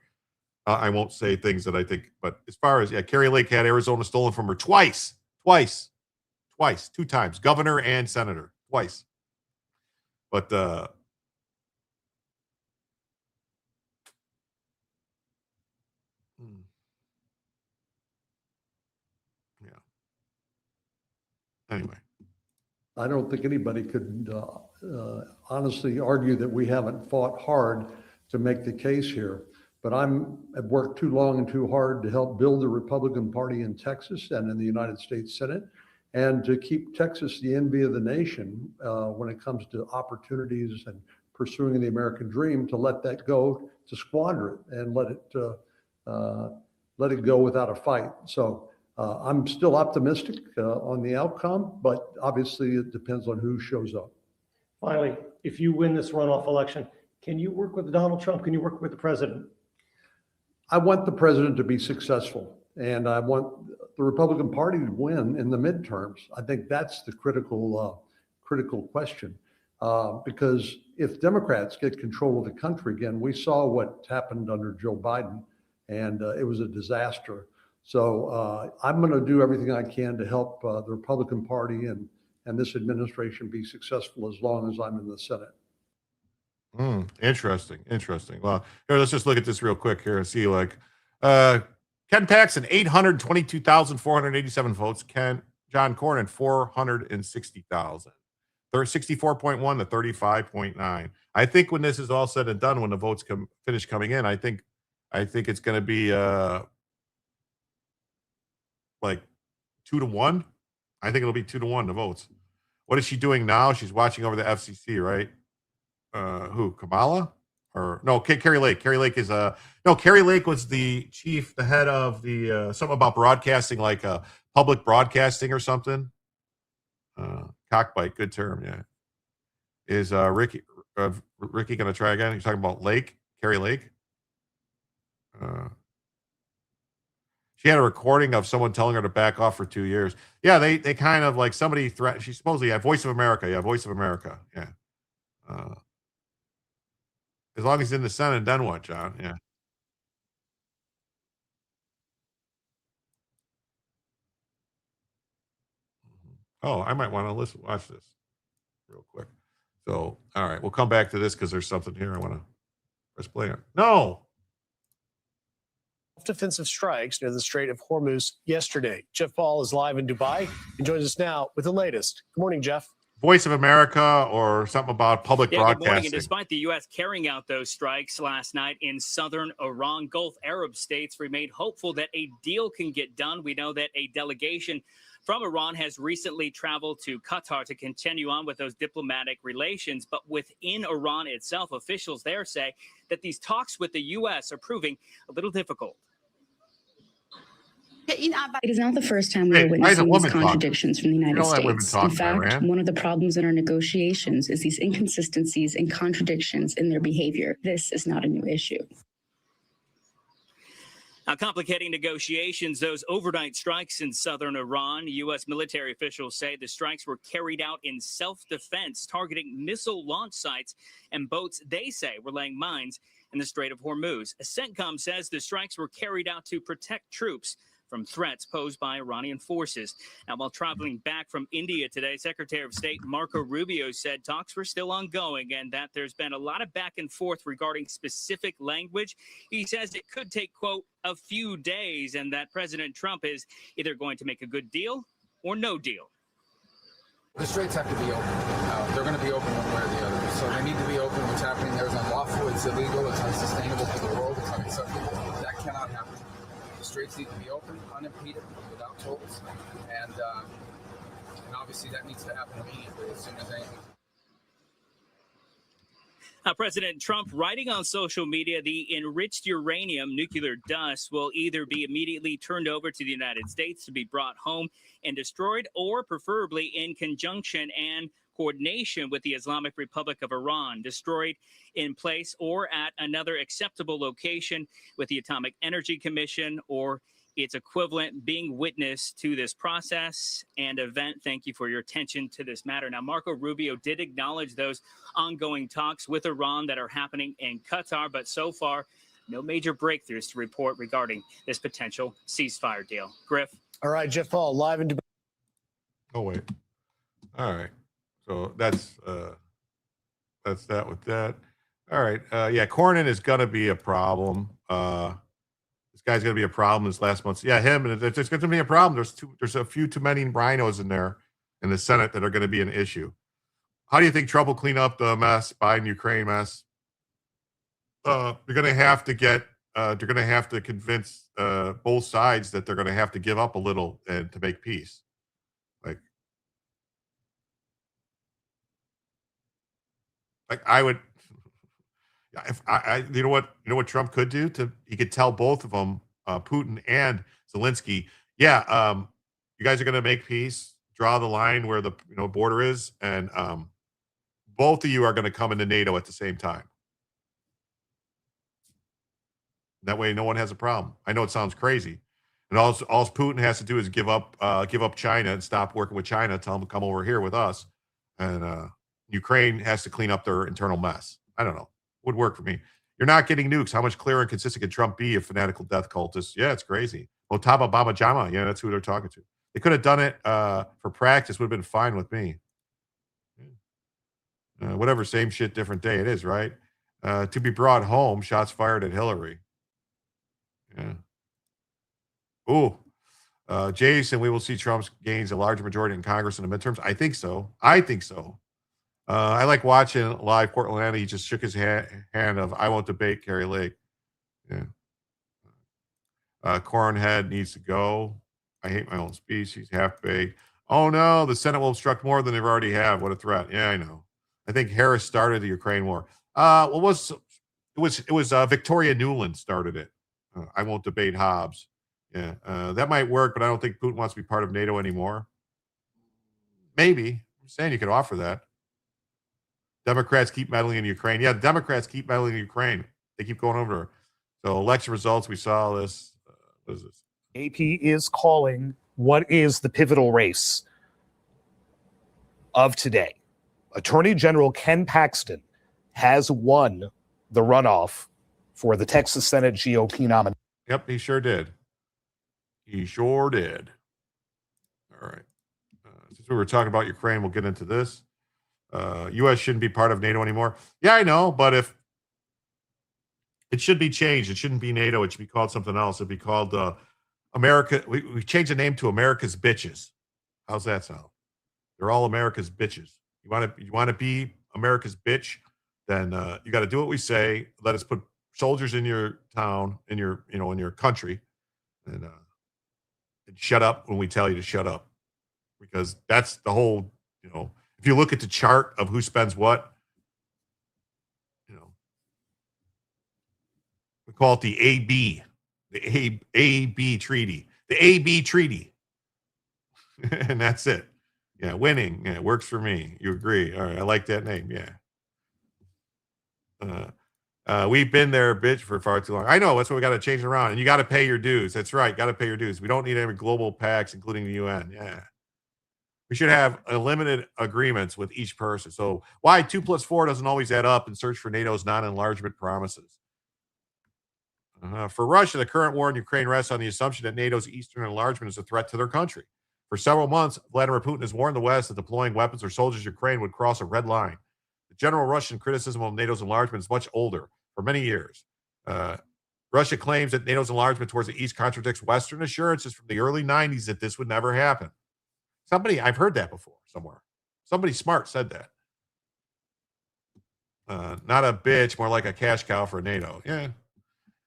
I won't say things that I think, but as far as, Carrie Lake had Arizona stolen from her twice, 2 times, governor and senator, twice. But yeah. Anyway, I don't think anybody could honestly argue that we haven't fought hard to make the case here. But I've worked too long and too hard to help build the Republican Party in Texas and in the United States Senate, and to keep Texas the envy of the nation when it comes to opportunities and pursuing the American dream, to let that go, to squander it, and let it go without a fight. So I'm still optimistic on the outcome, but obviously it depends on who shows up. Finally, if you win this runoff election, can you work with Donald Trump? Can you work with the president? I want the president to be successful, and I want the Republican Party to win in the midterms. I think that's the critical question, because if Democrats get control of the country again, we saw what happened under Joe Biden, and it was a disaster. So I'm going to do everything I can to help the Republican Party and this administration be successful as long as I'm in the Senate. Interesting. Well, here, let's just look at this real quick here and see, like, Ken Paxton, 822,487 votes. John Cornyn, 460,000. They're 64.1 to 35.9. I think when this is all said and done, when the votes finish coming in, I think it's going to be like 2-1. I think it'll be 2-1 the votes. What is she doing now? She's watching over the FCC, right? Who? Kamala? Or no? Carrie Lake. Carrie Lake is no. Carrie Lake was the head of the something about broadcasting, like public broadcasting or something. Cockbite, good term, yeah. Is Ricky going to try again? He's talking about Lake, Carrie Lake. She had a recording of someone telling her to back off for 2 years. Yeah, they kind of like somebody threatened. She supposedly had Voice of America. Yeah, Voice of America. Yeah. As long as he's in the Senate, then what, John? Yeah. Oh, I might want to watch this real quick. So, all right, we'll come back to this because there's something here I want to press play on. No. Defensive strikes near the Strait of Hormuz yesterday. Jeff Paul is live in Dubai and joins us now with the latest. Good morning, Jeff. Voice of America or something about public broadcasting. Good morning. And despite the U.S. carrying out those strikes last night in southern Iran, Gulf Arab states remain hopeful that a deal can get done. We know that a delegation from Iran has recently traveled to Qatar to continue on with those diplomatic relations. But within Iran itself, officials there say that these talks with the U.S. are proving a little difficult. It is not the first time we are witnessing these contradictions from the United States. In fact, one of the problems in our negotiations is these inconsistencies and contradictions in their behavior. This is not a new issue. Now, complicating negotiations, those overnight strikes in southern Iran. U.S. military officials say the strikes were carried out in self-defense, targeting missile launch sites and boats they say were laying mines in the Strait of Hormuz. CENTCOM says the strikes were carried out to protect troops from threats posed by Iranian forces. Now, while traveling back from India today, Secretary of State Marco Rubio said talks were still ongoing and that there's been a lot of back and forth regarding specific language. He says it could take, quote, a few days, and that President Trump is either going to make a good deal or no deal. The straits have to be open. They're going to be open one way or the other. So they need to be open. What's happening there is unlawful. It's illegal. It's unsustainable for the world. It's unacceptable. That cannot happen. The straits need to be open, unimpeded, without tolls, and obviously that needs to happen immediately as soon as anything. President Trump writing on social media, the enriched uranium nuclear dust will either be immediately turned over to the United States to be brought home and destroyed, or preferably in conjunction and coordination with the Islamic Republic of Iran, destroyed in place or at another acceptable location with the Atomic Energy Commission or its equivalent being witness to this process and event. Thank you for your attention to this matter. Now, Marco Rubio did acknowledge those ongoing talks with Iran that are happening in Qatar, but so far, no major breakthroughs to report regarding this potential ceasefire deal. Griff. All right, Jeff Paul, live in Dubai. Oh, wait. All right. So that's that with that. All right. Yeah, Cornyn is going to be a problem. This guy's going to be a problem this last month. Yeah, him. And there's going to be a problem. There's a few too many rhinos in there. in the Senate that are going to be an issue. How do you think Trump will clean up the mess, Biden-Ukraine mess? They're going to have to convince both sides that they're going to have to give up a little and to make peace. Like I would, if you know what Trump could do he could tell both of them, Putin and Zelensky, yeah, you guys are going to make peace, draw the line where the border is, and both of you are going to come into NATO at the same time. That way, no one has a problem. I know it sounds crazy, and all Putin has to do is give up China and stop working with China. Tell them to come over here with us, and Ukraine has to clean up their internal mess. I don't know. Would work for me. You're not getting nukes. How much clearer and consistent can Trump be? A fanatical death cultist? Yeah, it's crazy. Otaba Bama Jama. Yeah, that's who they're talking to. They could have done it for practice. Would have been fine with me. Whatever, same shit, different day. It is, right? To be brought home, shots fired at Hillary. Yeah. Ooh. Jason, we will see Trump's gains a larger majority in Congress in the midterms. I think so. I like watching live Portland. He just shook his hand of, I won't debate Carrie Lake. Yeah. Cornhead needs to go. I hate my own speech. He's half-baked. Oh, no, the Senate will obstruct more than they already have. What a threat. Yeah, I know. I think Harris started the Ukraine war. It was Victoria Nuland started it. I won't debate Hobbs. Yeah, that might work, but I don't think Putin wants to be part of NATO anymore. Maybe. I'm saying you could offer that. Democrats keep meddling in Ukraine. Yeah, the Democrats keep meddling in Ukraine. They keep going over. So election results, we saw this. What is this? AP is calling what is the pivotal race of today. Attorney General Ken Paxton has won the runoff for the Texas Senate GOP nominee. Yep, he sure did. He sure did. All right. Since we were talking about Ukraine, we'll get into this. U.S. shouldn't be part of NATO anymore. Yeah, I know, but if it should be changed, it shouldn't be NATO. It should be called something else. It'd be called America. We changed the name to America's Bitches. How's that sound? They're all America's bitches. You want to be America's bitch? Then you got to do what we say. Let us put soldiers in your town, in your country, and shut up when we tell you to shut up, because that's the whole. If you look at the chart of who spends what, we call it the AB, the AB treaty, the AB treaty, and that's it. Yeah, winning. Yeah, works for me. You agree? All right, I like that name. Yeah. We've been there, bitch, for far too long. I know. That's why we got to change it around. And you got to pay your dues. That's right. Got to pay your dues. We don't need any global pacts, including the UN. Yeah. We should have limited agreements with each person. So why 2 + 4 doesn't always add up, and search for NATO's non-enlargement promises. For Russia, the current war in Ukraine rests on the assumption that NATO's eastern enlargement is a threat to their country. For several months, Vladimir Putin has warned the West that deploying weapons or soldiers to Ukraine would cross a red line. The general Russian criticism of NATO's enlargement is much older. For many years, Russia claims that NATO's enlargement towards the East contradicts Western assurances from the early 90s that this would never happen. I've heard that before somewhere. Somebody smart said that. Not a bitch, more like a cash cow for NATO. Yeah.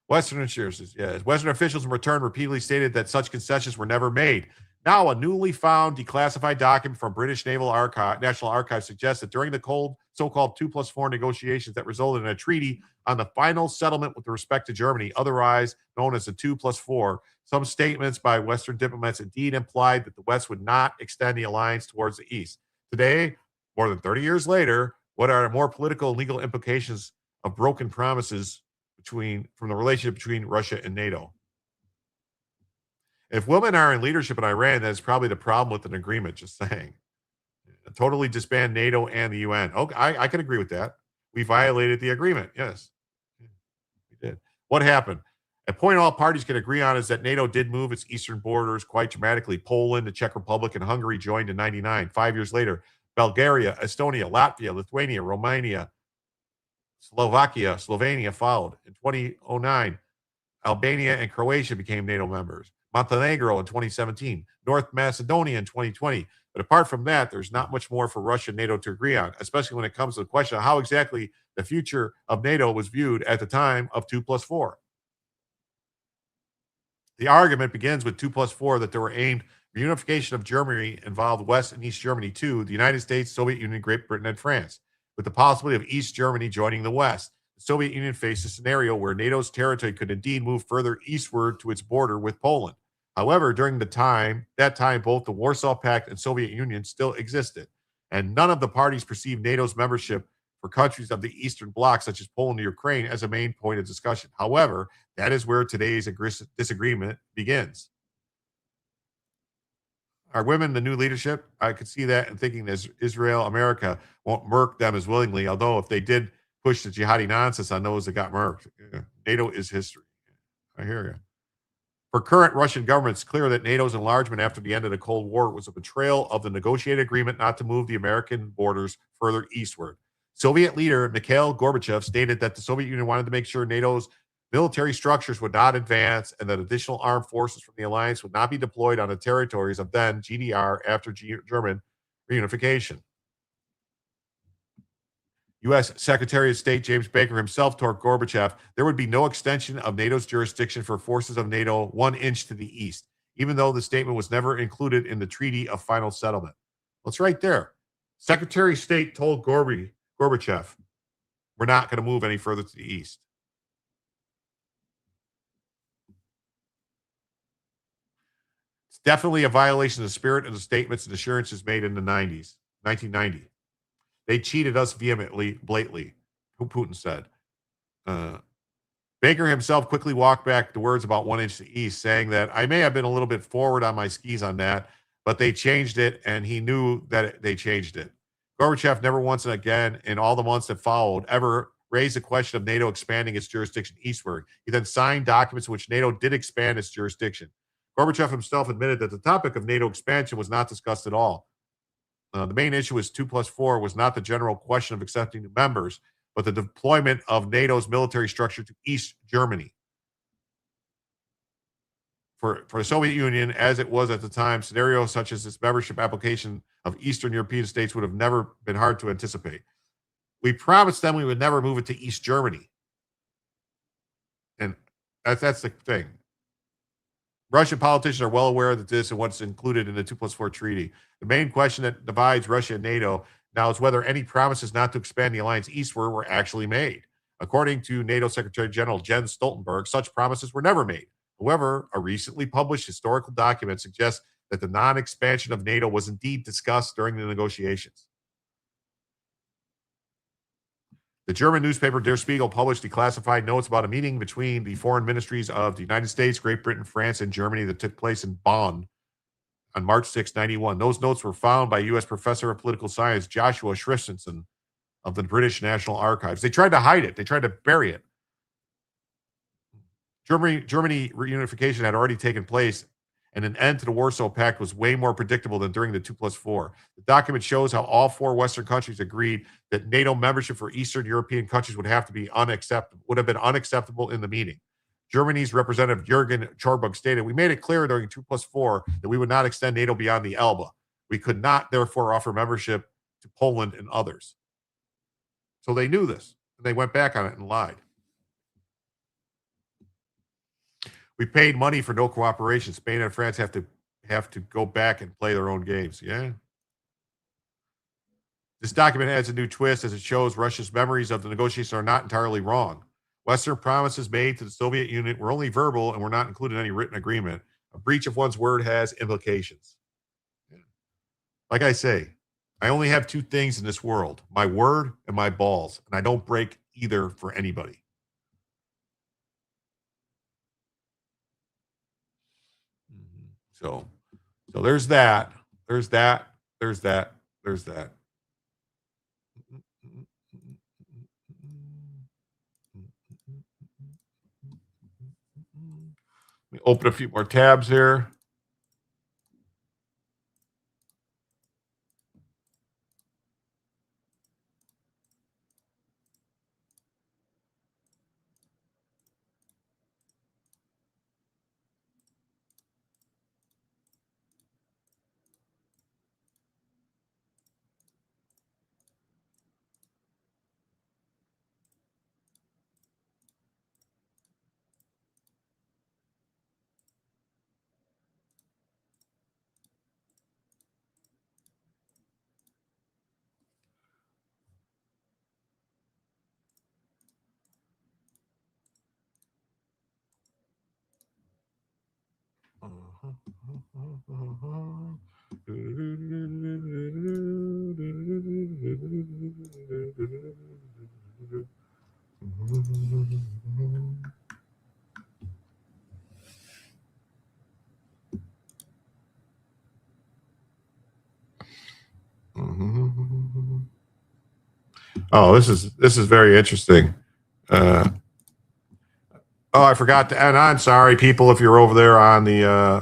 Western assurances. Yeah. Western officials in return repeatedly stated that such concessions were never made. Now, a newly found declassified document from British National Archive suggests that during the so-called 2 + 4 negotiations that resulted in a treaty on the final settlement with respect to Germany, otherwise known as the 2 + 4, some statements by Western diplomats indeed implied that the West would not extend the alliance towards the East. Today, more than 30 years later, what are more political and legal implications of broken promises from the relationship between Russia and NATO? If women are in leadership in Iran, that's probably the problem with an agreement, just saying. Totally disband NATO and the UN. Okay, I can agree with that. We violated the agreement. Yes, we did. What happened? A point all parties can agree on is that NATO did move its eastern borders quite dramatically. Poland, the Czech Republic, and Hungary joined in 1999. 5 years later, Bulgaria, Estonia, Latvia, Lithuania, Romania, Slovenia followed. In 2009, Albania and Croatia became NATO members. Montenegro in 2017, North Macedonia in 2020. But apart from that, there's not much more for Russia and NATO to agree on, especially when it comes to the question of how exactly the future of NATO was viewed at the time of 2+4. The argument begins with 2+4 that they were aimed reunification of Germany involved West and East Germany too, the United States, Soviet Union, Great Britain, and France, with the possibility of East Germany joining the West. The Soviet Union faced a scenario where NATO's territory could indeed move further eastward to its border with Poland. However, during that time, both the Warsaw Pact and Soviet Union still existed, and none of the parties perceived NATO's membership for countries of the Eastern Bloc, such as Poland or Ukraine, as a main point of discussion. However, that is where today's disagreement begins. Are women the new leadership? I could see that and thinking that Israel, America won't murk them as willingly, although if they did push the jihadi nonsense on those that got murked, NATO is history. I hear you. For current Russian government, it's clear that NATO's enlargement after the end of the Cold War was a betrayal of the negotiated agreement not to move the American borders further eastward. Soviet leader Mikhail Gorbachev stated that the Soviet Union wanted to make sure NATO's military structures would not advance and that additional armed forces from the alliance would not be deployed on the territories of then GDR after German reunification. U.S. Secretary of State James Baker himself told Gorbachev there would be no extension of NATO's jurisdiction for forces of NATO 1 inch to the east, even though the statement was never included in the Treaty of Final Settlement. Well, it's right there. Secretary of State told Gorbachev, we're not going to move any further to the east. It's definitely a violation of the spirit of the statements and assurances made in the 1990. They cheated us vehemently, blatantly, Putin said. Baker himself quickly walked back the words about 1 inch to the east, saying that I may have been a little bit forward on my skis on that, but they changed it, and he knew that they changed it. Gorbachev never once again, in all the months that followed, ever raised the question of NATO expanding its jurisdiction eastward. He then signed documents in which NATO did expand its jurisdiction. Gorbachev himself admitted that the topic of NATO expansion was not discussed at all. The main issue is 2+4 was not the general question of accepting new members, but the deployment of NATO's military structure to East Germany. For the Soviet Union, as it was at the time, scenarios such as this membership application of Eastern European states would have never been hard to anticipate. We promised them we would never move it to East Germany. And that's the thing. Russian politicians are well aware that this and what's included in the 2+4 treaty. The main question that divides Russia and NATO now is whether any promises not to expand the alliance eastward were actually made. According to NATO Secretary General Jens Stoltenberg, such promises were never made. However, a recently published historical document suggests that the non-expansion of NATO was indeed discussed during the negotiations. The German newspaper Der Spiegel published declassified notes about a meeting between the foreign ministries of the United States, Great Britain, France, and Germany that took place in Bonn on March 6, 1991. Those notes were found by U.S. professor of political science Joshua Schriftson of the British National Archives. They tried to hide it. They tried to bury it. Germany reunification had already taken place, and an end to the Warsaw Pact was way more predictable than during the 2+4. The document shows how all four Western countries agreed that NATO membership for Eastern European countries would have been unacceptable in the meeting. Germany's representative Jürgen Chorbuk stated, we made it clear during 2+4 that we would not extend NATO beyond the Elbe. We could not, therefore, offer membership to Poland and others. So they knew this, and they went back on it and lied. We paid money for no cooperation. Spain and France have to go back and play their own games. Yeah. This document adds a new twist as it shows Russia's memories of the negotiations are not entirely wrong. Western promises made to the Soviet Union were only verbal and were not included in any written agreement. A breach of one's word has implications. Yeah. Like I say, I only have two things in this world, my word and my balls, and I don't break either for anybody. So there's that. There's that. There's that. There's that. Let me open a few more tabs here. Oh, this is very interesting. I forgot to, and I'm sorry, people, if you're over there on the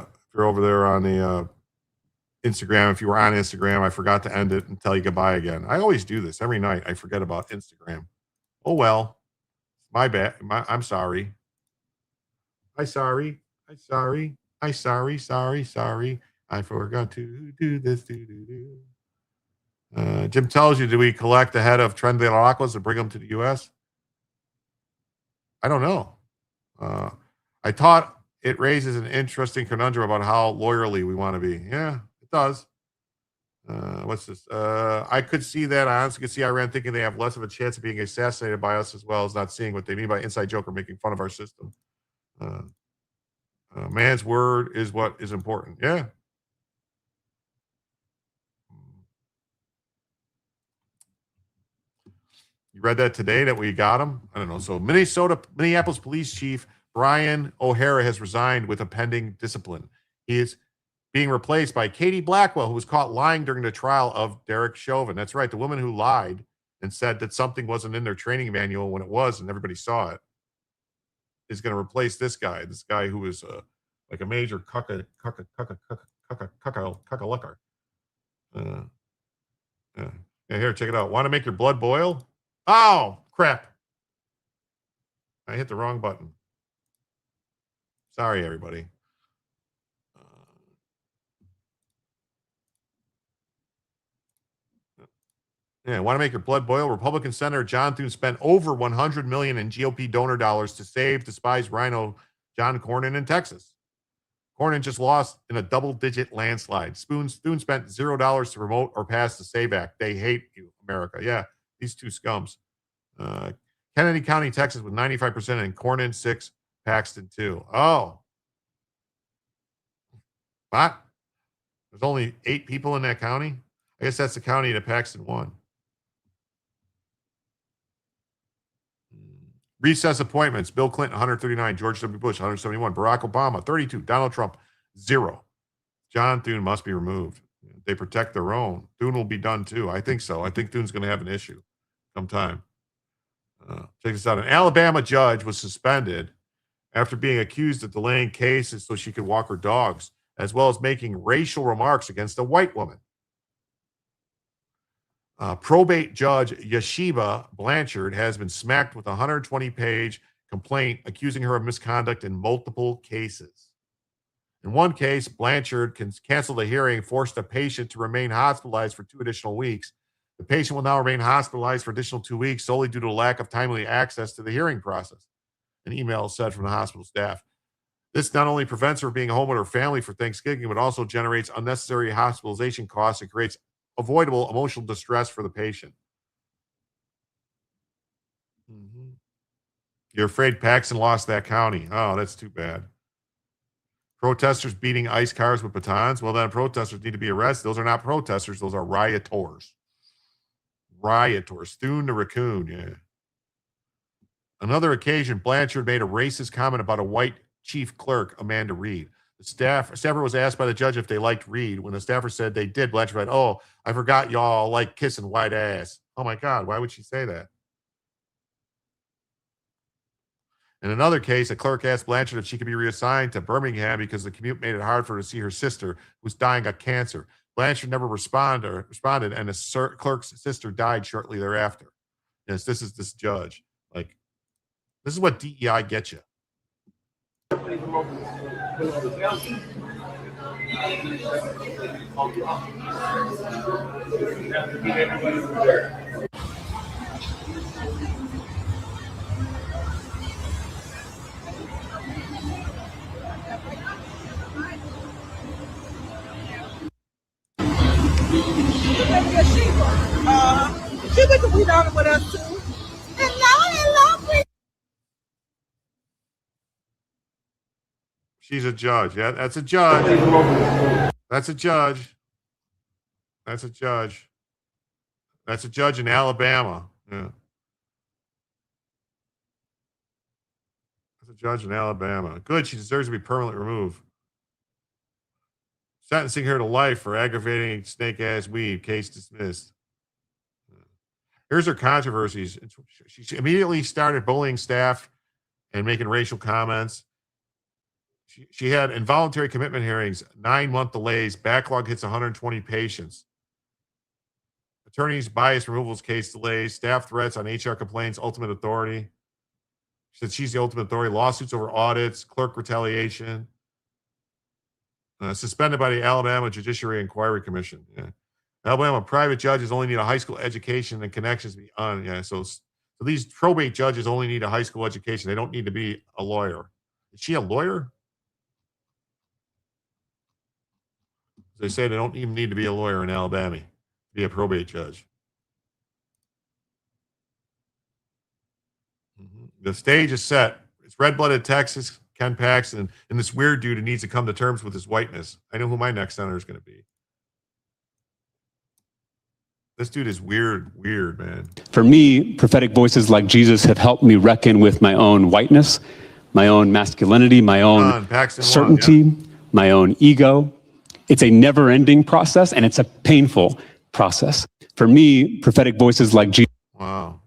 Instagram, if you were on Instagram, I forgot to end it and tell you goodbye again. I always do this every night. I forget about Instagram. Oh well, my bad. I'm sorry. Sorry. I forgot to do this. Jim tells you, do we collect the head of Tren de la Aquas and bring them to the U.S.? I don't know. I thought it raises an interesting conundrum about how lawyerly we want to be. Yeah, it does. What's this? I could see that. I honestly could see Iran thinking they have less of a chance of being assassinated by us, as well as not seeing what they mean by inside joke or making fun of our system. Man's word is what is important. Yeah. You read that today that we got him? I don't know. So Minneapolis Police Chief Brian O'Hara has resigned with a pending discipline. He is being replaced by Katie Blackwell, who was caught lying during the trial of Derek Chauvin. That's right. The woman who lied and said that something wasn't in their training manual when it was, and everybody saw it, is going to replace this guy who was like a major cucka licker. Yeah, here, check it out. Want to make your blood boil? Oh, crap. I hit the wrong button. Sorry, everybody. Want to make your blood boil? Republican Senator John Thune spent over $100 million in GOP donor dollars to save despised rhino John Cornyn in Texas. Cornyn just lost in a double-digit landslide. Thune spent $0 to promote or pass the SAVE Act. They hate you, America. Yeah, these two scums. Kennedy County, Texas, with 95%, and Cornyn 6, Paxton 2. Oh. What? There's only 8 people in that county? I guess that's the county that Paxton won. Recess appointments. Bill Clinton, 139. George W. Bush, 171. Barack Obama, 32. Donald Trump, 0. John Thune must be removed. They protect their own. Thune will be done too. I think so. I think Thune's going to have an issue sometime. Check this out. An Alabama judge was suspended after being accused of delaying cases so she could walk her dogs, as well as making racial remarks against a white woman. Probate judge Yeshiba Blanchard has been smacked with a 120-page complaint accusing her of misconduct in multiple cases. In one case, Blanchard canceled a hearing, forced a patient to remain hospitalized for 2 additional weeks. The patient will now remain hospitalized for additional 2 weeks solely due to lack of timely access to the hearing process. An email said from the hospital staff. This not only prevents her from being home with her family for Thanksgiving, but also generates unnecessary hospitalization costs and creates avoidable emotional distress for the patient. You're afraid Paxton lost that county. Oh, that's too bad. Protesters beating ICE cars with batons. Well, then protesters need to be arrested. Those are not protesters. Those are rioters. Thune the raccoon, yeah. Another occasion, Blanchard made a racist comment about a white chief clerk, Amanda Reed. The staffer was asked by the judge if they liked Reed. When the staffer said they did, Blanchard said, "Oh, I forgot y'all like kissing white ass." Oh my God, why would she say that? In another case, a clerk asked Blanchard if she could be reassigned to Birmingham because the commute made it hard for her to see her sister, who was dying of cancer. Blanchard never responded, and the clerk's sister died shortly thereafter. Yes, this is this judge. Like, this is what DEI gets you. She went to be down with us too. Hello. She's a judge. Yeah, that's a judge. That's a judge. That's a judge. That's a judge in Alabama. Yeah. That's a judge in Alabama. Good. She deserves to be permanently removed. Sentencing her to life for aggravating snake-ass weed. Case dismissed. Here's her controversies. She immediately started bullying staff and making racial comments. She had involuntary commitment hearings, 9-month delays, backlog hits 120 patients. Attorneys bias removals case delays, staff threats on HR complaints, ultimate authority. She said she's the ultimate authority, lawsuits over audits, clerk retaliation. Suspended by the Alabama Judiciary Inquiry Commission. Yeah. Alabama private judges only need a high school education and connections beyond. Yeah, so these probate judges only need a high school education. They don't need to be a lawyer. Is she a lawyer? They say they don't even need to be a lawyer in Alabama to be a probate judge. The stage is set. It's red-blooded Texas, Ken Paxton, and this weird dude who needs to come to terms with his whiteness. I know who my next senator is going to be. This dude is weird, man. For me, prophetic voices like Jesus have helped me reckon with my own whiteness, my own masculinity, my own certainty, my own ego. It's a never-ending process, and it's a painful process. For me, prophetic voices like Jesus. Wow.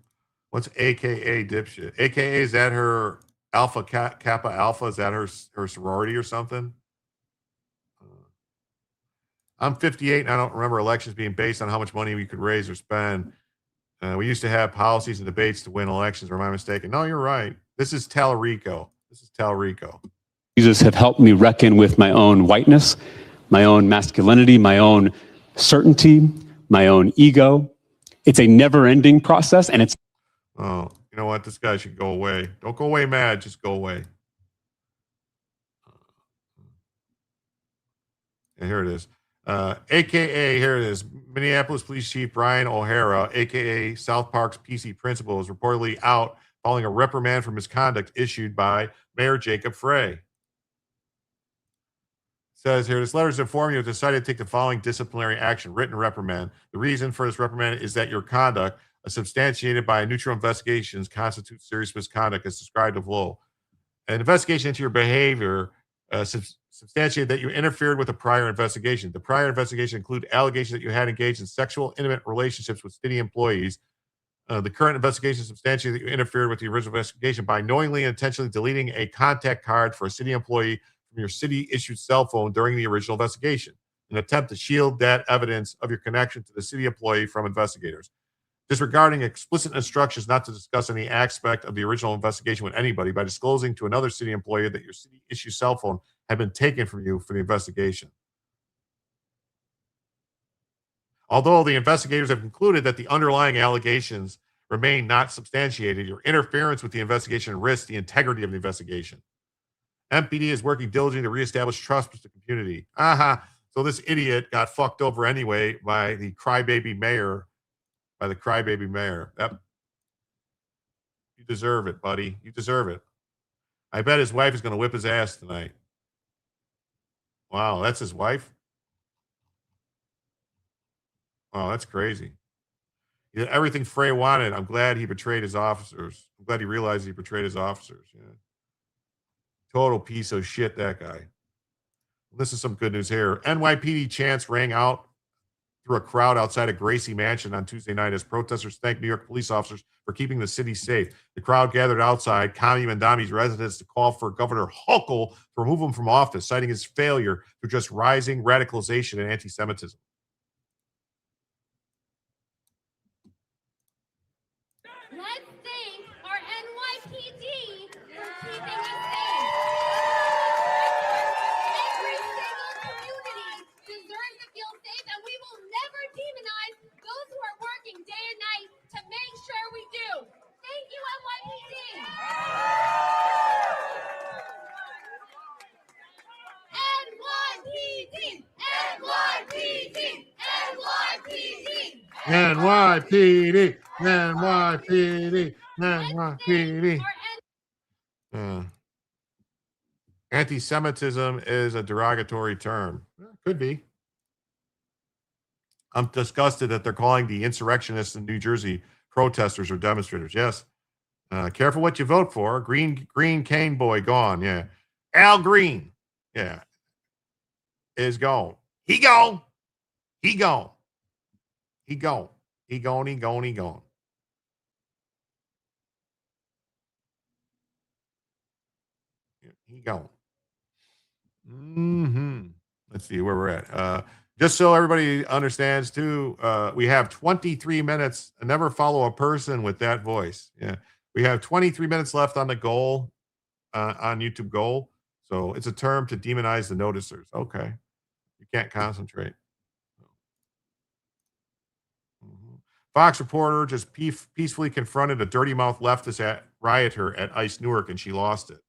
What's AKA dipshit? AKA, is that her Alpha Kappa Alpha? Is that her sorority or something? I'm 58 and I don't remember elections being based on how much money we could raise or spend. We used to have policies and debates to win elections. Or am I mistaken? No, you're right. This is Talarico. Jesus have helped me reckon with my own whiteness, my own masculinity, my own certainty, my own ego. It's a never-ending process, and it's. Oh, you know what? This guy should go away. Don't go away mad. Just go away. And here it is. AKA, here it is. Minneapolis Police Chief Brian O'Hara, AKA South Park's PC principal, is reportedly out following a reprimand for misconduct issued by Mayor Jacob Frey. Says here, this letter is informing you have decided to take the following disciplinary action, written reprimand. The reason for this reprimand is that your conduct, substantiated by neutral investigations, constitutes serious misconduct as described below. An investigation into your behavior substantiated that you interfered with a prior investigation. The prior investigation included allegations that you had engaged in sexual, intimate relationships with city employees. The current investigation substantiated that you interfered with the original investigation by knowingly and intentionally deleting a contact card for a city employee from your city-issued cell phone during the original investigation, an attempt to shield that evidence of your connection to the city employee from investigators. Disregarding explicit instructions not to discuss any aspect of the original investigation with anybody by disclosing to another city employee that your city-issued cell phone had been taken from you for the investigation. Although the investigators have concluded that the underlying allegations remain not substantiated, your interference with the investigation risks the integrity of the investigation. MPD is working diligently to reestablish trust with the community. So this idiot got fucked over anyway by the crybaby mayor. Yep. You deserve it, buddy. You deserve it. I bet his wife is going to whip his ass tonight. Wow, that's his wife? Wow, that's crazy. He did everything Frey wanted. I'm glad he betrayed his officers. I'm glad he realized he betrayed his officers. Yeah. Total piece of shit, that guy. This is some good news here. NYPD chants rang out through a crowd outside of Gracie Mansion on Tuesday night as protesters thanked New York police officers for keeping the city safe. The crowd gathered outside Kami Mandami's residence to call for Governor Hochul to remove him from office, citing his failure to address rising radicalization and anti-Semitism. Let's thank our NYPD for keeping us safe. Every single community deserves to feel safe, and we will never demonize those who are working day and night to make sure we do. Thank you, NYPD. NYPD, NYPD, NYPD. Anti-Semitism is a derogatory term. Could be. I'm disgusted that they're calling the insurrectionists in New Jersey protesters or demonstrators. Yes. Careful what you vote for. Green cane boy gone. Yeah. Al Green. Yeah. Is gone. He gone. He gone. He gone. He gone. He gone. He gone. He gone. Let's see where we're at. Just so everybody understands too, we have 23 minutes. Never follow a person with that voice. Yeah. We have 23 minutes left on the goal, on YouTube goal. So it's a term to demonize the noticers. Okay. You can't concentrate. Fox reporter just peacefully confronted a dirty mouth leftist rioter at ICE Newark, and she lost it.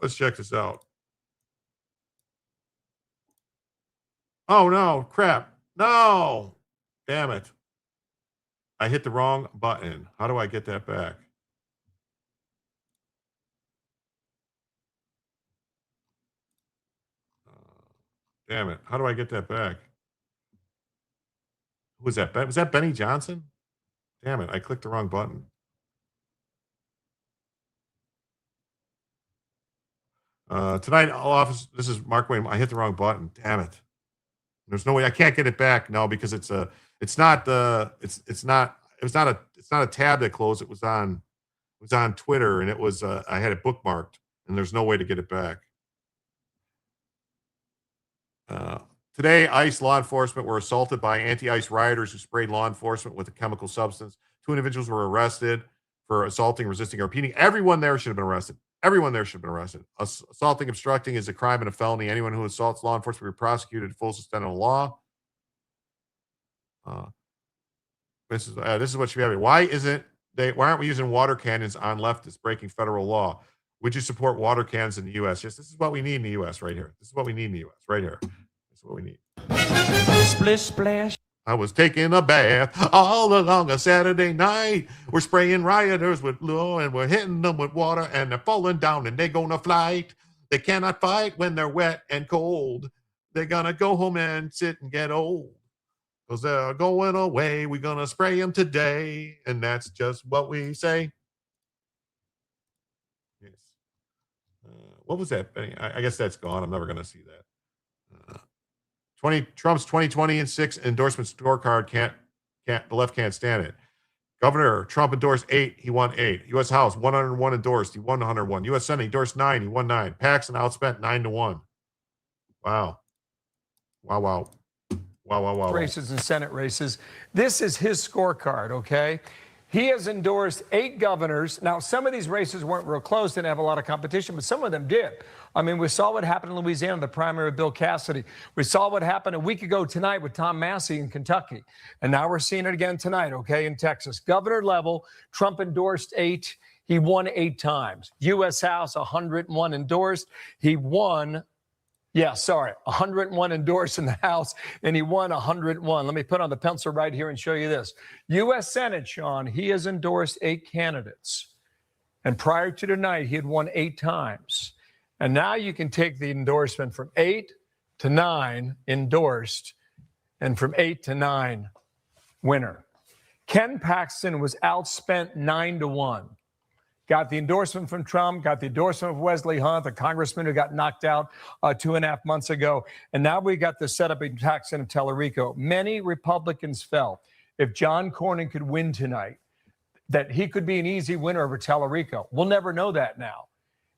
Let's check this out. Oh, no. Crap. No. Damn it. I hit the wrong button. How do I get that back? Damn it. How do I get that back? Who was that? Was that Benny Johnson? Damn it. I clicked the wrong button. Tonight, all office. This is Mark Wayne. I hit the wrong button. Damn it. There's no way I can't get it back. No, because it's not a tab that closed. It was on Twitter, and it was, I had it bookmarked, and there's no way to get it back. Today, ICE law enforcement were assaulted by anti-ICE rioters who sprayed law enforcement with a chemical substance. 2 individuals were arrested for assaulting, resisting, or impeding. Everyone there should have been arrested. Everyone there should have been arrested. Assaulting, obstructing is a crime and a felony. Anyone who assaults law enforcement will be prosecuted to full extent of the law. This is what should be happening. Why aren't we using water cannons on leftists breaking federal law? Would you support water cannons in the U.S.? Yes, this is what we need in the U.S. right here. This is what we need in the U.S. right here. This is what we need. Splish, splash. I was taking a bath all along a Saturday night. We're spraying rioters with glue and we're hitting them with water and they're falling down and they're gonna fight. They cannot fight when they're wet and cold. They're gonna go home and sit and get old. Because they're going away. We're gonna spray them today. And that's just what we say. Yes. What was that? I guess that's gone. I'm never gonna see that. Trump's 2020 and 6 endorsement scorecard the left can't stand it. Governor Trump endorsed 8, he won 8. U.S. House 101 endorsed, he won 101. U.S. Senate endorsed 9, he won 9. Paxton outspent 9-1. Wow. Races and Senate races. This is his scorecard, okay? He has endorsed 8 governors. Now, some of these races weren't real close, didn't have a lot of competition, but some of them did. I mean, we saw what happened in Louisiana, the primary of Bill Cassidy. We saw what happened a week ago tonight with Tom Massey in Kentucky. And now we're seeing it again tonight, okay, in Texas. Governor level, Trump endorsed 8. He won 8 times. U.S. House, 101 endorsed. He won 101 endorsed in the House, and he won 101. Let me put on the pencil right here and show you this. U.S. Senate, Sean, he has endorsed 8 candidates. And prior to tonight, he had won 8 times. And now you can take the endorsement from 8 to 9 endorsed, and from 8 to 9 winner. Ken Paxton was outspent 9-1. Got the endorsement from Trump, got the endorsement of Wesley Hunt, the congressman who got knocked out 2.5 months ago. And now we got the setup in Paxton and Tellerico. Many Republicans felt if John Cornyn could win tonight, that he could be an easy winner over Tellerico. We'll never know that now.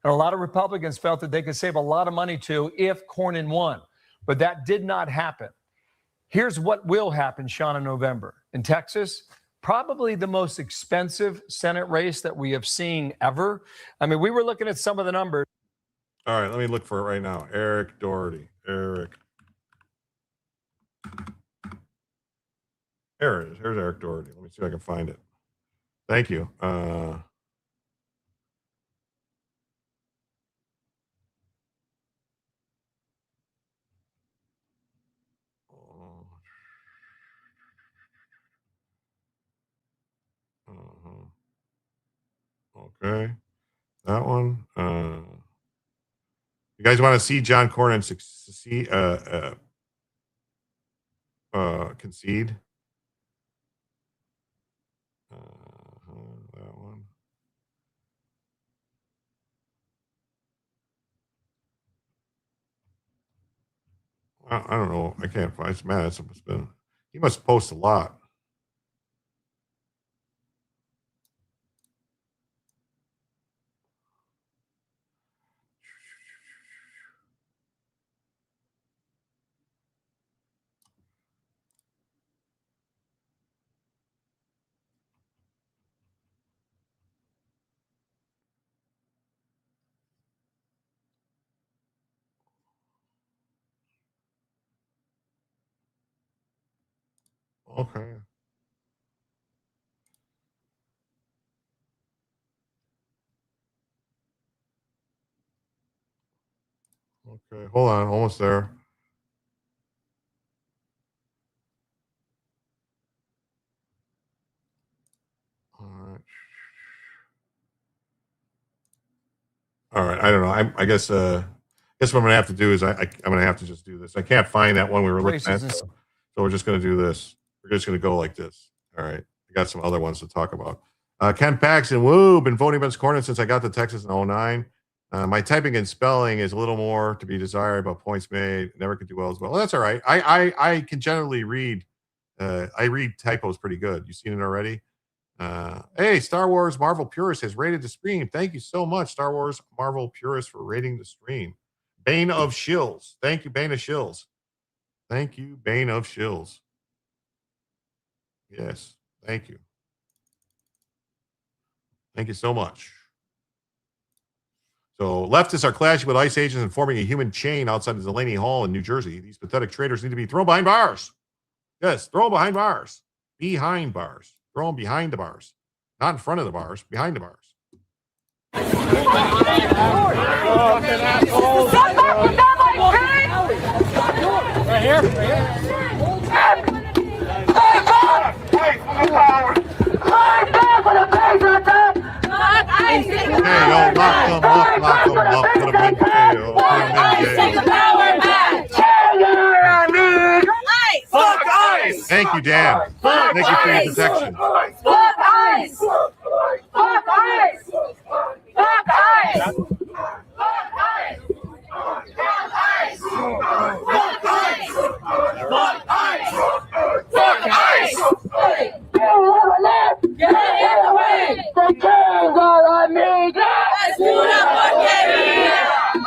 And a lot of Republicans felt that they could save a lot of money too if Cornyn won. But that did not happen. Here's what will happen, Sean, in November. In Texas, probably the most expensive Senate race that we have seen ever. I mean, we were looking at some of the numbers. All right, let me look for it right now. Eric Doherty. There it is. Here's Eric Doherty. Let me see if I can find it. Thank you. Okay. That one. guys want to see John Cornyn concede? That one. I don't know. I can't find. It's mad. It's been. He must post a lot. Okay. Okay. Hold on. Almost there. All right. All right. I don't know. I guess. What I'm gonna have to do is I'm gonna have to just do this. I can't find that one we were looking at. So we're just gonna do this. We're just gonna go like this. All right. I got some other ones to talk about. Ken Paxton, woo, been voting against Cornyn since I got to Texas in 2009. My typing and spelling is a little more to be desired, but points made. Never could do well as well. Well, that's all right. I can generally read. I read typos pretty good. You seen it already? Hey, Star Wars Marvel Purist has rated the stream. Thank you so much, Star Wars Marvel Purist, for rating the stream. Bane of Shills. Thank you, Bane of Shills. Thank you, Bane of Shills. Yes, thank you. Thank you so much. So leftists are clashing with ICE agents and forming a human chain outside of Delaney Hall in New Jersey. These pathetic traitors need to be thrown behind bars. Yes, throw them behind bars. Behind bars. Throw them behind the bars. Not in front of the bars, behind the bars. Right here. Lock them up, put them in jail. Take the power back. Fuck ICE. Thank you, Dan. Thank you for your protection. Fuck ICE. Fuck ICE. Fuck ICE. Fuck ICE. Fuck ICE. Fuck ICE. Fuck ICE. Fuck ICE. Get in the way. The king's all on me. Let's do that one,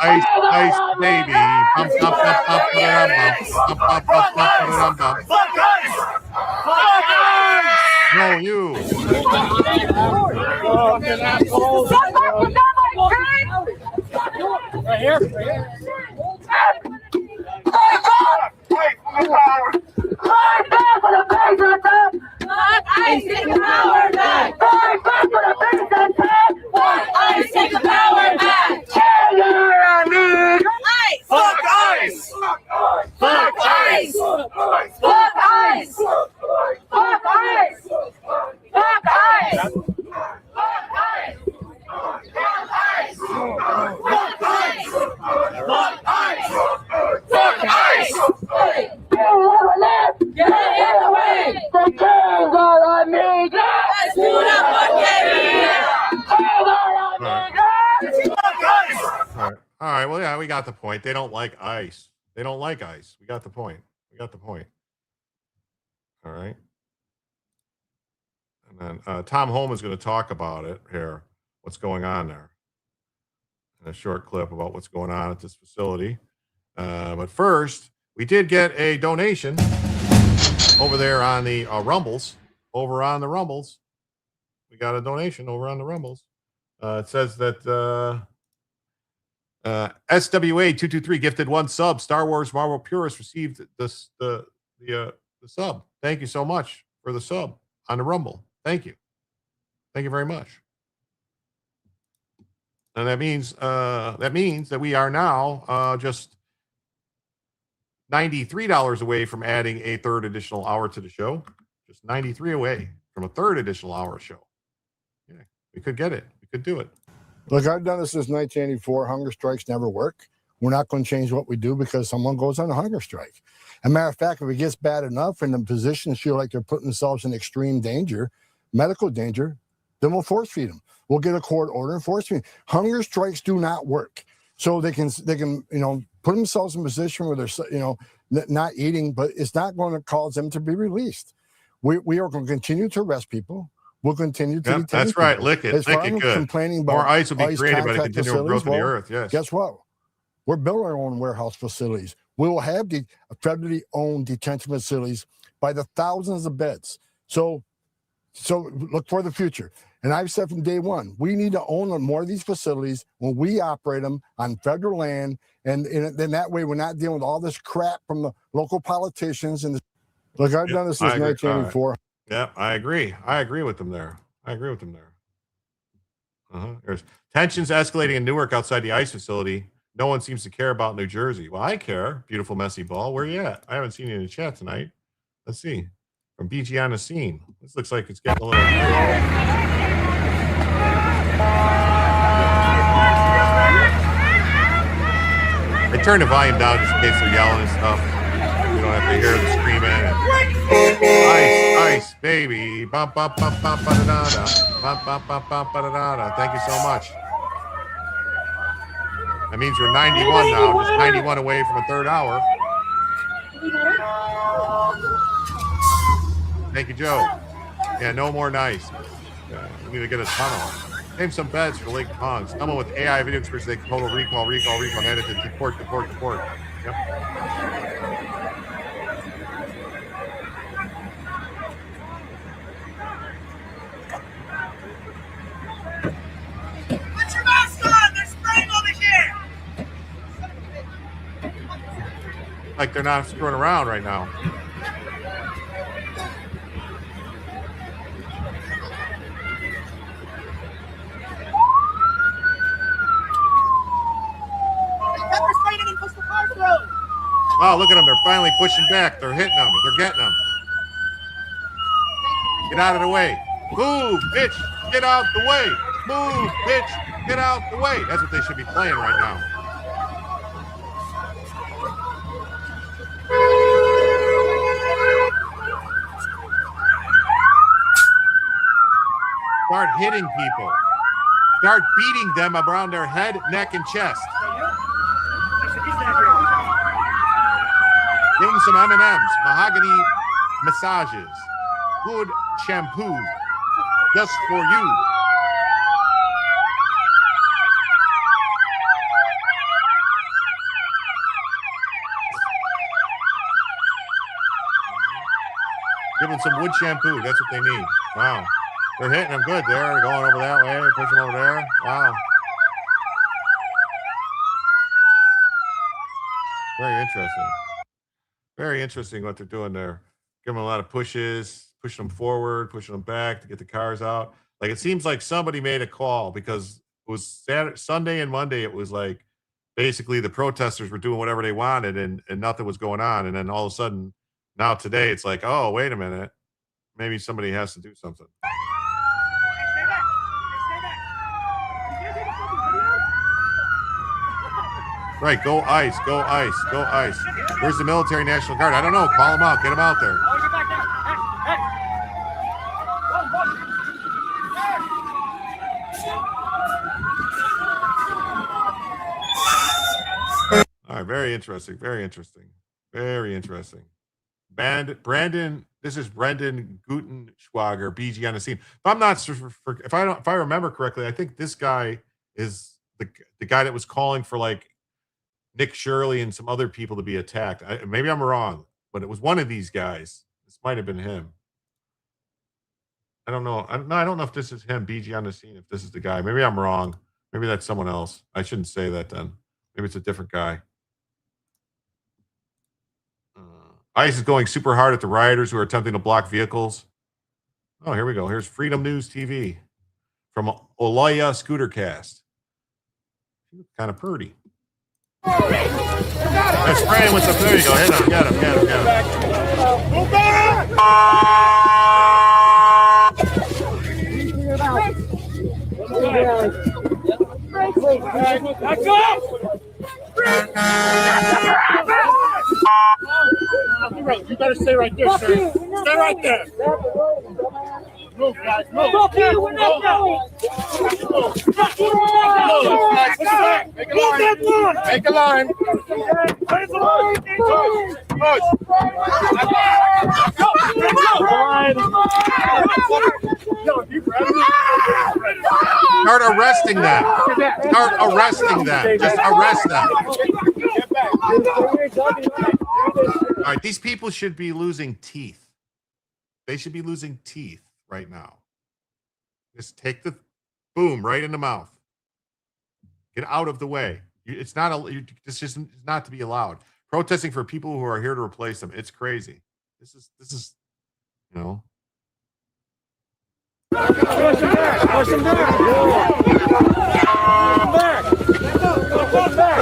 Ice, ice, baby. Bump, bump, bump, bump, bump, bump, bump, bump, bump. Fuck ICE. Fuck ICE. No, you. Fucking assholes. Right here. Take the power back. Take the power back. Fuck ICE. Fuck ICE. Fuck ICE. Fuck ICE. Fuck ICE. Fuck ICE. Fuck ICE. Fuck ICE. Fuck ICE. Fuck ICE. Get in the way. The king's all on me. Let's do that one, All right. Well, yeah, we got the point. They don't like ice. They don't like ice. We got the point. We got the point. All right. And then Tom Holm is going to talk about it here. What's going on there? In a short clip about what's going on at this facility. But first, we did get a donation over there on the Rumbles. Over on the Rumbles. We got a donation over on the Rumbles. It says that SWA223 gifted 1 sub. Star Wars Marvel Purist received the sub. Thank you so much for the sub on the Rumble. Thank you. Thank you very much. And that means that we are now just $93 away from adding a third additional hour to the show. Just 93 away from a third additional hour show. Yeah, we could get it. We could do it. Look, I've done this since 1984. Hunger strikes never work. we're not going to change what we do because someone goes on a hunger strike. As a matter of fact, if it gets bad enough and the physicians feel like they're putting themselves in extreme danger, medical danger, then we'll force feed them. We'll get a court order and force feed. Hunger strikes do not work. So they can put themselves in a position where they're not eating, but it's not going to cause them to be released. We are going to continue to arrest people. We'll continue to detain that's right. people. Lick it. As Lick far it as good. complaining about More ice will be ICE created by the contract continual growth of the facilities, earth. Yes. Guess what? We're building our own warehouse facilities. We will have the federally owned detention facilities by the thousands of beds. So look for the future. And I've said from day one, we need to own more of these facilities when we operate them on federal land. And then that way we're not dealing with all this crap from the local politicians. And look, I've done this since 1984. Yeah, I agree. I agree with them there. There's tensions escalating in Newark outside the ICE facility. No one seems to care about New Jersey. Well, I care. Beautiful, messy ball. Where you at? I haven't seen you in the chat tonight. Let's see. From BG on the scene. This looks like it's getting a little... I turn the volume down just in case they're yelling and stuff. You don't have to hear the screaming. Ice, baby. Bum, bum, bum, bum, ba-da-da-da. Bum, bum, bum, bum, ba-da-da-da. Thank you so much. That means we're 91 now, just 91 away from a third hour. Thank you, Joe. Yeah, no more nice. We need to get a tunnel. Save some beds for Lake Pong. Someone with AI video experience, they total recall, edited, deport. Yep. Put your mask on! They're spraying over here! Like they're not screwing around right now. Oh, look at them. They're finally pushing back. They're hitting them. They're getting them. Get out of the way. Move, bitch. Get out the way. Move, bitch. Get out the way. That's what they should be playing right now. Start hitting people. Start beating them around their head, neck, and chest. Give them some M&Ms, mahogany massages, good shampoo, just for you. Give them some wood shampoo. That's what they need. Wow. They're hitting them good there. They're going over that way. Pushing over there. Wow. Very interesting. Very interesting what they're doing there. Give them a lot of pushes, pushing them forward, pushing them back to get the cars out. Like, it seems like somebody made a call because it was Saturday, Sunday and Monday. It was like basically the protesters were doing whatever they wanted and nothing was going on. And then all of a sudden, now today, it's like, oh, wait a minute. Maybe somebody has to do something. Right, go ICE, go ICE, go ICE. Where's the military National Guard? I don't know. Call them out. Get them out there. All right, very interesting. Very interesting. Very interesting. Brandon, this is Brendan Gutenschwager, BG on the scene. If I remember correctly, I think this guy is the guy that was calling for like Nick Shirley and some other people to be attacked. Maybe I'm wrong, but it was one of these guys. This might have been him. I don't know. I don't know if this is him, BG on the scene, if this is the guy. Maybe I'm wrong. Maybe that's someone else. I shouldn't say that then. Maybe it's a different guy. ICE is going super hard at the rioters who are attempting to block vehicles. Oh, here we go. Here's Freedom News TV from Olaya Scootercast. Kind of pretty. Let's spray him with the. There you go. Hit him. Get him. Move back! Back up! You better stay right there, sir. Stay right there. Move, guys. Move. Fuck you. We're not going. Fuck you. Make a line. Make a line. Start arresting them. Start arresting them. Just arrest them. All right, these people should be losing teeth. They should be losing teeth right now. Just take the boom right in the mouth. Get out of the way. It's not this just is not to be allowed. Protesting for people who are here to replace them. It's crazy. This is you know. Push him back. Push him back. Push him back.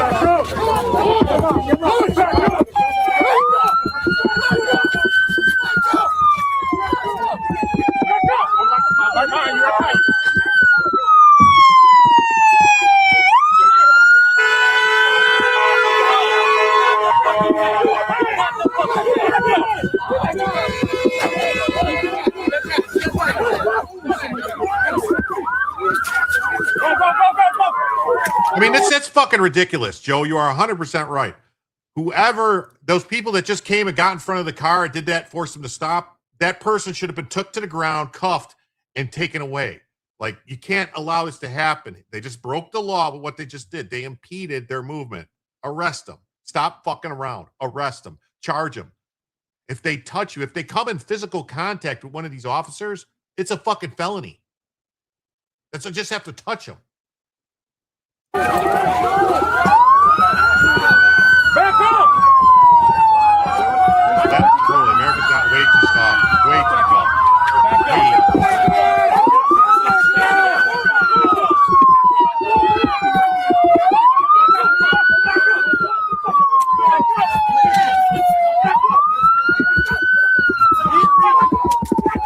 I mean, that's fucking ridiculous, Joe. You are 100% right. Whoever, those people that just came and got in front of the car and did that, forced them to stop, that person should have been took to the ground, cuffed, and taken away. Like, you can't allow this to happen. They just broke the law with what they just did. They impeded their movement. Arrest them. Stop fucking around. Arrest them. Charge them. If they touch you, if they come in physical contact with one of these officers, it's a fucking felony. That's I just have to touch them. Back up! Totally, America's got way too soft. Way too soft.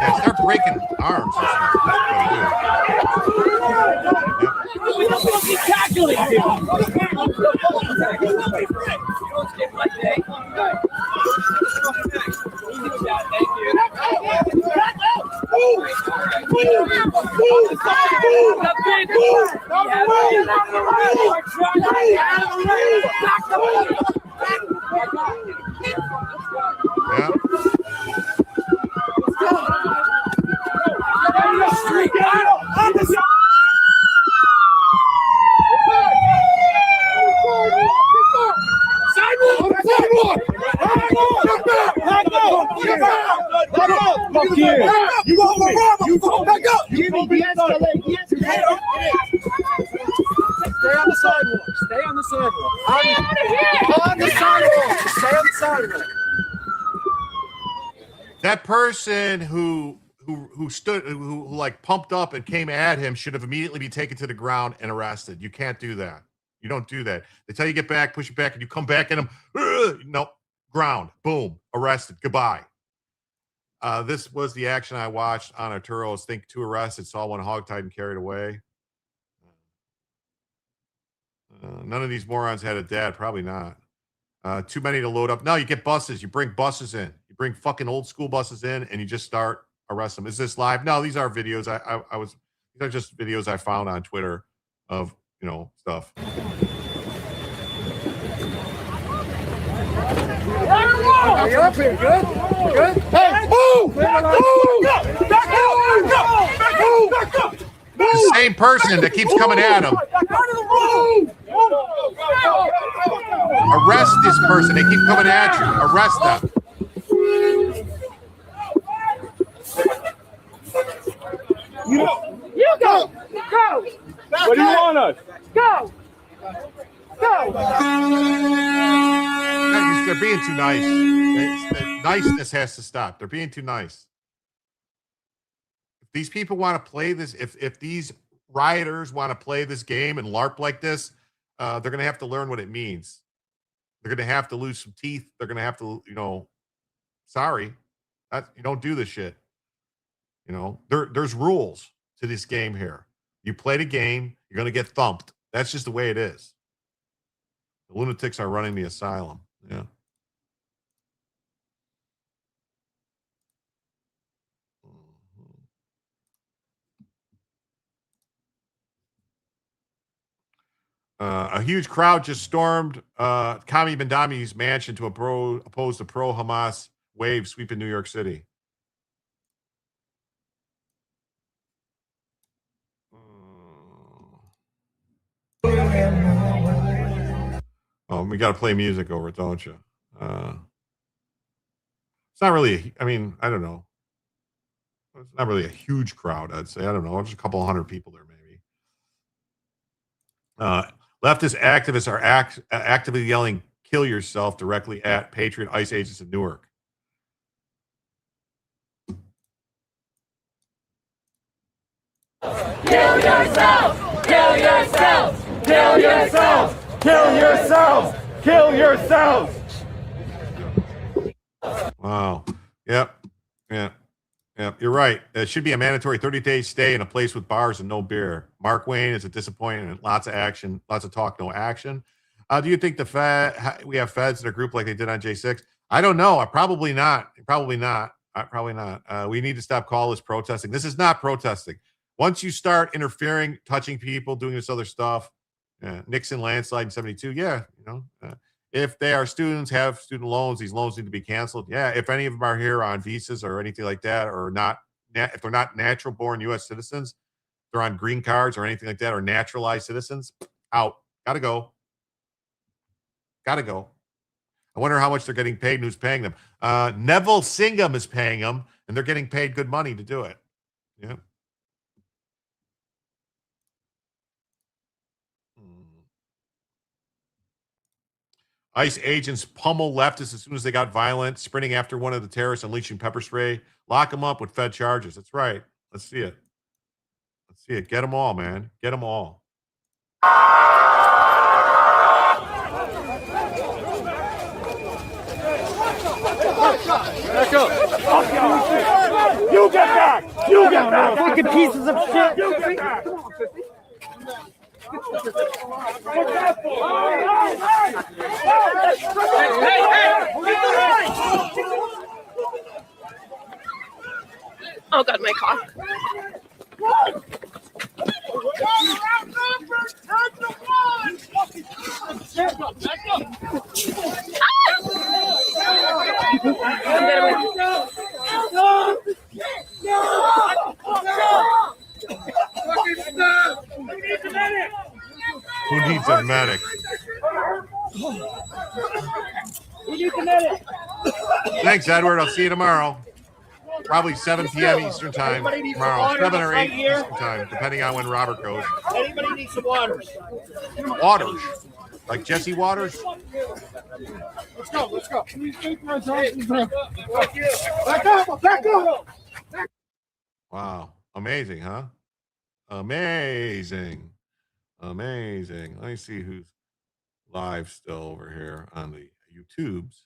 Yeah, start breaking arms and stuff. That person who stood, who like pumped up and came at him should have immediately been taken to the ground and arrested. You can't do that. You don't do that. They tell you get back, push you back, and you come back at him. No, ground, boom, arrested, goodbye. This was the action I watched on Arturo's Think 2 arrested, saw one hogtied and carried away. None of these morons had a dad, probably not. Too many to load up. No, you get buses. You bring buses in. You bring fucking old school buses in, and you just start arrest them. Is this live? No, these are videos. These are just videos I found on Twitter of stuff. Are you up here? Good? Good? Hey, move! Back up! The same person that keeps coming at him. Arrest this person. They keep coming at you. Arrest them. You go! Go! What do you want us? Go! Go! They're being too nice. The niceness has to stop. They're being too nice. If these people want to play this, if these rioters want to play this game and LARP like this, they're going to have to learn what it means. They're going to have to lose some teeth. They're going to have to, sorry, you don't do this shit. There's rules to this game here. You play the game, you're going to get thumped. That's just the way it is. The lunatics are running the asylum. Yeah. A huge crowd just stormed Kami Bandami's mansion to oppose the pro-Hamas wave sweeping New York City. Oh, we got to play music over it, don't you? It's not really, I mean, I don't know. It's not really a huge crowd, I'd say. I don't know. Just a couple hundred people there, maybe. Leftist activists are actively yelling, "Kill yourself," directly at Patriot ICE agents in Newark. Kill yourself! Kill yourself! Kill yourself! Kill yourself! Kill yourself! Wow. Yep. Yeah. Yep. You're right. It should be a mandatory 30-day stay in a place with bars and no beer. Mark Wayne is a disappointment. Lots of action, lots of talk, no action. Do you think we have feds in a group like they did on J6? I don't know. Probably not. Probably not. Probably not. We need to stop calling this protesting. This is not protesting. Once you start interfering, touching people, doing this other stuff, Nixon landslide in 72, if they are students, have student loans, these loans need to be canceled. Yeah, if any of them are here on visas or anything like that, or not, if they're not natural born U.S. citizens, they're on green cards or anything like that, or naturalized citizens, out. Gotta go. Gotta go. I wonder how much they're getting paid and who's paying them. Neville Singham is paying them, and they're getting paid good money to do it. Yeah. ICE agents pummel leftists as soon as they got violent, sprinting after one of the terrorists, unleashing pepper spray. Lock them up with Fed charges. That's right. Let's see it. Let's see it. Get them all, man. Get them all. Back up. You get back. You get back. Fucking pieces of shit. You get back. Oh God, my cough. Who needs a medic? Thanks, Edward. I'll see you tomorrow. Probably 7 p.m. Eastern time tomorrow. 7 or 8 Eastern time, depending on when Robert goes. Anybody need some waters? Waters? Like Jesse Waters? Let's go. Let's go. Back up. Back up. Wow. Amazing, huh? Amazing. Amazing. Let me see who's live still over here on the YouTubes.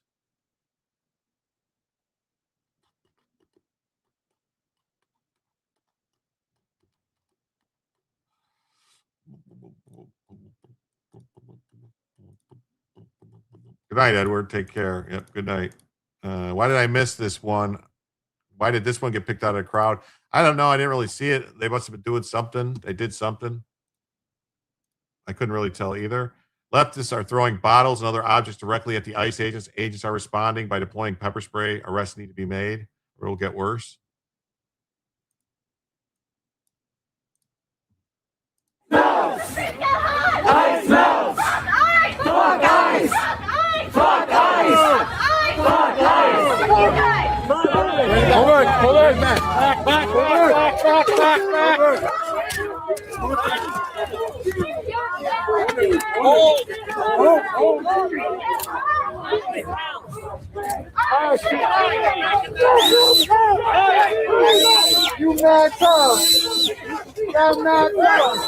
Good night, Edward. Take care. Yep. Good night. Why did I miss this one? Why did this one get picked out of the crowd? I don't know. I didn't really see it. They must have been doing something. They did something. I couldn't really tell either. Leftists are throwing bottles and other objects directly at the ICE agents. Agents are responding by deploying pepper spray. Arrests need to be made, or it'll get worse. ICE smells! Fuck ICE! Fuck ICE! Fuck ICE! Forward, forward, back, back, forward, back. You mad tough. I'm not tough.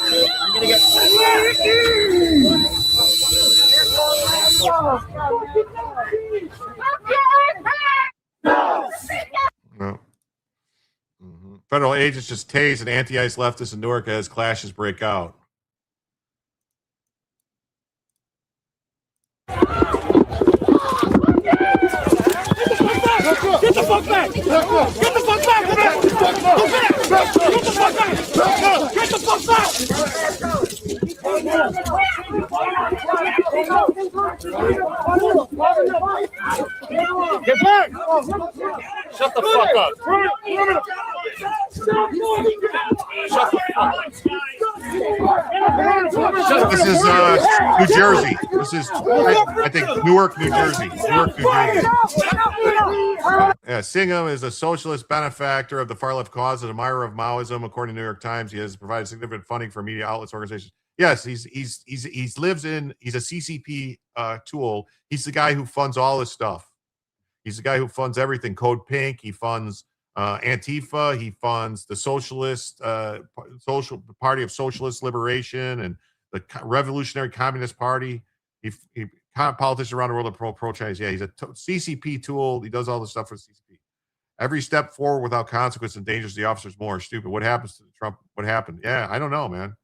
No. Federal agents just tased an anti-ICE leftist in Newark as clashes break out. Get the fuck back! Get the fuck back! Get the fuck back! Get the fuck back! Get back! Shut the fuck up! This is New Jersey. This is, I think, Newark, New Jersey. Newark, New Jersey. Yeah, Singham is a socialist benefactor of the far-left cause, an admirer of Maoism. According to New York Times, he has provided significant funding for media outlets, organizations. Yes, he's a CCP tool. He's the guy who funds all this stuff. He's the guy who funds everything. Code Pink. He funds Antifa. He funds the Socialist Social Party of Socialist Liberation and the Revolutionary Communist Party. He politicians around the world are pro-Chinese. Yeah, he's a CCP tool. He does all the stuff for CCP. Every step forward without consequence endangers the officers more. Stupid. What happens to Trump? What happened? Yeah, I don't know, man.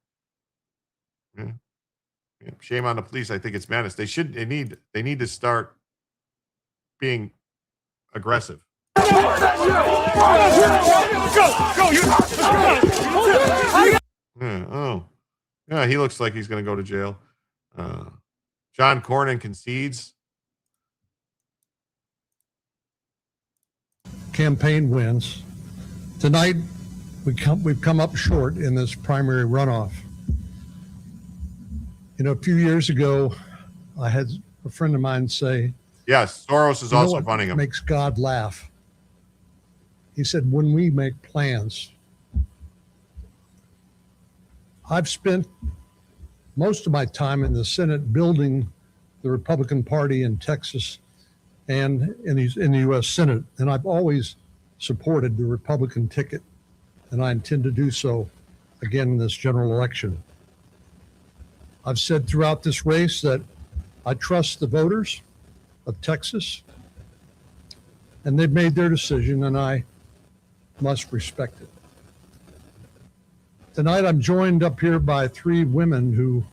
Yeah. Yeah. Shame on the police. I think it's madness. They need to start being aggressive. Yeah, he looks like he's going to go to jail. John Cornyn concedes. Campaign wins. Tonight, we've come up short in this primary runoff. You know, a few years ago, I had a friend of mine say, yes, Soros is also funding him. Makes God laugh. He said, when we make plans, I've spent most of my time in the Senate building the Republican Party in Texas and in the U.S. Senate, and I've always supported the Republican ticket, and I intend to do so again in this general election. I've said throughout this race that I trust the voters of Texas, and they've made their decision, and I must respect it. Tonight, I'm joined up here by three women who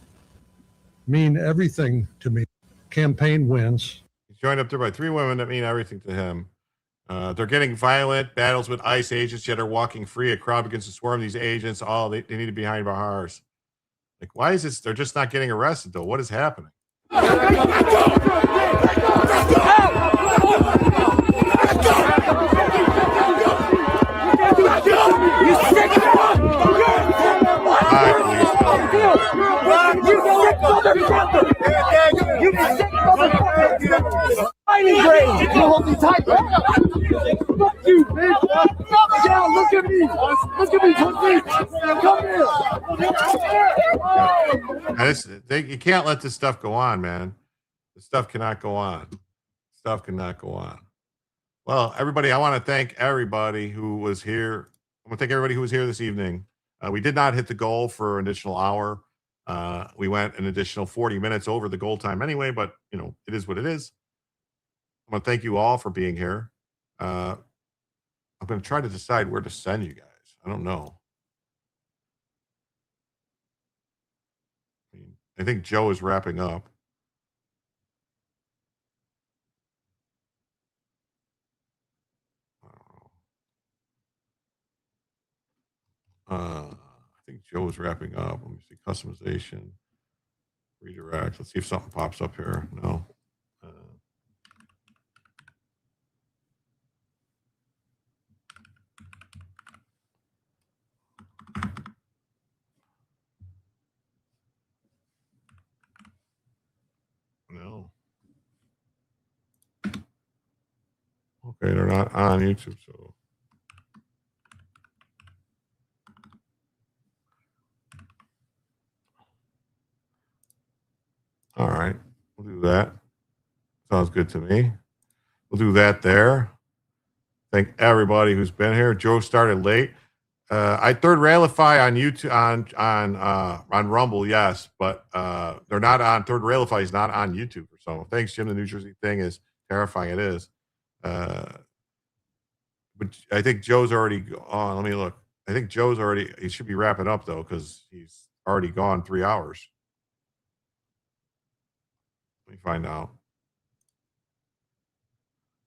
mean everything to me. Campaign wins. He's joined up there by three women that mean everything to him. They're getting violent, battles with ICE agents, yet are walking free. A crowd begins to swarm these agents. They need to be behind bars. Like, why is this? They're just not getting arrested, though. What is happening? Fighting brain. You hold me tight. Fuck you, bitch. Yeah, look at me. Look at me, Come here. You can't let this stuff go on, man. This stuff cannot go on. Stuff cannot go on. Well, everybody, I want to thank everybody who was here. I want to thank everybody who was here this evening. We did not hit the goal for an additional hour. We went an additional 40 minutes over the goal time anyway, but you know, it is what it is. I want to thank you all for being here. I'm going to try to decide where to send you guys. I don't know. I think Joe is wrapping up. I think Joe is wrapping up. Let me see. Customization. Redirect. Let's see if something pops up here. No. No. Okay, they're not on YouTube, so. All right, we'll do that. Sounds good to me. We'll do that there. Thank everybody who's been here. Joe started late. I third Railify on YouTube on Rumble, yes, but they're not on. Third Railify is not on YouTube or so. Thanks, Jim. The New Jersey thing is terrifying. It is. But I think Joe's already on. Let me look. I think Joe's already. He should be wrapping up though, because he's already gone 3 hours. Let me find out.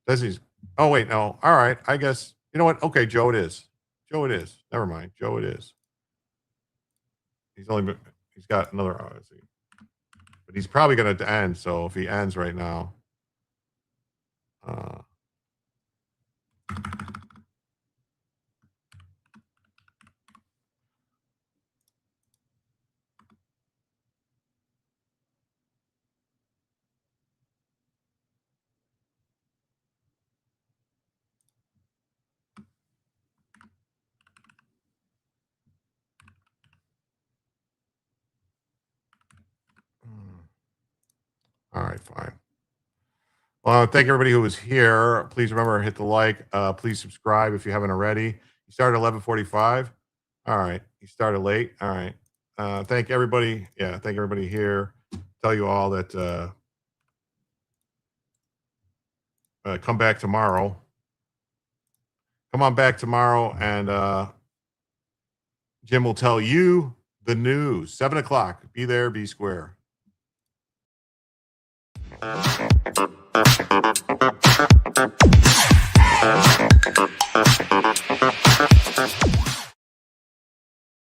Says he's Oh, wait, no. All right. I guess, you know what? Okay, Joe, it is. Joe, it is. Never mind. Joe, it is. He's got another, but he's probably going to end. So if he ends right now, all right, fine. Well, thank everybody who was here. Please remember, hit the like. Please subscribe if you haven't already. You started at 11:45. All right. You started late. All right. Thank everybody. Yeah, thank everybody here. Tell you all that come back tomorrow. Come on back tomorrow, and Jim will tell you the news. 7 o'clock. Be there, be square.